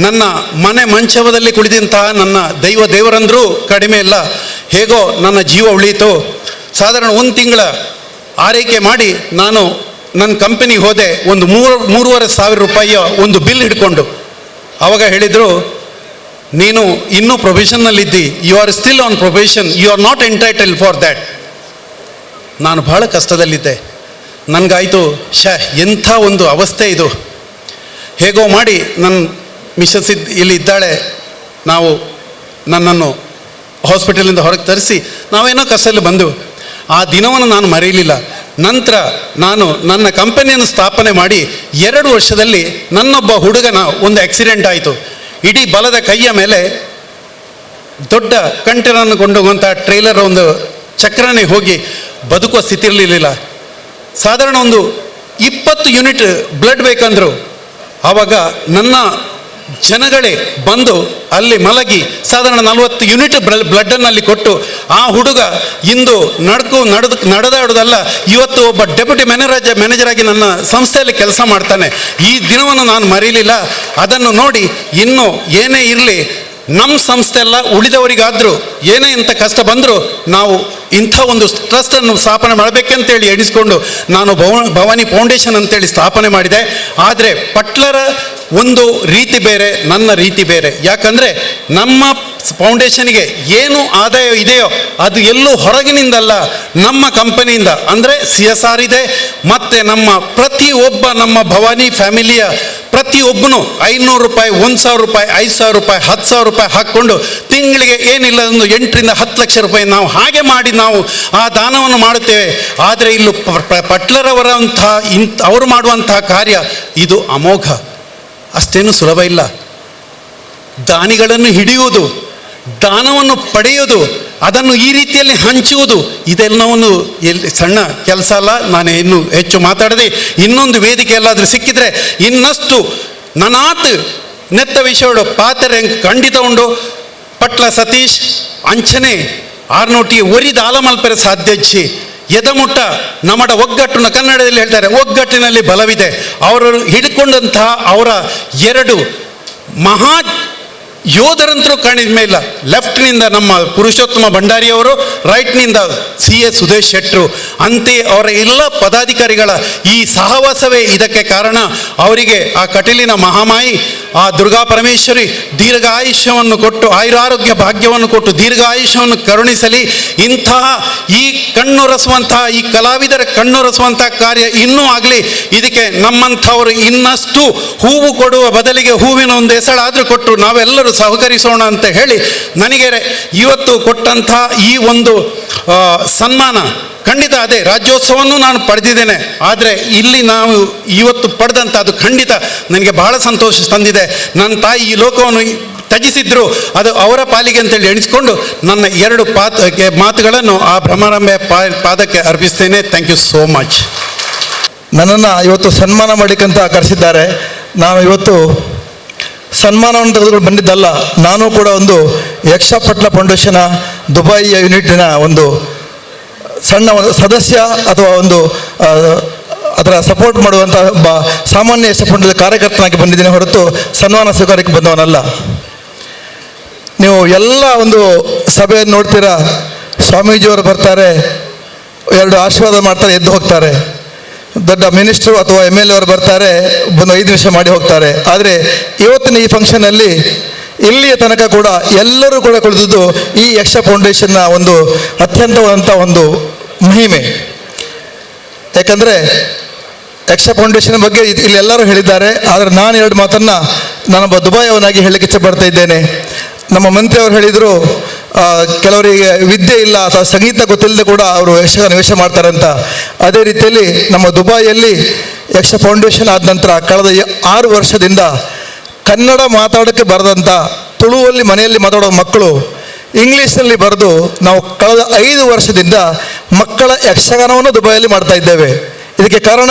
ನನ್ನ ಮನೆ ಮಂಚವದಲ್ಲಿ ಕುಳಿತಂತಹ ನನ್ನ ದೇವರಂದರೂ ಕಡಿಮೆ ಇಲ್ಲ. ಹೇಗೋ ನನ್ನ ಜೀವ ಉಳಿಯಿತು. ಸಾಧಾರಣ 1 ತಿಂಗಳ ಆರೈಕೆ ಮಾಡಿ ನಾನು ನನ್ನ ಕಂಪನಿಗೆ ಹೋದೆ, ಒಂದು 3,500 ರೂಪಾಯಿಯ ಒಂದು ಬಿಲ್ ಹಿಡ್ಕೊಂಡು. ಆವಾಗ ಹೇಳಿದರು, ನೀನು ಇನ್ನೂ ಪ್ರೊಫೆಷನ್ನಲ್ಲಿದ್ದಿ, you are still on profession, you are not entitle for that. ನಾನು ಬಹಳ ಕಷ್ಟದಲ್ಲಿದ್ದೆ. ನನಗಾಯಿತು, ಎಂಥ ಒಂದು ಅವಸ್ಥೆ ಇದು. ಹೇಗೋ ಮಾಡಿ ನನ್ನ ಮಿಸಸ್ ಇಲ್ಲಿ ಇದ್ದಾಳೆ, ನಾವು ನನ್ನನ್ನು ಹಾಸ್ಪಿಟಲಿಂದ ಹೊರಗೆ ತರಿಸಿ ನಾವೇನೋ ಕಷ್ಟದಲ್ಲಿ ಬಂದೆವು. ಆ ದಿನವನ್ನು ನಾನು ಮರೆಯಲಿಲ್ಲ. ನಂತರ ನಾನು ನನ್ನ ಕಂಪನಿಯನ್ನು ಸ್ಥಾಪನೆ ಮಾಡಿ 2 ವರ್ಷದಲ್ಲಿ ನನ್ನೊಬ್ಬ ಹುಡುಗನ ಒಂದು ಆಕ್ಸಿಡೆಂಟ್ ಆಯಿತು. ಇಡೀ ಬಲದ ಕೈಯ ಮೇಲೆ ದೊಡ್ಡ ಕಂಟೇನರನ್ನು ಕೊಂಡೋಗುವಂಥ ಟ್ರೈಲರ್ ಒಂದು ಚಕ್ರನೇ ಹೋಗಿ ಬದುಕುವ ಸ್ಥಿತಿ ಇರಲಿಲ್ಲ. ಸಾಧಾರಣ ಒಂದು 20 ಯೂನಿಟ್ ಬ್ಲಡ್ ಬೇಕಂದರು. ಆವಾಗ ನನ್ನ ಜನಗಳೇ ಬಂದು ಅಲ್ಲಿ ಮಲಗಿ ಸಾಧಾರಣ 40 ಯೂನಿಟ್ ಬ್ಲಡ್ಡನ್ನು ಅಲ್ಲಿ ಕೊಟ್ಟು ಆ ಹುಡುಗ ಇಂದು ನಡೆದಾಡುವುದಲ್ಲ, ಇವತ್ತು ಒಬ್ಬ ಡೆಪ್ಯೂಟಿ ಮ್ಯಾನೇಜರ್ ಆಗಿ ನನ್ನ ಸಂಸ್ಥೆಯಲ್ಲಿ ಕೆಲಸ ಮಾಡ್ತಾನೆ. ಈ ದಿನವನ್ನು ನಾನು ಮರೀಲಿಲ್ಲ. ಅದನ್ನು ನೋಡಿ ಇನ್ನೂ ಏನೇ ಇರಲಿ, ನಮ್ಮ ಸಂಸ್ಥೆ ಎಲ್ಲ ಉಳಿದವರಿಗಾದರೂ ಏನೇ ಇಂಥ ಕಷ್ಟ ಬಂದರೂ ನಾವು ಇಂಥ ಒಂದು ಟ್ರಸ್ಟನ್ನು ಸ್ಥಾಪನೆ ಮಾಡಬೇಕಂತೇಳಿ ಎಣಿಸ್ಕೊಂಡು ನಾನು ಭವಾನಿ ಫೌಂಡೇಶನ್ ಅಂತೇಳಿ ಸ್ಥಾಪನೆ ಮಾಡಿದೆ. ಆದರೆ ಪಟ್ಲರ ಒಂದು ರೀತಿ ಬೇರೆ, ನನ್ನ ರೀತಿ ಬೇರೆ. ಯಾಕಂದರೆ ನಮ್ಮ ಫೌಂಡೇಶನ್ಗೆ ಏನು ಆದಾಯ ಇದೆಯೋ ಅದು ಎಲ್ಲೂ ಹೊರಗಿನಿಂದಲ್ಲ, ನಮ್ಮ ಕಂಪನಿಯಿಂದ. ಅಂದರೆ CSR ಇದೆ, ಮತ್ತು ನಮ್ಮ ಭವಾನಿ ಫ್ಯಾಮಿಲಿಯ ಪ್ರತಿಯೊಬ್ಬನು 500 ರೂಪಾಯಿ, 1,000 ರೂಪಾಯಿ, 5,000 ರೂಪಾಯಿ, 10,000 ರೂಪಾಯಿ ಹಾಕ್ಕೊಂಡು ತಿಂಗಳಿಗೆ ಏನಿಲ್ಲ ಒಂದು 8 ರಿಂದ 10 ಲಕ್ಷ ರೂಪಾಯಿ ನಾವು ಹಾಗೆ ಮಾಡಿ ನಾವು ಆ ದಾನವನ್ನು ಮಾಡುತ್ತೇವೆ. ಆದರೆ ಇಲ್ಲೂ ಪಟ್ಲರವರಂತಹ ಅವರು ಮಾಡುವಂತಹ ಕಾರ್ಯ ಇದು ಅಮೋಘ, ಅಷ್ಟೇನು ಸುಲಭ ಇಲ್ಲ. ದಾನಿಗಳನ್ನು ಹಿಡಿಯುವುದು, ದಾನವನ್ನು ಪಡೆಯುವುದು, ಅದನ್ನು ಈ ರೀತಿಯಲ್ಲಿ ಹಂಚುವುದು, ಇದೆಲ್ಲವನ್ನು ಸಣ್ಣ ಕೆಲಸ ಅಲ್ಲ. ನಾನು ಇನ್ನು ಹೆಚ್ಚು ಮಾತಾಡದೆ ಇನ್ನೊಂದು ವೇದಿಕೆ ಎಲ್ಲಾದರೂ ಸಿಕ್ಕಿದ್ರೆ ಇನ್ನಷ್ಟು ನನಾತ್ ನೆತ್ತ ವಿಷಯಗಳು ಪಾತ್ರೆ ಖಂಡಿತ ಉಂಡು. ಪಟ್ಲ ಸತೀಶ್ ಅಂಚನೆ ಆರ್ನೋಟಿಗೆ ಒರಿದ ಆಲಮಲ್ಪೆರೆ ಸಾಧ್ಯಜ್ಜಿ ಎದಮುಟ್ಟ ನಮ್ಮಡ ಒಗ್ಗಟ್ಟು, ಕನ್ನಡದಲ್ಲಿ ಹೇಳ್ತಾರೆ ಒಗ್ಗಟ್ಟಿನಲ್ಲಿ ಬಲವಿದೆ. ಅವರು ಹಿಡ್ಕೊಂಡಂತಹ ಅವರ 2 ಮಹಾ ಯೋಧರಂತರೂ ಕಾಣಿದ ಮೇಲಿಲ್ಲ. ಲೆಫ್ಟ್ನಿಂದ ನಮ್ಮ ಪುರುಷೋತ್ತಮ ಭಂಡಾರಿಯವರು, ರೈಟ್ನಿಂದ CA ಸುದೇಶ್ ಶೆಟ್ಟರು. ಅಂತೆಯೇ ಅವರ ಎಲ್ಲ ಪದಾಧಿಕಾರಿಗಳ ಈ ಸಹವಾಸವೇ ಇದಕ್ಕೆ ಕಾರಣ. ಅವರಿಗೆ ಆ ಕಟೀಲಿನ ಮಹಾಮಾಯಿ ಆ ದುರ್ಗಾ ಪರಮೇಶ್ವರಿ ದೀರ್ಘ ಆಯುಷ್ಯವನ್ನು ಕೊಟ್ಟು, ಆಯುರಾರೋಗ್ಯ ಭಾಗ್ಯವನ್ನು ಕೊಟ್ಟು ದೀರ್ಘ ಆಯುಷ್ಯವನ್ನು ಕರುಣಿಸಲಿ. ಇಂತಹ ಈ ಕಣ್ಣೊರೆಸುವಂತಹ, ಈ ಕಲಾವಿದರ ಕಣ್ಣೊರೆಸುವಂತಹ ಕಾರ್ಯ ಇನ್ನೂ ಆಗಲಿ. ಇದಕ್ಕೆ ನಮ್ಮಂಥವರು ಇನ್ನಷ್ಟು ಹೂವು ಕೊಡುವ ಬದಲಿಗೆ ಹೂವಿನ ಒಂದು ಹೆಸಳಾದರೂ ಕೊಟ್ಟು ನಾವೆಲ್ಲರೂ ಸಹಕರಿಸೋಣ ಅಂತ ಹೇಳಿ, ನನಗೆ ಇವತ್ತು ಕೊಟ್ಟಂಥ ಈ ಒಂದು ಸನ್ಮಾನ ಖಂಡಿತ ಅದೇ ರಾಜ್ಯೋತ್ಸವವನ್ನು ನಾನು ಪಡೆದಿದ್ದೇನೆ. ಆದರೆ ಇಲ್ಲಿ ನಾವು ಇವತ್ತು ಪಡೆದಂಥ ಅದು ಖಂಡಿತ ನನಗೆ ಬಹಳ ಸಂತೋಷ ತಂದಿದೆ. ನನ್ನ ತಾಯಿ ಈ ಲೋಕವನ್ನು ತ್ಯಜಿಸಿದ್ರು, ಅದು ಅವರ ಪಾಲಿಗೆ ಅಂತೇಳಿ ಎಣಿಸ್ಕೊಂಡು ನನ್ನ 2 ಮಾತುಗಳನ್ನು ಆ ಭ್ರಮರಂಬೆ ಪಾದಕ್ಕೆ ಅರ್ಪಿಸ್ತೇನೆ. Thank you so much. ನನ್ನನ್ನು ಇವತ್ತು ಸನ್ಮಾನ ಮಾಡಿಕಂತ ಕರೆಸಿದ್ದಾರೆ. ನಾನು ಇವತ್ತು ಸನ್ಮಾನವನ್ನು ತೆಗೆದುಕೊಂಡು ಬಂದಿದ್ದಲ್ಲ, ನಾನು ಕೂಡ ಒಂದು ಯಕ್ಷ ಪಟ್ಲ ಫೌಂಡೇಶನ್ ದುಬೈಯ ಯೂನಿಟಿನ ಒಂದು ಸಣ್ಣ ಒಂದು ಸದಸ್ಯ ಅಥವಾ ಒಂದು ಅದರ ಸಪೋರ್ಟ್ ಮಾಡುವಂಥ ಒಬ್ಬ ಸಾಮಾನ್ಯ ಯಕ್ಷ ಫೌಂಡೇಶನ್ ಕಾರ್ಯಕರ್ತನಾಗಿ ಬಂದಿದ್ದೇನೆ ಹೊರತು ಸನ್ಮಾನ ಸ್ವೀಕಾರಕ್ಕೆ ಬಂದವನಲ್ಲ. ನೀವು ಎಲ್ಲ ಒಂದು ಸಭೆಯನ್ನು ನೋಡ್ತೀರಾ, ಸ್ವಾಮೀಜಿಯವರು ಬರ್ತಾರೆ, 2 ಆಶೀರ್ವಾದ ಮಾಡ್ತಾರೆ, ಎದ್ದು ಹೋಗ್ತಾರೆ. ದೊಡ್ಡ ಮಿನಿಸ್ಟ್ರು ಅಥವಾ MLA ಅವರು ಬರ್ತಾರೆ, ಒಂದು 5 ನಿಮಿಷ ಮಾಡಿ ಹೋಗ್ತಾರೆ. ಆದರೆ ಇವತ್ತಿನ ಈ ಫಂಕ್ಷನಲ್ಲಿ ಇಲ್ಲಿಯ ತನಕ ಕೂಡ ಎಲ್ಲರೂ ಕೂಡ ಕುಳಿತದ್ದು ಈ ಯಕ್ಷ ಫೌಂಡೇಶನ್ನ ಒಂದು ಅತ್ಯಂತವಾದಂಥ ಒಂದು ಮಹಿಮೆ. ಯಾಕಂದರೆ ಯಕ್ಷ ಫೌಂಡೇಶನ್ ಬಗ್ಗೆ ಇಲ್ಲಿ ಎಲ್ಲರೂ ಹೇಳಿದ್ದಾರೆ. ಆದರೆ ನಾನು 2 ಮಾತನ್ನು ನಾನೊಬ್ಬ ದುಬೈಯವನಾಗಿ ಹೇಳಲಿಕ್ಕೆ ಇಚ್ಛೆಪಡ್ತಾ ಇದ್ದೇನೆ. ನಮ್ಮ ಮಂತ್ರಿ ಅವರು ಹೇಳಿದರು, ಕೆಲವರಿಗೆ ವಿದ್ಯೆ ಇಲ್ಲ ಅಥವಾ ಸಂಗೀತ ಗೊತ್ತಿಲ್ಲದೆ ಕೂಡ ಅವರು ಯಕ್ಷಗಾನ ವೇಷ ಮಾಡ್ತಾರೆ ಅಂತ. ಅದೇ ರೀತಿಯಲ್ಲಿ ನಮ್ಮ ದುಬೈಯಲ್ಲಿ ಯಕ್ಷ ಫೌಂಡೇಶನ್ ಆದ ನಂತರ ಕಳೆದ 6 ವರ್ಷದಿಂದ ಕನ್ನಡ ಮಾತಾಡೋಕ್ಕೆ ಬರದಂಥ, ತುಳುವಲ್ಲಿ ಮನೆಯಲ್ಲಿ ಮಾತಾಡೋ ಮಕ್ಕಳು ಇಂಗ್ಲೀಷ್ನಲ್ಲಿ ಬರೆದು ನಾವು ಕಳೆದ 5 ವರ್ಷದಿಂದ ಮಕ್ಕಳ ಯಕ್ಷಗಾನವನ್ನು ದುಬೈಯಲ್ಲಿ ಮಾಡ್ತಾ ಇದ್ದೇವೆ. ಇದಕ್ಕೆ ಕಾರಣ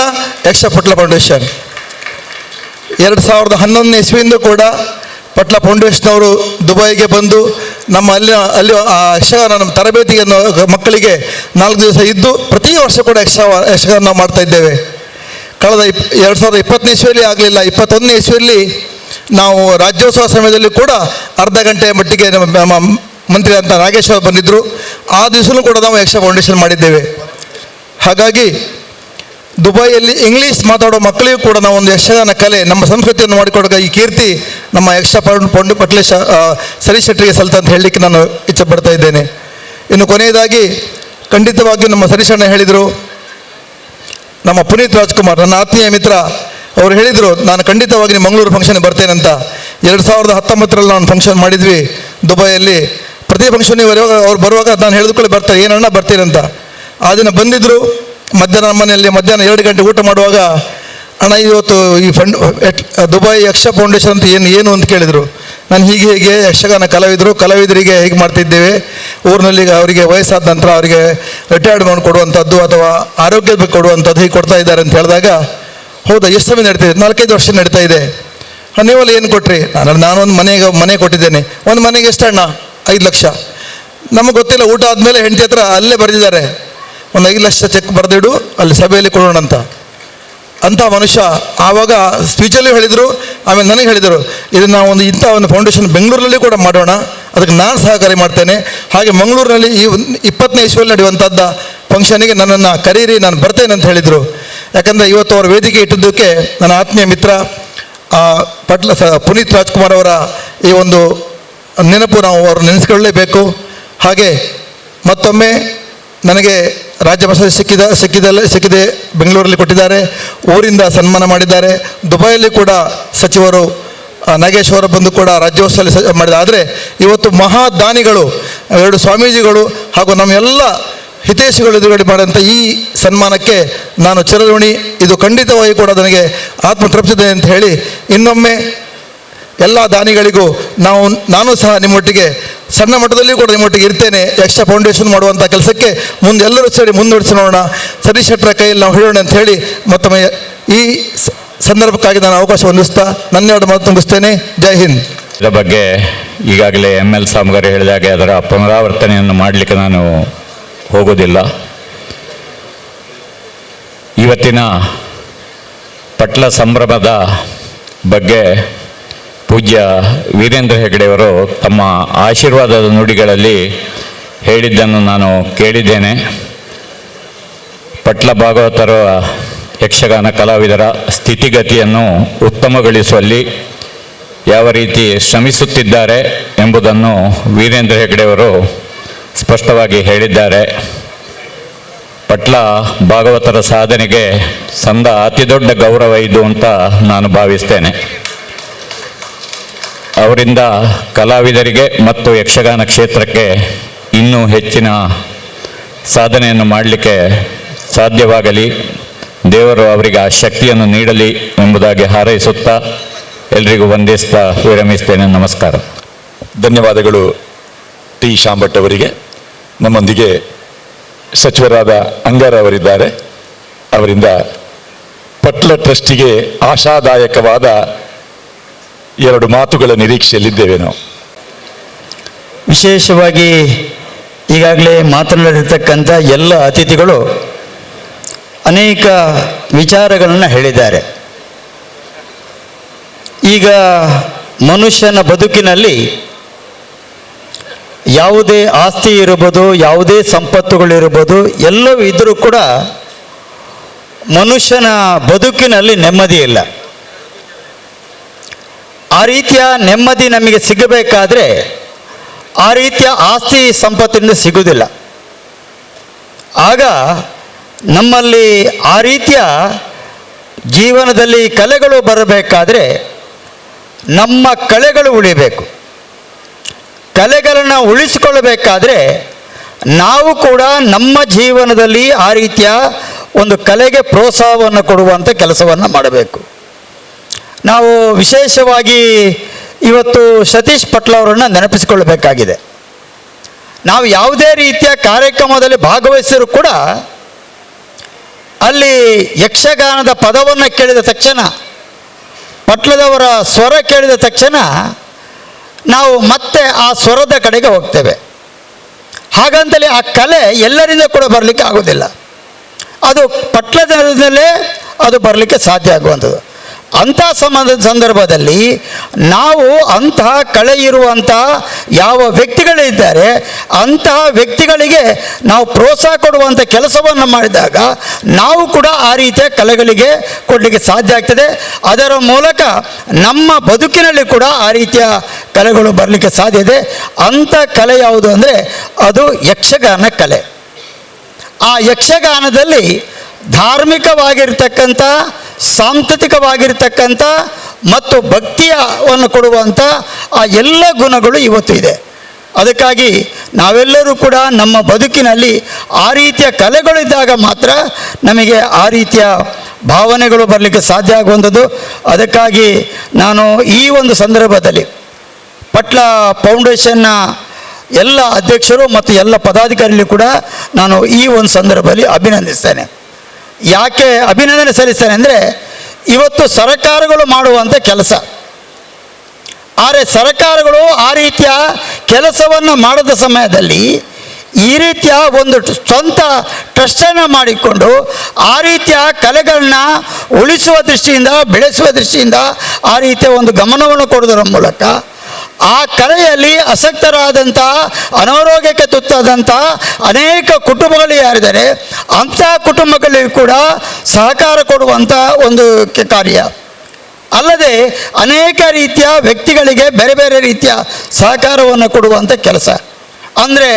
ಯಕ್ಷ ಪಟ್ಲ ಫೌಂಡೇಶನ್. 2011ನೇ ಇಸ್ವಿಯಿಂದ ಕೂಡ ಪಟ್ಲ ಫೌಂಡೇಶನ್ ಅವರು ದುಬೈಗೆ ಬಂದು ನಮ್ಮ ಅಲ್ಲಿ ಆ ಯಕ್ಷಗಾನ ನಮ್ಮ ತರಬೇತಿಗೆ ಮಕ್ಕಳಿಗೆ 4 ದಿವಸ ಇದ್ದು ಪ್ರತಿ ವರ್ಷ ಕೂಡ ಯಕ್ಷಗಾನ ನಾವು ಮಾಡ್ತಾ ಇದ್ದೇವೆ. ಕಳೆದ 2020ನೇ ಇಸ್ವಿಯಲ್ಲಿ ಆಗಲಿಲ್ಲ, 21ನೇ ಇಸ್ವಿಯಲ್ಲಿ ನಾವು ರಾಜ್ಯೋತ್ಸವ ಸಮಯದಲ್ಲಿ ಕೂಡ ಅರ್ಧ ಗಂಟೆಯ ಮಟ್ಟಿಗೆ ನಮ್ಮ ಮಂತ್ರಿ ಅಂತ ನಾಗೇಶ್ ಅವರು ಬಂದಿದ್ದರು. ಆ ದಿವಸನೂ ಕೂಡ ನಾವು ಯಕ್ಷ ಫೌಂಡೇಶನ್ ಮಾಡಿದ್ದೇವೆ. ಹಾಗಾಗಿ ದುಬೈಯಲ್ಲಿ ಇಂಗ್ಲೀಷ್ ಮಾತಾಡೋ ಮಕ್ಕಳಿಗೂ ಕೂಡ ನಾವು ಒಂದು ಯಕ್ಷಗಾನ ಕಲೆ, ನಮ್ಮ ಸಂಸ್ಕೃತಿಯನ್ನು ಮಾಡಿಕೊಡೋ ಈ ಕೀರ್ತಿ ನಮ್ಮ ಯಕ್ಷ ಪಟ್ಲೇಶ ಸತೀಶ್ ಶೆಟ್ಟರಿಗೆ ಸಲ್ತ ಅಂತ ಹೇಳಲಿಕ್ಕೆ ನಾನು ಇಚ್ಛೆ ಪಡ್ತಾ ಇದ್ದೇನೆ. ಇನ್ನು ಕೊನೆಯದಾಗಿ ಖಂಡಿತವಾಗಿಯೂ ನಮ್ಮ ಸತೀಶಣ್ಣ ಹೇಳಿದರು, ನಮ್ಮ ಪುನೀತ್ ರಾಜ್ಕುಮಾರ್ ನನ್ನ ಆತ್ಮೀಯ ಮಿತ್ರ ಅವರು ಹೇಳಿದರು, ನಾನು ಖಂಡಿತವಾಗಿ ಮಂಗಳೂರು ಫಂಕ್ಷನ್ ಬರ್ತೇನಂತ. 2019ರಲ್ಲಿ ನಾನು ಫಂಕ್ಷನ್ ಮಾಡಿದ್ವಿ ದುಬೈಯಲ್ಲಿ. ಪ್ರತಿ ಫಂಕ್ಷನ್ ಅವ್ರು ಬರುವಾಗ ನಾನು ಹೇಳಿದ್ಕೊಳ್ಳಿ ಬರ್ತಾರೆ, ಏನಣ್ಣ ಬರ್ತೀರಂತ. ಆ ದಿನ ಬಂದಿದ್ದರು. ಮಧ್ಯಾಹ್ನ ಮನೆಯಲ್ಲಿ ಮಧ್ಯಾಹ್ನ 2 ಗಂಟೆ ಊಟ ಮಾಡುವಾಗ, ಅಣ್ಣ ಇವತ್ತು ಈ ದುಬೈ ಯಕ್ಷ ಫೌಂಡೇಶನ್ ಅಂತ ಏನು ಅಂತ ಕೇಳಿದರು. ನಾನು ಹೀಗೆ ಯಕ್ಷಗಾನ ಕಲಾವಿದರಿಗೆ ಹೇಗೆ ಮಾಡ್ತಿದ್ದೇವೆ, ಊರಿನಲ್ಲಿ ಅವರಿಗೆ ವಯಸ್ಸಾದ ನಂತರ ಅವರಿಗೆ ರಿಟೈರ್ಡ್ ಕೊಡುವಂಥದ್ದು ಅಥವಾ ಆರೋಗ್ಯದ ಕೊಡುವಂಥದ್ದು ಹೀಗೆ ಕೊಡ್ತಾ ಇದ್ದಾರೆ ಅಂತ ಹೇಳಿದಾಗ, ಹೌದಾ ಎಷ್ಟು ಸಮಯ ನಡೀತಾ ಇದೆ? 4-5 ವರ್ಷ ನಡೀತಾ ಇದೆ. ನೀವೆಲ್ಲ ಏನು ಕೊಟ್ರಿ? ನಾನೊಂದು ಮನೆ ಕೊಟ್ಟಿದ್ದೇನೆ. ಒಂದು ಮನೆಗೆ ಎಷ್ಟಣ್ಣ? 5 ಲಕ್ಷ. ನಮಗೆ ಗೊತ್ತಿಲ್ಲ. ಊಟ ಆದಮೇಲೆ ಹೆಂಡತಿ ಹತ್ರ ಅಲ್ಲೇ ಬರೆದಿದ್ದಾರೆ, ಒಂದು 5 ಲಕ್ಷ ಚೆಕ್ ಬರೆದಿಡು, ಅಲ್ಲಿ ಸಭೆಯಲ್ಲಿ ಕೊಡೋಣ ಅಂತ ಮನುಷ್ಯ ಆವಾಗ ಸ್ಪೀಚಲ್ಲಿ ಹೇಳಿದರು. ಆಮೇಲೆ ನನಗೆ ಹೇಳಿದರು, ಇದನ್ನು ಇಂಥ ಒಂದು ಫೌಂಡೇಶನ್ ಬೆಂಗಳೂರಲ್ಲಿ ಕೂಡ ಮಾಡೋಣ, ಅದಕ್ಕೆ ನಾನು ಸಹಕಾರಿ ಮಾಡ್ತೇನೆ. ಹಾಗೆ ಮಂಗಳೂರಿನಲ್ಲಿ ಈ 20ನೇ ಇಸ್ವಿಯಲ್ಲಿ ನಡೆಯುವಂಥದ್ದ ಫಂಕ್ಷನಿಗೆ ನನ್ನನ್ನು ಕರೀರಿ, ನಾನು ಬರ್ತೇನೆ ಅಂತ ಹೇಳಿದರು. ಯಾಕಂದರೆ ಇವತ್ತು ಅವರ ವೇದಿಕೆ ಇಟ್ಟಿದ್ದಕ್ಕೆ ನನ್ನ ಆತ್ಮೀಯ ಮಿತ್ರ ಪುನೀತ್ ರಾಜ್ಕುಮಾರ್ ಅವರ ಈ ಒಂದು ನೆನಪು ನಾವು ಅವರು ನೆನೆಸ್ಕೊಳ್ಳಲೇಬೇಕು. ಹಾಗೆ ಮತ್ತೊಮ್ಮೆ ನನಗೆ ರಾಜ್ಯ ಪ್ರಶಸ್ತಿ ಸಿಕ್ಕಿದೆ. ಬೆಂಗಳೂರಲ್ಲಿ ಕೊಟ್ಟಿದ್ದಾರೆ, ಊರಿಂದ ಸನ್ಮಾನ ಮಾಡಿದ್ದಾರೆ. ದುಬೈಯಲ್ಲಿ ಕೂಡ ಸಚಿವರು ನಾಗೇಶ್ ಅವರು ಬಂದು ಕೂಡ ರಾಜ್ಯೋತ್ಸವದಲ್ಲಿ ಮಾಡಿದ್ದಾರೆ. ಆದರೆ ಇವತ್ತು ಮಹಾದಾನಿಗಳು 2 ಸ್ವಾಮೀಜಿಗಳು ಹಾಗೂ ನಮ್ಮೆಲ್ಲ ಹಿತೈಷಿಗಳು ಎದುರುಗಡೆ ಮಾಡಿದಂಥ ಈ ಸನ್ಮಾನಕ್ಕೆ ನಾನು ಚಿರಋಣಿ. ಇದು ಖಂಡಿತವಾಗಿ ಕೂಡ ನನಗೆ ಆತ್ಮತೃಪ್ತಿದೆ ಅಂತ ಹೇಳಿ ಇನ್ನೊಮ್ಮೆ ಎಲ್ಲ ದಾನಿಗಳಿಗೂ ನಾನು ಸಹ ನಿಮ್ಮೊಟ್ಟಿಗೆ ಸಣ್ಣ ಮಟ್ಟದಲ್ಲಿ ಕೂಡ ನಿಮ್ಮೊಟ್ಟಿಗೆ ಇರ್ತೇನೆ. ಯಕ್ಷ ಫೌಂಡೇಶನ್ ಮಾಡುವಂಥ ಕೆಲಸಕ್ಕೆ ಎಲ್ಲರೂ ಸೇರಿ ಮುಂದುವರಿಸಿ ನೋಡೋಣ, ಸತೀಶ್ ಶೆಟ್ಟರ ಕೈಯಲ್ಲಿ ನಾವು ಹೇಳೋಣ ಅಂತ ಹೇಳಿ ಮತ್ತೊಮ್ಮೆ ಈ ಸಂದರ್ಭಕ್ಕಾಗಿ ನಾನು ಅವಕಾಶ ಹೊಂದಿಸ್ತಾ ನನ್ನ 2 ಮಾತು ಮುಗಿಸ್ತೇನೆ. ಜೈ ಹಿಂದ್. ಇದರ ಬಗ್ಗೆ ಈಗಾಗಲೇ ML ಸಾಮಗಾರಿ ಹೇಳಿದಾಗೆ ಅದರ ಪುನರಾವರ್ತನೆಯನ್ನು ಮಾಡಲಿಕ್ಕೆ ನಾನು ಹೋಗೋದಿಲ್ಲ. ಇವತ್ತಿನ ಪಟ್ಲ ಸಂಭ್ರಮದ ಬಗ್ಗೆ ಪೂಜ್ಯ ವೀರೇಂದ್ರ ಹೆಗಡೆಯವರು ತಮ್ಮ ಆಶೀರ್ವಾದದ ನುಡಿಗಳಲ್ಲಿ ಹೇಳಿದ್ದನ್ನು ನಾನು ಕೇಳಿದ್ದೇನೆ. ಪಟ್ಲ ಭಾಗವತರ ಯಕ್ಷಗಾನ ಕಲಾವಿದರ ಸ್ಥಿತಿಗತಿಯನ್ನು ಉತ್ತಮಗೊಳಿಸುವಲ್ಲಿ ಯಾವ ರೀತಿ ಶ್ರಮಿಸುತ್ತಿದ್ದಾರೆ ಎಂಬುದನ್ನು ವೀರೇಂದ್ರ ಹೆಗಡೆಯವರು ಸ್ಪಷ್ಟವಾಗಿ ಹೇಳಿದ್ದಾರೆ. ಪಟ್ಲ ಭಾಗವತರ ಸಾಧನೆಗೆ ಸಂದ ಅತಿ ದೊಡ್ಡ ಗೌರವ ಇದು ಅಂತ ನಾನು ಭಾವಿಸ್ತೇನೆ. ಅವರಿಂದ ಕಲಾವಿದರಿಗೆ ಮತ್ತು ಯಕ್ಷಗಾನ ಕ್ಷೇತ್ರಕ್ಕೆ ಇನ್ನೂ ಹೆಚ್ಚಿನ ಸಾಧನೆಯನ್ನು ಮಾಡಲಿಕ್ಕೆ ಸಾಧ್ಯವಾಗಲಿ, ದೇವರು ಅವರಿಗೆ ಆ ಶಕ್ತಿಯನ್ನು ನೀಡಲಿ ಎಂಬುದಾಗಿ ಹಾರೈಸುತ್ತಾ ಎಲ್ರಿಗೂ ವಂದಿಸ್ತಾ ವಿರಮಿಸ್ತೇನೆ. ನಮಸ್ಕಾರ. ಧನ್ಯವಾದಗಳು ಟಿ ಶಾಂಭಟ್ ಅವರಿಗೆ. ನಮ್ಮೊಂದಿಗೆ ಸಚಿವರಾದ ಅಂಗಾರ ಅವರಿದ್ದಾರೆ. ಅವರಿಂದ ಪಟ್ಲ ಟ್ರಸ್ಟಿಗೆ ಆಶಾದಾಯಕವಾದ 2 ಮಾತುಗಳ ನಿರೀಕ್ಷೆಯಲ್ಲಿದ್ದೇವೆ ನಾವು. ವಿಶೇಷವಾಗಿ ಈಗಾಗಲೇ ಮಾತನಾಡಿರ್ತಕ್ಕಂಥ ಎಲ್ಲ ಅತಿಥಿಗಳು ಅನೇಕ ವಿಚಾರಗಳನ್ನು ಹೇಳಿದ್ದಾರೆ. ಈಗ ಮನುಷ್ಯನ ಬದುಕಿನಲ್ಲಿ ಯಾವುದೇ ಆಸ್ತಿ ಇರಬಹುದು, ಯಾವುದೇ ಸಂಪತ್ತುಗಳಿರ್ಬೋದು, ಎಲ್ಲವೂ ಇದ್ದರೂ ಕೂಡ ಮನುಷ್ಯನ ಬದುಕಿನಲ್ಲಿ ನೆಮ್ಮದಿ ಇಲ್ಲ. ಆ ರೀತಿಯ ನೆಮ್ಮದಿ ನಮಗೆ ಸಿಗಬೇಕಾದ್ರೆ ಆ ರೀತಿಯ ಆಸ್ತಿ ಸಂಪತ್ತಿನಿಂದ ಸಿಗುವುದಿಲ್ಲ. ಆಗ ನಮ್ಮಲ್ಲಿ ಆ ರೀತಿಯ ಜೀವನದಲ್ಲಿ ಕಲೆಗಳು ಬರಬೇಕಾದ್ರೆ ನಮ್ಮ ಕಲೆಗಳು ಉಳಿಬೇಕು. ಕಲೆಗಳನ್ನು ಉಳಿಸಿಕೊಳ್ಳಬೇಕಾದ್ರೆ ನಾವು ಕೂಡ ನಮ್ಮ ಜೀವನದಲ್ಲಿ ಆ ರೀತಿಯ ಒಂದು ಕಲೆಗೆ ಪ್ರೋತ್ಸಾಹವನ್ನು ಕೊಡುವಂಥ ಕೆಲಸವನ್ನು ಮಾಡಬೇಕು. ನಾವು ವಿಶೇಷವಾಗಿ ಇವತ್ತು ಸತೀಶ್ ಪಟ್ಲ ಅವರನ್ನು ನೆನಪಿಸಿಕೊಳ್ಳಬೇಕಾಗಿದೆ. ನಾವು ಯಾವುದೇ ರೀತಿಯ ಕಾರ್ಯಕ್ರಮದಲ್ಲಿ ಭಾಗವಹಿಸಿದರೂ ಕೂಡ ಅಲ್ಲಿ ಯಕ್ಷಗಾನದ ಪದವನ್ನು ಕೇಳಿದ ತಕ್ಷಣ, ಪಟ್ಲದವರ ಸ್ವರ ಕೇಳಿದ ತಕ್ಷಣ ನಾವು ಮತ್ತೆ ಆ ಸ್ವರದ ಕಡೆಗೆ ಹೋಗ್ತೇವೆ. ಹಾಗಂತಲೇ ಆ ಕಲೆ ಎಲ್ಲರಿಂದ ಕೂಡ ಬರಲಿಕ್ಕೆ ಆಗೋದಿಲ್ಲ. ಅದು ಪಟ್ಲದಲ್ಲೇ ಅದು ಬರಲಿಕ್ಕೆ ಸಾಧ್ಯ ಆಗುವಂಥದ್ದು. ಅಂಥ ಸಂದರ್ಭದಲ್ಲಿ ನಾವು ಅಂತಹ ಕಳೆ ಇರುವಂತಹ ಯಾವ ವ್ಯಕ್ತಿಗಳಿದ್ದಾರೆ ಅಂತಹ ವ್ಯಕ್ತಿಗಳಿಗೆ ನಾವು ಪ್ರೋತ್ಸಾಹ ಕೊಡುವಂಥ ಕೆಲಸವನ್ನು ಮಾಡಿದಾಗ ನಾವು ಕೂಡ ಆ ರೀತಿಯ ಕಲೆಗಳಿಗೆ ಕೊಡಲಿಕ್ಕೆ ಸಾಧ್ಯ ಆಗ್ತದೆ. ಅದರ ಮೂಲಕ ನಮ್ಮ ಬದುಕಿನಲ್ಲಿ ಕೂಡ ಆ ರೀತಿಯ ಕಲೆಗಳು ಬರಲಿಕ್ಕೆ ಸಾಧ್ಯ ಇದೆ. ಅಂಥ ಕಲೆ ಯಾವುದು ಅಂದರೆ ಅದು ಯಕ್ಷಗಾನ ಕಲೆ. ಆ ಯಕ್ಷಗಾನದಲ್ಲಿ ಧಾರ್ಮಿಕವಾಗಿರ್ತಕ್ಕಂಥ, ಸಾಂಸ್ಕೃತಿಕವಾಗಿರ್ತಕ್ಕಂಥ ಮತ್ತು ಭಕ್ತಿಯನ್ನು ಕೊಡುವಂಥ ಆ ಎಲ್ಲ ಗುಣಗಳು ಇವತ್ತು ಇದೆ. ಅದಕ್ಕಾಗಿ ನಾವೆಲ್ಲರೂ ಕೂಡ ನಮ್ಮ ಬದುಕಿನಲ್ಲಿ ಆ ರೀತಿಯ ಕಲೆಗಳಿದ್ದಾಗ ಮಾತ್ರ ನಮಗೆ ಆ ರೀತಿಯ ಭಾವನೆಗಳು ಬರಲಿಕ್ಕೆ ಸಾಧ್ಯ ಆಗುವಂಥದ್ದು. ಅದಕ್ಕಾಗಿ ನಾನು ಈ ಒಂದು ಸಂದರ್ಭದಲ್ಲಿ ಪಟ್ಲ ಫೌಂಡೇಶನ್ನ ಎಲ್ಲ ಅಧ್ಯಕ್ಷರು ಮತ್ತು ಎಲ್ಲ ಪದಾಧಿಕಾರಿಗಳು ಕೂಡ ನಾನು ಈ ಒಂದು ಸಂದರ್ಭದಲ್ಲಿ ಅಭಿನಂದಿಸ್ತೇನೆ. ಯಾಕೆ ಅಭಿನಂದನೆ ಸಲ್ಲಿಸ್ತೇನೆ ಅಂದರೆ ಇವತ್ತು ಸರ್ಕಾರಗಳು ಮಾಡುವಂಥ ಕೆಲಸ, ಆದರೆ ಸರ್ಕಾರಗಳು ಆ ರೀತಿಯ ಕೆಲಸವನ್ನು ಮಾಡದ ಸಮಯದಲ್ಲಿ ಈ ರೀತಿಯ ಒಂದು ಸ್ವಂತ ಟ್ರಸ್ಟನ್ನು ಮಾಡಿಕೊಂಡು ಆ ರೀತಿಯ ಕಲೆಗಳನ್ನ ಉಳಿಸುವ ದೃಷ್ಟಿಯಿಂದ ಬೆಳೆಸುವ ದೃಷ್ಟಿಯಿಂದ ಆ ರೀತಿಯ ಒಂದು ಗಮನವನ್ನು ಕೊಡುವುದರ ಮೂಲಕ ಆ ಕಲೆಯಲ್ಲಿ ಆಸಕ್ತರಾದಂಥ ಅನಾರೋಗ್ಯಕ್ಕೆ ತುತ್ತಾದಂಥ ಅನೇಕ ಕುಟುಂಬಗಳು ಯಾರಿದ್ದಾರೆ ಅಂಥ ಕುಟುಂಬಗಳಿಗೂ ಕೂಡ ಸಹಕಾರ ಕೊಡುವಂಥ ಒಂದು ಕಾರ್ಯ ಅಲ್ಲದೆ ಅನೇಕ ರೀತಿಯ ವ್ಯಕ್ತಿಗಳಿಗೆ ಬೇರೆ ಬೇರೆ ರೀತಿಯ ಸಹಕಾರವನ್ನು ಕೊಡುವಂಥ ಕೆಲಸ. ಅಂದರೆ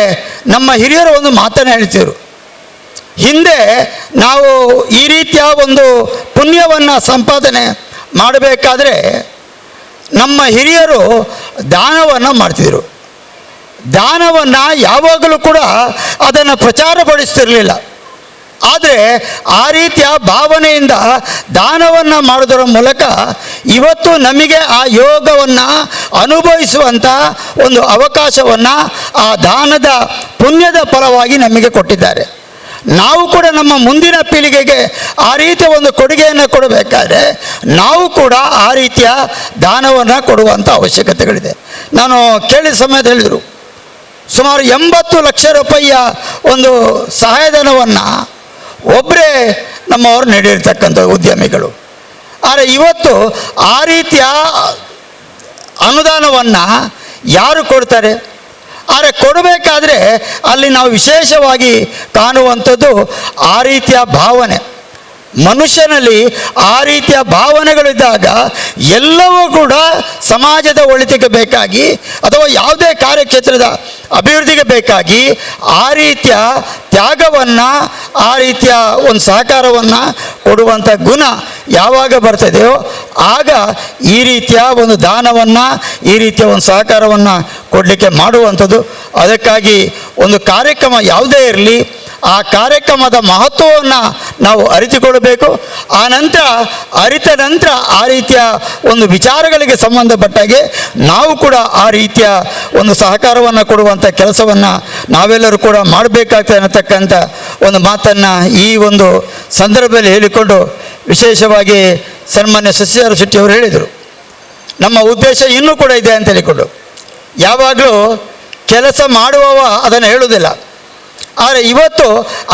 ನಮ್ಮ ಹಿರಿಯರು ಒಂದು ಮಾತನ್ನು ಹೇಳ್ತಿದ್ರು, ಹಿಂದೆ ನಾವು ಈ ರೀತಿಯ ಒಂದು ಪುಣ್ಯವನ್ನು ಸಂಪಾದನೆ ಮಾಡಬೇಕಾದ್ರೆ ನಮ್ಮ ಹಿರಿಯರು ದಾನವನ್ನು ಮಾಡ್ತಿದ್ರು. ದಾನವನ್ನು ಯಾವಾಗಲೂ ಕೂಡ ಅದನ್ನು ಪ್ರಚಾರಪಡಿಸ್ತಿರಲಿಲ್ಲ. ಆದರೆ ಆ ರೀತಿಯ ಭಾವನೆಯಿಂದ ದಾನವನ್ನು ಮಾಡೋದರ ಮೂಲಕ ಇವತ್ತು ನಮಗೆ ಆ ಯೋಗವನ್ನು ಅನುಭವಿಸುವಂಥ ಒಂದು ಅವಕಾಶವನ್ನು ಆ ದಾನದ ಪುಣ್ಯದ ಫಲವಾಗಿ ನಮಗೆ ಕೊಟ್ಟಿದ್ದಾರೆ. ನಾವು ಕೂಡ ನಮ್ಮ ಮುಂದಿನ ಪೀಳಿಗೆಗೆ ಆ ರೀತಿಯ ಒಂದು ಕೊಡುಗೆಯನ್ನು ಕೊಡಬೇಕಾದ್ರೆ ನಾವು ಕೂಡ ಆ ರೀತಿಯ ದಾನವನ್ನು ಕೊಡುವಂಥ ಅವಶ್ಯಕತೆಗಳಿದೆ. ನಾನು ಕೇಳಿದ ಸಮಯದಲ್ಲಿ ಹೇಳಿದರು, ಸುಮಾರು 80 ಲಕ್ಷ ರೂಪಾಯಿಯ ಒಂದು ಸಹಾಯಧನವನ್ನು ಒಬ್ಬರೇ ನಮ್ಮವರು ನೀಡಿರ್ತಕ್ಕಂಥ ಉದ್ಯಮಿಗಳು. ಆದರೆ ಇವತ್ತು ಆ ರೀತಿಯ ಅನುದಾನವನ್ನು ಯಾರು ಕೊಡ್ತಾರೆ? ಆದರೆ ಕೊಡಬೇಕಾದ್ರೆ ಅಲ್ಲಿ ನಾವು ವಿಶೇಷವಾಗಿ ಕಾಣುವಂಥದ್ದು ಆ ರೀತಿಯ ಭಾವನೆ. ಮನುಷ್ಯನಲ್ಲಿ ಆ ರೀತಿಯ ಭಾವನೆಗಳಿದ್ದಾಗ ಎಲ್ಲವೂ ಕೂಡ ಸಮಾಜದ ಒಳಿತಿಗೆ ಬೇಕಾಗಿ ಅಥವಾ ಯಾವುದೇ ಕಾರ್ಯಕ್ಷೇತ್ರದ ಅಭಿವೃದ್ಧಿಗೆ ಬೇಕಾಗಿ ಆ ರೀತಿಯ ತ್ಯಾಗವನ್ನು ಆ ರೀತಿಯ ಒಂದು ಸಹಕಾರವನ್ನು ಕೊಡುವಂಥ ಗುಣ ಯಾವಾಗ ಬರ್ತದೆಯೋ ಆಗ ಈ ರೀತಿಯ ಒಂದು ದಾನವನ್ನು ಈ ರೀತಿಯ ಒಂದು ಸಹಕಾರವನ್ನು ಕೊಡಲಿಕ್ಕೆ ಮಾಡುವಂಥದ್ದು. ಅದಕ್ಕಾಗಿ ಒಂದು ಕಾರ್ಯಕ್ರಮ ಯಾವುದೇ ಇರಲಿ ಆ ಕಾರ್ಯಕ್ರಮದ ಮಹತ್ವವನ್ನು ನಾವು ಅರಿತುಕೊಳ್ಳಬೇಕು. ಆ ನಂತರ ಅರಿತ ನಂತರ ಆ ರೀತಿಯ ಒಂದು ವಿಚಾರಗಳಿಗೆ ಸಂಬಂಧಪಟ್ಟಾಗೆ ನಾವು ಕೂಡ ಆ ರೀತಿಯ ಒಂದು ಸಹಕಾರವನ್ನು ಕೊಡುವಂಥ ಕೆಲಸವನ್ನು ನಾವೆಲ್ಲರೂ ಕೂಡ ಮಾಡಬೇಕಾಗ್ತದೆ ಅನ್ನತಕ್ಕಂಥ ಒಂದು ಮಾತನ್ನು ಈ ಒಂದು ಸಂದರ್ಭದಲ್ಲಿ ಹೇಳಿಕೊಂಡು ವಿಶೇಷವಾಗಿ ಸನ್ಮಾನ್ಯ ಶಶಿಧರ ಶೆಟ್ಟಿ ಅವರು ಹೇಳಿದರು, ನಮ್ಮ ಉದ್ದೇಶ ಇನ್ನೂ ಕೂಡ ಇದೆ ಅಂತ ಹೇಳಿಕೊಂಡು. ಯಾವಾಗಲೂ ಕೆಲಸ ಮಾಡುವವ ಅದನ್ನು ಹೇಳುವುದಿಲ್ಲ, ಆದರೆ ಇವತ್ತು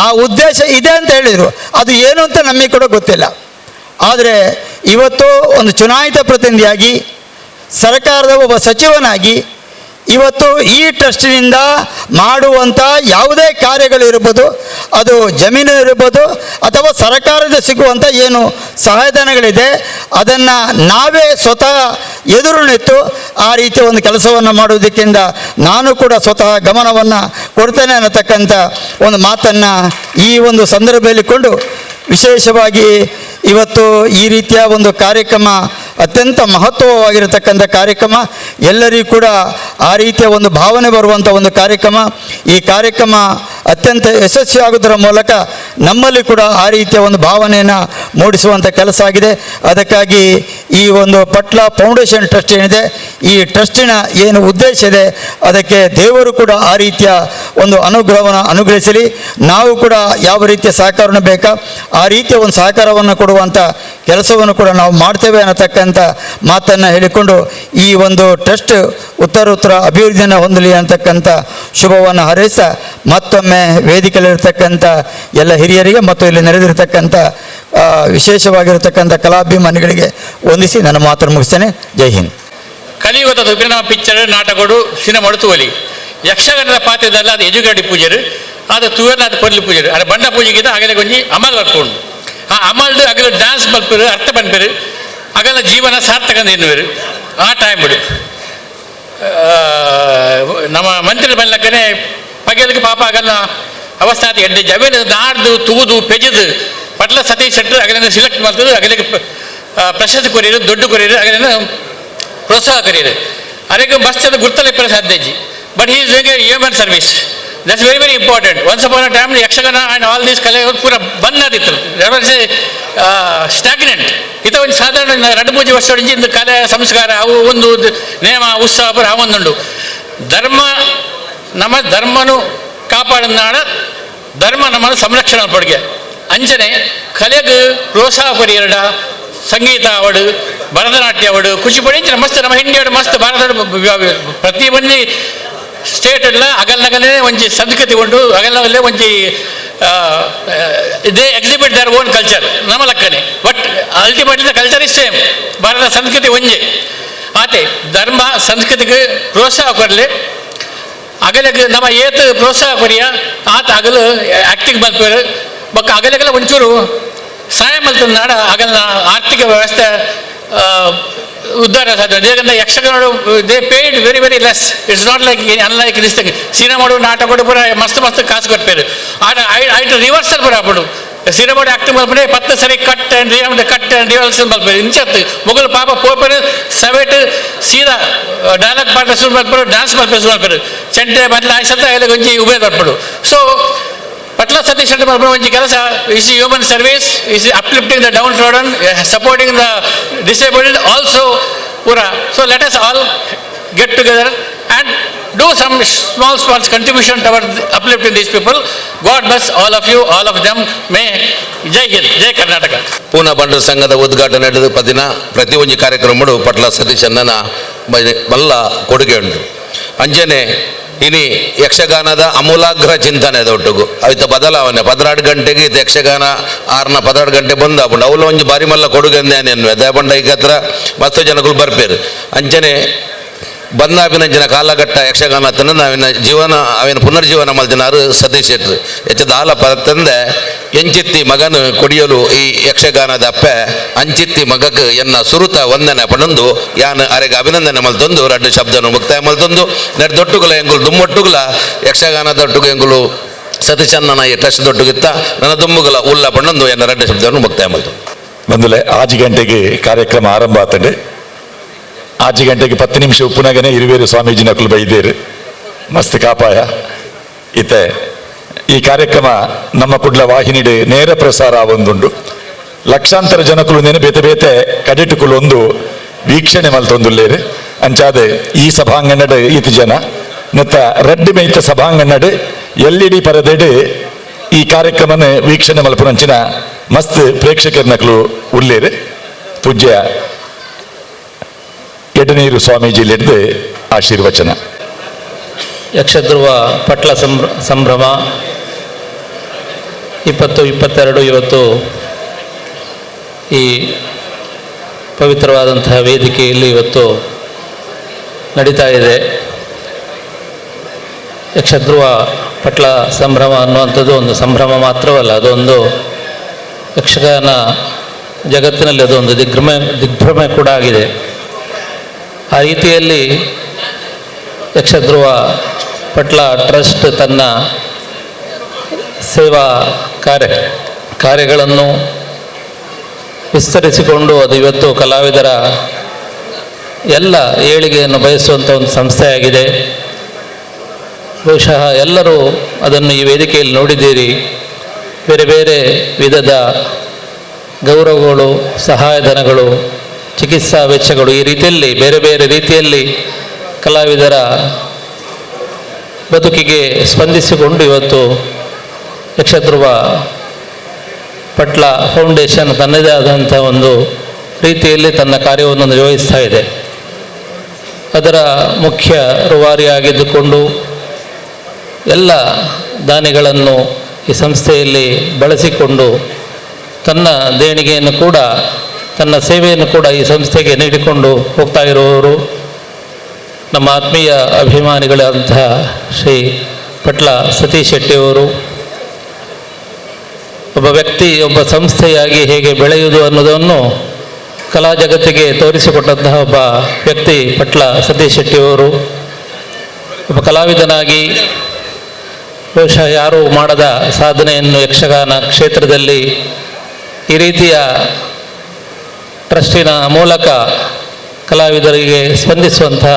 ಆ ಉದ್ದೇಶ ಇದೆ ಅಂತ ಹೇಳಿದರು. ಅದು ಏನು ಅಂತ ನಮಗೆ ಕೂಡ ಗೊತ್ತಿಲ್ಲ. ಆದರೆ ಇವತ್ತು ಒಂದು ಚುನಾಯಿತ ಪ್ರತಿನಿಧಿಯಾಗಿ ಸರ್ಕಾರದ ಒಬ್ಬ ಸಚಿವನಾಗಿ ಇವತ್ತು ಈ ಟ್ರಸ್ಟಿನಿಂದ ಮಾಡುವಂಥ ಯಾವುದೇ ಕಾರ್ಯಗಳಿರ್ಬೋದು, ಅದು ಜಮೀನು ಇರ್ಬೋದು ಅಥವಾ ಸರ್ಕಾರದ ಸಿಗುವಂಥ ಏನು ಸಹಾಯಧನಗಳಿದೆ ಅದನ್ನು ನಾವೇ ಸ್ವತಃ ಎದುರು ನಿಂತು ಆ ರೀತಿಯ ಒಂದು ಕೆಲಸವನ್ನು ಮಾಡುವುದಕ್ಕಿಂತ ನಾನು ಕೂಡ ಸ್ವತಃ ಗಮನವನ್ನು ಕೊಡ್ತೇನೆ ಅನ್ನತಕ್ಕಂಥ ಒಂದು ಮಾತನ್ನು ಈ ಒಂದು ಸಂದರ್ಭದಲ್ಲಿ ಕೊಂಡು ವಿಶೇಷವಾಗಿ ಇವತ್ತು ಈ ರೀತಿಯ ಒಂದು ಕಾರ್ಯಕ್ರಮ ಅತ್ಯಂತ ಮಹತ್ವವಾಗಿರತಕ್ಕಂಥ ಕಾರ್ಯಕ್ರಮ. ಎಲ್ಲರಿಗೂ ಕೂಡ ಆ ರೀತಿಯ ಒಂದು ಭಾವನೆ ಬರುವಂಥ ಒಂದು ಕಾರ್ಯಕ್ರಮ. ಈ ಕಾರ್ಯಕ್ರಮ ಅತ್ಯಂತ ಯಶಸ್ವಿಯಾಗುವುದರ ಮೂಲಕ ನಮ್ಮಲ್ಲಿ ಕೂಡ ಆ ರೀತಿಯ ಒಂದು ಭಾವನೆಯನ್ನು ಮೂಡಿಸುವಂಥ ಕೆಲಸ ಆಗಿದೆ. ಅದಕ್ಕಾಗಿ ಈ ಒಂದು ಪಟ್ಲ ಫೌಂಡೇಶನ್ ಟ್ರಸ್ಟ್ ಏನಿದೆ, ಈ ಟ್ರಸ್ಟಿನ ಏನು ಉದ್ದೇಶ ಇದೆ ಅದಕ್ಕೆ ದೇವರು ಕೂಡ ಆ ರೀತಿಯ ಒಂದು ಅನುಗ್ರಹವನ್ನು ಅನುಗ್ರಹಿಸಲಿ. ನಾವು ಕೂಡ ಯಾವ ರೀತಿಯ ಸಹಕಾರವನ್ನು ಬೇಕಾ ಆ ರೀತಿಯ ಒಂದು ಸಹಕಾರವನ್ನು ಕೊಡುವಂಥ ಕೆಲಸವನ್ನು ಕೂಡ ನಾವು ಮಾಡ್ತೇವೆ ಅನ್ನತಕ್ಕಂಥ ಮಾತನ್ನು ಹೇಳಿಕೊಂಡು ಈ ಒಂದು ಟ್ರಸ್ಟ್ ಉತ್ತರೋತ್ತರ ಅಭಿವೃದ್ಧಿಯನ್ನು ಹೊಂದಲಿ ಅಂತಕ್ಕಂಥ ಶುಭವನ್ನು ಹಾರೈಸ ಮತ್ತೊಮ್ಮೆ ವೇದಿಕೆಯಲ್ಲಿರ್ತಕ್ಕಂಥ ಎಲ್ಲ ಹಿರಿಯರಿಗೆ ಮತ್ತು ಇಲ್ಲಿ ನೆರೆದಿರ್ತಕ್ಕಂಥ ವಿಶೇಷವಾಗಿರತಕ್ಕಂಥ ಕಲಾಭಿಮಾನಿಗಳಿಗೆ ವಂದಿಸಿ ನನ್ನ ಮಾತನ್ನು ಮುಗಿಸ್ತೇನೆ. ಜೈ ಹಿಂದ್. ಕಲಿಯುಗದ ದುರ್ಬಿನ ಪಿಕ್ಚರ್ ನಾಟಕಗಳು ಸಿನಿಮಾ ತೂವಲಿ ಯಕ್ಷಗಾನದ ಪಾತ್ರದಲ್ಲಿ ಅದು ಎಜುಗೇಟಿ ಪೂಜರು ಅದು ತೂವರ್ನ ಅದು ಪೊರ್ಲಿ ಪೂಜರು ಅದು ಬಂಡ ಪೂಜೆಗಿಂತ ಆಗಲೇ ಕೊಂಚಿ ಅಮಲ್ ಬರ್ಕೊಂಡು ಆ ಅಮಲ್ದು ಅಗಲ ಡ್ಯಾನ್ಸ್ ಬಲ್ಪರು ಅರ್ಥ ಬಂದ್ಪರು ಅಗಲ ಜೀವನ ಸಾರ್ಥಕ ಎನ್ನುವರು ಆ ಟೈಮ್ ಬಿಡು ನಮ್ಮ ಮಂತ್ರಿ ಬಂದ್ಲಕ್ಕನೆ ಪಗೆಲಕ್ಕೆ ಪಾಪ ಆಗಲ್ಲ ಅವಸ್ಥಾತಿ ಎಡ್ಡೆ ಜಮೀನು ನಾಡ್ದು ತೂದು ಪೆಜದು ಪಟ್ಲ ಸತೀಶ್ ಶೆಟ್ಟರು ಅಗಲಿಂದ ಸಿಲೆಕ್ಟ್ ಮಾಡ್ತದೆ ಅಗಲಿಗೆ ಪ್ರಶಸ್ತಿ ಕೊರಿಯರು ದೊಡ್ಡ ಕೊರಿಯರು ಅಗಲಿಂದ ಪ್ರೋತ್ಸಾಹ ಕೊರಿಯರು ಅದಕ್ಕೆ ಮಸ್ತ್ ಅದು ಗುರ್ತಲಿಪ್ಪರ ಸಾಧ್ಯಜಿ but he is doing a human service. That's very very important. Once upon a time Yakshagana and all these ಕಲೆ ಪೂರ ಬಂದ್ ಆದಿತ್ತು, ಸ್ಟಾಗ್ನೆಂಟ್ ಇತ ಒಂದು ಸಾಧಾರಣ 2-3 ವರ್ಷ ಇಂದು ಕಲೆ ಸಂಸ್ಕಾರ ಅವು ಒಂದು ನೇಮ ಉತ್ಸವ ಪೂರ ಅವೊಂದುಂಡು. ನಮ್ಮ ಧರ್ಮನು ಕಾಪಾಡಿನಾಡ ಧರ್ಮ ನಮ್ಮನ್ನು ಸಂರಕ್ಷಣೆ ಪಡಿಗೆ ಅಂಚನೆ ಕಲೆಗೆ ಪ್ರೋತ್ಸಾಹ ಪರಿಯರಡ ಸಂಗೀತ ಅವಡು ಭರತನಾಟ್ಯ ಅವಡು ಕುಚಿಪುಡಿ ಇಂಚಿನ ಮಸ್ತ್ ನಮ್ಮ ಹಿಂಡಿಯೋಡು ಮಸ್ತ್ ಭಾರತ ಪ್ರತಿ ಒಂಜಿ ಸ್ಟೇಟ್ ಎಲ್ಲ ಅಗಲ್ನಗಲೇ ಒಂಜಿ ಸಂಸ್ಕೃತಿ ಉಂಟು ಅಗಲ್ನಗಲೇ ಒಂಜಿ they exhibit their own culture ನಮ್ಮ ಲಕ್ಕನೆ but ultimately the culture is same ಭಾರತ ಸಂಸ್ಕೃತಿ ಒಂಜೆ ಆತೆ ಧರ್ಮ ಸಂಸ್ಕೃತಿಗೆ ಪ್ರೋತ್ಸಾಹ ಕೊಡಲಿ ಅಗಲಿಗೆ ನಮ್ಮ ಏತ್ ಪ್ರೋತ್ಸಾಹ ಕೊರಿಯ ಆತ ಹಗಲು ಆಕ್ಟಿಂಗ್ ಮಲ್ಪೇರು ಬೊಕ್ಕ ಅಗಲಿಗೆಲ್ಲ ಒಂಚೂರು ಸಹಾಯ ಮಲ್ತದ ನಾಡ ಅಗಲ್ನ ಆರ್ಥಿಕ ವ್ಯವಸ್ಥೆ ಉದ್ಧಾರ ಸಾಧ್ಯ ಯಾಕಂದ್ರೆ Yakshagana they paid very very less it's not like unlike this thing ಸಿನಿಮಾಡು ನಾಟಕಡು ಪೂರ ಮಸ್ತ್ ಮಸ್ತ್ ಕಾಸು ಕೊಡ್ಪೇರು ಐಟ್ ರಿವರ್ಸಲ್ ಪೂರ ಹಾಪಡು ಸಿನಿಮಾಡು ಆಕ್ಟಿಂಗ್ ಮಲ್ಪಡೆ 10 ಸರಿ ಕಟ್ ಆ್ಯಂಡ್ ರಿವರ್ಸಲ್ ಮಲ್ಪೇರು ಇಂಚತ್ತು ಮೊಗಲು ಪಾಪ ಪೋಪೇರು ಸವೇಟ್ ಸೀದಾ ಡೈಲಾಗ್ ಪಾಠ ಶುರು ಮಲ್ಪೇರು ಡ್ಯಾನ್ಸ್ ಮಲ್ಪೇರು ಶುರು ಮಲ್ಪೇರು ಚೆಂಡೆ ಬದಲ ಆಯ್ಸತ್ತ ಎಲ್ಲ ಒಂಜಿ ಉಪಯೋಗ ಕೊಡ್ಪಡು ಸೊ ಪಟ್ಲ ಸತೀಶ್ ಶೆಟ್ಟಿ ಮಲ್ಪಡ ಒಂಜಿ ಕೆಲಸ is human service is uplifting the downtrodden supporting the disabled also ಪೂರ so let us all get together and do some small contribution towards uplifting these people. God bless all of you, all of them. May Jai Hind, Jai Karnataka. Poona ಬಂಡರ ಸಂಘದ ಉದ್ಘಾಟನೆ ನಡೆದ ಪದಿನ ಪ್ರತಿ ಒಂಜಿ ಕಾರ್ಯಕ್ರಮಡು ಪಟ್ಲ ಸತೀಶ್ ಅಣ್ಣನ ಮಲ್ಲ ಕೊಡುಗೆ ಉಂಟು ಅಂಚನೆ ಇನಿ ಯಕ್ಷಗಾನದ ಅಮೂಲಾಗ್ರ ಚಿಂತನೆ ದೊಡ್ಡಗು ಅವಿತ ಬದಲಾವಣೆ 12 ಗಂಟೆಗೆ ಇದು ಯಕ್ಷಗಾನ 6-12 ಗಂಟೆ ಬಂದ ಆಪುಂಡು ಅವಳು ಒಂಜಿ ಬಾರಿ ಮಲ್ಲ ಕೊಡುಗೆ ಅಂದೇನೆ ದಯಪಂಡ ಈಗ ಹತ್ರ ಮಸ್ತ್ ಜನಗಳು ಬರ್ಪೇರು ಅಂಚನೆ ಬಂದಾಪಿನಂಚಿನ ಕಾಲಘಟ್ಟ ಯಕ್ಷಗಾನ ತಂದು ನಾವಿನ ಜೀವನ ಅವಿನ ಪುನರ್ಜೀವನ ಮಲ್ತಿನಾರು ಸತೀಶ್ ಶೆಟ್ರು ಹೆಚ್ಚದ ಆಲ ಪತ್ತಂದೆ ಎಂಚಿತ್ತಿ ಮಗನು ಕೊಡಿಯಲು ಈ ಯಕ್ಷಗಾನದ ಅಪ್ಪೆ ಅಂಚಿತ್ತಿ ಮಗಕ್ಕೆ ಎನ್ನ ಸುರುತ ವಂದನೆ ಪಣಂದು ಯಾನು ಅರೆಗೆ ಅಭಿನಂದನೆ ಮಲ್ತೊಂದು 2 ಶಬ್ದನು ಮುಕ್ತಾಯ ಮಲ್ತೊಂದು ನೆಡ್ ದೊಟ್ಟುಗುಲ ಎಂಗುಲು ದುಮ್ಮೊಟ್ಟುಗುಲ ಯಕ್ಷಗಾನ ದೊಟ್ಟುಗು ಎಂಗುಲು ಸತೀಶಣ್ಣನ ಈ ಟ್ರಸ್ಟ್ ದೊಟ್ಟುಗಿತ್ತ ನನ್ನ ದುಮ್ಮುಗುಲ ಉಲ್ಲ ಪಣಂದು ಎನ್ನ 2 ಶಬ್ದವನ್ನು ಮುಕ್ತಾಯ ಮಲ್ತು ಬಂದುಲೆ 6 ಗಂಟೆಗೆ ಕಾರ್ಯಕ್ರಮ ಆರಂಭ ಆತಂಡೆ 6 ಗಂಟೆಗೆ 10 ನಿಮಿಷ ಉಪ್ಪುನಾಗನೆ ಇರುವೇರು ಸ್ವಾಮೀಜಿ ನಕಲು ಬೈದೇರು ಮಸ್ತ್ ಕಾಪಾಯ ಇತ್ತೆ ಈ ಕಾರ್ಯಕ್ರಮ ನಮ್ಮ ಕುಡ್ಲ ವಾಹಿನಿಡೆ ನೇರ ಪ್ರಸಾರ ಆವೊಂದುಂಡು ಲಕ್ಷಾಂತರ ಜನಕುಲು ನೆನೆ ಬೇತೆ ಬೇತೆ ಕಡೆಟುಕುಲು ಒಂದು ವೀಕ್ಷಣೆ ಮಲ್ತೊಂದುಲ್ಲೇರು ಅಂಚಾದೆ ಈ ಸಭಾಂಗಣಡ್ ಈತ ಜನ ನೆತ್ತ ರೆಡ್ ಮೇಯ್ತ ಸಭಾಂಗಣಡ್ LED ಪರದೆಡ್ ಈ ಕಾರ್ಯಕ್ರಮನ ವೀಕ್ಷಣೆ ಮಲ್ಪುನಂಚಿನ ಮಸ್ತ್ ಪ್ರೇಕ್ಷಕರ ನಕಲು ಉಲ್ಲೇರು ಪೂಜ್ಯ ಎಡನೀರು ಸ್ವಾಮೀಜಿಲಿಡ್ದು ಆಶೀರ್ವಚನ. ಯಕ್ಷಧ್ರುವ ಪಟ್ಲ ಸಂಭ್ರಮ 2022 ಇವತ್ತು ಈ ಪವಿತ್ರವಾದಂತಹ ವೇದಿಕೆಯಲ್ಲಿ ಇವತ್ತು ನಡೀತಾ ಇದೆ. ಯಕ್ಷಧ್ರುವ ಪಟ್ಲ ಸಂಭ್ರಮ ಅನ್ನುವಂಥದ್ದು ಒಂದು ಸಂಭ್ರಮ ಮಾತ್ರವಲ್ಲ, ಅದೊಂದು ಯಕ್ಷಗಾನ ಜಗತ್ತಿನಲ್ಲಿ ಅದೊಂದು ದಿಗ್ಭ್ರಮೆ ಕೂಡ ಆಗಿದೆ. ಆ ರೀತಿಯಲ್ಲಿ ಯಕ್ಷಧ್ರುವ ಪಟ್ಲ ಟ್ರಸ್ಟ್ ತನ್ನ ಸೇವಾ ಕಾರ್ಯಗಳನ್ನು ವಿಸ್ತರಿಸಿಕೊಂಡು ಅದು ಇವತ್ತು ಕಲಾವಿದರ ಎಲ್ಲ ಏಳಿಗೆಯನ್ನು ಬಯಸುವಂಥ ಒಂದು ಸಂಸ್ಥೆಯಾಗಿದೆ. ಬಹುಶಃ ಎಲ್ಲರೂ ಅದನ್ನು ಈ ವೇದಿಕೆಯಲ್ಲಿ ನೋಡಿದ್ದೀರಿ. ಬೇರೆ ಬೇರೆ ವಿಧದ ಗೌರವಗಳು, ಸಹಾಯಧನಗಳು, ಚಿಕಿತ್ಸಾ ವೆಚ್ಚಗಳು, ಈ ರೀತಿಯಲ್ಲಿ ಬೇರೆ ಬೇರೆ ರೀತಿಯಲ್ಲಿ ಕಲಾವಿದರ ಬದುಕಿಗೆ ಸ್ಪಂದಿಸಿಕೊಂಡು ಇವತ್ತು ಯಕ್ಷಧ್ರುವ ಪಟ್ಲ ಫೌಂಡೇಶನ್ ತನ್ನದೇ ಆದಂಥ ಒಂದು ರೀತಿಯಲ್ಲಿ ತನ್ನ ಕಾರ್ಯವನ್ನು ನಿರ್ವಹಿಸ್ತಾ ಇದೆ. ಅದರ ಮುಖ್ಯ ರೂವಾರಿಯಾಗಿದ್ದುಕೊಂಡು ಎಲ್ಲ ದಾನಿಗಳನ್ನು ಈ ಸಂಸ್ಥೆಯಲ್ಲಿ ಬಳಸಿಕೊಂಡು ತನ್ನ ದೇಣಿಗೆಯನ್ನು ಕೂಡ, ತನ್ನ ಸೇವೆಯನ್ನು ಕೂಡ ಈ ಸಂಸ್ಥೆಗೆ ನೀಡಿಕೊಂಡು ಹೋಗ್ತಾ ಇರುವವರು ನಮ್ಮ ಆತ್ಮೀಯ ಅಭಿಮಾನಿಗಳಾದಂತಹ ಶ್ರೀ ಪಟ್ಲ ಸತೀಶ್ ಶೆಟ್ಟಿಯವರು. ಒಬ್ಬ ವ್ಯಕ್ತಿ, ಒಬ್ಬ ಸಂಸ್ಥೆಯಾಗಿ ಹೇಗೆ ಬೆಳೆಯುವುದು ಅನ್ನೋದನ್ನು ಕಲಾ ಜಗತ್ತಿಗೆ ತೋರಿಸಿಕೊಟ್ಟಂತಹ ಒಬ್ಬ ವ್ಯಕ್ತಿ ಪಟ್ಲ ಸತೀಶ್ ಶೆಟ್ಟಿಯವರು. ಒಬ್ಬ ಕಲಾವಿದನಾಗಿ ಬಹುಶಃ ಯಾರೂ ಮಾಡದ ಸಾಧನೆಯನ್ನು ಯಕ್ಷಗಾನ ಕ್ಷೇತ್ರದಲ್ಲಿ ಈ ರೀತಿಯ ಟ್ರಸ್ಟಿನ ಮೂಲಕ ಕಲಾವಿದರಿಗೆ ಸ್ಪಂದಿಸುವಂತಹ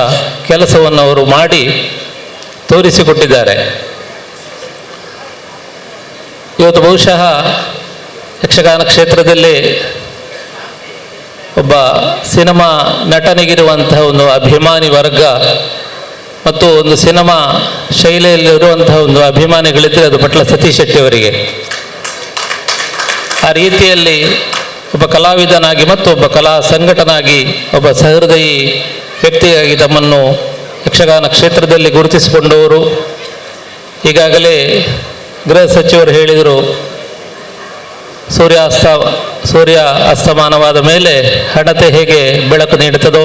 ಕೆಲಸವನ್ನು ಅವರು ಮಾಡಿ ತೋರಿಸಿಕೊಟ್ಟಿದ್ದಾರೆ. ಇವತ್ತು ಬಹುಶಃ ಯಕ್ಷಗಾನ ಕ್ಷೇತ್ರದಲ್ಲಿ ಒಬ್ಬ ಸಿನಿಮಾ ನಟನಿಗಿರುವಂತಹ ಒಂದು ಅಭಿಮಾನಿ ವರ್ಗ ಮತ್ತು ಒಂದು ಸಿನಿಮಾ ಶೈಲಿಯಲ್ಲಿರುವಂತಹ ಒಂದು ಅಭಿಮಾನಿಗಳಿದ್ದರೆ ಅದು ಪಟ್ಲ ಸತೀಶ್ ಶೆಟ್ಟಿಯವರಿಗೆ. ಆ ರೀತಿಯಲ್ಲಿ ಒಬ್ಬ ಕಲಾವಿದನಾಗಿ ಮತ್ತು ಒಬ್ಬ ಕಲಾ ಸಂಘಟನಾಗಿ ಒಬ್ಬ ಸಹೃದಯಿ ವ್ಯಕ್ತಿಯಾಗಿ ತಮ್ಮನ್ನು ಯಕ್ಷಗಾನ ಕ್ಷೇತ್ರದಲ್ಲಿ ಗುರುತಿಸಿಕೊಂಡವರು. ಈಗಾಗಲೇ ಗೃಹ ಸಚಿವರು ಹೇಳಿದರು, ಸೂರ್ಯ ಅಸ್ತಮಾನವಾದ ಮೇಲೆ ಹಣತೆ ಹೇಗೆ ಬೆಳಕು ನೀಡುತ್ತದೋ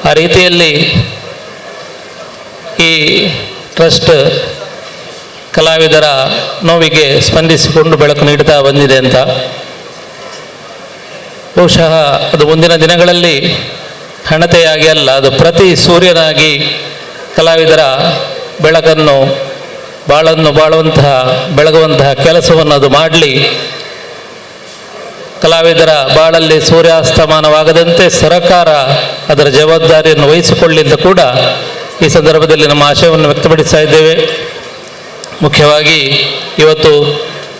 ಆ ರೀತಿಯಲ್ಲಿ ಈ ಟ್ರಸ್ಟ್ ಕಲಾವಿದರ ನೋವಿಗೆ ಸ್ಪಂದಿಸಿಕೊಂಡು ಬೆಳಕು ನೀಡುತ್ತಾ ಬಂದಿದೆ ಅಂತ. ಬಹುಶಃ ಅದು ಮುಂದಿನ ದಿನಗಳಲ್ಲಿ ಹಣತೆಯಾಗಿ ಅಲ್ಲ, ಅದು ಪ್ರತಿ ಸೂರ್ಯನಾಗಿ ಕಲಾವಿದರ ಬೆಳಕನ್ನು ಬೆಳಗುವಂತಹ ಕೆಲಸವನ್ನು ಅದು ಮಾಡಲಿ. ಕಲಾವಿದರ ಬಾಳಲ್ಲಿ ಸೂರ್ಯಾಸ್ತಮಾನವಾಗದಂತೆ ಸರ್ಕಾರ ಅದರ ಜವಾಬ್ದಾರಿಯನ್ನು ವಹಿಸಿಕೊಳ್ಳಿ ಅಂತ ಕೂಡ ಈ ಸಂದರ್ಭದಲ್ಲಿ ನಮ್ಮ ಆಶಯವನ್ನು ವ್ಯಕ್ತಪಡಿಸ್ತಾ ಇದ್ದೇವೆ. ಮುಖ್ಯವಾಗಿ ಇವತ್ತು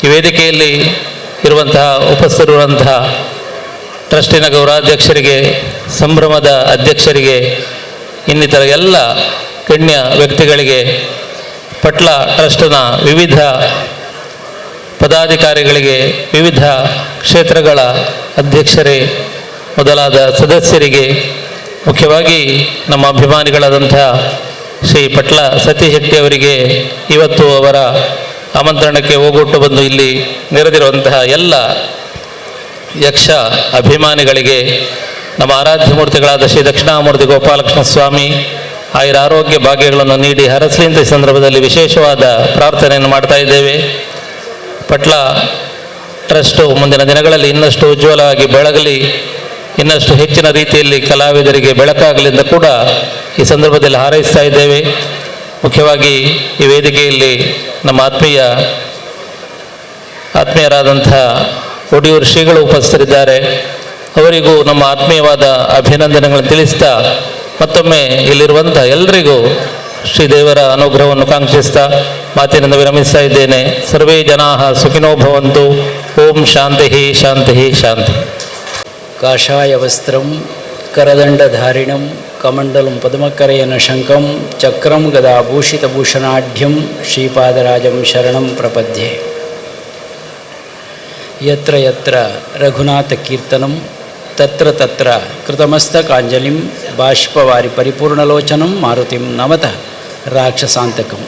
ಈ ವೇದಿಕೆಯಲ್ಲಿ ಉಪಸ್ಥಿತಿರುವಂತಹ ಟ್ರಸ್ಟಿನ ಗೌರವಾಧ್ಯಕ್ಷರಿಗೆ, ಸಂಭ್ರಮದ ಅಧ್ಯಕ್ಷರಿಗೆ, ಇನ್ನಿತರ ಎಲ್ಲ ಗಣ್ಯ ವ್ಯಕ್ತಿಗಳಿಗೆ, ಪಟ್ಲ ಟ್ರಸ್ಟ್ನ ವಿವಿಧ ಪದಾಧಿಕಾರಿಗಳಿಗೆ, ವಿವಿಧ ಕ್ಷೇತ್ರಗಳ ಅಧ್ಯಕ್ಷರೇ ಮೊದಲಾದ ಸದಸ್ಯರಿಗೆ, ಮುಖ್ಯವಾಗಿ ನಮ್ಮ ಅಭಿಮಾನಿಗಳಾದಂಥ ಶ್ರೀ ಪಟ್ಲ ಸತೀಶ್ ಶೆಟ್ಟಿ ಅವರಿಗೆ ಇವತ್ತು ಅವರ ಆಮಂತ್ರಣಕ್ಕೆ ಹೋಗೊಟ್ಟು ಬಂದು ಇಲ್ಲಿ ನೆರೆದಿರುವಂತಹ ಎಲ್ಲ ಯಕ್ಷ ಅಭಿಮಾನಿಗಳಿಗೆ, ನಮ್ಮ ಆರಾಧ್ಯ ಮೂರ್ತಿಗಳಾದ ಶ್ರೀ ದಕ್ಷಿಣಾಮೂರ್ತಿ ಗೋಪಾಲಕೃಷ್ಣ ಸ್ವಾಮಿ ಆಯುರಾರೋಗ್ಯ ಭಾಗ್ಯಗಳನ್ನು ನೀಡಿ ಹರಸಲಿ ಅಂತ ಈ ಸಂದರ್ಭದಲ್ಲಿ ವಿಶೇಷವಾದ ಪ್ರಾರ್ಥನೆಯನ್ನು ಮಾಡ್ತಾ ಇದ್ದೇವೆ. ಪಟ್ಲ ಟ್ರಸ್ಟು ಮುಂದಿನ ದಿನಗಳಲ್ಲಿ ಇನ್ನಷ್ಟು ಉಜ್ವಲವಾಗಿ ಬೆಳಗಲಿ, ಇನ್ನಷ್ಟು ಹೆಚ್ಚಿನ ರೀತಿಯಲ್ಲಿ ಕಲಾವಿದರಿಗೆ ಬೆಳಕಾಗಲಿ ಅಂತ ಕೂಡ ಈ ಸಂದರ್ಭದಲ್ಲಿ ಹಾರೈಸ್ತಾ ಇದ್ದೇವೆ. ಮುಖ್ಯವಾಗಿ ಈ ವೇದಿಕೆಯಲ್ಲಿ ನಮ್ಮ ಆತ್ಮೀಯರಾದಂಥ ಒಡಿಯೂರು ಶ್ರೀಗಳು ಉಪಸ್ಥಿತರಿದ್ದಾರೆ. ಅವರಿಗೂ ನಮ್ಮ ಆತ್ಮೀಯವಾದ ಅಭಿನಂದನೆಗಳನ್ನು ತಿಳಿಸ್ತಾ, ಮತ್ತೊಮ್ಮೆ ಇಲ್ಲಿರುವಂಥ ಎಲ್ಲರಿಗೂ ಶ್ರೀದೇವರ ಅನುಗ್ರಹವನ್ನು ಕಾಂಕ್ಷಿಸ್ತಾ ಮಾತಿನಿಂದ ವಿರಮಿಸ್ತಾ ಇದ್ದೇನೆ. ಸರ್ವೇ ಜನಾಃ ಸುಖಿನೋ ಭವಂತು. ಓಂ ಶಾಂತಿ ಶಾಂತಿ ಶಾಂತಿ. ಕಾಷಾಯ ವಸ್ತ್ರಂ ಕರದಂಡಧಾರಿಣಂ ಕಮಂಡಲಂ ಪದ್ಮಕರೇನ ಶಂಕಂ ಚಕ್ರಂ ಗದಾಭೂಷಿತಭೂಷಣಾಢ್ಯಂ ಶ್ರೀಪಾದರಾಜಂ ಶರಣಂ ಪ್ರಪದ್ಯೆ. ಯತ್ರ ಯತ್ರ ರಘುನಾಥಕೀರ್ತನಂ ತತ್ರ ತತ್ರ ಕೃತಮಸ್ತಕಾಂಜಲಿಂ ಬಾಷ್ಪವಾರಿ ಪರಿಪೂರ್ಣಲೋಚನಂ ಮಾರುತಿಂ ನಮತಃ ರಾಕ್ಷಸಾಂತಕಂ.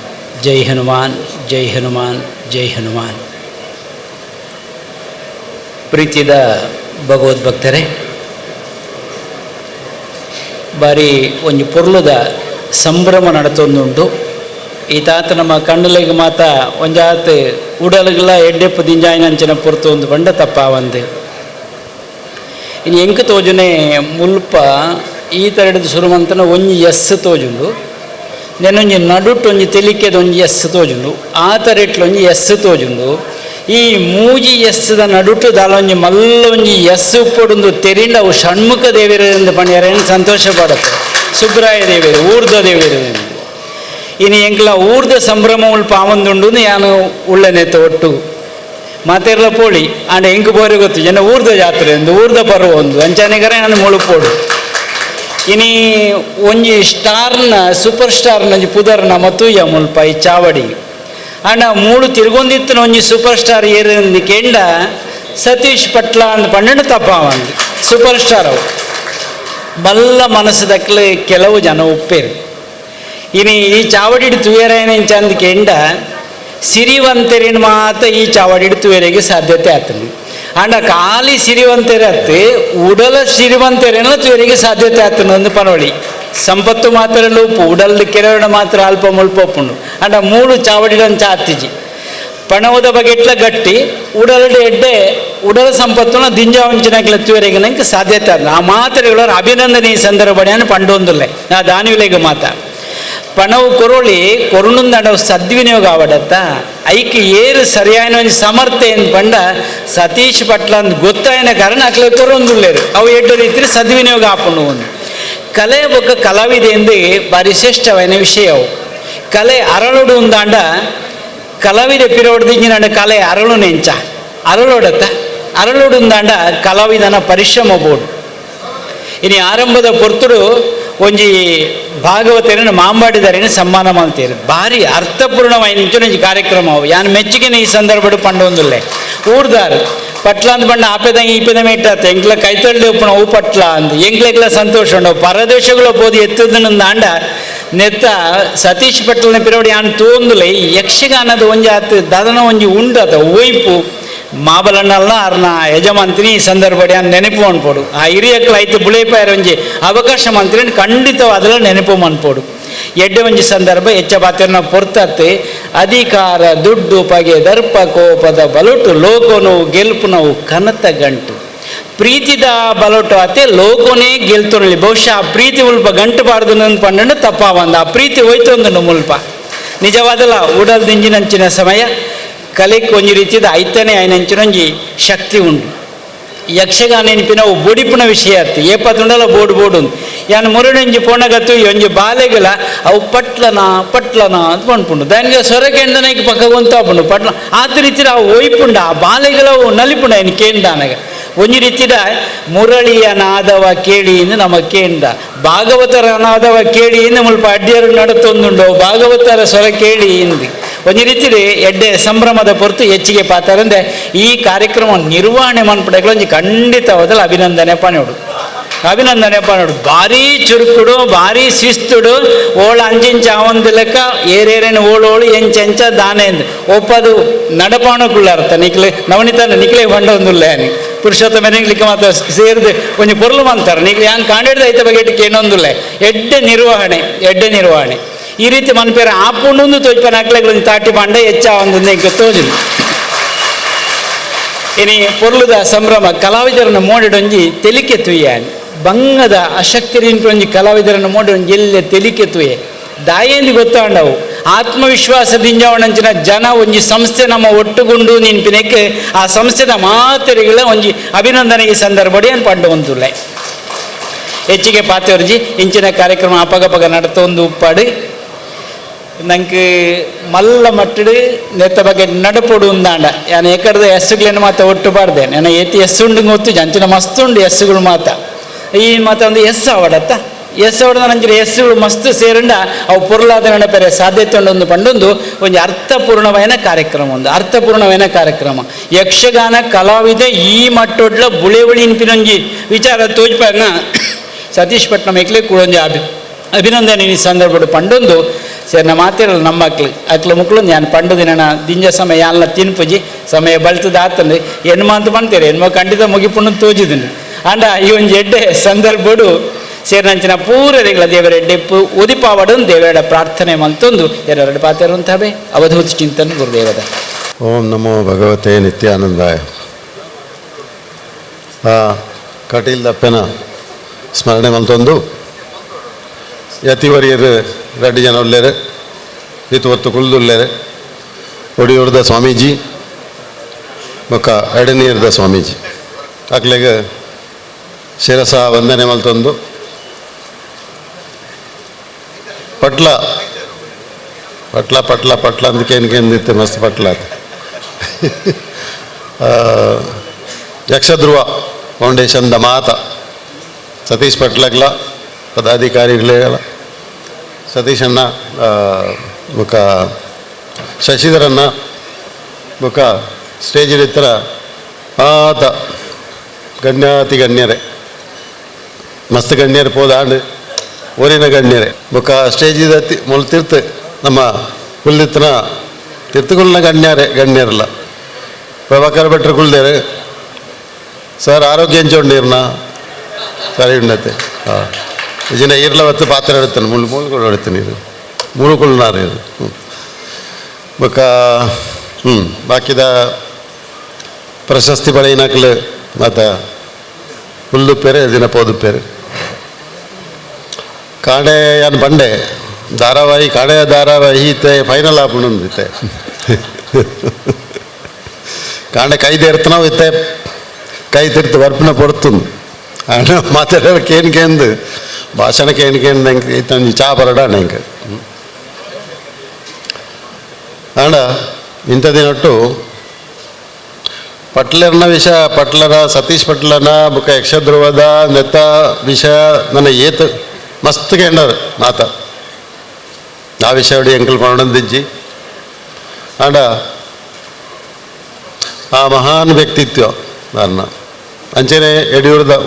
ಜೈ ಹನುಮಾನ್, ಜೈ ಹನುಮಾನ್, ಜೈ ಹನುಮಾನ್. ಪ್ರೀತಿದ ಭಗವದ್ಭಕ್ತರೇ, ಬಾರಿ ಒಂಜಿ ಪೊರ್ಲುದ ಸಂಭ್ರಮ ನಡತೊಂದುಂಡು. ಈತಾತ ನಮ್ಮ ಕಣ್ಣಲಿಗೆ ಮಾತ ಒಂಜಾತ್ ಉಡಲ್ಗಳ ಎಡ್ಡೆಪ್ಪು ದಿಂಜಾಯಿನಂಚಿನ ಪೊರ್ತೊಂದು ಬಂಡ ತಪ್ಪಾವಂದು. ಇನ್ನು ಎಂಕು ತೋಜುನೆ ಮುಲ್ಪ ಈ ಥರದ್ದು ಶುರುವಂತನ ಒಂಜಿ ಎಸ್ ತೋಜುಂಡು, ನೆನೊಂಜಿ ನಡುಟ್ಟು ಒಂಜಿ ತೆಲಿಕೆದ ಒಂಜಿ ಎಸ್ ತೋಜುಂಡು, ಆ ಥರ ಒಂಜಿ ಎಸ್ ತೋಜುಂಡು. ಈ ಮೂಜಿ ಎಸ್ದ ನಡುಟು ದಾಲೊಂಜಿ ಮಲ್ಲೊಂಜಿ ಎಸ್ ಉಪ್ಪೊಡುಂದು ತೆರಿಂದ ಅವು ಷಣ್ಮುಖ ದೇವಿರದಿಂದ ಪಣ್ಯರೇನು ಸಂತೋಷ ಪಡುತ್ತೆ. ಸುಬ್ರಾಯ ದೇವಿರು, ಊರ್ಧ ದೇವಿರು. ಇನ್ನು ಎಂಕ್ಲ ಊರ್ಧ ಸಂಭ್ರಮ ಉಲ್ಪ ಆವಂದುಂಡು ಯಾನು ಉಳ್ಳನೆತ್ತ ಒಟ್ಟು ಮಾತೆರ್ಲ ಪೋಳಿ ಆಂಡ ಎಂಕು ಬೋರೆ ಗೊತ್ತು ಜನ ಊರ್ಧ ಜಾತ್ರೆ ಒಂದು ಊರ್ಧ ಬರುವ ಒಂದು ಅಂಚನೆಗರೆ ನಾನು ಮುಳುಪೋಡು. ಇನಿ ಒಂಜಿ ಸ್ಟಾರ್ನ ಸೂಪರ್ ಸ್ಟಾರ್ನ ಒಂಜಿ ಪುದರ್ನ ಮತ್ತುಯ್ಯ ಮುಲ್ಪ ಈ ಚಾವಡಿ ಆಂಡ ಮೂಳು ತಿರುಗೊಂದಿತ್ತಿನ ಒಂಜಿ ಸೂಪರ್ ಸ್ಟಾರ್ ಏರಿಂದು ಕೆಂಡ ಸತೀಶ್ ಪಟ್ಲ ಅಂದ್ ಪಂಡ ತಪ್ಪಾವಂದು ಸೂಪರ್ ಸ್ಟಾರ್ ಅವು ಬಲ್ಲ ಮನಸ್ಸು ದಕ್ಕಲು ಕೆಲವು ಜನ ಒಪ್ಪೇರು. ಇನಿ ಈ ಚಾವಡಿ ತುಯರೇನ ಅಂದ್ ಕೆಂಡ ಸಿರಿವಂತರಿನ ಮಾತ್ರ ಈ ಚಾವಡಿ ತುಯರಿಗೆ ಸಾಧ್ಯತೆ ಆಗ್ತದೆ. ಆಂಡ ಖಾಲಿ ಸಿರಿವಂತರೇ ಅತ್ತೆ ಉಡಲ ಸಿರಿವಂತರೇನ ತುಯರಿಗೆ ಸಾಧ್ಯತೆ ಆಗ್ತದೆ ಒಂದು ಪನವಳಿ. ಸಂಪತ್ತು ಮಾತ್ರ ಲೂಪು ಉಡಲ್ದ ಕೆರವಣ ಮಾತ್ರ ಅಲ್ಪ ಮುಲ್ಪೊಪ್ಪುಂಡು. ಆಂಡ ಮೂಳು ಚಾವಡಿಲಂಚ ಆತಿಜಿ ಪಣವದ ಬಗೆಟ್ಲ ಗಟ್ಟಿ ಉಡಲ್ಡೆ ಎಡ್ಡೆ ಉಡಲ ಸಂಪತ್ತುನ ದಿಂಜ ಒಂಚಿನಕ್ಲ ತುಯರಿಗೆ ನಂಗೆ ಸಾಧ್ಯತೆ ಆದ ಆ ಮಾತ್ರೆಗಳವ್ರ ಅಭಿನಂದನೆ ಈ ಸಂದರ್ಭಣೆಯನ್ನು ಪಂಡೊಂದುಲ್ಲೆ ನಾ ದಾನಿವಿಲೆಗೆ ಮಾತಾ ಪಣವು ಕೊರೊಳಿ ಕೊರುಣುಂದಡವು ಸದ್ವಿನಿಯೋಗ ಆವಡತ್ತ ಐಕೆ ಏರು ಸರಿಯಾದ ಒಂದು ಸಮರ್ಥ ಎಂದು ಪಂಡ ಸತೀಶ್ ಪಟ್ಲ ಅಂದ್ ಗೊತ್ತಾಯಿನ ಕಾರಣ ಅಕ್ಲೆ ಕೊರೊಂದುಲ್ಲೇರು ಅವು ಎಡ್ಡು ರೀತಿ ಸದ್ವಿನಿಯೋಗ ಆಪುಂಡು. ಒಂದು ಕಲೆ ಬೊಕ್ಕ ಕಲಾವಿದೆ ಎಂದು ಭಾರಿ ಶ್ರೇಷ್ಠವಾದ ವಿಷಯವು. ಕಲೆ ಅರಳುಡು ಉಂದಾಂಡ ಕಲಾವಿದೆ ಪಿರೋಡ್ದಿಂಜಿನ ಕಲೆ ಅರಳು ನೆಂಚ ಅರಳೋಡತ್ತ ಅರಳುಡು ಉಂದಾಂಡ ಕಲಾವಿದನ ಪರಿಶ್ರಮ ಬೋಡು. ಇನ್ನು ಆರಂಭದ ಪೊರ್ತುಡು ಒಂಜಿ ಭಾಗವತರನ್ನು ಮಾಂಬಾಡಿದಾರೇನು ಸನ್ಮಾನ ಮಾಡ್ತೀರಿ ಭಾರಿ ಅರ್ಥಪೂರ್ಣವಾದ ಒಂಜಿ ಕಾರ್ಯಕ್ರಮ ಅವು ಯಾನು ಮೆಚ್ಚುಗೆನ ಈ ಸಂದರ್ಭ ಪಂಡೊಂದುಲ್ಲೆ ಊರ್ದಾರು ಪಟ್ಲ ಅಂತ ಬಂಡ ಆಪೆದಂಗೆ ಈಪೆದಮೆ ಇಟ್ಟಾತ ಎಂಕ್ಲ ಕೈತಳ್ಳಿ ಉಪ್ಪಣ ಹೂ ಪಟ್ಲ ಅಂತ ಎಂಕ್ಲೆಗ್ಲ ಸಂತೋಷ ಉಂಡು ಪರದೇಶಗಳು ಬೋದು ಎತ್ತದನ್ನ ಆಂಡ ನೆತ್ತ ಸತೀಶ್ ಪಟ್ಲನ ಪಿರವಡಿ ಆನ್ ತೋಂದುಲೆ ಯಕ್ಷಗಾನದ ಒಂಜಿ ಆತು ದದನ ಒಂಜಿ ಉಂಡತ ಒಯ್ಪು ಮಾಬಲಣ್ಣಲ್ನ ಅರ್ನ ಯಜಮಾಂತಿನಿ ಈ ಸಂದರ್ಭಡಿ ಅಂತ ನೆನಪು ಅನ್ಪೋಡು ಆ ಹಿರಿಯಕ್ಕಳು ಐತು ಬುಳೇಪಾಯರ ಒಂಜಿ ಅವಕಾಶ ಮಂತ್ರಿ ಖಂಡಿತವಾದಲ್ಲ ನೆನಪು ಅನ್ಪೋಡು ಎಡ್ಡೆ ಒಂಜಿ ಸಂದರ್ಭ ಹೆಚ್ಚ ಪಾತ್ರನ ಪೊರ್ತತ್ತೆ ಅಧಿಕಾರ ದುಡ್ಡು ಪಗೆ ದರ್ಪ ಕೋಪದ ಬಲುಟು ಲೋಕನು ಗೆಲ್ಪು ನಾವು ಕನತ ಗಂಟು ಪ್ರೀತಿದ ಬಲೋಟು ಅತ್ತೆ ಲೋಕನೇ ಗೆಲ್ತೊನಲಿ ಬಹುಶಃ ಆ ಪ್ರೀತಿ ಉಲ್ಪ ಗಂಟು ಬಾರ್ದು ಪಂಡ ತಪ್ಪ ಬಂದ ಆ ಪ್ರೀತಿ ಹೋಯ್ತೊಂದು ಮುಲ್ಪ ನಿಜವಾದಲ್ಲ ಉಡಲ್ ದಿಂಜಿನಂಚಿನ ಸಮಯ ಕಲೆಗೆ ಒಂಜಿ ರೀತಿದ ಐತನೇ ಆಯ್ನಂಚಿನೊಂಜಿ ಶಕ್ತಿ ಉಂಟು ಯಕ್ಷಗಾನ ನೆನಪಿನ ಅವು ಬೊಡಿಪುನ ವಿಷಯ ಅತ್ತಿ ಏಪತ್ತುಂಡಲ ಬೋಡು ಯಾನ್ ಮುರುಡೊಂಜಿ ಪೊಣಗತ್ತು ಒಂಜಿ ಬಾಲೆಗಳ ಅವು ಪಟ್ಲನ ಅಂತ ಪಂಡ್ಪುಂಡು ದಾನಿಗೆ ಸೊರಕೆಂಡನಕ್ಕೆ ಪಕ್ಕ ಗೊಂತಾಪುಂಡು ಪಟ್ಲ ಆತ ರೀತಿದ ಅವು ಒಯ್ಪುಂಡ ಆ ಬಾಲೆಗಳ ಅವು ನಲಿಪುಂಡ ಏನು ಕೇಂದಾನಗ ಒಂಜಿ ರೀತಿದ ಮುರಳಿಯ ನಾದವ ಕೇಳಿ ಇಂದು ನಮ್ಮ ಕೇಂದ ಭಾಗವತರ ನಾದವ ಕೇಳಿ ಇಂದು ಮುಲ್ಪ ಅಡ್ಡಿಯರು ನಡತೊಂದುಂಡು ಭಾಗವತರ ಸ್ವರ ಕೇಳಿ ಇಂದು ಒಂಜಿ ರೀತಿಲಿ ಎಡ್ಡೆ ಸಂಭ್ರಮದ ಹೊರತು ಹೆಚ್ಚಿಗೆ ಪಾತಾರಂದ್ರೆ ಈ ಕಾರ್ಯಕ್ರಮ ನಿರ್ವಹಣೆ ಮನ್ಪಡೆಗಳು ಒಂಜಿ ಖಂಡಿತವಾದಲ್ಲ ಅಭಿನಂದನೆ ಪಣೋಡು ಭಾರಿ ಚುರುಕುಡು ಭಾರಿ ಶಿಸ್ತುಡು ಓಳ ಅಂಚಿಂಚ ಅವಂದು ಲೆಕ್ಕ ಏರೇರೇನು ಓಳೋಳು ಎಂಚೆಂಚ ದಾನೆ ಎಂದು ಒಪ್ಪದು ನಡಪಾಣಕ್ಕುಳ್ಳಾರ್ಥ ನಿಕ್ಲೆ ನವನಿತಾನ ನಿಕ್ಲೆ ಬಂಡ ಒಂದುಲ್ಲ ನೀ ಪುರುಷೋತ್ತಮ ನಿಕ್ಲಿಕ್ಕೆ ಮಾತ್ರ ಸೇರಿದು ಒಂಜಿ ಪೊರ್ಲು ಅಂತಾರೆ ನಿಕ್ಲೆ ಯಾನ್ ಕಾಂಡಿಡ್ದು ಐತ ಬಗೆಟಿಗೆ ಏನೊಂದುಲ್ಲ ಎಡ್ಡೆ ನಿರ್ವಹಣೆ ಈ ರೀತಿ ಮನ್ಪೇರ ಆಪುಂಡು ತೋಜ್ಪನ ಅಕ್ಲೆಗಳು ತಾಟಿ ಬಾಂಡ ಹೆಚ್ಚ ಒಂದು ಇಂಕ ತೋಜುದು ಇನಿ ಪೊರ್ಲುದ ಸಂಭ್ರಮ ಕಲಾವಿದರನ್ನು ಮೋಡಿಡೊಂಜಿ ತೆಲಿಕೆ ತುಯ್ಯಾನ್ ಬಂಗದ ಅಶಕ್ತಿರಿಂಪೊಂಜಿ ಕಲಾವಿದರನ್ನು ಮೋಡಿಡೊಂಜಿ ಎಲ್ಲೆ ತೆಲಿಕೆ ತುಯ್ಯೆ ದಾಯೇಂದು ಗೊತ್ತಾಂಡವು ಆತ್ಮವಿಶ್ವಾಸದಿಂಜವಣಂಚಿನ ಜನ ಒಂಜಿ ಸಂಸ್ಥೆ ನಮ್ಮ ಒಟ್ಟುಗುಂಡು ನಿನ್ಪಿನಕ್ಕೆ ಆ ಸಂಸ್ಥೆದ ಮಾತರಿಗಳ ಒಂಜಿ ಅಭಿನಂದನೆಗೆ ಸಂದರ್ಭಡಿ ಅನ್ ಪಂಡು ಒಂದುಲ್ಲೆ ಹೆಚ್ಚಿಗೆ ಪಾತೆವರ್ಜಿ ಇಂಚಿನ ಕಾರ್ಯಕ್ರಮ ಅಪಗಪಗ ನಡತೊಂದು ಉಪ್ಪಾಡು ನಂಗೆ ಮಲ್ಲ ಮಟ್ಟಡು ನೆತ್ತ ಬಗ್ಗೆ ನಡಪೊಡು ಉಂದಾಂಡ ಯಾನು ಏಕಡದ ಎಸ್ಸುಗಳೇನು ಮಾತ ಒಟ್ಟು ಪಾಡ್ದೆ ನಾನು ಏತಿ ಎಸ್ಸುಂಡು ಗೊತ್ತು ಅಂಚಿನ ಮಸ್ತುಂಡು ಎಸ್ಸುಗಳು ಮಾತ ಈ ಮಾತ ಒಂದು ಆವಡತ್ತ ಅವಡದ ನಂಚಿನ ಎಸ್ಸುಗಳು ಮಸ್ತ್ ಸೇರಂಡ ಅವು ಪೊರ್ಲಾದ ನಡಪೆರೆ ಸಾಧ್ಯತೆ ಉಂಡು ಪಂಡೊಂದು ಒಂದು ಅರ್ಥಪೂರ್ಣವೈನ ಕಾರ್ಯಕ್ರಮ ಯಕ್ಷಗಾನ ಕಲಾವಿದ ಈ ಮಟ್ಟೊಡ್ಲ ಬುಳೆವಳಿ ಇನ್ಪಿನೊಂಜಿ ವಿಚಾರ ತೋಜ್ಪನ್ನ ಸತೀಶ್ ಪಟ್ನಂ ಏಕ್ಲೆ ಕೂಡೊಂಜಿ ಅಭಿನಂದನೆ ಈ ಸಂದರ್ಭ ಪಂಡೊಂದು ಸರಿ ನಾ ಮಾತಿರಲ್ಲ ನಮ್ಮ ಅಕ್ಲ ಮುಕ್ಳು ನಾನು ಪಂಡು ದಿನ ದಿಂಜ ಸಮಯ ಎಲ್ಲ ತಿನ್ಪುಜಿ ಸಮಯ ಬಲ್ತದ ಆತಂದ್ರೆ ಹೆಣ್ಮ ಅಂತ ಬಂತೀರಿ ಹೆಣ್ಮ ಖಂಡಿತ ಮುಗಿಪುಣ್ಣು ತೋಜಿದ್ದೀನಿ ಅಂಡ ಈ ಒಂದು ಎಡ್ಡೆ ಸಂದರ್ಭಡು ಸೇರಿನಂಚಿನ ಪೂರರಿಗಳ ದೇವರ ಎಡ್ಡೆಪ್ಪು ಉದಿಪಾವಡನ್ ದೇವರ ಪ್ರಾರ್ಥನೆ ಮಂತೊಂದು ಎರಡು ಪಾತ್ರ ಅಂತವೇ ಅವಧೂತ ಚಿಂತನ್ ಗುರುದೇವದ ಓಂ ನಮೋ ಭಗವತೆ ನಿತ್ಯಾನಂದಾಯ. ಕಟೀಲ್ ದಪ್ಪನ ಸ್ಮರಣೆ ಮಂತೊಂದು ಯತಿವರಿಯರು 2 ಜನ ಉಳ್ಳೇರು ಇತ್ತು ಹೊತ್ತು ಕುಲ್ದುಳ್ಳೇರು ಒಡಿಯೂರ್ದ ಸ್ವಾಮೀಜಿ ಬೊಕ್ಕ ಎಡನೀರ್ದ ಸ್ವಾಮೀಜಿ ಅಕ್ಲೆಗೆ ಶಿರಸ ವಂದನೆ ಮಲ್ತೊಂದು ಪಟ್ಲ ಅಂದಕ್ಕೆ ಏನಕ್ಕೆ ಮಸ್ತ್ ಪಟ್ಲ ಯಕ್ಷಧ್ರುವ ಫೌಂಡೇಶನ್ದ ಮಾತ ಸತೀಶ್ ಪಟ್ಲಗ್ಲ ಪದಾಧಿಕಾರಿಗಳೇಗಲ ಸತೀಶನ್ನ ಬೊಕ್ಕ ಶಶಿಧರನ್ನ ಬೊಕ್ಕ ಸ್ಟೇಜಿಲಿತ್ತರ ಆತ ಗಣ್ಯಾತಿ ಗಣ್ಯರೇ ಮಸ್ತ್ ಗಣ್ಯರು ಪೋದಾಂಡ್ ಊರಿನ ಗಣ್ಯರೇ ಬೊಕ್ಕ ಸ್ಟೇಜಿದ ಮೊಲ್ ತಿರ್ತು ನಮ್ಮ ಕುಲ್ದಿತ್ತನ ತಿರ್ತುಗುಲ್ನ ಗಣ್ಯರಲ್ಲ ಪ್ರಭಾಕರ್ ಭಟ್ರು ಕುಲ್ದೇರು ಸರ್ ಆರೋಗ್ಯ ಹಂಚೊಂಡಿರ್ನ ಸರಿ ಉಂಡತೆ ಇದನ್ನ ಇರ್ಲ ಹೊತ್ತು ಪಾತ್ರ ಇಡುತ್ತಾನೆ ಮೂಳುಗಳು ಹೊಡಿತಾನೆ ಇದು ಮೂಳುಗಳ್ನಾರು ಇದು ಬೊಕ್ಕ ಬಾಕಿದ ಪ್ರಶಸ್ತಿ ಪಡೆಯಿನಕ್ಲು ಮತ್ತು ಹುಲ್ಲುಪ್ಪೇರು ದಿನ ಪೋದುಪ್ಪೇರು ಕಾಣೆ ಯಾನ್ ಬಂಡೆ ಧಾರಾವಾಹಿ ಕಾಣೆಯ ಧಾರಾವಾಹಿ ಇತ್ತೆ ಫೈನಲ್ ಆಪುಂಡು ಇತ್ತೆ ಕಾಂಡೆ ಕೈದೇರ್ತನವು ಇತ್ತೆ ಕೈ ತಿರ್ತು ವರ್ಪನ ಪೊಡ್ತುಂದು ಆಂಡ ಮಾತಾಡೋಕೆ ಏನಕ್ಕೆ ಭಾಷಣಕ್ಕೆ ಏನಕ್ಕೆ ತಂದು ಚಾ ಬರಡ ನಂಗೆ ಆಂಡ ಇಂಥದಿನೊಟ್ಟು ಪಟ್ಲರ್ನ ವಿಷಯ ಪಟ್ಲರ ಸತೀಶ್ ಪಟ್ಲನ ಬುಕ್ಕ ಯಕ್ಷಧ್ರುವದ ನೆತ್ತ ವಿಷಯ ನನ್ನ ಏತು ಮಸ್ತ್ ಕೇಂಡರು ಮಾತ ಆ ವಿಷಯ ಹೊಡಿ ಎಂಕಲ್ ಮಾಡೋದಿಜ್ಜಿ ಆಂಡ ಆ ಮಹಾನ್ ವ್ಯಕ್ತಿತ್ವ ಅನ್ನ ಅಂಚೆನೆ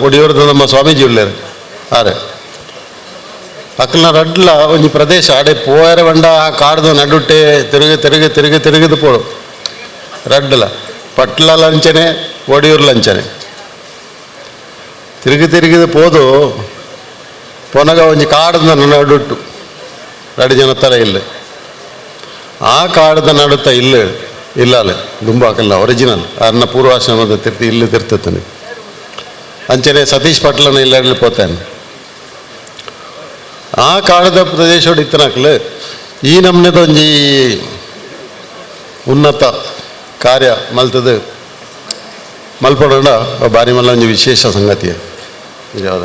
ಒಡಿಯೂರದ ನಮ್ಮ ಸ್ವಾಮೀಜಿ ಉಳ್ಳೇರು ಆರೆ ಅಕ್ಕಲ್ನ ರಡ್ಲ ಒಂಜಿ ಪ್ರದೇಶ ಆಡೆ ಪೋಯರ ಬಂಡ ಆ ಕಾಡ್ದು ನಡುಟ್ಟೆ ತಿರುಗಿದು ಪೋಡು ರಡ್ಡಲ ಪಟ್ಲ ಲಂಚನೆ ಒಡಿಯೂರು ಲಂಚನೆ ತಿರುಗಿದು ಪೋದು ಪೊನಗ ಒಂಜಿ ಕಾಡ್ದ ನಡುಟ್ಟು 2 ಜನ ಥರ ಇಲ್ಲ ಆ ಕಾಡ್ದ ನಡುತ್ತ ಇಲ್ಲ ದುಂಬ ಹಾಕಲ್ಲ ಒರಿಜಿನಲ್ ಅನ್ನ ಪೂರ್ವಾಶ್ರಮದ ಇಲ್ಲಿ ತಿರ್ತತಾನೆ ಅಂಚನೆ ಸತೀಶ್ ಪಟ್ಲನ ಇಲ್ಲ ಪೋತಾನೆ ಆ ಕಾಡದ ಪ್ರದೇಶ ಇತ್ತನಾಕ್ಲು ಈ ನಮ್ನೆದ ಒಂಜಿ ಉನ್ನತ ಕಾರ್ಯ ಮಲ್ತದು ಮಲ್ಪಡೋಣ ಬಾರಿ ಮಲ್ಲ ಒಂಜಿ ವಿಶೇಷ ಸಂಗತಿ ನಿಜವಾದ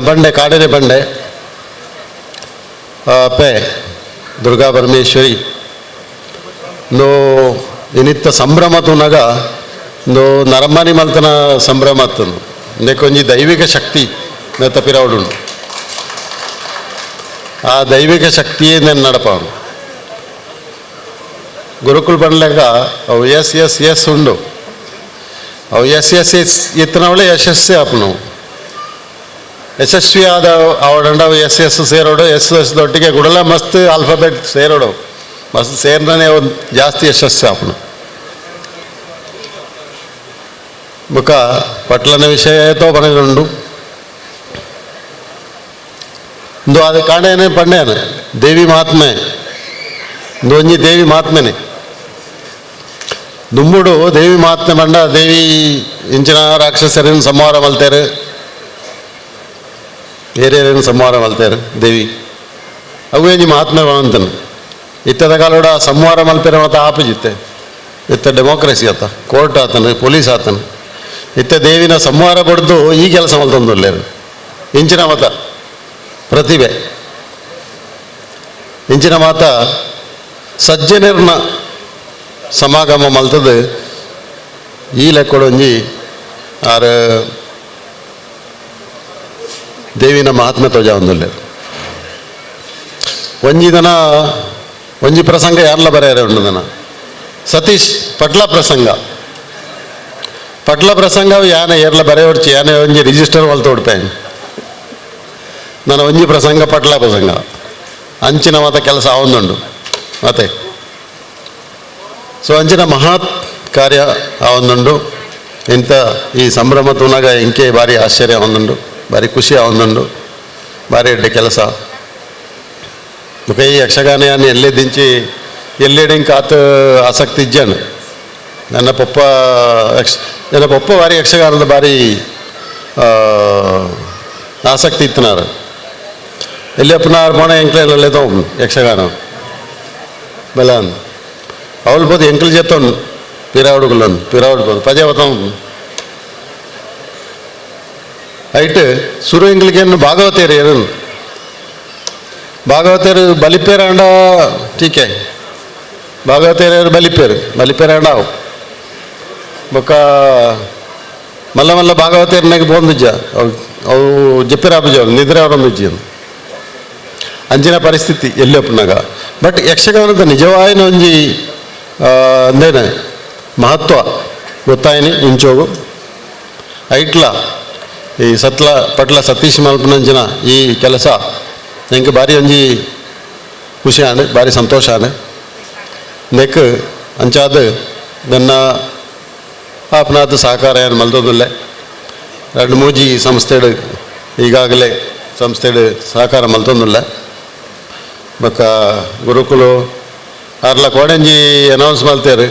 ಬಂಡೆ ಕಾಡನೆ ಬಂಡೆ ಪೇ ದುರ್ಗಾ ಪರಮೇಶ್ವರಿ ನೋ ಇನಿತ್ತ ಸಂಭ್ರಮ ತುನಗ ನೋ ನರಮನಿ ಮಲ್ತನ ಸಂಭ್ರಮ ಅತ್ತನು ನೆಕೊಂಜಿ ದೈವಿಕ ಶಕ್ತಿ ನೆತ್ತ ಪಿರವಡುಂಡು ಆ ದೈವಿಕ ಶಕ್ತಿಯೇ ನೆನ್ ನಡಪವನು ಗುರುಕುಲ್ ಬಂಡ್ಲೆಗ ಅವು ಎಸ್ ಉಂಡು ಅವು ಎಸ್ ಎತ್ತನವಳೆ ಯಶಸ್ಸೇ ಆಪನು ಯಶಸ್ವಿ ಆದ ಅವಡಂಡ ಎಸ್ ಸೇರೋಡು ಎಸ್ ದೊಟ್ಟಿಗೆ ಗುಡಲ ಮಸ್ತ್ ಆಲ್ಫಾಬೆಟ್ ಸೇರೋಡು ಮಸ್ತ್ ಸೇರ್ನೇ ಒಂದು ಜಾಸ್ತಿ ಯಶಸ್ಸು ಆಪನು ಮುಖ ಪಟ್ಲನ ವಿಷಯತೋ ಪನಗುಂಡು ಇಂದು ಅದು ಕಾಂಡೇನೆ ಪಂಡೇನೆ ದೇವಿ ಮಹಾತ್ಮೆ ಒಂಜಿ ದೇವಿ ಮಹಾತ್ಮೆನೆ ದುಂಬುಡು ದೇವಿ ಮಹಾತ್ಮೆ ಬಂಡ ದೇವಿ ಇಂಚಿನ ರಾಕ್ಷಸರಿನ ಸಂಹಾರ ಮಲ್ತೇರು ಏರಿಯರೇನು ಸಂಹಾರ ಮಲ್ತೇರು ದೇವಿ ಅವು ಒಂಜಿ ಮಹಾತ್ಮೆ ಬಂತನು ಇತ್ತದ ಕಾಲೋಡ ಸಂಹಾರ ಮಲ್ಪೇರೆ ಮತ್ತು ಆಪಜಿತ್ತೆ ಇತ್ತ ಡೆಮೋಕ್ರಸಿ ಆತ ಕೋರ್ಟ್ ಆತನು ಪೊಲೀಸ್ ಆತನು ಇತ್ತ ದೇವಿನ ಸಂಹಾರ ಬಡ್ದು ಈ ಕೆಲಸ ಮಲ್ತೊಂದುಲ್ಲೇರು ಇಂಚಿನ ಮತ ಪ್ರತಿಭೆ ಇಂಚಿನ ಮಾತ ಸಜ್ಜನರ್ನ ಸಮಾಗಮ ಮಲ್ತದು ಈ ಲೆಕ್ಕೊಡೊಂಜಿ ಆರು ದೇವಿನ ಮಹಾತ್ಮೆ ತೋಜ ಒಂದುಲ್ಲೇರು ಒಂಜಿ ಪ್ರಸಂಗ ಯಾರ್ಲ ಬರೆಯರೆ ಉಂಡು ದನ ಸತೀಶ್ ಪಟ್ಲ ಪ್ರಸಂಗ ಯಾನೆ ಏರ್ಲ ಬರೆ ಹೊಡ್ಚಿ ಯಾನೆ ಒಂಜಿ ರಿಜಿಸ್ಟರ್ ಮಲ್ತು ಹೊಡ್ಪೇನೆ ನಾನು ಒಂಜಿ ಪ್ರಸಂಗ ಪಟ್ಲ ಪ್ರಸಂಗ ಅಂಚಿನ ಮಾತ ಕೆಲಸ ಆವೊಂದುಂಡು ಮತ್ತೆ ಸೊ ಅಂಚಿನ ಮಹತ್ ಕಾರ್ಯ ಆವೊಂದುಂಡು ಇಂಥ ಈ ಸಂಭ್ರಮ ತೂನಾಗ ಇಂಕೆ ಭಾರಿ ಆಶ್ಚರ್ಯ ಆವೊಂದುಂಡು ಭಾರಿ ಖುಷಿ ಆವೊಂದುಂಡು ಭಾರಿ ಎಡ್ಡೆ ಕೆಲಸ ಈ ಯಕ್ಷಗಾನ ಎಲ್ಲೇ ದಿಂಚಿ ಎಲ್ಲೆಡೆಂಗೆ ಆತ ಆಸಕ್ತಿ ಇಜ್ಜಾನು ನನ್ನ ಪಪ್ಪ ಭಾರಿ ಯಕ್ಷಗಾನದ ಭಾರಿ ಆಸಕ್ತಿ ಇತ್ತನಾರು ಎಲ್ಲಿಯಪ್ಪನಾರು ಪೋಣ ಎಂಕ್ಲೆಲ್ಲೇ ತಗೊಂಡು ಯಕ್ಷಗಾನ ಬೆಲಾನ್ ಅವಳು ಬೋದು ಎಂಕ್ಲು ಜೆತ್ತವನು ಪಿರಾವಡುಗಳನ್ನು ಪಿರಾವಡ್ಬೋದು ಪದೇ ಬತ್ತವನು ಐಟ್ ಸುರು ಎಂಕ್ಲಿಗೇನು ಭಾಗವತೇರು ಏನು ಭಾಗವತೇರು ಬಲಿಪೇರು ಅಂಡ ಟೀಕೆ ಭಾಗವತೇರು ಬಲಿಪೇರು ಅಂಡಾವು ಬೊಕ್ಕ ಮಲ್ಲ ಭಾಗವತೇರ್ನಾಗ ಬೋಂದುಜ್ಜ ಅವು ಜಪ್ಪಿರಾಬುಜ ನಿದ್ರೆ ಅವರೊಂದುಜ್ಜಿ ಅಂಚಿನ ಪರಿಸ್ಥಿತಿ ಎಲ್ಲಪ್ಪನಾಗ ಬಟ್ ಯಕ್ಷಗಾನದ ನಿಜವಾಯಿನ ಒಂಜಿ ಅಂದೇನೆ ಮಹತ್ವ ಗೊತ್ತಾಯಿನಿ ಇಂಚೋಗು ಐಟ್ಲ ಈ ಪಟ್ಲ ಸತೀಶ್ ಮಲ್ಪನಂಚಿನ ಈ ಕೆಲಸ ನನಗೆ ಭಾರಿ ಒಂಜಿ ಖುಷಿ ಆನೆ ಭಾರಿ ಸಂತೋಷ ಆನೆ ನೆಕ್ ಅಂಚಾದ ನನ್ನ ಆಪನಾದ ಸಹಕಾರ ಏನು ಮಲ್ತೋದಿಲ್ಲ 2-3 ಸಂಸ್ಥೆಡು ಈಗಾಗಲೇ ಸಂಸ್ಥೆಡು ಸಹಕಾರ ಮಲ್ತೊಂದಿಲ್ಲ ಬೊಕ್ಕ ಗುರುಕುಲು ಅರ್ಲ ಕೋಡಂಜಿ ಅನೌನ್ಸ್ ಮಲ್ತೇರು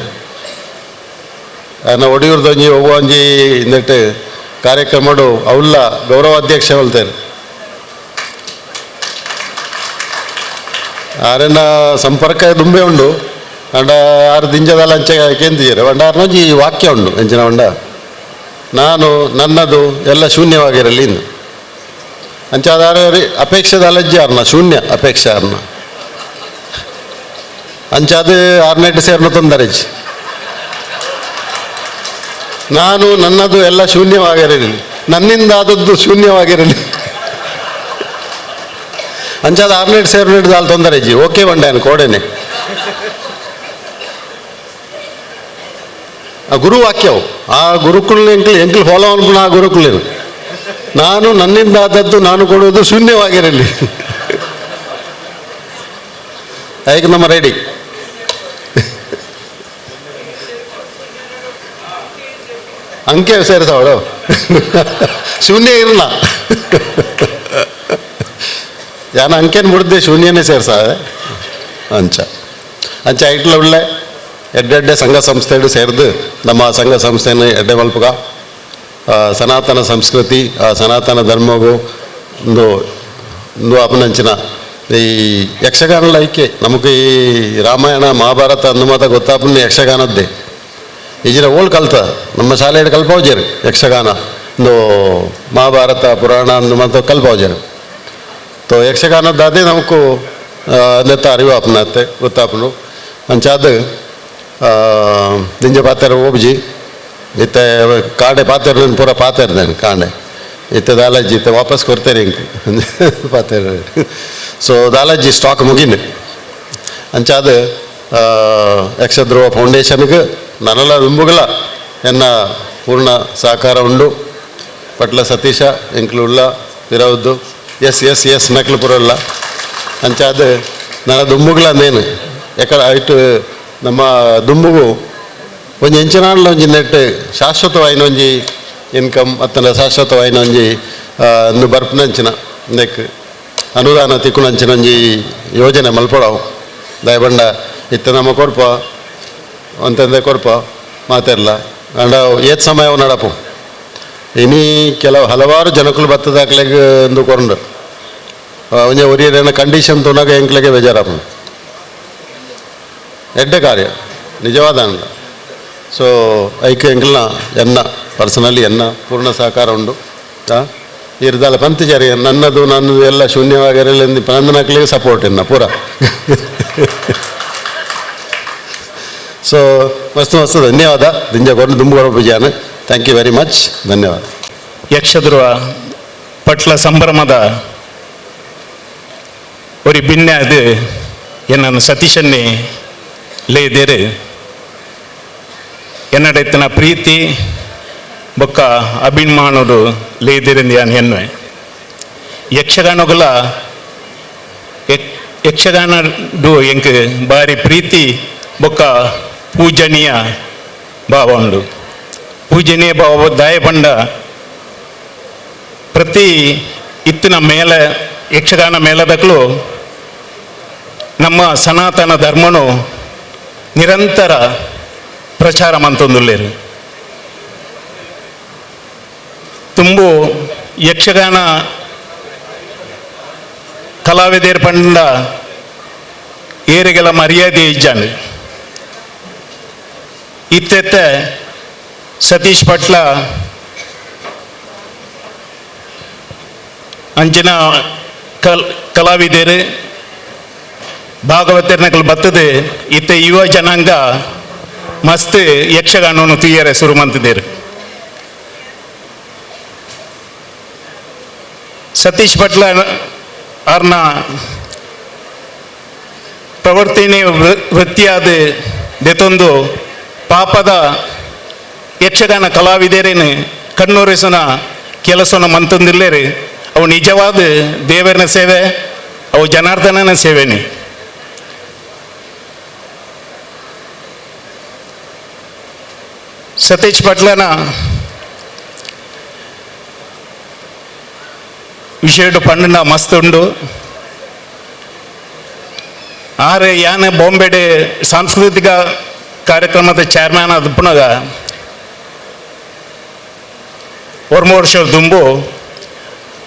ಒಡಿಯೂರ್ದೊಂಜಿ ಹೋಗುವಂಜಿ ನೆಟ್ಟು ಕಾರ್ಯಕ್ರಮಡು ಅವಲ್ಲ ಗೌರವ ಅಧ್ಯಕ್ಷ ಹೊಲ್ತೇರು ಆರನ್ನ ಸಂಪರ್ಕ ದುಂಬೆ ಉಂಡು ಅಂಡ 6 ದಿಂಜದ ಅಂಚೆ ಕೇಂದ್ರೀಯರು ಒಂಡಾರ್ನೊಂಜಿ ವಾಕ್ಯ ಉಂಡು ಎಂಚಿನ ಉಂಡ ನಾನು ನನ್ನದು ಎಲ್ಲ ಶೂನ್ಯವಾಗಿರಲಿ ಇನ್ನು ಅಂಚಾದಾರ ಅಪೇಕ್ಷದ ಅಲಜ್ಜಿ ಆರ್ನ ಶೂನ್ಯ ಅಪೇಕ್ಷೆ ಆರ್ನ ಅಂಚಾದ 6 ಸೇರ್ನ ತೊಂದರೆಜ್ ನಾನು ನನ್ನದು ಎಲ್ಲ ಶೂನ್ಯವಾಗಿರಲಿ ನನ್ನಿಂದ ಆದದ್ದು ಶೂನ್ಯವಾಗಿರಲಿ ಅಂಚಾದ 6 ಸೇರ್ ಅಲ್ಲಿ ತೊಂದರೆಜಿ ಓಕೆ ಬಂಡೇನು ಕೋಡೆನೆ ಆ ಗುರುವಾಕ್ಯವು ಆ ಗುರುಕುಲ್ ಎಂಕ್ಲು ಫಾಲೋ ಅನ್ಕೊಂಡು ಆ ಗುರುಕುಲೇನು ನಾನು ನನ್ನಿಂದ ಆದದ್ದು ನಾನು ಕೊಡುವುದು ಶೂನ್ಯವಾಗಿರಲಿ. ಹೇಗೆ ನಮ್ಮ ರೆಡಿ ಅಂಕೆ ಸೇರಿಸವಳು ಶೂನ್ಯ ಇರಲ್ಲ ಯಾನ ಅಂಕೆನ ಬಿಡದೆ ಶೂನ್ಯನೇ ಸೇರ್ಸಾವೆ ಅಂಚ ಅಂಚ ಇಟ್ಲ ಒಳ್ಳೆ ಎಡ್ಡೆಡ್ಡೆ ಸಂಘ ಸಂಸ್ಥೆಗಳು ಸೇರಿದು ನಮ್ಮ ಸಂಘ ಸಂಸ್ಥೆಯನ್ನು ಎಡ್ಡೆ ಮಲ್ಪಗ ಸನಾತನ ಸಂಸ್ಕೃತಿ ಸನಾತನ ಧರ್ಮಗೂ ಒಂದು ಅಪನಂಚಿನ ಈ ಯಕ್ಷಗಾನದ ಐಕ್ಯ ನಮಗೆ ಈ ರಾಮಾಯಣ ಮಹಾಭಾರತ ಅಂದು ಮಾತ್ರ ಗೊತ್ತಾಪನ್ನ ಯಕ್ಷಗಾನದ್ದೇ ಈಜಿನ ಓಲ್ಡ್ ಕಲ್ತ ನಮ್ಮ ಶಾಲೆಯಲ್ಲಿ ಕಲ್ಪೋಜರು ಯಕ್ಷಗಾನ ಒಂದು ಮಹಾಭಾರತ ಪುರಾಣ ಅಂದು ಮಾತ್ರ ಕಲ್ಪೋಜರು ತೋ ಯಕ್ಷಗಾನದ್ದಾದೇ ನಮಗೂ ನೆತ್ತ ಅರಿವು ಅಪ್ಪನತ್ತೆ ಗೊತ್ತಾಪನು ಅಂಚಾದ ನಿಂಜ ಪಾತ್ರ ಓಬ್ಜಿ ಇತ್ತೆ ಕಾಡೆ ಪಾತ್ರ ಪೂರ ಪಾತಿರ್ದೇನೆ ಕಾಂಡೆ ಇತ್ತೆ ದಾಲಾಜಿ ಇತ್ತೆ ವಾಪಸ್ ಕೊಡ್ತೇನೆ ಹಿಂಗೆ ಪಾತ್ರ ಸೊ ದಾಲಾಜಿ ಸ್ಟಾಕ್ ಮುಗಿನ ಅಂಚಾದ ಯಕ್ಷಧ್ರುವ ಫೌಂಡೇಶನ್ಗೆ ನನ್ನೆಲ್ಲ ದುಂಬುಗಳ ಎನ್ನ ಪೂರ್ಣ ಸಹಕಾರ ಉಂಡು ಪಟ್ಲ ಸತೀಶ ಎಂಕ್ಲುಲ್ಲ ಇರವದ್ದು ಎಸ್ ನಕ್ಲುಪುರಲ್ಲ ಅಂಚಾದ ನನ್ನ ದುಂಬುಗಳ ಮೇನು ಯಾಕಡೆ ಐಟು ನಮ್ಮ ದುಂಬುಗು ಒಂಜಿ ಎಂಚಿನಾಡ್ಲ ಒಂಜಿ ನೆಟ್ ಶಾಶ್ವತವಾಯಿನ ಒಂಜಿ ಇನ್ಕಮ್ ಅತ್ತನ ಶಾಶ್ವತವಾಯಿನ ಒಂಜಿ ಒಂದು ಬರ್ಪನಂಚಿನ ನೆಕ್ ಅನುದಾನ ತಿಕ್ಕುನಂಚಿನ ಒಂಜಿ ಯೋಜನೆ ಮಲ್ಪಡವು ದಯಬಂಡ ಇತ್ತ ನಮ್ಮ ಕೊರ್ಪ ಅಂತಂದೆ ಕೊರ್ಪ ಮಾತಿರಲ್ಲ ಅಂಡ ಏತ್ ಸಮಯ ನಡಪು ಇನಿ ಕೆಲವು ಹಲವಾರು ಜನಕ್ಕಳು ಬತ್ತದಾಕ್ಲೆಗೆ ಎಂದು ಕೊಂಡು ಒಂಜ ಒರಿಯನ ಕಂಡೀಷನ್ ತೊನಾಗ ಎಂಕ್ಲೆಗೆ ಬೇಜಾರಪ್ಪ ಎಡ್ಡೆ ಕಾರ್ಯ ನಿಜವಾದ ಅಂಡ ಸೊ ಐಕೆ ಎಂಕ್ಲನ ಎನ್ನ ಪರ್ಸನಲಿ ಎನ್ನ ಪೂರ್ಣ ಸಹಕಾರ ಉಂಡು ಇರ್ದಲ್ಲ ಪಂತಿಚಾರಿ ನನ್ನದು ಎಲ್ಲ ಶೂನ್ಯವಾಗಿರಲಿ ನಂದನಕ್ಲಿಗೆ ಸಪೋರ್ಟ್ ಎನ್ನ ಪೂರ ಸೊ ಮಸ್ತ್ ಮಸ್ತ್ ಧನ್ಯವಾದ ದಿಂಜಗೊಂಡು ದುಂಬುಗಳ ಪೂಜಾನ ಥ್ಯಾಂಕ್ ಯು ವೆರಿ ಮಚ್ ಧನ್ಯವಾದ. ಯಕ್ಷಧ್ರುವ ಪಟ್ಲ ಸಂಭ್ರಮದ ഒരു ഭിന്ന അത് എന്നാണ് ಸತೀಶನ್ನೇ ಲೇದೇರು ಎನ್ನಡೆತ್ತಿನ ಪ್ರೀತಿ ಬೊಕ್ಕ ಅಭಿಮಾನರು ಲೇದಿರಿಂದ ನಾನು ಹೆಣ್ಣೆ ಯಕ್ಷಗಾನಗಳ ಯಕ್ಷಗಾನಡು ಎಂಕ್ ಬಾರಿ ಪ್ರೀತಿ ಬೊಕ್ಕ ಪೂಜನೀಯ ಭಾವ ಉಂಡು ಪೂಜನೀಯ ಭಾವ ದಾಯ ಪಂಡ ಪ್ರತಿ ಇತ್ತಿನ ಮೇಲೆ ಯಕ್ಷಗಾನ ಮೇಳದಕ್ಕೂ ನಮ್ಮ ಸನಾತನ ಧರ್ಮನು ನಿರಂತರ ಪ್ರಚಾರ ಮಂತೊಂದುಲ್ಲೇರು ತುಂಬು ಯಕ್ಷಗಾನ ಕಲಾವಿದರ ಪಂಡ ಏರಿಗೆಲ್ಲ ಮರ್ಯಾದೆ ಇಜ್ಜಾಂಡು ಇತ್ತೆತ್ತ ಸತೀಶ್ ಪಟ್ಲ ಅಂಚಿನ ಕಲಾವಿದರು ಭಾಗವತರ್ನಗಳು ಬರ್ತದೆ ಇತ್ತ ಯುವ ಜನಾಂಗ ಮಸ್ತ್ ಯಕ್ಷಗಾನವನ್ನು ತುಯ್ಯರೆ ಶುರು ಮಂತಿದ್ದೇರು ಸತೀಶ್ ಪಟ್ಲ ಅವ್ರನ್ನ ಪ್ರವರ್ತನೆ ವೃತ್ತಿಯಾದ ದೆತೊಂದು ಪಾಪದ ಯಕ್ಷಗಾನ ಕಲಾವಿದರೇನು ಕಣ್ಣೂರಿಸನ ಕೆಲಸನ ಮಂತಂದಿಲ್ಲೇರಿ ಅವು ನಿಜವಾದ ದೇವರನ ಸೇವೆ ಅವು ಜನಾರ್ದನನ ಸೇವೆನೇ ಸತೀಶ್ ಪಟ್ಲನ ವಿಷಯ ಪಂಡ ಮಸ್ತ್ ಉಂಡು ಆರೆ ಯಾನೆ ಬಾಂಬೆಡೆ ಸಾಂಸ್ಕೃತಿಕ ಕಾರ್ಯಕ್ರಮದ ಚೇರ್ಮನ್ ಆದ ಪುನಗ 3 ವರ್ಷ ದುಂಬು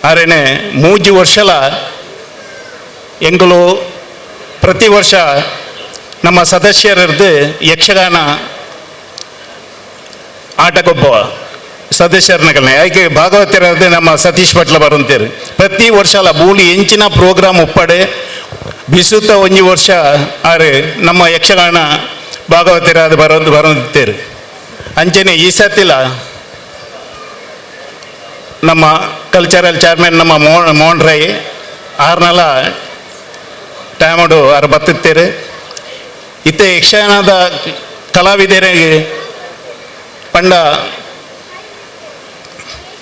ಆರೇನೆ 3 ವರ್ಷಲ ಎಂಗಳು ಪ್ರತಿ ವರ್ಷ ನಮ್ಮ ಸದಸ್ಯರದ್ದು ಯಕ್ಷಗಾನ ಆಟಗೊಬ್ಬ ಸದಸ್ಯರನ್ನ ಯಾಕೆ ಭಾಗವತರದ್ದು ನಮ್ಮ ಸತೀಶ್ ಪಟ್ಲ ಬರುತ್ತೇರು ಪ್ರತಿ ವರ್ಷಲ ಬೂಲಿ ಎಂಚಿನ ಪ್ರೋಗ್ರಾಮ್ ಉಪ್ಪಡೆ ಬಿಸುತ್ತ 1 ವರ್ಷ ಆರೆ ನಮ್ಮ ಯಕ್ಷಗಾನ ಭಾಗವತರಾದ ಬರುತ್ತೇರು ಅಂಚನೆ ಈ ಸತಿಲ ನಮ್ಮ ಕಲ್ಚರಲ್ ಚೇರ್ಮನ್ ನಮ್ಮ ಮೋಹನ್ ರೈ ಆರ್ನೆಲ್ಲ ಟೈಮಡು ಅವ್ರು ಬರ್ತೇರು ಇತ್ತೆ ಯಕ್ಷಗಾನದ ಕಲಾವಿದರಿಗೆ ಪಂಡ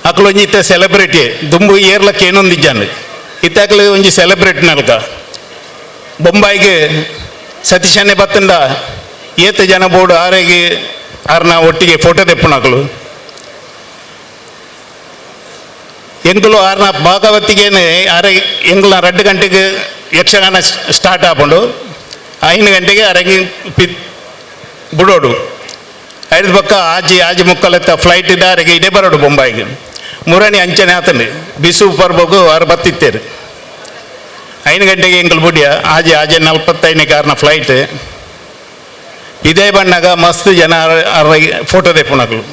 ಅಕ್ಲು ಒಂಜಿ ಇತ್ತೆ ಸೆಲೆಬ್ರಿಟಿ ದುಂಬು ಏರ್ಲಕ್ಕೆ ಏನೊಂದಿದ್ದಾನೆ ಇತ್ತಾಕಲು ಒಂಜಿ ಸೆಲೆಬ್ರಿಟಿ ನಲ್ಕ ಬೊಂಬಾಯಿಗೆ ಸತೀಶನ್ನೇ ಬತ್ತಂಡ ಏತ ಜನ ಬೋರ್ಡು ಆರೆಗೆ ಆರ್ನ ಒಟ್ಟಿಗೆ ಫೋಟೋ ತೆಪ್ಪುನಕ್ಲು ಎಂಕುಲು ಆರ್ನ ಭಾಗವತಿಗೇನೆ ಆರೆ ಎಂಕುಲ 2 ಗಂಟೆಗೆ ಯಕ್ಷಗಾನ ಸ್ಟಾರ್ಟ್ ಆಪುಂಡು 5 ಗಂಟೆಗೆ ಅರೆಗೆ ಬಿಡೋಡು 5 ಪಕ್ಕ ಆಜಿ ಮುಕ್ಕಲೆತ್ತ ಫ್ಲೈಟ್ ಇದ್ದ ಅರೆಗೆ ಇದೇ ಬರೋಡು ಬೊಂಬಾಯಿಗೆ ಮುರಾಣಿ ಅಂಚನೆ ಆತಂಡು ಬಿಸು ಪರ್ಬೋಗು ಆರು ಬತ್ತಿತ್ತೇರು 5 ಗಂಟೆಗೆ ಎಂಕಲ್ ಬುಡಿಯ ಆಜೆ 45 ಕಾರಣ ಫ್ಲೈಟ್ ಇದೇ ಬಣ್ಣಾಗ ಮಸ್ತ್ ಜನ ಫೋಟೋ ತೆಪ್ಪುನಕ್ಲು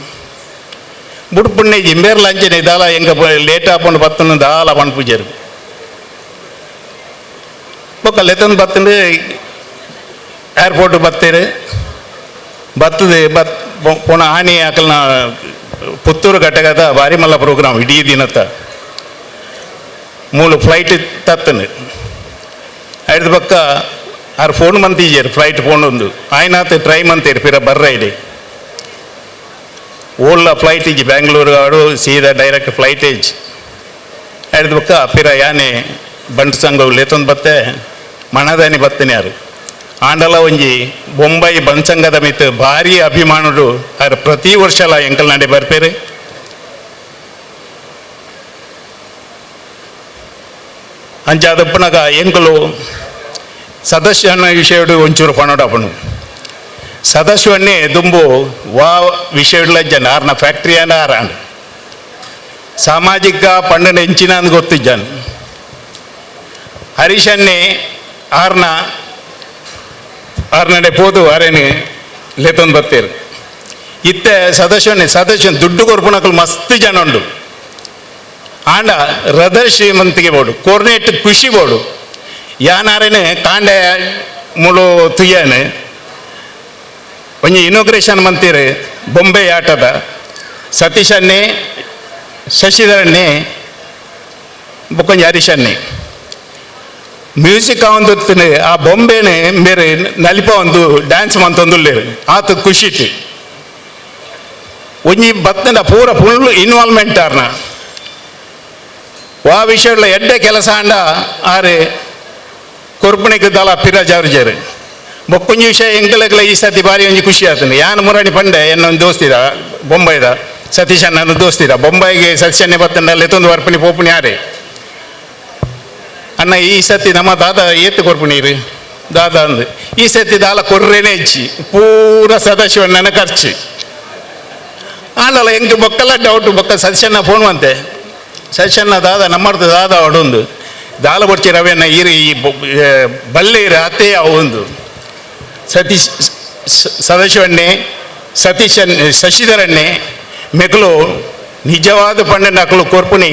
ಬುಡ್ಪುಣ್ಣೆ ಜಿಂಬೇರ್ಲ ಅಂಚನೆ ದಾಲ ಎಂಗ ಲೇಟ್ ಆಪುಂಡು ಬತ್ತನು ದಾಲ ಪನ್ಪುಜರು ಬೊಕ್ಕ ಲೆತ್ತಂದು ಬತ್ತಂಡು ಏರ್ಪೋರ್ಟ್ ಬತ್ತೇರು ಬತ್ತದು ಪುಣ ಆಣಿ ಆಕಲ್ನ ಪುತ್ತೂರು ಘಟಕದ ಭಾರಿ ಮಲ್ಲ ಪ್ರೋಗ್ರಾಮ್ ಇಡೀ ದಿನತ್ತ 3 ಫ್ಲೈಟ್ ತತ್ತನು 5 ಪಕ್ಕ ಆರು ಫೋನ್ ಮಂತಿಜೇರು ಫ್ಲೈಟ್ ಫೋನ್ ಒಂದು ಆಯ್ನಾತ್ ಟ್ರೈ ಮಂತೇರು ಪಿರ ಬರ್ರ ಇದೆ ಓಲ್ಲ ಫ್ಲೈಟ್ ಇಜ್ಜಿ ಬ್ಯಾಂಗ್ಳೂರು ಆಡು ಸೀದಾ ಡೈರೆಕ್ಟ್ ಫ್ಲೈಟ್ ಇಜ್ಜಿ 5 ಪಕ್ಕ ಪಿರ ಯಾನೆ ಬಂಟ್ ಸಂಘ ಲೇತೊಂದು ಬತ್ತೆ ಮಣದಾನಿ ಬತ್ತನೆ ಯಾರು ಆಂಡಲ ಒಂಜಿ ಬೊಂಬೈ ಬಂಚಂಗದ ಮಿತ್ ಭಾರಿ ಅಭಿಮಾನುಡು ಅವ್ರು ಪ್ರತಿ ವರ್ಷಲ ಎಂಕಲ್ ನಾಡೆ ಬರ್ಪೇರು ಅಂಚಾದಪ್ಪನಾಗ ಎಂಕಲು ಸದಸ್ಯನ ವಿಷಯಡು ಒಂಚೂರು ಪಣೋಡಪ್ಪನು ಸದಸ್ಯವನ್ನೇ ದುಂಬು ವಾ ವಿಷಯಡ್ಲ ಜನ ಆರ್ನ ಫ್ಯಾಕ್ಟ್ರಿ ಅನ್ನ ಆರಾಂಡ್ ಸಾಮಾಜಿಕ ಪಂಡನ ಹೆಂಚಿನ ಅಂದ್ ಗೊತ್ತಿದ್ದಾನೆ ಹರೀಶನ್ನೇ ಆರ್ನಡೆ ಪೋದು ಅರೇನೆ ಲೇತೊಂದು ಬತ್ತೇರು ಇತ್ತೆ ಸದಸ್ಯನ್ ದುಡ್ಡು ಕೊರ್ಪುನಕಲು ಮಸ್ತ್ ಜನ ಉಂಡು ಆಂಡ ಹೃದಯ ಶ್ರೀಮಂತಿಗೆ ಬೋಡು ಕೋರ್ನೇಟ್ ಖುಷಿ ಬೋಡು ಯಾನಾರೇನೆ ಕಾಂಡೆ ಮುಳು ತುಯ್ಯಾನೆ ಒಂಜಿ ಇನೋಗ್ರೇಷನ್ ಮಂತೀರು ಬೊಂಬೆ ಆಟದ ಸತೀಶನ್ನೇ ಶಶಿಧರನ್ನೇ ಬೊಕ್ಕೊಂಜಿ ಹರೀಶನ್ನೇ ಮ್ಯೂಸಿಕ್ ಅವೊಂದು ಆ ಬೊಂಬೆನೆ ಮೇರೆ ನಲಿಪ ಒಂದು ಡ್ಯಾನ್ಸ್ ಮಂತೊಂದುಲ್ಲೇರು ಆತ ಖುಷಿತಿ ಒಂಜಿ ಬತ್ತನ ಪೂರ ಫುಲ್ ಇನ್ವಾಲ್ವ್ಮೆಂಟ್ ಆರ್ನ ವಾ ವಿಷಯಡ್ಲ ಎಡ್ಡೆ ಕೆಲಸ ಅಂಡ ಆರೆ ಕೊರ್ಪಣಿಗೆ ದಲ ಪಿರಾಜಾರ್ಜರು ಬೊಕ್ಕೊಂಜಿ ವಿಷಯ ಎಂಕಲೆಗ್ಲ ಈ ಸತಿ ಬಾರಿ ಒಂಜಿ ಖುಷಿ ಆತನು ಯಾನು ಮುರಾಣಿ ಪಂಡೆ ಎನ್ನೊಂದು ದೋಸ್ತಿದ ಬೊಂಬೈದ ಸತೀಶ್ ಅನ್ನ ದೋಸ್ತಿದ ಬೊಂಬೈಗೆ ಸತ್ಯನ್ನೇ ಬತ್ತಂಡ ಲೆತ್ತೊಂದು ವರ್ಪಣಿ ಪೋಪಣಿ ಯಾರೇ ಅನ್ನ ಈ ಸತಿ ನಮ್ಮ ದಾದ ಏತ್ತು ಕೊರ್ಪುಣೀರು ದಾದ ಅಂದು ಈ ಸತಿ ದಾಲ ಕೊರ್ರೇನೆ ಹೆಚ್ಚಿ ಪೂರ ಸದಸ್ಯವನ್ನ ಖರ್ಚು ಆಂಡಲ್ಲ ಎಂಗೆ ಬೊಕ್ಕಲ್ಲ ಡೌಟ್ ಬೊಕ್ಕ ಸದಸ್ಯನ ಫೋನ್ ಅಂತೆ ಸದಸ್ಯನ ದಾದ ನಮ್ಮರ್ದು ದಾದ ಅವಡೊಂದು ದಾಲ ಬಡ್ಚಿ ರವೆಯನ್ನ ಈ ಬಲ್ಲೇರು ಅತ್ತೆ ಒಂದು ಸತೀಶ್ ಸದಸ್ಯವನ್ನೇ ಶಶಿಧರನ್ನೇ ಮೆಕ್ಕಲು ನಿಜವಾದ ಪಂಡನ ಅಕ್ಕಲು ಕೊರ್ಪುಣಿ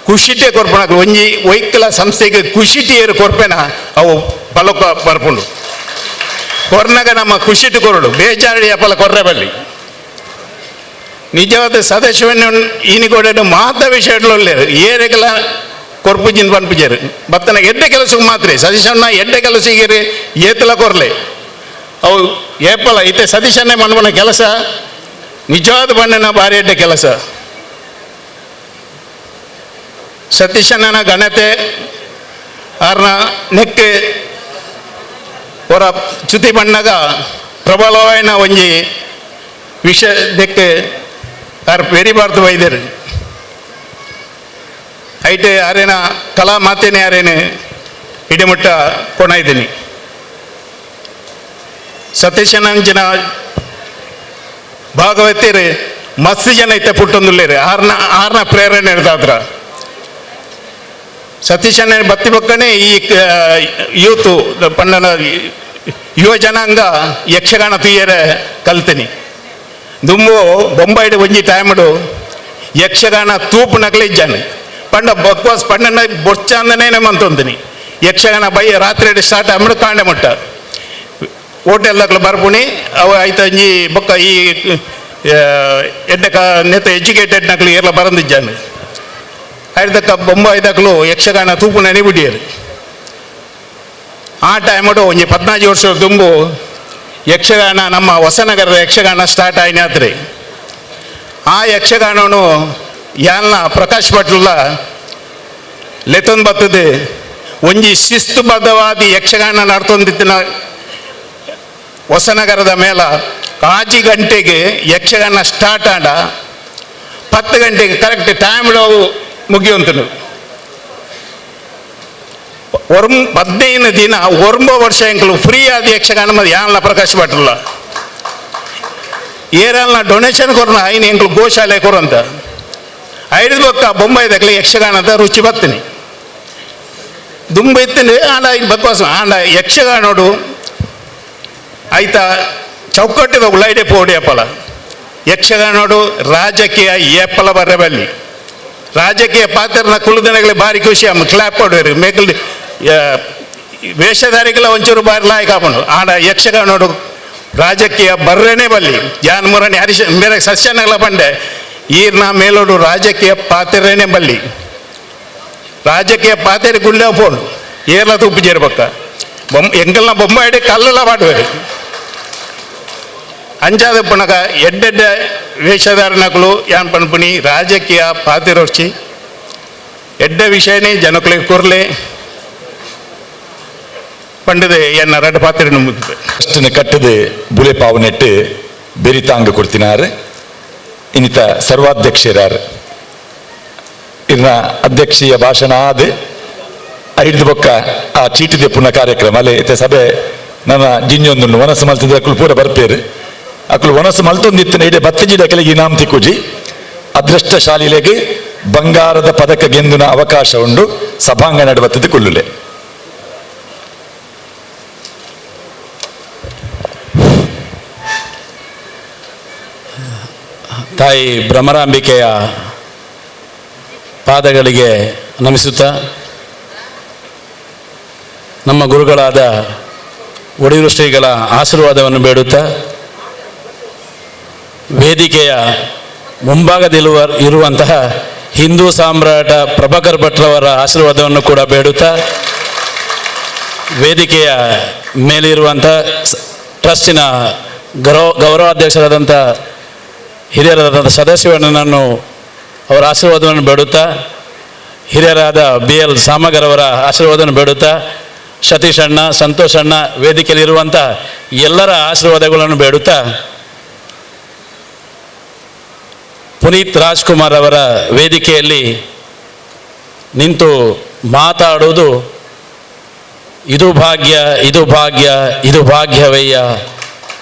ಖುಷಿಟೇ ಕೊರ್ಪುನಕ್ಲು ಒಂಜಿ ವೈಕಲ ಸಂಸ್ಥೆಗೆ ಖುಷಿಟಿ ಏರು ಕೊರ್ಪೆನ ಅವು ಪಲಕ ಬರ್ಪುಂಡು ಕೊರ್ನಾಗ ನಮ್ಮ ಖುಷಿಟಿ ಕೊರಡು ಬೇಜಾರಡಿ ಅಪಲ ಕೊರ್ರೆ ಬಲ್ಲಿ ನಿಜವಾದ ಸದಸ್ಯವನ್ನು ಈನಿಗೋಡೆ ಮಾತ ವಿಷಯಗಳಲ್ಲೇರು ಏರೆಗಲ ಕೊರ್ಪುಜಿಂದ ಪನ್ಪುಜೇರು ಬತ್ತನ ಎಡ್ಡೆ ಕೆಲಸಕ್ಕೆ ಮಾತ್ರ ಸದಸ್ಯನ ಎಡ್ಡೆ ಕೆಲಸಿಗೆ ಏತಲ ಕೊರ್ಲೆ ಅವು ಏಪಲ ಇತ್ತೆ ಸದಸ್ಯನೇ ಮನ್ಮನ ಕೆಲಸ ನಿಜವಾದ ಬಣ್ಣನ ಭಾರಿ ಎಡ್ಡೆ ಕೆಲಸ ಸತೀಶನ ಘನತೆ ಆರ್ನ ನೆಕ್ಕೆ ಹೊರ ಚ್ಯುತಿ ಬಣ್ಣಗ ಪ್ರಬಲವಾಯಿನ ಒಂಜಿ ವಿಷಯ ದೆಕ್ಕೆ ಆರ್ ಬೆರಿಬಾರ್ದು ವೈದ್ಯರು ಐಟೆ ಆರೇನ ಕಲಾ ಮಾತೇನೆ ಆರೇನೆ ಇಡಿಮುಟ್ಟ ಕೊಣ ಇದ್ದೀನಿ ಸತೀಶನಂಚಿನ ಭಾಗವತಿರು ಮಸ್ತ್ ಜನ ಇತ್ತೆ ಪುಟ್ಟೊಂದುಲ್ಲೇರು ಆರ್ನ ಪ್ರೇರಣೆ ಹಿಡ್ದಾದ್ರ ಸತೀಶನ ಬತ್ತಿ ಬಕ್ಕನೆ ಈ ಯೂತು ಪಂಡನ ಯುವ ಜನಾಂಗ ಯಕ್ಷಗಾನ ತುಯ್ಯರೆ ಕಲ್ತೀನಿ ದುಂಬು ಬೊಂಬೈಡ್ ಒಂಜಿ ಟೈಮಡು ಯಕ್ಷಗಾನ ತೂಪು ನಕಲಿಜ್ಜಾನೆ ಪಂಡ ಬಕ್ವಾಸ್ ಪಂಡನ ಬೊಚ್ಚಂದನೇ ಮಂತೊಂದಿನಿ ಯಕ್ಷಗಾನ ಬೈ ರಾತ್ರಿ ಸ್ಟಾರ್ಟ್ ಅಮ್ಮಡು ಕಾಂಡೆ ಮುಟ್ಟ ಹೋಟೆಲ್ದಾಗ್ಲು ಬರ್ಪುಣಿ ಅವು ಆಯ್ತು ಒಂಜಿ ಬೊಕ್ಕ ಈ ಎಡ್ಡೆ ನೆತ್ತ ಎಜುಕೇಟೆಡ್ ನಕ್ಲು ಏರ್ಲ ಬರಂದಿಜ್ಜಾನೆ ಐದಕ್ಕ ಬೊಂಬಾಯಿದಾಗಲು ಯಕ್ಷಗಾನ ತೂಪು ನೆನೆಬಿಟ್ಟಿಯರು ಆ ಟೈಮಡು ಒಂಜಿ 14 ವರ್ಷದ ದುಂಬು ಯಕ್ಷಗಾನ ನಮ್ಮ ಹೊಸನಗರದ ಯಕ್ಷಗಾನ ಸ್ಟಾರ್ಟ್ ಆಯ್ನಾತ್ರಿ. ಆ ಯಕ್ಷಗಾನವನ್ನು ಯಾಲ್ನ ಪ್ರಕಾಶ್ ಭಟ್ಲ ಲೆತೊಂದು ಬರ್ತದೆ ಒಂಜಿ ಶಿಸ್ತುಬದ್ಧವಾದಿ ಯಕ್ಷಗಾನ ನಡ್ತೊಂದಿತ್ತಿನ ಹೊಸನಗರದ ಮೇಲ 5 ಗಂಟೆಗೆ ಯಕ್ಷಗಾನ ಸ್ಟಾರ್ಟ್ ಆಡ 10 ಗಂಟೆಗೆ ಕರೆಕ್ಟ್ ಟೈಮ್లో ಮುಗಿಯುವಂತನು. 15 ದಿನ 1 ವರ್ಷ ಎಂಕಲು ಫ್ರೀ ಆದ ಯಕ್ಷಗಾನ ಮದ್ದು ಯಾನ್ಲ ಪ್ರಕಾಶ್ ಭಟ್ರಲ್ಲ ಏರಲ್ನ ಡೊನೇಷನ್ ಕೊರನ ಐನು ಎಂಕಲು ಗೋಶಾಲೆ ಕೊರಂತ 5 ಬೊಕ್ಕ ಬೊಂಬೈದಾಗಲೇ ಯಕ್ಷಗಾನದ ರುಚಿ ಬರ್ತೀನಿ ದುಂಬ ಎತ್ತಿನ ಆಂಡ ಬಕ್ವಾಸ ಆಂಡ ಯಕ್ಷಗಾನೋಡು ಆಯ್ತಾ ಚೌಕಟ್ಟಿದ ಉಳ್ಳಾಯ್ಡೆ ಪೋಡಿ ಅಪ್ಪಲ ಯಕ್ಷಗಾನೋಡು ರಾಜಕೀಯ ಏಪಲ ಬರಬಲ್ಲಿ ರಾಜಕೀಯ ಪಾತ್ರನ ಕುಲುದನಗಳಿಗೆ ಭಾರಿ ಖುಷಿ ಅಮ್ಮ ಕ್ಲಾಪ್ ಕೊಡೋರು ಮೇಕಲ್ ವೇಷಧಾರಿಗೆಲ್ಲ ಒಂಚೂರು ಬಾರಿ ಲಾಯ್ ಕಾಪನು ಆಡ ಯಕ್ಷಗಾನೋಡು ರಾಜಕೀಯ ಬರ್ರೇನೆ ಬಲ್ಲಿ ಜಾನ್ ಮುರಣಿ ಹರಿಶ ಬೇರೆ ಸಸ್ಯನಗಳ ಬಂಡೆ ಈರ್ನ ಮೇಲೋಡು ರಾಜಕೀಯ ಪಾತ್ರೇನೆ ಬಲ್ಲಿ ರಾಜಕೀಯ ಪಾತ್ರೆ ಗುಂಡೆ ಪೋನು ಏರ್ಲ ತುಪ್ಪು ಜೇರ್ಬೇಕ ಎಂಕಲ್ನ ಬೊಂಬಾಯಿಡೆ ಕಲ್ಲೆಲ್ಲ ಮಾಡುವರು ಅಂಜಾದ ಪುನಗ ಎಡ್ಡೆಡ್ಡ ವೇಷಧಾರಣಗಳು ಯಾನ್ ಪನ್ಪುನಿ ರಾಜಕೀಯ ಪಾತಿರೋರ್ಚಿ ಎಡ್ಡ ವಿಷಯನೇ ಜನಗಳಿಗೆ ಕೊರ್ಲೆ ಪಂಡದೆ ಎನ್ನ ರಡ್ಡ ಪಾತ್ರೆ ಮುಗಿದು ಅಷ್ಟನ್ನು ಕಟ್ಟದೆ ಬುಲೆ ಪಾವನೆಟ್ಟು ಬೆರಿತಾಂಗ ಕೊಡ್ತಿನಾರು ಇನ್ನಿತ ಸರ್ವಾಧ್ಯಕ್ಷರಾರು ಇನ್ನ ಅಧ್ಯಕ್ಷೀಯ ಭಾಷಣ ಆದ 5 ಬೊಕ್ಕ ಆ ಚೀಟಿದೆ ಪುನಃ ಕಾರ್ಯಕ್ರಮ ಅಲ್ಲೇ ಇತ್ತೆ ಸಭೆ ನನ್ನ ಜಿಂಜೊಂದು ವನಸು ಮಲ್ತಿದ್ರೆ ಅಕ್ಕಳು ಪೂರ ಬರ್ಪೇರು ಅಕ್ಕಳು ವನಸು ಮಲ್ತೊಂದಿತ್ತಿನ ಇಡೀ 10 ಜಿಲ್ಲೆಗಳಿಗೆ ಇನಾಮ್ ತಿಕ್ಕುಜಿ ಅದೃಷ್ಟಶಾಲಿಲೆಗೆ ಬಂಗಾರದ ಪದಕ ಗೆಂದಿನ ಅವಕಾಶ ಉಂಡು ಸಭಾಂಗಣ ನಡುವತ್ತದ ಕುಲ್ಲುಲೆ ತಾಯಿ ಭ್ರಮರಾಂಬಿಕೆಯ ಪಾದಗಳಿಗೆ ನಮಿಸುತ್ತಾ ನಮ್ಮ ಗುರುಗಳಾದ ಒಡೆಯೂರು ಶ್ರೀಗಳ ಆಶೀರ್ವಾದವನ್ನು ಬೇಡುತ್ತಾ ವೇದಿಕೆಯ ಮುಂಭಾಗದಲ್ಲಿರುವಂತಹ ಹಿಂದೂ ಸಾಮ್ರಾಟ ಪ್ರಭಾಕರ್ ಭಟ್ರವರ ಆಶೀರ್ವಾದವನ್ನು ಕೂಡ ಬೇಡುತ್ತಾ ವೇದಿಕೆಯ ಮೇಲಿರುವಂಥ ಟ್ರಸ್ಟಿನ ಗೌರವಾಧ್ಯಕ್ಷರಾದಂಥ ಹಿರಿಯರಾದಂಥ ಸದಾಶಿವಣ್ಣನನ್ನು ಅವರ ಆಶೀರ್ವಾದವನ್ನು ಬೇಡುತ್ತಾ ಹಿರಿಯರಾದ BL ಸಾಮಗರ್ ಅವರ ಆಶೀರ್ವಾದವನ್ನು ಬೇಡುತ್ತಾ ಸತೀಶ್ ಅಣ್ಣ ಸಂತೋಷ್ ಅಣ್ಣ ವೇದಿಕೆಯಲ್ಲಿರುವಂಥ ಎಲ್ಲರ ಆಶೀರ್ವಾದಗಳನ್ನು ಬೇಡುತ್ತಾ ಪುನೀತ್ ರಾಜ್ಕುಮಾರ್ ಅವರ ವೇದಿಕೆಯಲ್ಲಿ ನಿಂತು ಮಾತಾಡುವುದು ಇದು ಭಾಗ್ಯ ಇದು ಭಾಗ್ಯ ಇದು ಭಾಗ್ಯವಯ್ಯ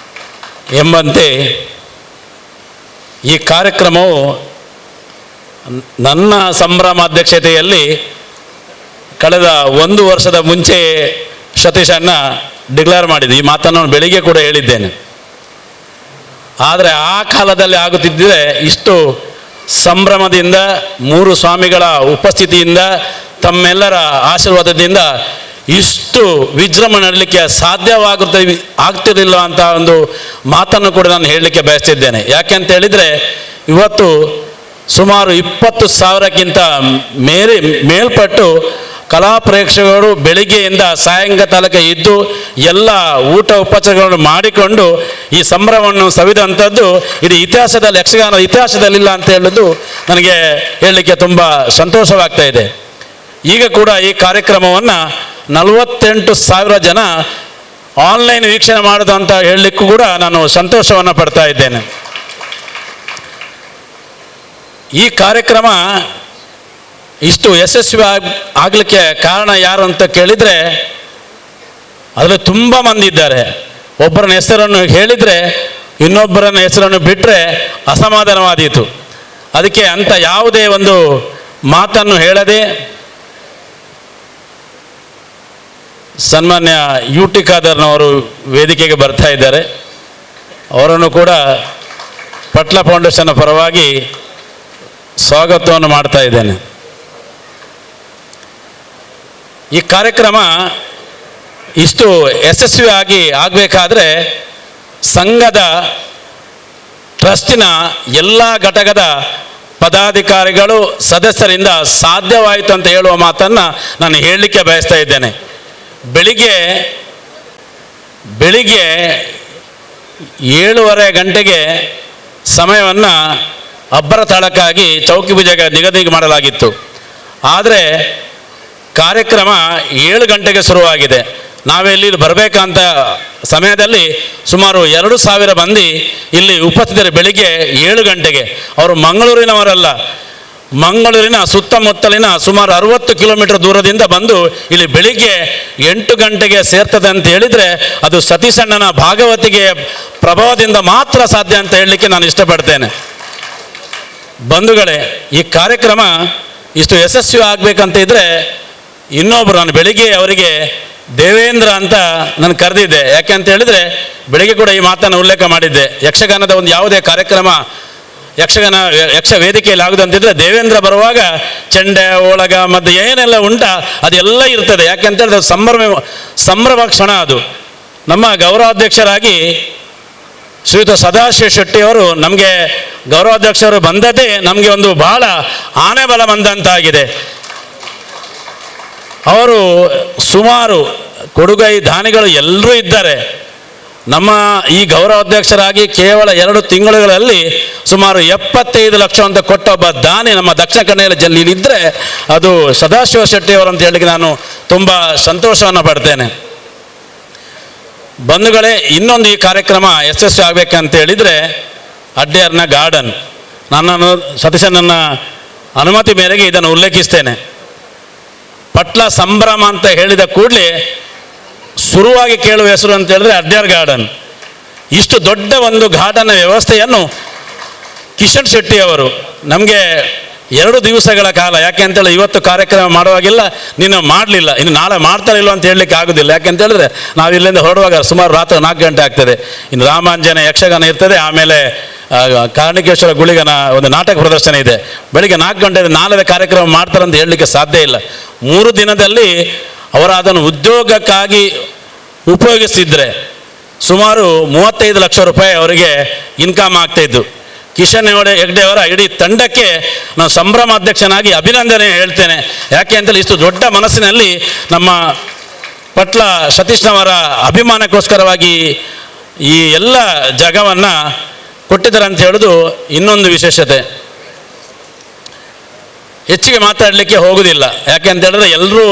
ಎಂಬಂತೆ ಈ ಕಾರ್ಯಕ್ರಮವು ನನ್ನ ಸಂಭ್ರಮಾಧ್ಯಕ್ಷತೆಯಲ್ಲಿ ಕಳೆದ 1 ವರ್ಷದ ಮುಂಚೆ ಸತೀಶ್ ಅಣ್ಣ ಡಿಕ್ಲೇರ್ ಮಾಡಿದ್ದು ಈ ಮಾತನ್ನು ಬೆಳಿಗ್ಗೆ ಕೂಡ ಹೇಳಿದ್ದೇನೆ. ಆದರೆ ಆ ಕಾಲದಲ್ಲಿ ಆಗುತ್ತಿದ್ದರೆ ಇಷ್ಟು ಸಂಭ್ರಮದಿಂದ 3 ಸ್ವಾಮಿಗಳ ಉಪಸ್ಥಿತಿಯಿಂದ ತಮ್ಮೆಲ್ಲರ ಆಶೀರ್ವಾದದಿಂದ ಇಷ್ಟು ವಿಜೃಂಭಣೆ ನಡಲಿಕ್ಕೆ ಆಗ್ತಿರಲಿಲ್ಲ ಅಂತ ಒಂದು ಮಾತನ್ನು ಕೂಡ ನಾನು ಹೇಳಲಿಕ್ಕೆ ಬಯಸ್ತಿದ್ದೇನೆ. ಯಾಕೆ ಅಂತ ಹೇಳಿದರೆ ಇವತ್ತು ಸುಮಾರು 20,000ಕ್ಕಿಂತ ಮೇಲ್ಪಟ್ಟು ಕಲಾ ಪ್ರೇಕ್ಷಕರು ಬೆಳಿಗ್ಗೆಯಿಂದ ಸಾಯಂಕಾಲಕ್ಕೆ ಇದ್ದು ಎಲ್ಲ ಊಟ ಉಪಚಾರಗಳನ್ನು ಮಾಡಿಕೊಂಡು ಈ ಸಂಭ್ರಮವನ್ನು ಸವಿದಂಥದ್ದು ಇಡೀ ಇತಿಹಾಸದಲ್ಲಿ ಯಕ್ಷಗಾನ ಇತಿಹಾಸದಲ್ಲಿಲ್ಲ ಅಂತ ಹೇಳೋದು ನನಗೆ ಹೇಳಲಿಕ್ಕೆ ತುಂಬ ಸಂತೋಷವಾಗ್ತಾ ಇದೆ. ಈಗ ಕೂಡ ಈ ಕಾರ್ಯಕ್ರಮವನ್ನು 48,000 ಜನ ಆನ್ಲೈನ್ ವೀಕ್ಷಣೆ ಮಾಡೋದು ಅಂತ ಹೇಳಲಿಕ್ಕೂ ಕೂಡ ನಾನು ಸಂತೋಷವನ್ನು ಪಡ್ತಾ ಇದ್ದೇನೆ. ಈ ಕಾರ್ಯಕ್ರಮ ಇಷ್ಟು ಯಶಸ್ವಿ ಆಗಲಿಕ್ಕೆ ಕಾರಣ ಯಾರು ಅಂತ ಕೇಳಿದರೆ ಅದರಲ್ಲಿ ತುಂಬ ಮಂದಿ ಇದ್ದಾರೆ. ಒಬ್ಬರನ್ನ ಹೆಸರನ್ನು ಹೇಳಿದರೆ ಇನ್ನೊಬ್ಬರನ್ನ ಹೆಸರನ್ನು ಬಿಟ್ಟರೆ ಅಸಮಾಧಾನವಾದೀತು. ಅದಕ್ಕೆ ಅಂತ ಯಾವುದೇ ಒಂದು ಮಾತನ್ನು ಹೇಳದೆ ಸನ್ಮಾನ್ಯ UT ಖಾದರ್ನವರು ವೇದಿಕೆಗೆ ಬರ್ತಾ ಇದ್ದಾರೆ. ಅವರನ್ನು ಕೂಡ ಪಟ್ಲ ಫೌಂಡೇಶನ್ ಪರವಾಗಿ ಸ್ವಾಗತವನ್ನು ಮಾಡ್ತಾ ಇದ್ದೇನೆ. ಈ ಕಾರ್ಯಕ್ರಮ ಇಷ್ಟು ಯಶಸ್ವಿಯಾಗಿ ಆಗಬೇಕಾದ್ರೆ ಸಂಘದ ಟ್ರಸ್ಟಿನ ಎಲ್ಲ ಘಟಕದ ಪದಾಧಿಕಾರಿಗಳು ಸದಸ್ಯರಿಂದ ಸಾಧ್ಯವಾಯಿತು ಅಂತ ಹೇಳುವ ಮಾತನ್ನು ನಾನು ಹೇಳಲಿಕ್ಕೆ ಬಯಸ್ತಾ ಇದ್ದೇನೆ. ಬೆಳಿಗ್ಗೆ 7:30 ಗಂಟೆಗೆ ಸಮಯವನ್ನು ಅಬ್ಬರ ತಾಳಕ್ಕಾಗಿ ಚೌಕಿ ಪೂಜೆಗೆ ನಿಗದಿ ಮಾಡಲಾಗಿತ್ತು. ಆದರೆ ಕಾರ್ಯಕ್ರಮ 7 ಗಂಟೆಗೆ ಶುರುವಾಗಿದೆ. ನಾವೆಲ್ಲಿ ಬರಬೇಕಂತ ಸಮಯದಲ್ಲಿ ಸುಮಾರು 2,000 ಮಂದಿ ಇಲ್ಲಿ ಉಪಸ್ಥಿತರು. ಬೆಳಿಗ್ಗೆ 7 ಗಂಟೆಗೆ. ಅವರು ಮಂಗಳೂರಿನವರಲ್ಲ, ಮಂಗಳೂರಿನ ಸುತ್ತಮುತ್ತಲಿನ ಸುಮಾರು 60 ಕಿಲೋಮೀಟರ್ ದೂರದಿಂದ ಬಂದು ಇಲ್ಲಿ ಬೆಳಿಗ್ಗೆ 8 ಗಂಟೆಗೆ ಸೇರ್ತದೆ ಅಂತ ಹೇಳಿದರೆ ಅದು ಸತೀಶಣ್ಣನ ಭಾಗವತಿಗೆ ಪ್ರಭಾವದಿಂದ ಮಾತ್ರ ಸಾಧ್ಯ ಅಂತ ಹೇಳಲಿಕ್ಕೆ ನಾನು ಇಷ್ಟಪಡ್ತೇನೆ. ಬಂಧುಗಳೇ, ಈ ಕಾರ್ಯಕ್ರಮ ಇಷ್ಟು ಯಶಸ್ವಿ ಆಗಬೇಕಂತ ಇದ್ದರೆ ಇನ್ನೊಬ್ಬರು, ನಾನು ಬೆಳಿಗ್ಗೆ ಅವರಿಗೆ ದೇವೇಂದ್ರ ಅಂತ ನಾನು ಕರೆದಿದ್ದೆ. ಯಾಕೆ ಅಂತ ಹೇಳಿದರೆ ಬೆಳಿಗ್ಗೆ ಕೂಡ ಈ ಮಾತನ್ನು ಉಲ್ಲೇಖ ಮಾಡಿದ್ದೆ. ಯಕ್ಷಗಾನದ ಒಂದು ಯಾವುದೇ ಕಾರ್ಯಕ್ರಮ ಯಕ್ಷ ವೇದಿಕೆಯಲ್ಲಿ ಆಗುದಂತಿದ್ರೆ ದೇವೇಂದ್ರ ಬರುವಾಗ ಚೆಂಡೆ ಒಳಗ ಮತ್ತು ಏನೆಲ್ಲ ಉಂಟ ಅದೆಲ್ಲ ಇರ್ತದೆ. ಯಾಕೆ ಅಂತ ಹೇಳಿದ್ರೆ ಸಂಭ್ರಮ ಕ್ಷಣ ಅದು. ನಮ್ಮ ಗೌರವಾಧ್ಯಕ್ಷರಾಗಿ ಶ್ರೀಯುತ ಸದಾಶಿವ ಶೆಟ್ಟಿಯವರು ನಮಗೆ ಗೌರವಾಧ್ಯಕ್ಷರು ಬಂದದ್ದೇ ನಮಗೆ ಒಂದು ಬಹಳ ಆನೆ ಬಲ ಬಂದಂತಾಗಿದೆ. ಅವರು ಸುಮಾರು ಕೊಡುಗೈ ದಾನಿಗಳು ಎಲ್ಲರೂ ಇದ್ದಾರೆ. ನಮ್ಮ ಈ ಗೌರವಾಧ್ಯಕ್ಷರಾಗಿ ಕೇವಲ 2 ತಿಂಗಳುಗಳಲ್ಲಿ ಸುಮಾರು 75 ಲಕ್ಷ ಅಂತ ಕೊಟ್ಟ ಒಬ್ಬ ದಾನಿ ನಮ್ಮ ದಕ್ಷಿಣ ಕನ್ನಡ ಜಿಲ್ಲೆಯಲ್ಲಿ ಇದ್ದರೆ ಅದು ಸದಾಶಿವ ಶೆಟ್ಟಿಯವರು ಅಂತ ಹೇಳಲಿಕ್ಕೆ ನಾನು ತುಂಬ ಸಂತೋಷವನ್ನು ಪಡ್ತೇನೆ. ಬಂಧುಗಳೇ, ಇನ್ನೊಂದು ಈ ಕಾರ್ಯಕ್ರಮ ಯಶಸ್ವಿ ಆಗಬೇಕಂತ ಹೇಳಿದರೆ ಅಡ್ಯಾರ್ನ ಗಾರ್ಡನ್, ನನ್ನನ್ನು ಸತೀಶಣ್ಣನ ಅನುಮತಿ ಮೇರೆಗೆ ಇದನ್ನು ಉಲ್ಲೇಖಿಸ್ತೇನೆ. ಪಟ್ಲ ಸಂಭ್ರಮ ಅಂತ ಹೇಳಿದ ಕೂಡಲೇ ಶುರುವಾಗಿ ಕೇಳುವ ಹೆಸರು ಅಂತ ಹೇಳಿದ್ರೆ ಅಡ್ಯಾರ್ ಗಾರ್ಡನ್. ಇಷ್ಟು ದೊಡ್ಡ ಒಂದು ಗಾರ್ಡನ್ ವ್ಯವಸ್ಥೆಯನ್ನು ಕಿಶನ್ ಶೆಟ್ಟಿ ಅವರು ನಮಗೆ 2 ದಿವಸಗಳ ಕಾಲ, ಯಾಕೆ ಅಂತೇಳಿ ಇವತ್ತು ಕಾರ್ಯಕ್ರಮ ಮಾಡುವಾಗಿಲ್ಲ, ನೀನು ಮಾಡಲಿಲ್ಲ, ಇನ್ನು ನಾಳೆ ಮಾಡ್ತಾರಿಲ್ಲ ಅಂತ ಹೇಳಲಿಕ್ಕೆ ಆಗೋದಿಲ್ಲ. ಯಾಕೆ ಅಂತ ಹೇಳಿದ್ರೆ ನಾವು ಇಲ್ಲಿಂದ ಹೊರಡುವಾಗ ಸುಮಾರು ರಾತ್ರಿ 4 ಗಂಟೆ ಆಗ್ತದೆ. ಇನ್ನು ರಾಮಾಂಜನ ಯಕ್ಷಗಾನ ಇರ್ತದೆ, ಆಮೇಲೆ ಕಾರಣಿಕೇಶ್ವರ ಗುಳಿಗನ ಒಂದು ನಾಟಕ ಪ್ರದರ್ಶನ ಇದೆ. ಬೆಳಿಗ್ಗೆ 4 ಗಂಟೆ ನಾಳೆ ಕಾರ್ಯಕ್ರಮ ಮಾಡ್ತಾರೆ ಅಂತ ಹೇಳಲಿಕ್ಕೆ ಸಾಧ್ಯ ಇಲ್ಲ. 3 ದಿನದಲ್ಲಿ ಅವರು ಅದನ್ನು ಉದ್ಯೋಗಕ್ಕಾಗಿ ಉಪಯೋಗಿಸಿದ್ರೆ ಸುಮಾರು 35 ಲಕ್ಷ ರೂಪಾಯಿ ಅವರಿಗೆ ಇನ್ಕಮ್ ಆಗ್ತಾಯಿದ್ದು. ಕಿಶನ್ ಹೆಗ್ಡೆ ಅವರ ಇಡೀ ತಂಡಕ್ಕೆ ನಾನು ಸಂಭ್ರಮಾಧ್ಯಕ್ಷನಾಗಿ ಅಭಿನಂದನೆ ಹೇಳ್ತೇನೆ. ಯಾಕೆ ಅಂತೇಳಿ ಇಷ್ಟು ದೊಡ್ಡ ಮನಸ್ಸಿನಲ್ಲಿ ನಮ್ಮ ಪಟ್ಲ ಸತೀಶ್ನವರ ಅಭಿಮಾನಕ್ಕೋಸ್ಕರವಾಗಿ ಈ ಎಲ್ಲ ಜಾಗವನ್ನು ಕೊಟ್ಟಿದ್ದಾರೆ ಅಂತ ಹೇಳೋದು ಇನ್ನೊಂದು ವಿಶೇಷತೆ. ಹೆಚ್ಚಿಗೆ ಮಾತಾಡಲಿಕ್ಕೆ ಹೋಗುವುದಿಲ್ಲ. ಯಾಕೆ ಅಂತ ಹೇಳಿದ್ರೆ ಎಲ್ಲರೂ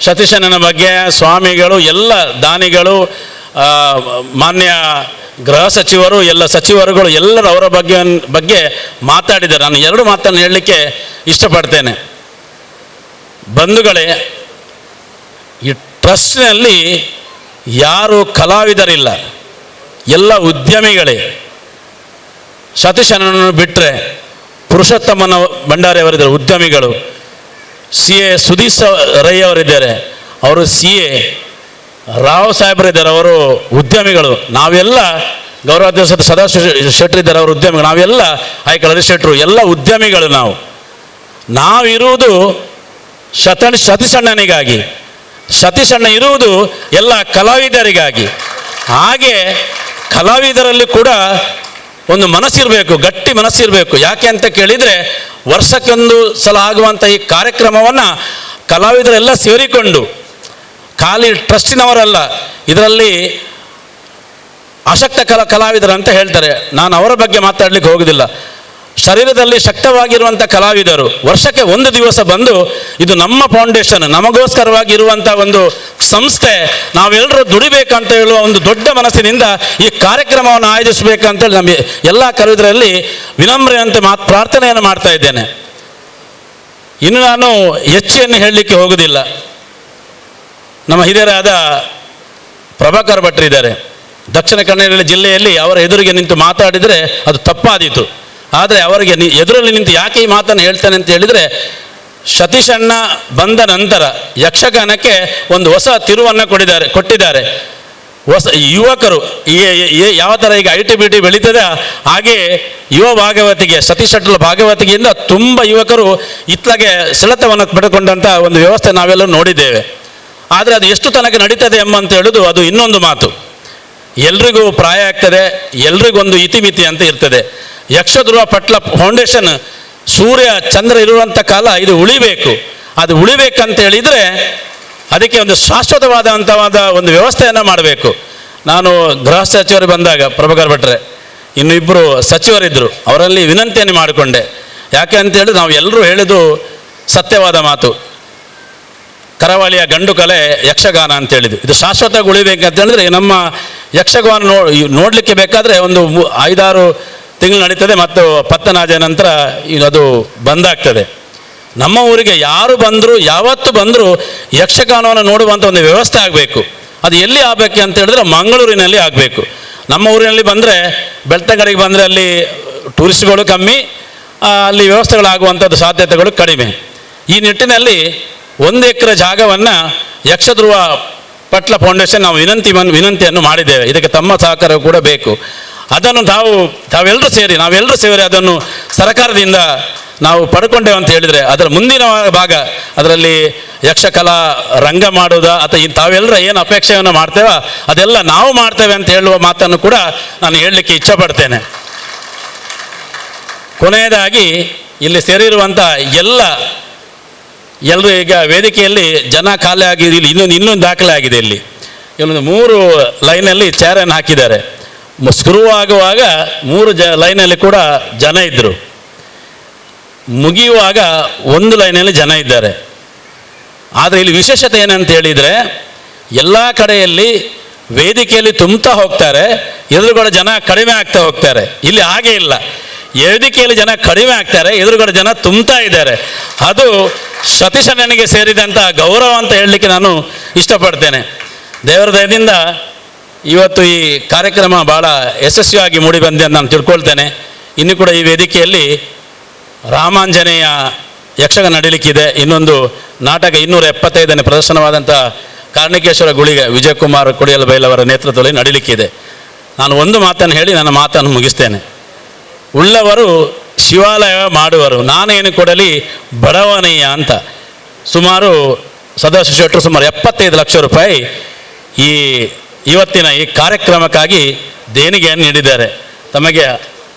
ಸತೀಶಣ್ಣನ ಬಗ್ಗೆ ಸ್ವಾಮಿಗಳು, ಎಲ್ಲ ದಾನಿಗಳು, ಮಾನ್ಯ ಗೃಹ ಸಚಿವರು, ಎಲ್ಲ ಸಚಿವರುಗಳು ಎಲ್ಲರೂ ಅವರ ಬಗ್ಗೆ ಮಾತಾಡಿದ್ದಾರೆ. ನಾನು 2 ಮಾತನ್ನು ಹೇಳಲಿಕ್ಕೆ ಇಷ್ಟಪಡ್ತೇನೆ. ಬಂಧುಗಳೇ, ಈ ಟ್ರಸ್ಟ್ನಲ್ಲಿ ಯಾರು ಕಲಾವಿದರಿಲ್ಲ, ಎಲ್ಲ ಉದ್ಯಮಿಗಳೇ. ಸತೀಶಣ್ಣನನ್ನು ಬಿಟ್ಟರೆ ಪುರುಷೋತ್ತಮನ ಭಂಡಾರಿ ಅವರಿದ್ದಾರೆ, ಉದ್ಯಮಿಗಳು. CA ಸುದೀಶ್ ರೈ ಅವರಿದ್ದಾರೆ, ಅವರು CA. ರಾವ್ ಸಾಹೇಬರಿದ್ದಾರೆ, ಅವರು ಉದ್ಯಮಿಗಳು. ನಾವೆಲ್ಲ ಗೌರವಾಧ್ಯಕ್ಷ ಸದಾಶಿವ ಶೆಟ್ಟರ್ ಇದ್ದಾರೆ, ಅವರು ಉದ್ಯಮಿಗಳು. ನಾವೆಲ್ಲ ಆಯ್ಕೆ ಶೆಟ್ಟರು, ಎಲ್ಲ ಉದ್ಯಮಿಗಳು. ನಾವಿರುವುದು ಸತೀಶಣ್ಣನಿಗಾಗಿ, ಸತೀಶಣ್ಣ ಇರುವುದು ಎಲ್ಲ ಕಲಾವಿದರಿಗಾಗಿ. ಹಾಗೆ ಕಲಾವಿದರಲ್ಲಿ ಕೂಡ ಒಂದು ಮನಸ್ಸಿರಬೇಕು, ಗಟ್ಟಿ ಮನಸ್ಸಿರಬೇಕು. ಯಾಕೆ ಅಂತ ಕೇಳಿದರೆ ವರ್ಷಕ್ಕೊಂದು ಸಲ ಆಗುವಂಥ ಈ ಕಾರ್ಯಕ್ರಮವನ್ನು ಕಲಾವಿದರೆಲ್ಲ ಸೇರಿಕೊಂಡು, ಖಾಲಿ ಟ್ರಸ್ಟಿನವರಲ್ಲ, ಇದರಲ್ಲಿ ಅಶಕ್ತ ಕಲಾವಿದರು ಅಂತ ಹೇಳ್ತಾರೆ. ನಾನು ಅವರ ಬಗ್ಗೆ ಮಾತಾಡಲಿಕ್ಕೆ ಹೋಗೋದಿಲ್ಲ. ಶರೀರದಲ್ಲಿ ಶಕ್ತವಾಗಿರುವಂಥ ಕಲಾವಿದರು ವರ್ಷಕ್ಕೆ 1 ದಿವಸ ಬಂದು ಇದು ನಮ್ಮ ಫೌಂಡೇಶನ್, ನಮಗೋಸ್ಕರವಾಗಿ ಇರುವಂಥ ಒಂದು ಸಂಸ್ಥೆ, ನಾವೆಲ್ಲರೂ ದುಡಿಬೇಕಂತ ಹೇಳುವ ಒಂದು ದೊಡ್ಡ ಮನಸ್ಸಿನಿಂದ ಈ ಕಾರ್ಯಕ್ರಮವನ್ನು ಆಯೋಜಿಸಬೇಕಂತೇಳಿ ನಮ್ಮ ಎಲ್ಲ ಕಲಾವಿದರಲ್ಲಿ ವಿನಮ್ರತೆ ಪ್ರಾರ್ಥನೆಯನ್ನು ಮಾಡ್ತಾ ಇದ್ದೇನೆ. ಇನ್ನು ನಾನು ಹೆಚ್ಚನ್ನು ಹೇಳಲಿಕ್ಕೆ ಹೋಗೋದಿಲ್ಲ. ನಮ್ಮ ಹಿರಿಯರಾದ ಪ್ರಭಾಕರ್ ಭಟ್ರಿದ್ದಾರೆ, ದಕ್ಷಿಣ ಕನ್ನಡ ಜಿಲ್ಲೆಯಲ್ಲಿ ಅವರ ಎದುರಿಗೆ ನಿಂತು ಮಾತಾಡಿದರೆ ಅದು ತಪ್ಪಾದೀತು. ಆದರೆ ಅವರಿಗೆ ಎದುರಲ್ಲಿ ನಿಂತು ಯಾಕೆ ಈ ಮಾತನ್ನು ಹೇಳ್ತೇನೆ ಅಂತ ಹೇಳಿದರೆ, ಸತೀಶಣ್ಣ ಬಂದ ನಂತರ ಯಕ್ಷಗಾನಕ್ಕೆ ಒಂದು ಹೊಸ ತಿರುವನ್ನು ಕೊಟ್ಟಿದ್ದಾರೆ. ಹೊಸ ಯುವಕರು ಯಾವ ಥರ ಈಗ ITBT ಬೆಳೀತದೆ ಹಾಗೆ ಯುವ ಭಾಗವತಿಗೆ, ಸತೀಶ್ ಶೆಟ್ಟರ್ ಭಾಗವತಿಗೆಯಿಂದ ತುಂಬ ಯುವಕರು ಇತ್ಲಾಗೆ ಸೆಳೆತವನ್ನು ಪಡೆದುಕೊಂಡಂಥ ಒಂದು ವ್ಯವಸ್ಥೆ ನಾವೆಲ್ಲರೂ ನೋಡಿದ್ದೇವೆ. ಆದರೆ ಅದು ಎಷ್ಟು ತನಕ ನಡೀತದೆ ಎಂಬಂತ ಹೇಳೋದು ಅದು ಇನ್ನೊಂದು ಮಾತು. ಎಲ್ರಿಗೂ ಪ್ರಾಯ ಆಗ್ತದೆ, ಎಲ್ರಿಗೊಂದು ಇತಿಮಿತಿ ಅಂತ ಇರ್ತದೆ. ಯಕ್ಷಧ್ರುವ ಪಟ್ಲ ಫೌಂಡೇಶನ್ ಸೂರ್ಯ ಚಂದ್ರ ಇರುವಂಥ ಕಾಲ ಇದು ಉಳಿಬೇಕು. ಅದು ಉಳಿಬೇಕಂತ ಹೇಳಿದರೆ ಅದಕ್ಕೆ ಒಂದು ಶಾಶ್ವತವಾದಂಥವಾದ ಒಂದು ವ್ಯವಸ್ಥೆಯನ್ನು ಮಾಡಬೇಕು. ನಾನು ಗೃಹ ಸಚಿವರು ಬಂದಾಗ ಪ್ರಭಾಕರ್ ಭಟ್ರೆ ಇನ್ನು ಇಬ್ಬರು ಸಚಿವರಿದ್ದರು, ಅವರಲ್ಲಿ ವಿನಂತಿಯನ್ನು ಮಾಡಿಕೊಂಡೆ. ಯಾಕೆ ಅಂತೇಳಿ ನಾವು ಎಲ್ಲರೂ ಹೇಳಿದ್ದು ಸತ್ಯವಾದ ಮಾತು. ಕರಾವಳಿಯ ಗಂಡು ಕಲೆ ಯಕ್ಷಗಾನ ಅಂತೇಳಿದ್ದು ಇದು ಶಾಶ್ವತವಾಗಿ ಉಳಿಬೇಕಂತ ಹೇಳಿದ್ರೆ ನಮ್ಮ ಯಕ್ಷಗಾನ ನೋಡಲಿಕ್ಕೆ ಬೇಕಾದರೆ ಒಂದು 5-6 ತಿಂಗಳು ನಡೀತದೆ ಮತ್ತು ಪತ್ತನಾದ ನಂತರ ಅದು ಬಂದಾಗ್ತದೆ. ನಮ್ಮ ಊರಿಗೆ ಯಾರು ಬಂದರೂ ಯಾವತ್ತು ಬಂದರೂ ಯಕ್ಷಗಾನವನ್ನು ನೋಡುವಂಥ ಒಂದು ವ್ಯವಸ್ಥೆ ಆಗಬೇಕು. ಅದು ಎಲ್ಲಿ ಆಗಬೇಕು ಅಂತ ಹೇಳಿದ್ರೆ ಮಂಗಳೂರಿನಲ್ಲಿ ಆಗಬೇಕು. ನಮ್ಮ ಊರಿನಲ್ಲಿ ಬಂದರೆ ಬೆಳ್ತಂಗಡಿಗೆ ಬಂದರೆ ಅಲ್ಲಿ ಟೂರಿಸ್ಟ್ಗಳು ಕಮ್ಮಿ, ಅಲ್ಲಿ ವ್ಯವಸ್ಥೆಗಳಾಗುವಂಥದ್ದು ಸಾಧ್ಯತೆಗಳು ಕಡಿಮೆ. ಈ ನಿಟ್ಟಿನಲ್ಲಿ 1 ಎಕರೆ ಜಾಗವನ್ನು ಯಕ್ಷಧ್ರುವ ಪಟ್ಲ ಫೌಂಡೇಶನ್ ನಾವು ವಿನಂತಿಯನ್ನು ಮಾಡಿದ್ದೇವೆ. ಇದಕ್ಕೆ ತಮ್ಮ ಸಹಕಾರ ಕೂಡ ಬೇಕು. ಅದನ್ನು ನಾವೆಲ್ಲರೂ ಸೇರಿ ಅದನ್ನು ಸರ್ಕಾರದಿಂದ ನಾವು ಪಡ್ಕೊಂಡೇವೆ ಅಂತ ಹೇಳಿದರೆ ಅದರ ಮುಂದಿನ ಭಾಗ ಅದರಲ್ಲಿ ಯಕ್ಷಕಲಾ ರಂಗ ಮಾಡೋದಾ ಅಥವಾ ತಾವೆಲ್ಲರ ಏನು ಅಪೇಕ್ಷೆಯನ್ನು ಮಾಡ್ತೇವೆ ಅದೆಲ್ಲ ನಾವು ಮಾಡ್ತೇವೆ ಅಂತ ಹೇಳುವ ಮಾತನ್ನು ಕೂಡ ನಾನು ಹೇಳಲಿಕ್ಕೆ ಇಚ್ಛಪಡ್ತೇನೆ. ಕೊನೆಯದಾಗಿ ಇಲ್ಲಿ ಸೇರಿರುವಂಥ ಎಲ್ಲರೂ ಈಗ ವೇದಿಕೆಯಲ್ಲಿ ಜನ ಖಾಲಿ ಆಗಿದೆ. ಇಲ್ಲಿ ಇನ್ನೊಂದು ದಾಖಲೆ ಆಗಿದೆ. ಇಲ್ಲಿ ಇನ್ನೊಂದು 3 ಲೈನಲ್ಲಿ ಚೇರನ್ನು ಹಾಕಿದ್ದಾರೆ. ಶುರುವಾಗುವಾಗ 3 ಲೈನಲ್ಲಿ ಕೂಡ ಜನ ಇದ್ದರು, ಮುಗಿಯುವಾಗ 1 ಲೈನಲ್ಲಿ ಜನ ಇದ್ದಾರೆ. ಆದರೆ ಇಲ್ಲಿ ವಿಶೇಷತೆ ಏನಂತ ಹೇಳಿದರೆ ಎಲ್ಲ ಕಡೆಯಲ್ಲಿ ವೇದಿಕೆಯಲ್ಲಿ ತುಂಬ್ತಾ ಹೋಗ್ತಾರೆ, ಎದುರುಗಡೆ ಜನ ಕಡಿಮೆ ಆಗ್ತಾ ಹೋಗ್ತಾರೆ. ಇಲ್ಲಿ ಹಾಗೆ ಇಲ್ಲ, ವೇದಿಕೆಯಲ್ಲಿ ಜನ ಕಡಿಮೆ ಆಗ್ತಾರೆ, ಎದುರುಗಡೆ ಜನ ತುಂಬ್ತಾ ಇದ್ದಾರೆ. ಅದು ಸತೀಶಣ್ಣನಿಗೆ ಸೇರಿದಂಥ ಗೌರವ ಅಂತ ಹೇಳಲಿಕ್ಕೆ ನಾನು ಇಷ್ಟಪಡ್ತೇನೆ. ದೇವರ ದಯದಿಂದ ಇವತ್ತು ಈ ಕಾರ್ಯಕ್ರಮ ಭಾಳ ಯಶಸ್ವಿಯಾಗಿ ಮೂಡಿಬಂದಿದೆ ಅಂತ ನಾನು ತಿಳ್ಕೊಳ್ತೇನೆ. ಇನ್ನೂ ಕೂಡ ಈ ವೇದಿಕೆಯಲ್ಲಿ ರಾಮಾಂಜನೇಯ ಯಕ್ಷಗಾನ ನಡೀಲಿಕ್ಕಿದೆ. ಇನ್ನೊಂದು ನಾಟಕ 275ನೇ ಪ್ರದರ್ಶನವಾದಂಥ ಕಾರ್ಣಿಕೇಶ್ವರ ಗುಳಿಗೆ ವಿಜಯಕುಮಾರ್ ಕೊಡಿಯಲ್ ಬೈಲವರ ನೇತೃತ್ವದಲ್ಲಿ ನಡೀಲಿಕ್ಕಿದೆ. ನಾನು ಒಂದು ಮಾತನ್ನು ಹೇಳಿ ನನ್ನ ಮಾತನ್ನು ಮುಗಿಸ್ತೇನೆ. ಉಳ್ಳವರು ಶಿವಾಲಯ ಮಾಡುವರು, ನಾನೇನು ಕೊಡಲಿ ಬಡವನಯ್ಯ ಅಂತ ಸುಮಾರು ಸದಾಶಿವ ಶೆಟ್ಟರು ಸುಮಾರು 75 ಲಕ್ಷ ರೂಪಾಯಿ ಇವತ್ತಿನ ಈ ಕಾರ್ಯಕ್ರಮಕ್ಕಾಗಿ ದೇಣಿಗೆಯನ್ನು ನೀಡಿದ್ದಾರೆ. ತಮಗೆ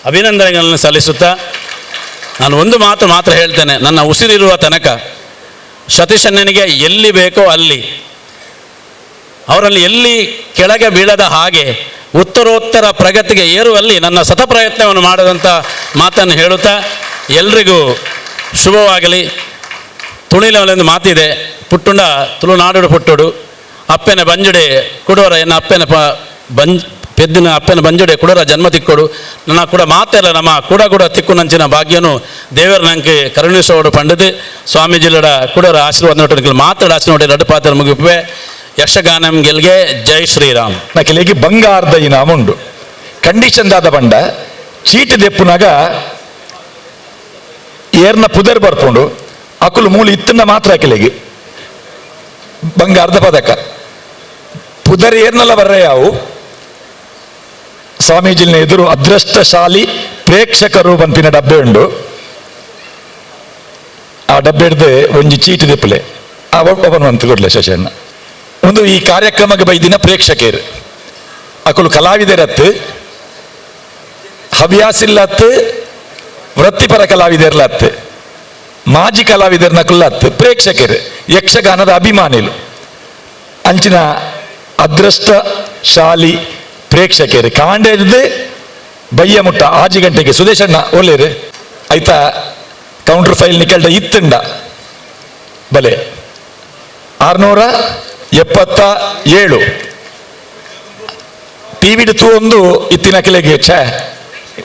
ಅಭಿನಂದನೆಗಳನ್ನು ಸಲ್ಲಿಸುತ್ತಾ ನಾನು ಒಂದು ಮಾತು ಮಾತ್ರ ಹೇಳ್ತೇನೆ. ನನ್ನ ಉಸಿರಿರುವ ತನಕ ಸತೀಶಣ್ಣನಿಗೆ ಎಲ್ಲಿ ಬೇಕೋ ಅಲ್ಲಿ, ಅವರಲ್ಲಿ ಎಲ್ಲಿ ಕೆಳಗೆ ಬೀಳದ ಹಾಗೆ ಉತ್ತರೋತ್ತರ ಪ್ರಗತಿಗೆ ಏರುವಲ್ಲಿ ನನ್ನ ಸತ ಪ್ರಯತ್ನವನ್ನು ಮಾಡದಂಥ ಮಾತನ್ನು ಹೇಳುತ್ತಾ ಎಲ್ರಿಗೂ ಶುಭವಾಗಲಿ. ತುಣಿಲವಲೆಂದು ಮಾತಿದೆ, ಪುಟ್ಟುಂಡ ತುಳುನಾಡು ಪುಟ್ಟುಡು ಅಪ್ಪೆನ ಬಂಜುಡೆ ಕುಡೋರ ಎನ್ನ ಅಪ್ಪೆನ ಪೆದ್ದಿನ ಅಪ್ಪೆನ ಬಂಜುಡೆ ಕುಡೋರ ಜನ್ಮ ತಿಕ್ಕೊಡು. ನನ್ನ ಕೂಡ ಮಾತೆಲ್ಲ ನಮ್ಮ ಕೂಡ ತಿಕ್ಕು ನಂಚಿನ ಭಾಗ್ಯನು ದೇವರ ನಂಗೆ ಕರುಣಿಸೋಡು ಪಂಡದು ಸ್ವಾಮೀಜಿಲಡ ಕುಡೋರ ಆಶೀರ್ವಾದ ನೋಟ ಮಾತಾಡ ಆಶೀರ್ವಾದ ರಡ್ಡು ಪಾತ್ರ ಮುಗಿಪೆ. ಯಕ್ಷಗಾನಂ ಗೆಲ್ಗೆ ಜೈ ಶ್ರೀರಾಮ್. ನಕಲಿಗೆ ಬಂಗಾರದ ಇನಾಮ ಉಂಡು. ಕಂಡೀಷನ್ ದಾದ ಬಂಡ ಚೀಟಿ ದೆಪ್ಪುನಾಗ ಏರ್ನ ಪುದರ್ ಬರ್ಪುಂಡು ಅಕುಲು ಮೂಲ ಇತ್ತನ್ನ ಮಾತ್ರ ಅಕಲಿಗೆ ಬಂಗಾರದ ಪದಕ. ಪುದರ್ ಏರ್ನೆಲ್ಲ ಬರ್ರೆ ಯಾವು ಸ್ವಾಮೀಜಿನ ಎದುರು ಅದೃಷ್ಟಶಾಲಿ ಪ್ರೇಕ್ಷಕರು ಬಂಪಿನ ಡಬ್ಬೆ ಉಂಡು. ಆ ಡಬ್ಬೆ ಹಿಡ್ದು ಒಂಜಿ ಚೀಟಿ ದೆಪ್ಪಲೆ ಅವನು ಅಂತ ಕೊಡ್ಲೆ ಶಶಣ್ಣ. ಒಂದು ಈ ಕಾರ್ಯಕ್ರಮಕ್ಕೆ ಬೈದಿನ ಪ್ರೇಕ್ಷಕರು ಅಕುಲು ಕಲಾವಿದರತ್ತು ಹವ್ಯಾಸಿಲ್ಲತ್ತು ವೃತ್ತಿಪರ ಕಲಾವಿದರ್ಲತ್ತು ಮಾಜಿ ಕಲಾವಿದರ್ನ ಕುಲ್ಲತ್ತು ಪ್ರೇಕ್ಷಕರು ಯಕ್ಷಗಾನದ ಅಭಿಮಾನಿಲು ಅಂಚಿನ ಅದೃಷ್ಟಶಾಲಿ ಪ್ರೇಕ್ಷಕರು ಕಾಂಡೇರ್ದು ಬಯ್ಯ ಮುಟ್ಟ 6 ಗಂಟೆಗೆ ಸುದೇಶಣ್ಣ ಒಳ್ಳೆರು ಆಯ್ತಾ ಕೌಂಟರ್ ಫೈಲ್ ನಿಕಲ್ಡ ಇತ್ತುಂಡ ಬಲೆ 677 ಟಿವಿ ತೂ ಒಂದು ಇತ್ತಿನ ಕೆಲೆಗೆ ಛ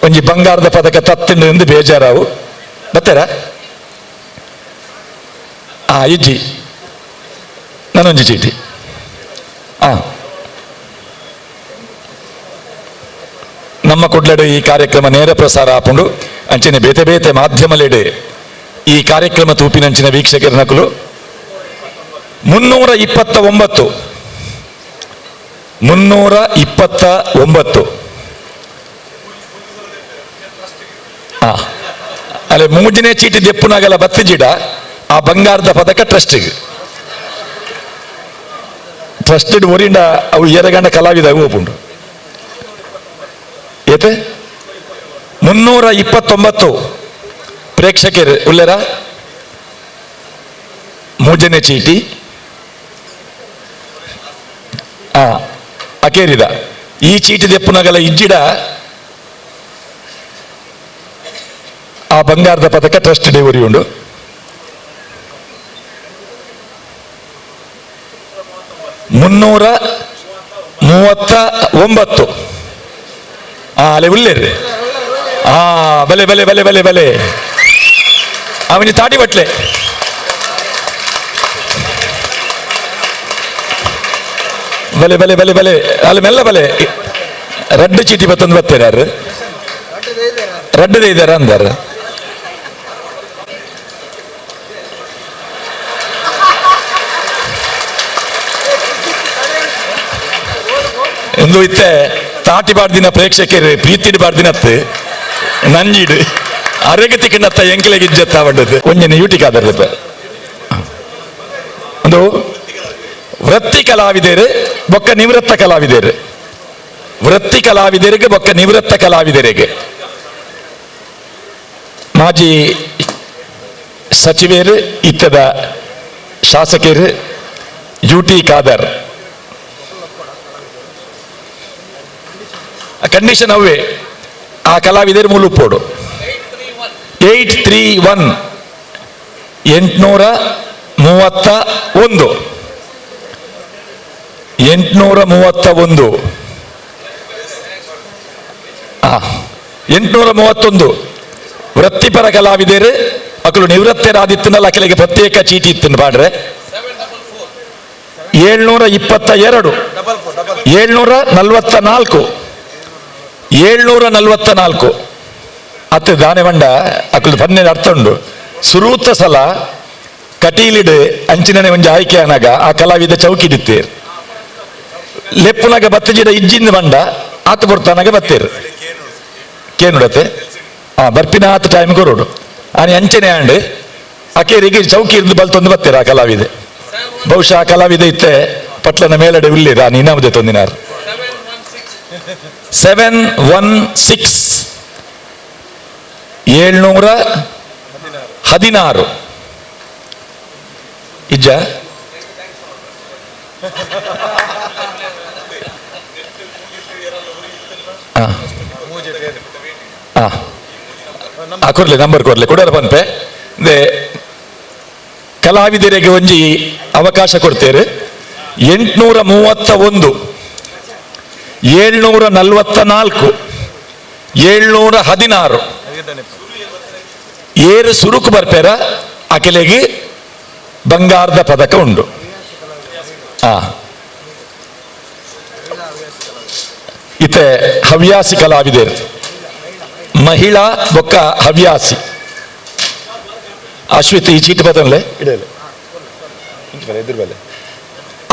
ಒಂಜಿ ಬಂಗಾರದ ಪದಕ ತತ್ತಂಡು ಎಂದು ಬೇಜಾರಾವು ಬತ್ತಾರ ಇಜ್ಜಿ ನಾನೊಂಜಿ ಚೀಟಿ ನಮ್ಮ ಕುಡ್ಲಡು ಈ ಕಾರ್ಯಕ್ರಮ ನೇರ ಪ್ರಸಾರ ಆಪುಂಡು ಅಂಚನೆ ಬೇತೆ ಬೇತೆ ಮಾಧ್ಯಮಲೆಡೆ ಈ ಕಾರ್ಯಕ್ರಮ ತೂಪಿನಂಚಿನ ವೀಕ್ಷಕರ ನಕಲು 329 ಅಲ್ಲೇ 3ನೇ ಚೀಟಿ ದೆಪ್ಪುನಾಗಲ್ಲ ಬತ್ತಿಜಿಡ ಆ ಬಂಗಾರದ ಪದಕ ಟ್ರಸ್ಟಿಗೆ ಟ್ರಸ್ಟೆಡ್ ಒರಿಂಡ ಅವು ಎರಗಂಡ ಕಲಾವಿದ ಓಪುಂಡು ಏತೆ 329 ಪ್ರೇಕ್ಷಕರು ಉಳ್ಳರ 3ನೇ ಚೀಟಿ ಅಕೇರಿದ ಈ ಚೀಟಿ ದೆಪ್ಪುನಗಲ ಇಜ್ಜಿಡ ಆ ಬಂಗಾರದ ಪದಕ ಟ್ರಸ್ಟ್ ಡೇ ಉಂಡು. $339. ಅಲೆ ಉಲ್ಲೇರಿ ಬಲೆ ಬಲೆ ಬಲೆ ಬಲೆ ಬಲೆ ಅವನಿ ತಾಟಿ ಬಟ್ಲೆ ಬಲೆ ಬಲೆ ಬಲೆ ಬಲೆ ಅಲ್ಲಿ ಮೆಲ್ಲ ಬಲೆ ರಡ್ಡು ಚೀಟಿ ಬತ್ತೊಂದು ಬತ್ತೇರ ಯಾರು ರಡ್ಡದೇ ಇದ್ದಾರ ಅಂದಾರ. ಎಂದು ಇತ್ತೆ ತಾಟಿ ಬಾರ್ದಿನ ಪ್ರೇಕ್ಷಕರು ಪ್ರೀತಿಡ್ ಬಾರ್ದಿನತ್ತು ನಂಜಿಡು ಅರೆಗತಿಕಿನತ್ತ ಎಂಕಲೆಗೆ ಇಜ್ಜತ್ತ ಬಡ್ಡದು ಒಂಜನೆ ಯೂಟಿಕಾದರ್ದ ಒಂದು ವೃತ್ತಿ ಕಲಾವಿದರು ಬೊಕ್ಕ ನಿವೃತ್ತ ಕಲಾವಿದರು, ವೃತ್ತಿ ಕಲಾವಿದರಿಗೆ ಬೊಕ್ಕ ನಿವೃತ್ತ ಕಲಾವಿದರಿಗೆ ಮಾಜಿ ಸಚಿವರು ಇತ್ತದ ಶಾಸಕರು ಯುಟಿ ಖಾದರ್ ಕಂಡೀಷನ್ ಅವೇ ಆ ಕಲಾವಿದರು ಮುಲುಪೋಡು 831 831 831 ವೃತ್ತಿಪರ ಕಲಾವಿದರು ಮಕ್ಕಳು ನಿವೃತ್ತರಾದಿತ್ತನಲ್ಲ ಅಖಿಲೆಗೆ ಪ್ರತ್ಯೇಕ ಚೀಟಿ ಇತ್ತು ಬಾಡ್ರೆ 722 744 ಅತ್ತು ದಾನೆವಂಡ ಅಕ್ಕಳು ಪನ್ನೆರಡು ಅರ್ಥ ಉಂಡು. ಸುರೂತ ಸಲ ಕಟೀಲಿಡು ಅಂಚಿನನೆ ಒಂಜಿ ಆಯ್ಕೆ ಅನಾಗ ಆ ಕಲಾವಿದ ಚೌಕಿಡಿತ್ತೇರು ಲೆಪ್ಪುನಾಗ ಬತ್ತಜಿಡ ಇಜ್ಜಿಂದ ಬಂಡ ಆತ ಬರ್ತಾನಾಗ ಬತ್ತೇರು ಕೇನುಡತೆ ಬರ್ಪಿನ ಆತ ಟೈಮ್ ಕೊರೋಡು ಆನೆ ಅಂಚನೆ ಆಂಡ್ ಅಕೇರಿಗೆ ಚೌಕಿ ಇருந்து ಬಲ್ತೊಂದು ಬತ್ತೇರು ಆ ಕಲಾವಿದೆ. ಬಹುಶಃ ಆ ಕಲಾವಿದೆ ಇತ್ತೆ ಪಟ್ಲನ ಮೇಲಡೆ ಉಳ್ಳಿರ ನೀನಾವುದೇ ತೊಂದಿನಾರು 716 716 ಇಜ್ಜ ಕೊರ್ಲೆ ನಂಬರ್ ಕೊರ್ಲೆ ಕೊಡರ ಪನ್ಪೆ ಕಲಾವಿದರಿಗೆ ಒಂಜಿ ಅವಕಾಶ ಕೊಡ್ತೇವೆ. 831 744 716 ಏರು ಸುರುಕು ಬರ್ಪೇರ ಅಕೆಲೆಗೆ ಬಂಗಾರದ ಪದಕ ಉಂಡು. ಇತ್ತೆ ಹವ್ಯಾಸಿ ಕಲಾವಿದರು ಮಹಿಳಾ ಬೊಕ್ಕ ಹವ್ಯಾಸಿ ಅಶ್ವಿತ್ ಈ ಚೀಟಿ ಬತ್ತಲೆ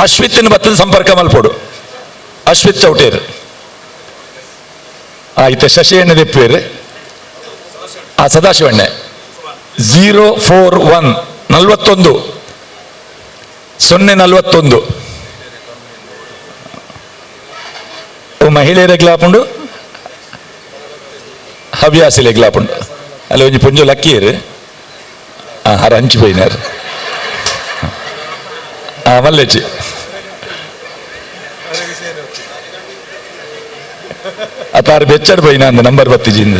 ಅಶ್ವಿತ್ತಿನ ಬತ್ತದ ಸಂಪರ್ಕ ಮಲ್ಪೋಡು ಅಶ್ವಿತ್ ಚೌಟೇರು ಇತ್ತೆ ಶಶಿಯಣ್ಣ ದೆಪ್ಪೇರು ಸದಾಶಿವಣ್ಣೆ 041 41 041 ಮಹಿಳೆಯರೆಗ್ಲಾಪುಂಡು ಹವ್ಯಾಸಿಲೆಗ್ಲಾಪುಂಡು ಅಲ್ಲಿ ಒಂಜಿ ಪುಂಜು ಲಕ್ಕಿಯರು ಹರ ಹಂಚಿ ಪೋಯಿನಾರು ಮಲ್ಲೆಚ್ಚಿ ಅತಾರು ಬೆಚ್ಚಡ್ ಪೋಯಿನ ಅಂದ ನಂಬರ್ ಬತ್ತಿಜಿಂದ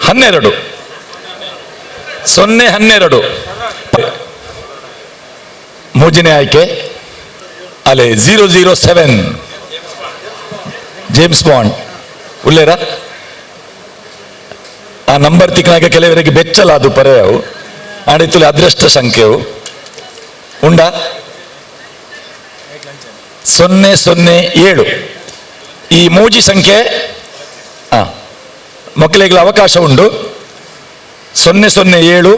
12 012 ಮೂಜನೆ ಆಯ್ಕೆ ಅಲೆ 007 ಜೇಮ್ಸ್ ಬಾಂಡ್ ಉಳ್ಳೇರ ಆ ನಂಬರ್ ತಿಕ್ಕನಾಗ ಕೆಲವರಿಗೆ ಬೆಚ್ಚಲ ಅದು ಪರೆಯವು ಆಡಿತ್ತಲೆ ಅದೃಷ್ಟ ಸಂಖ್ಯೆವು ಉಂಡ 007 ಈ ಮೂಜಿ ಸಂಖ್ಯೆ ಮಕ್ಕಳಿಗೆ ಅವಕಾಶ ಉಂಡು. 007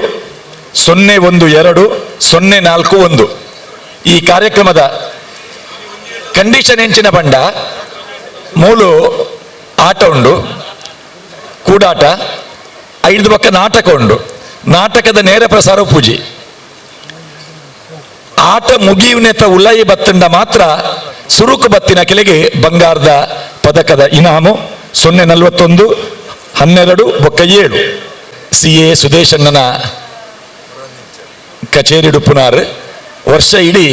012 041 ಈ ಕಾರ್ಯಕ್ರಮದ ಕಂಡೀಷನ್ ಹೆಂಚಿನ ಬಂಡ ಮೂಲು ಆಟ ಉಂಡು, ಕೂಡಾಟ 5 ಪಕ್ಕ ನಾಟಕ ಉಂಡು. ನಾಟಕದ ನೇರ ಪ್ರಸಾರ ಪೂಜೆ ಆಟ ಮುಗಿಯುನೆತ ಉಲಾಯಿ ಬತ್ತಂಡ ಮಾತ್ರ ಸುರುಕು ಬತ್ತಿನ ಕೆಳಗೆ ಬಂಗಾರದ ಪದಕದ ಇನಾಮು 041 12 ಬೊಕ್ಕ 7 CA ಸುದೇಶಣ್ಣನ ಕಚೇರಿ ಡುಪ್ಪುನಾರ್ ವರ್ಷ ಇಡೀ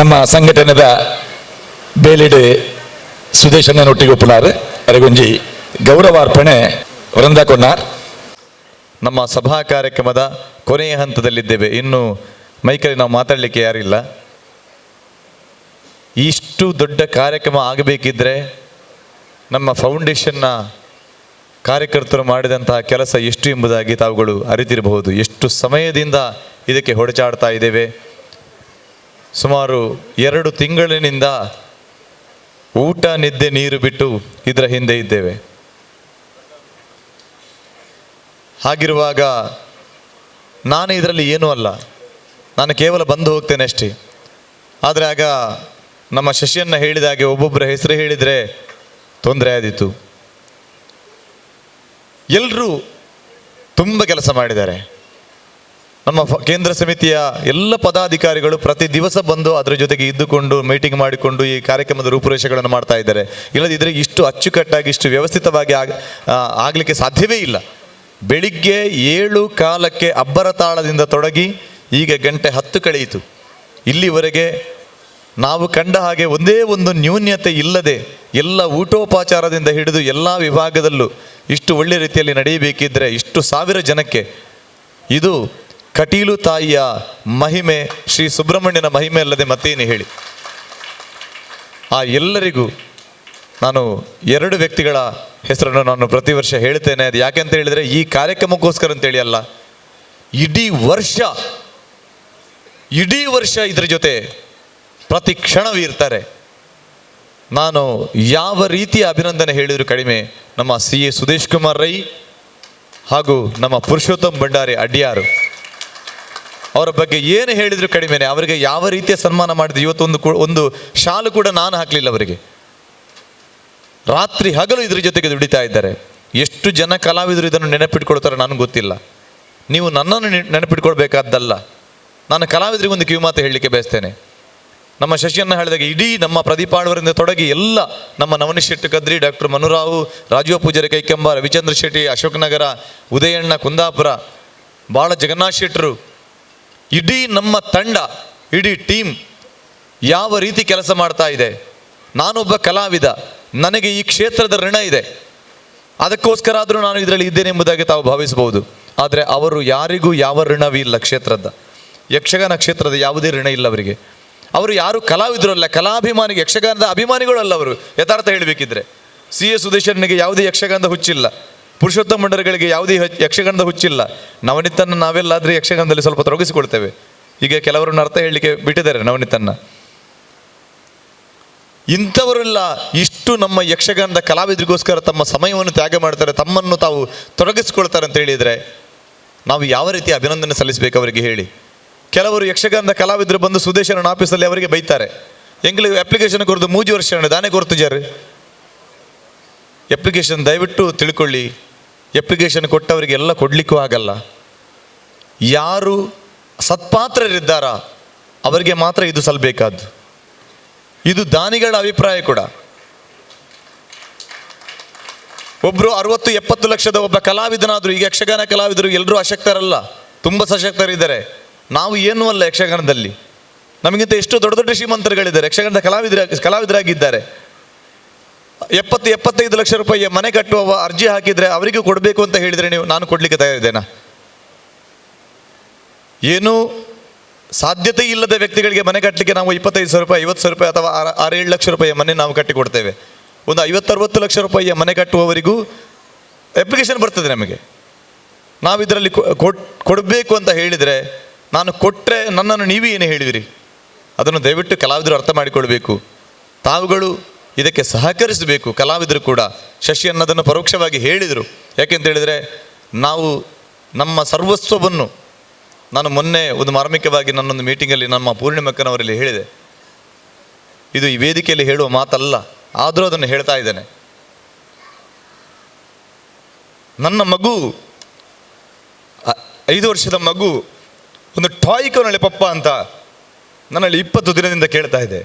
ನಮ್ಮ ಸಂಘಟನೆದ ಬೇಲಿಡೆ ಸುದೇಶಣ್ಣನೊಟ್ಟಿಗೆ ಒಪ್ಪುನಾರ್ ಅರೆಗೊಂಜಿ ಗೌರವಾರ್ಪಣೆ ವೃಂದ ಕೊನ್ನಾರ್. ನಮ್ಮ ಸಭಾ ಕಾರ್ಯಕ್ರಮದ ಕೊನೆಯ ಹಂತದಲ್ಲಿದ್ದೇವೆ. ಇನ್ನು ಮೈಕಲ್ಲಿ ನಾವು ಮಾತಾಡಲಿಕ್ಕೆ ಯಾರಿಲ್ಲ. ಇಷ್ಟು ದೊಡ್ಡ ಕಾರ್ಯಕ್ರಮ ಆಗಬೇಕಿದ್ರೆ ನಮ್ಮ ಫೌಂಡೇಶನ್ನ ಕಾರ್ಯಕರ್ತರು ಮಾಡಿದಂತಹ ಕೆಲಸ ಎಷ್ಟು ಎಂಬುದಾಗಿ ತಾವುಗಳು ಅರಿತಿರಬಹುದು. ಎಷ್ಟು ಸಮಯದಿಂದ ಇದಕ್ಕೆ ಹೊಡೆಚಾಡ್ತಾ ಇದ್ದೇವೆ. ಸುಮಾರು 2 ತಿಂಗಳಿನಿಂದ ಊಟ ನಿದ್ದೆ ನೀರು ಬಿಟ್ಟು ಇದರ ಹಿಂದೆ ಇದ್ದೇವೆ. ಹಾಗಿರುವಾಗ ನಾನು ಇದರಲ್ಲಿ ಏನೂ ಅಲ್ಲ, ನಾನು ಕೇವಲ ಬಂದು ಹೋಗ್ತೇನೆ ಅಷ್ಟೇ. ಆದರೆ ಆಗ ನಮ್ಮ ಶಶಿಯನ್ನ ಹೇಳಿದ ಹಾಗೆ ಒಬ್ಬೊಬ್ಬರ ಹೆಸರು ಹೇಳಿದರೆ ತೊಂದರೆ ಆದೀತು. ಎಲ್ಲರೂ ತುಂಬ ಕೆಲಸ ಮಾಡಿದ್ದಾರೆ. ನಮ್ಮ ಕೇಂದ್ರ ಸಮಿತಿಯ ಎಲ್ಲ ಪದಾಧಿಕಾರಿಗಳು ಪ್ರತಿ ದಿವಸ ಬಂದು ಅದರ ಜೊತೆಗೆ ಇದ್ದುಕೊಂಡು ಮೀಟಿಂಗ್ ಮಾಡಿಕೊಂಡು ಈ ಕಾರ್ಯಕ್ರಮದ ರೂಪುರೇಷೆಗಳನ್ನು ಮಾಡ್ತಾ ಇದ್ದಾರೆ. ಇಲ್ಲದಿದ್ದರೆ ಇಷ್ಟು ಅಚ್ಚುಕಟ್ಟಾಗಿ ಇಷ್ಟು ವ್ಯವಸ್ಥಿತವಾಗಿ ಆಗಲಿಕ್ಕೆ ಸಾಧ್ಯವೇ ಇಲ್ಲ. ಬೆಳಿಗ್ಗೆ 7:15 ಅಬ್ಬರ ತಾಳದಿಂದ ತೊಡಗಿ ಈಗ 10 ಕಳೆಯಿತು. ಇಲ್ಲಿವರೆಗೆ ನಾವು ಕಂಡ ಹಾಗೆ ಒಂದೇ ಒಂದು ನ್ಯೂನ್ಯತೆ ಇಲ್ಲದೆ ಎಲ್ಲ ಊಟೋಪಚಾರದಿಂದ ಹಿಡಿದು ಎಲ್ಲ ವಿಭಾಗದಲ್ಲೂ ಇಷ್ಟು ಒಳ್ಳೆ ರೀತಿಯಲ್ಲಿ ನಡೆಯಬೇಕಿದ್ದರೆ ಇಷ್ಟು 1000 ಜನಕ್ಕೆ ಇದು ಕಟೀಲು ತಾಯಿಯ ಮಹಿಮೆ, ಶ್ರೀ ಸುಬ್ರಹ್ಮಣ್ಯನ ಮಹಿಮೆ ಅಲ್ಲದೆ ಮತ್ತೇನು ಹೇಳಿ. ಆ ಎಲ್ಲರಿಗೂ ನಾನು 2 ವ್ಯಕ್ತಿಗಳ ಹೆಸರನ್ನು ನಾನು ಪ್ರತಿ ವರ್ಷ ಹೇಳ್ತೇನೆ. ಅದು ಯಾಕೆ ಅಂತ ಹೇಳಿದರೆ ಈ ಕಾರ್ಯಕ್ರಮಕ್ಕೋಸ್ಕರ ಅಂತೇಳಿ ಅಲ್ಲ, ಇಡೀ ವರ್ಷ ಇದರ ಜೊತೆ ಪ್ರತಿ ಕ್ಷಣವೂ ಇರ್ತಾರೆ. ನಾನು ಯಾವ ರೀತಿಯ ಅಭಿನಂದನೆ ಹೇಳಿದರೂ ಕಡಿಮೆ. ನಮ್ಮ CA ಸುದೇಶ್ ಕುಮಾರ್ ರೈ ಹಾಗೂ ನಮ್ಮ ಪುರುಷೋತ್ತಮ್ ಭಂಡಾರಿ ಅಡ್ಯಾರು ಅವರ ಬಗ್ಗೆ ಏನು ಹೇಳಿದ್ರು ಕಡಿಮೆನೆ. ಅವರಿಗೆ ಯಾವ ರೀತಿಯ ಸನ್ಮಾನ ಮಾಡಿದ್ರು. ಇವತ್ತೊಂದು ಶಾಲು ಕೂಡ ನಾನು ಹಾಕಲಿಲ್ಲ ಅವರಿಗೆ. ರಾತ್ರಿ ಹಗಲು ಇದ್ರ ಜೊತೆಗೆ ದುಡಿತಾ ಇದ್ದಾರೆ. ಎಷ್ಟು ಜನ ಕಲಾವಿದರು ಇದನ್ನು ನೆನಪಿಟ್ಕೊಳ್ತಾರೆ ನನಗೆ ಗೊತ್ತಿಲ್ಲ. ನೀವು ನನ್ನನ್ನು ನೆನಪಿಟ್ಕೊಳ್ಬೇಕಾದ್ದಲ್ಲ. ನಾನು ಕಲಾವಿದರಿಗೆ ಒಂದು ಕಿವಿಮಾತು ಹೇಳಲಿಕ್ಕೆ ಬಯಸ್ತೇನೆ. ನಮ್ಮ ಶಶಿಯನ್ನ ಹೇಳಿದಾಗ ಇಡೀ ನಮ್ಮ ಪ್ರದೀಪಾಳ್ವರಿಂದ ತೊಡಗಿ ಎಲ್ಲ ನಮ್ಮ ನವನೀಶ್ ಶೆಟ್ಟಿ ಕದ್ರಿ, ಡಾಕ್ಟರ್ ಮನುರಾವು, ರಾಜೀವ ಪೂಜಾರಿ ಕೈಕಂಬ, ರವಿಚಂದ್ರ ಶೆಟ್ಟಿ, ಅಶೋಕನಗರ, ಉದಯಣ್ಣ ಕುಂದಾಪುರ, ಬಾಳ ಜಗನ್ನಾಥ್ ಶೆಟ್ಟರು, ಇಡೀ ನಮ್ಮ ತಂಡ, ಇಡೀ ಟೀಮ್ ಯಾವ ರೀತಿ ಕೆಲಸ ಮಾಡ್ತಾ ಇದೆ. ನಾನೊಬ್ಬ ಕಲಾವಿದ, ನನಗೆ ಈ ಕ್ಷೇತ್ರದ ಋಣ ಇದೆ. ಅದಕ್ಕೋಸ್ಕರ ಆದರೂ ನಾನು ಇದರಲ್ಲಿ ಇದ್ದೇನೆ ಎಂಬುದಾಗಿ ತಾವು ಭಾವಿಸಬಹುದು. ಆದರೆ ಅವರು ಯಾರಿಗೂ ಯಾವ ಋಣವಿಲ್ಲ. ಕ್ಷೇತ್ರದ ಯಕ್ಷಗಾನ ಕ್ಷೇತ್ರದ ಯಾವುದೇ ಋಣ ಇಲ್ಲ ಅವರಿಗೆ. ಅವರು ಯಾರು ಕಲಾವಿದರು ಅಲ್ಲ, ಕಲಾಭಿಮಾನಿಗೆ, ಯಕ್ಷಗಾನದ ಅಭಿಮಾನಿಗಳು ಅಲ್ಲ ಅವರು. ಯಥಾರ್ಥ ಹೇಳಬೇಕಿದ್ರೆ CA ಸುದೇಶನಿಗೆ ಯಾವುದೇ ಯಕ್ಷಗಾನದ ಹುಚ್ಚಿಲ್ಲ. ಪುರುಷೋತ್ತಮ ಮಂಡರಿಗಳಿಗೆ ಯಾವುದೇ ಯಕ್ಷಗಾನದ ಹುಚ್ಚಿಲ್ಲ. ನವನಿತನ್ನ ನಾವೆಲ್ಲಾದರೆ ಯಕ್ಷಗಾನದಲ್ಲಿ ಸ್ವಲ್ಪ ತೊಡಗಿಸಿಕೊಳ್ತೇವೆ. ಈಗ ಕೆಲವರನ್ನು ಅರ್ಥ ಹೇಳಲಿಕ್ಕೆ ಬಿಟ್ಟಿದ್ದಾರೆ ನವನಿತನ್ನ. ಇಂಥವರೆಲ್ಲ ಇಷ್ಟು ನಮ್ಮ ಯಕ್ಷಗಾನದ ಕಲಾವಿದರಿಗೋಸ್ಕರ ತಮ್ಮ ಸಮಯವನ್ನು ತ್ಯಾಗ ಮಾಡ್ತಾರೆ, ತಮ್ಮನ್ನು ತಾವು ತೊಡಗಿಸ್ಕೊಳ್ತಾರೆ ಅಂತ ಹೇಳಿದರೆ ನಾವು ಯಾವ ರೀತಿ ಅಭಿನಂದನೆ ಸಲ್ಲಿಸಬೇಕು ಅವರಿಗೆ ಹೇಳಿ. ಕೆಲವರು ಯಕ್ಷಗಾನದ ಕಲಾವಿದರು ಬಂದು ಸುದೇಶನ ಆಫೀಸಲ್ಲಿ ಅವರಿಗೆ ಬೈತಾರೆ. ಎಂಗ್ಲಿಗೆ ಅಪ್ಲಿಕೇಶನ್ ಕೊರದು 3 ವರ್ಷ ದಾನೆ ಕೊರತು ಜಾರು ಅಪ್ಲಿಕೇಶನ್ ದಯವಿಟ್ಟು ತಿಳ್ಕೊಳ್ಳಿ. ಅಪ್ಲಿಕೇಶನ್ ಕೊಟ್ಟವರಿಗೆ ಎಲ್ಲ ಕೊಡಲಿಕ್ಕೂ ಆಗಲ್ಲ. ಯಾರು ಸತ್ಪಾತ್ರರಿದ್ದಾರ ಅವರಿಗೆ ಮಾತ್ರ ಇದು ಸಲ್ಲಬೇಕಾದ್ದು. ಇದು ದಾನಿಗಳ ಅಭಿಪ್ರಾಯ ಕೂಡ. ಒಬ್ಬರು 60-70 ಲಕ್ಷದ ಒಬ್ಬ ಕಲಾವಿದನಾದರೂ, ಈಗ ಯಕ್ಷಗಾನ ಕಲಾವಿದರು ಎಲ್ಲರೂ ಅಶಕ್ತರಲ್ಲ, ತುಂಬ ಸಶಕ್ತರಿದ್ದಾರೆ. ನಾವು ಏನೂ ಅಲ್ಲ ಯಕ್ಷಗಾನದಲ್ಲಿ. ನಮಗಿಂತ ಎಷ್ಟು ದೊಡ್ಡ ದೊಡ್ಡ ಶ್ರೀಮಂತರುಗಳಿದ್ದಾರೆ, ಯಕ್ಷಗಾನದ ಕಲಾವಿದರಾಗಿದ್ದಾರೆ. 70-75 ಲಕ್ಷ ರೂಪಾಯಿ ಮನೆ ಕಟ್ಟುವ ಅರ್ಜಿ ಹಾಕಿದರೆ ಅವರಿಗೂ ಕೊಡಬೇಕು ಅಂತ ಹೇಳಿದರೆ ನಾನು ಕೊಡಲಿಕ್ಕೆ ತಯಾರಿದ್ದೇನಾ? ಏನೂ ಸಾಧ್ಯತೆ ಇಲ್ಲದ ವ್ಯಕ್ತಿಗಳಿಗೆ ಮನೆ ಕಟ್ಟಲಿಕ್ಕೆ ನಾವು 25,000 ರೂಪಾಯಿ, 50,000 ರೂಪಾಯಿ ಅಥವಾ 6-7 ಲಕ್ಷ ರೂಪಾಯಿಯ ಮನೆ ನಾವು ಕಟ್ಟಿಕೊಡ್ತೇವೆ. ಒಂದು 50-60 ಲಕ್ಷ ರೂಪಾಯಿಯ ಮನೆ ಕಟ್ಟುವವರಿಗೂ ಅಪ್ಲಿಕೇಶನ್ ಬರ್ತದೆ ನಮಗೆ. ನಾವು ಇದರಲ್ಲಿ ಕೊಡಬೇಕು ಅಂತ ಹೇಳಿದರೆ, ನಾನು ಕೊಟ್ಟರೆ ನನ್ನನ್ನು ನೀವೇ ಏನು ಹೇಳಿದಿರಿ? ಅದನ್ನು ದಯವಿಟ್ಟು ಕಲಾವಿದರು ಅರ್ಥ ಮಾಡಿಕೊಳ್ಬೇಕು. ತಾವುಗಳು ಇದಕ್ಕೆ ಸಹಕರಿಸಬೇಕು. ಕಲಾವಿದರು ಕೂಡ ಶಶಿ ಅನ್ನೋದನ್ನು ಪರೋಕ್ಷವಾಗಿ ಹೇಳಿದರು. ಯಾಕೆಂತ ಹೇಳಿದರೆ ನಾವು ನಮ್ಮ ಸರ್ವಸ್ವವನ್ನು, ನಾನು ಮೊನ್ನೆ ಒಂದು ಮಾರ್ಮಿಕವಾಗಿ ನನ್ನೊಂದು ಮೀಟಿಂಗಲ್ಲಿ ನಮ್ಮ ಪೂರ್ಣಿಮಕ್ಕನವರಲ್ಲಿ ಹೇಳಿದೆ. ಇದು ಈ ವೇದಿಕೆಯಲ್ಲಿ ಹೇಳುವ ಮಾತಲ್ಲ, ಆದರೂ ಅದನ್ನು ಹೇಳ್ತಾ ಇದ್ದೇನೆ. ನನ್ನ ಮಗು 5 ವರ್ಷದ ಮಗು ಒಂದು ಟಾಯ್ ಕೊಂಡಳೆ ಪಪ್ಪ ಅಂತ ನನ್ನಲ್ಲಿ 20 ದಿನದಿಂದ ಕೇಳ್ತಾ ಇದೆ.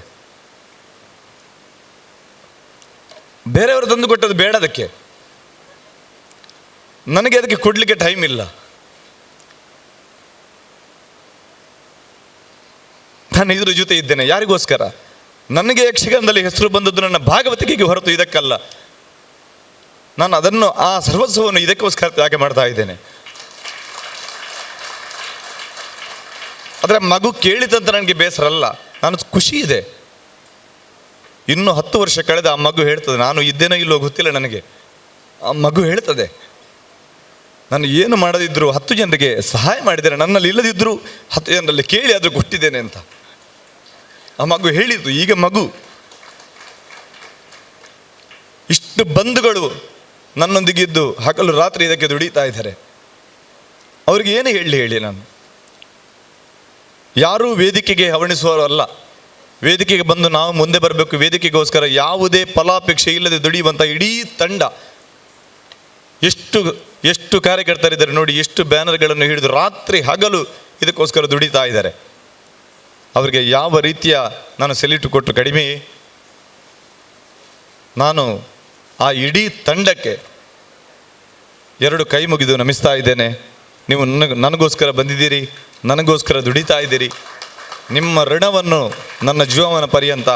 ಬೇರೆಯವರು ತಂದು ಕೊಟ್ಟದ್ದು ಬೇಡ, ಅದಕ್ಕೆ ನನಗೆ ಅದಕ್ಕೆ ಕೊಡಲಿಕ್ಕೆ ಟೈಮ್ ಇಲ್ಲ. ನಾನು ಇದ್ರ ಜೊತೆ ಇದ್ದೇನೆ. ಯಾರಿಗೋಸ್ಕರ? ನನಗೆ ಯಕ್ಷಗಾನದಲ್ಲಿ ಹೆಸರು ಬಂದದ್ದು ನನ್ನ ಭಾಗವತಿಕೆಗೆ ಹೊರತು ಇದಕ್ಕಲ್ಲ. ನಾನು ಅದನ್ನು ಆ ಸರ್ವಸ್ವವನ್ನು ಇದಕ್ಕೋಸ್ಕರ ತ್ಯಾಗ ಮಾಡ್ತಾ ಇದ್ದೇನೆ. ಆದರೆ ಮಗು ಕೇಳಿದಂತ ನನಗೆ ಬೇಸರ ಅಲ್ಲ, ನಾನು ಖುಷಿ ಇದೆ. ಇನ್ನು 10 ವರ್ಷ ಕಳೆದ ಆ ಮಗು ಹೇಳ್ತದೆ, ನಾನು ಇದ್ದೇನೋ ಇಲ್ಲೋ ಗೊತ್ತಿಲ್ಲ ನನಗೆ, ಆ ಮಗು ಹೇಳ್ತದೆ ನಾನು ಏನು ಮಾಡದಿದ್ರು 10 ಜನರಿಗೆ ಸಹಾಯ ಮಾಡಿದ್ದೇನೆ, ನನ್ನಲ್ಲಿ ಇಲ್ಲದಿದ್ದರೂ 10 ಜನರಲ್ಲಿ ಕೇಳಿ ಆದರೂ ಕೊಟ್ಟಿದ್ದೇನೆ ಅಂತ ಆ ಮಗು ಹೇಳಿದ್ದು. ಈಗ ಮಗು ಇಷ್ಟು ಬಂಧುಗಳು ನನ್ನೊಂದಿಗಿದ್ದು ಹಗಲು ರಾತ್ರಿ ಇದಕ್ಕೆ ದುಡಿತಾ ಇದ್ದಾರೆ. ಅವ್ರಿಗೆ ಏನು ಹೇಳಿ ನಾನು? ಯಾರೂ ವೇದಿಕೆಗೆ ಹವಣಿಸುವವರು ಅಲ್ಲ. ವೇದಿಕೆಗೆ ಬಂದು ನಾವು ಮುಂದೆ ಬರಬೇಕು. ವೇದಿಕೆಗೋಸ್ಕರ ಯಾವುದೇ ಫಲಾಪೇಕ್ಷೆ ಇಲ್ಲದೆ ದುಡಿಯುವಂಥ ಇಡೀ ತಂಡ, ಎಷ್ಟು ಕಾರ್ಯಕರ್ತರಿದ್ದಾರೆ ನೋಡಿ, ಎಷ್ಟು ಬ್ಯಾನರ್ಗಳನ್ನು ಹಿಡಿದು ರಾತ್ರಿ ಹಗಲು ಇದಕ್ಕೋಸ್ಕರ ದುಡಿತಾ ಇದ್ದಾರೆ. ಅವರಿಗೆ ಯಾವ ರೀತಿಯ ನಾನು ಸೆಲ್ಯೂಟ್ ಕೊಟ್ಟು ಕಡಿಮೆ. ನಾನು ಆ ಇಡೀ ತಂಡಕ್ಕೆ 2 ಕೈ ಮುಗಿದು ನಮಿಸ್ತಾ ಇದ್ದೇನೆ. ನೀವು ನನಗೋಸ್ಕರ ಬಂದಿದ್ದೀರಿ, ನನಗೋಸ್ಕರ ದುಡಿತಾ ಇದ್ದೀರಿ. ನಿಮ್ಮ ಋಣವನ್ನು ನನ್ನ ಜೀವನ ಪರ್ಯಂತ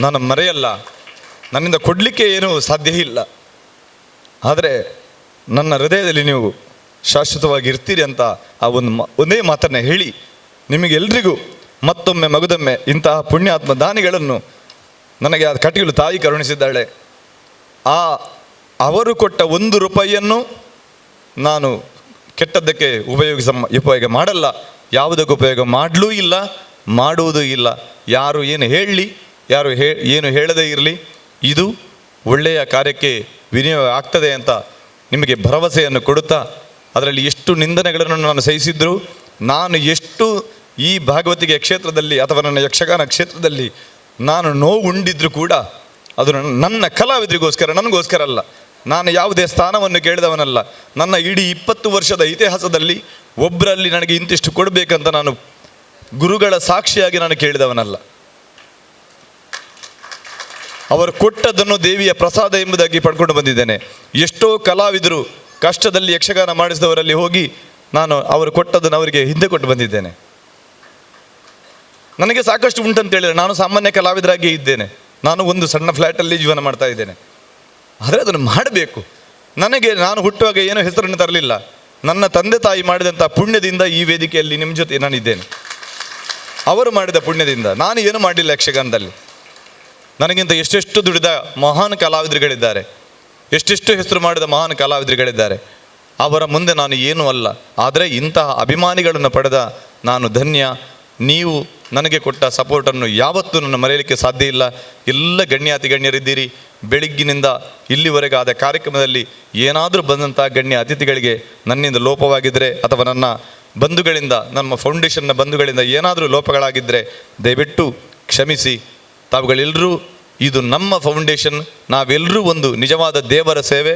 ನಾನು ಮರೆಯಲ್ಲ. ನನ್ನಿಂದ ಕೊಡಲಿಕ್ಕೆ ಏನೂ ಸಾಧ್ಯ ಇಲ್ಲ, ಆದರೆ ನನ್ನ ಹೃದಯದಲ್ಲಿ ನೀವು ಶಾಶ್ವತವಾಗಿ ಇರ್ತೀರಿ ಅಂತ ಆ ಒಂದೇ ಮಾತನ್ನು ಹೇಳಿ ನಿಮಗೆಲ್ರಿಗೂ ಮತ್ತೊಮ್ಮೆ ಮಗದೊಮ್ಮೆ ಇಂತಹ ಪುಣ್ಯಾತ್ಮ ದಾನಿಗಳನ್ನು ನನಗೆ ಆ ಕಟೀಲು ತಾಯಿ ಕರುಣಿಸಿದ್ದಾಳೆ. ಅವರು ಕೊಟ್ಟ 1 ರೂಪಾಯಿಯನ್ನು ನಾನು ಕೆಟ್ಟದ್ದಕ್ಕೆ ಉಪಯೋಗ ಮಾಡಲ್ಲ, ಯಾವುದಕ್ಕೆ ಉಪಯೋಗ ಮಾಡಲೂ ಇಲ್ಲ, ಮಾಡುವುದೂ ಇಲ್ಲ. ಯಾರು ಏನು ಹೇಳಲಿ, ಯಾರು ಏನು ಹೇಳದೇ ಇರಲಿ, ಇದು ಒಳ್ಳೆಯ ಕಾರ್ಯಕ್ಕೆ ವಿನಿಯೋಗ ಆಗ್ತದೆ ಅಂತ ನಿಮಗೆ ಭರವಸೆಯನ್ನು ಕೊಡುತ್ತಾ, ಅದರಲ್ಲಿ ಎಷ್ಟು ನಿಂದನೆಗಳನ್ನು ನಾನು ಸಹಿಸಿದ್ರು, ನಾನು ಎಷ್ಟು ಈ ಭಾಗವತಿಗೆ ಕ್ಷೇತ್ರದಲ್ಲಿ ಅಥವಾ ನನ್ನ ಯಕ್ಷಗಾನ ಕ್ಷೇತ್ರದಲ್ಲಿ ನಾನು ನೋವು ಉಂಡಿದ್ರು ಕೂಡ ಅದು ನನ್ನ ಕಲಾವಿದರಿಗೋಸ್ಕರ, ನನಗೋಸ್ಕರ ಅಲ್ಲ. ನಾನು ಯಾವುದೇ ಸ್ಥಾನವನ್ನು ಕೇಳಿದವನಲ್ಲ. ನನ್ನ ಇಡೀ 20 ವರ್ಷದ ಇತಿಹಾಸದಲ್ಲಿ ಒಬ್ಬರಲ್ಲಿ ನನಗೆ ಇಂತಿಷ್ಟು ಕೊಡಬೇಕಂತ ನಾನು ಗುರುಗಳ ಸಾಕ್ಷಿಯಾಗಿ ನಾನು ಕೇಳಿದವನಲ್ಲ. ಅವರು ಕೊಟ್ಟದ್ದನ್ನು ದೇವಿಯ ಪ್ರಸಾದ ಎಂಬುದಾಗಿ ಪಡ್ಕೊಂಡು ಬಂದಿದ್ದೇನೆ. ಎಷ್ಟೋ ಕಲಾವಿದರು ಕಷ್ಟದಲ್ಲಿ ಯಕ್ಷಗಾನ ಮಾಡಿಸಿದವರಲ್ಲಿ ಹೋಗಿ ನಾನು ಅವರು ಕೊಟ್ಟದ್ದನ್ನು ಅವರಿಗೆ ಹಿಂದೆ ಕೊಟ್ಟು ಬಂದಿದ್ದೇನೆ. ನನಗೆ ಸಾಕಷ್ಟು ಉಂಟಂತ ಹೇಳಿದರೆ ನಾನು ಸಾಮಾನ್ಯ ಕಲಾವಿದರಾಗಿ ಇದ್ದೇನೆ. ನಾನು ಒಂದು ಸಣ್ಣ ಫ್ಲ್ಯಾಟಲ್ಲಿ ಜೀವನ ಮಾಡ್ತಾ ಇದ್ದೇನೆ. ಆದರೆ ಅದನ್ನು ಮಾಡಬೇಕು. ನಾನು ಹುಟ್ಟುವಾಗ ಏನೋ ಹೆಸರನ್ನು ತರಲಿಲ್ಲ. ನನ್ನ ತಂದೆ ತಾಯಿ ಮಾಡಿದಂಥ ಪುಣ್ಯದಿಂದ ಈ ವೇದಿಕೆಯಲ್ಲಿ ನಿಮ್ಮ ಜೊತೆ ನಾನಿದ್ದೇನೆ. ಅವರು ಮಾಡಿದ ಪುಣ್ಯದಿಂದ ನಾನು ಏನು ಮಾಡಲಿಲ್ಲ ಯಕ್ಷಗಾನದಲ್ಲಿ. ನನಗಿಂತ ಎಷ್ಟೆಷ್ಟು ದುಡಿದ ಮಹಾನ್ ಕಲಾವಿದರುಗಳಿದ್ದಾರೆ, ಎಷ್ಟೆಷ್ಟು ಹೆಸರು ಮಾಡಿದ ಮಹಾನ್ ಕಲಾವಿದರುಗಳಿದ್ದಾರೆ. ಅವರ ಮುಂದೆ ನಾನು ಏನೂ ಅಲ್ಲ. ಆದರೆ ಇಂತಹ ಅಭಿಮಾನಿಗಳನ್ನು ಪಡೆದ ನಾನು ಧನ್ಯ. ನೀವು ನನಗೆ ಕೊಟ್ಟ ಸಪೋರ್ಟನ್ನು ಯಾವತ್ತೂ ನನ್ನ ಮರೆಯಲಿಕ್ಕೆ ಸಾಧ್ಯ ಇಲ್ಲ. ಎಲ್ಲ ಗಣ್ಯಾತಿ ಗಣ್ಯರಿದ್ದೀರಿ. ಬೆಳಿಗ್ಗಿನಿಂದ ಇಲ್ಲಿವರೆಗೆ ಆದ ಕಾರ್ಯಕ್ರಮದಲ್ಲಿ ಏನಾದರೂ ಬಂದಂಥ ಗಣ್ಯ ಅತಿಥಿಗಳಿಗೆ ನನ್ನಿಂದ ಲೋಪವಾಗಿದ್ದರೆ ಅಥವಾ ನನ್ನ ಬಂಧುಗಳಿಂದ, ನಮ್ಮ ಫೌಂಡೇಶನ್ನ ಬಂಧುಗಳಿಂದ ಏನಾದರೂ ಲೋಪಗಳಾಗಿದ್ದರೆ ದಯವಿಟ್ಟು ಕ್ಷಮಿಸಿ. ತಾವುಗಳೆಲ್ಲರೂ ಇದು ನಮ್ಮ ಫೌಂಡೇಶನ್, ನಾವೆಲ್ಲರೂ ಒಂದು ನಿಜವಾದ ದೇವರ ಸೇವೆ,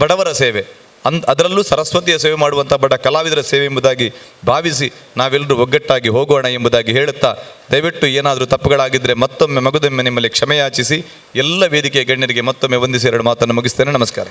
ಬಡವರ ಸೇವೆ, ಅದರಲ್ಲೂ ಸರಸ್ವತಿಯ ಸೇವೆ ಮಾಡುವಂಥ ಬಡ ಕಲಾವಿದರ ಸೇವೆ ಎಂಬುದಾಗಿ ಭಾವಿಸಿ ನಾವೆಲ್ಲರೂ ಒಗ್ಗಟ್ಟಾಗಿ ಹೋಗೋಣ ಎಂಬುದಾಗಿ ಹೇಳುತ್ತಾ, ದಯವಿಟ್ಟು ಏನಾದರೂ ತಪ್ಪುಗಳಾಗಿದ್ದರೆ ಮತ್ತೊಮ್ಮೆ ಮಗದೊಮ್ಮೆ ನಿಮ್ಮಲ್ಲಿ ಕ್ಷಮೆಯಾಚಿಸಿ ಎಲ್ಲ ವೇದಿಕೆಯ ಗಣ್ಯರಿಗೆ ಮತ್ತೊಮ್ಮೆ ವಂದಿಸಿ 2 ಮಾತನ್ನು ಮುಗಿಸ್ತೇನೆ. ನಮಸ್ಕಾರ.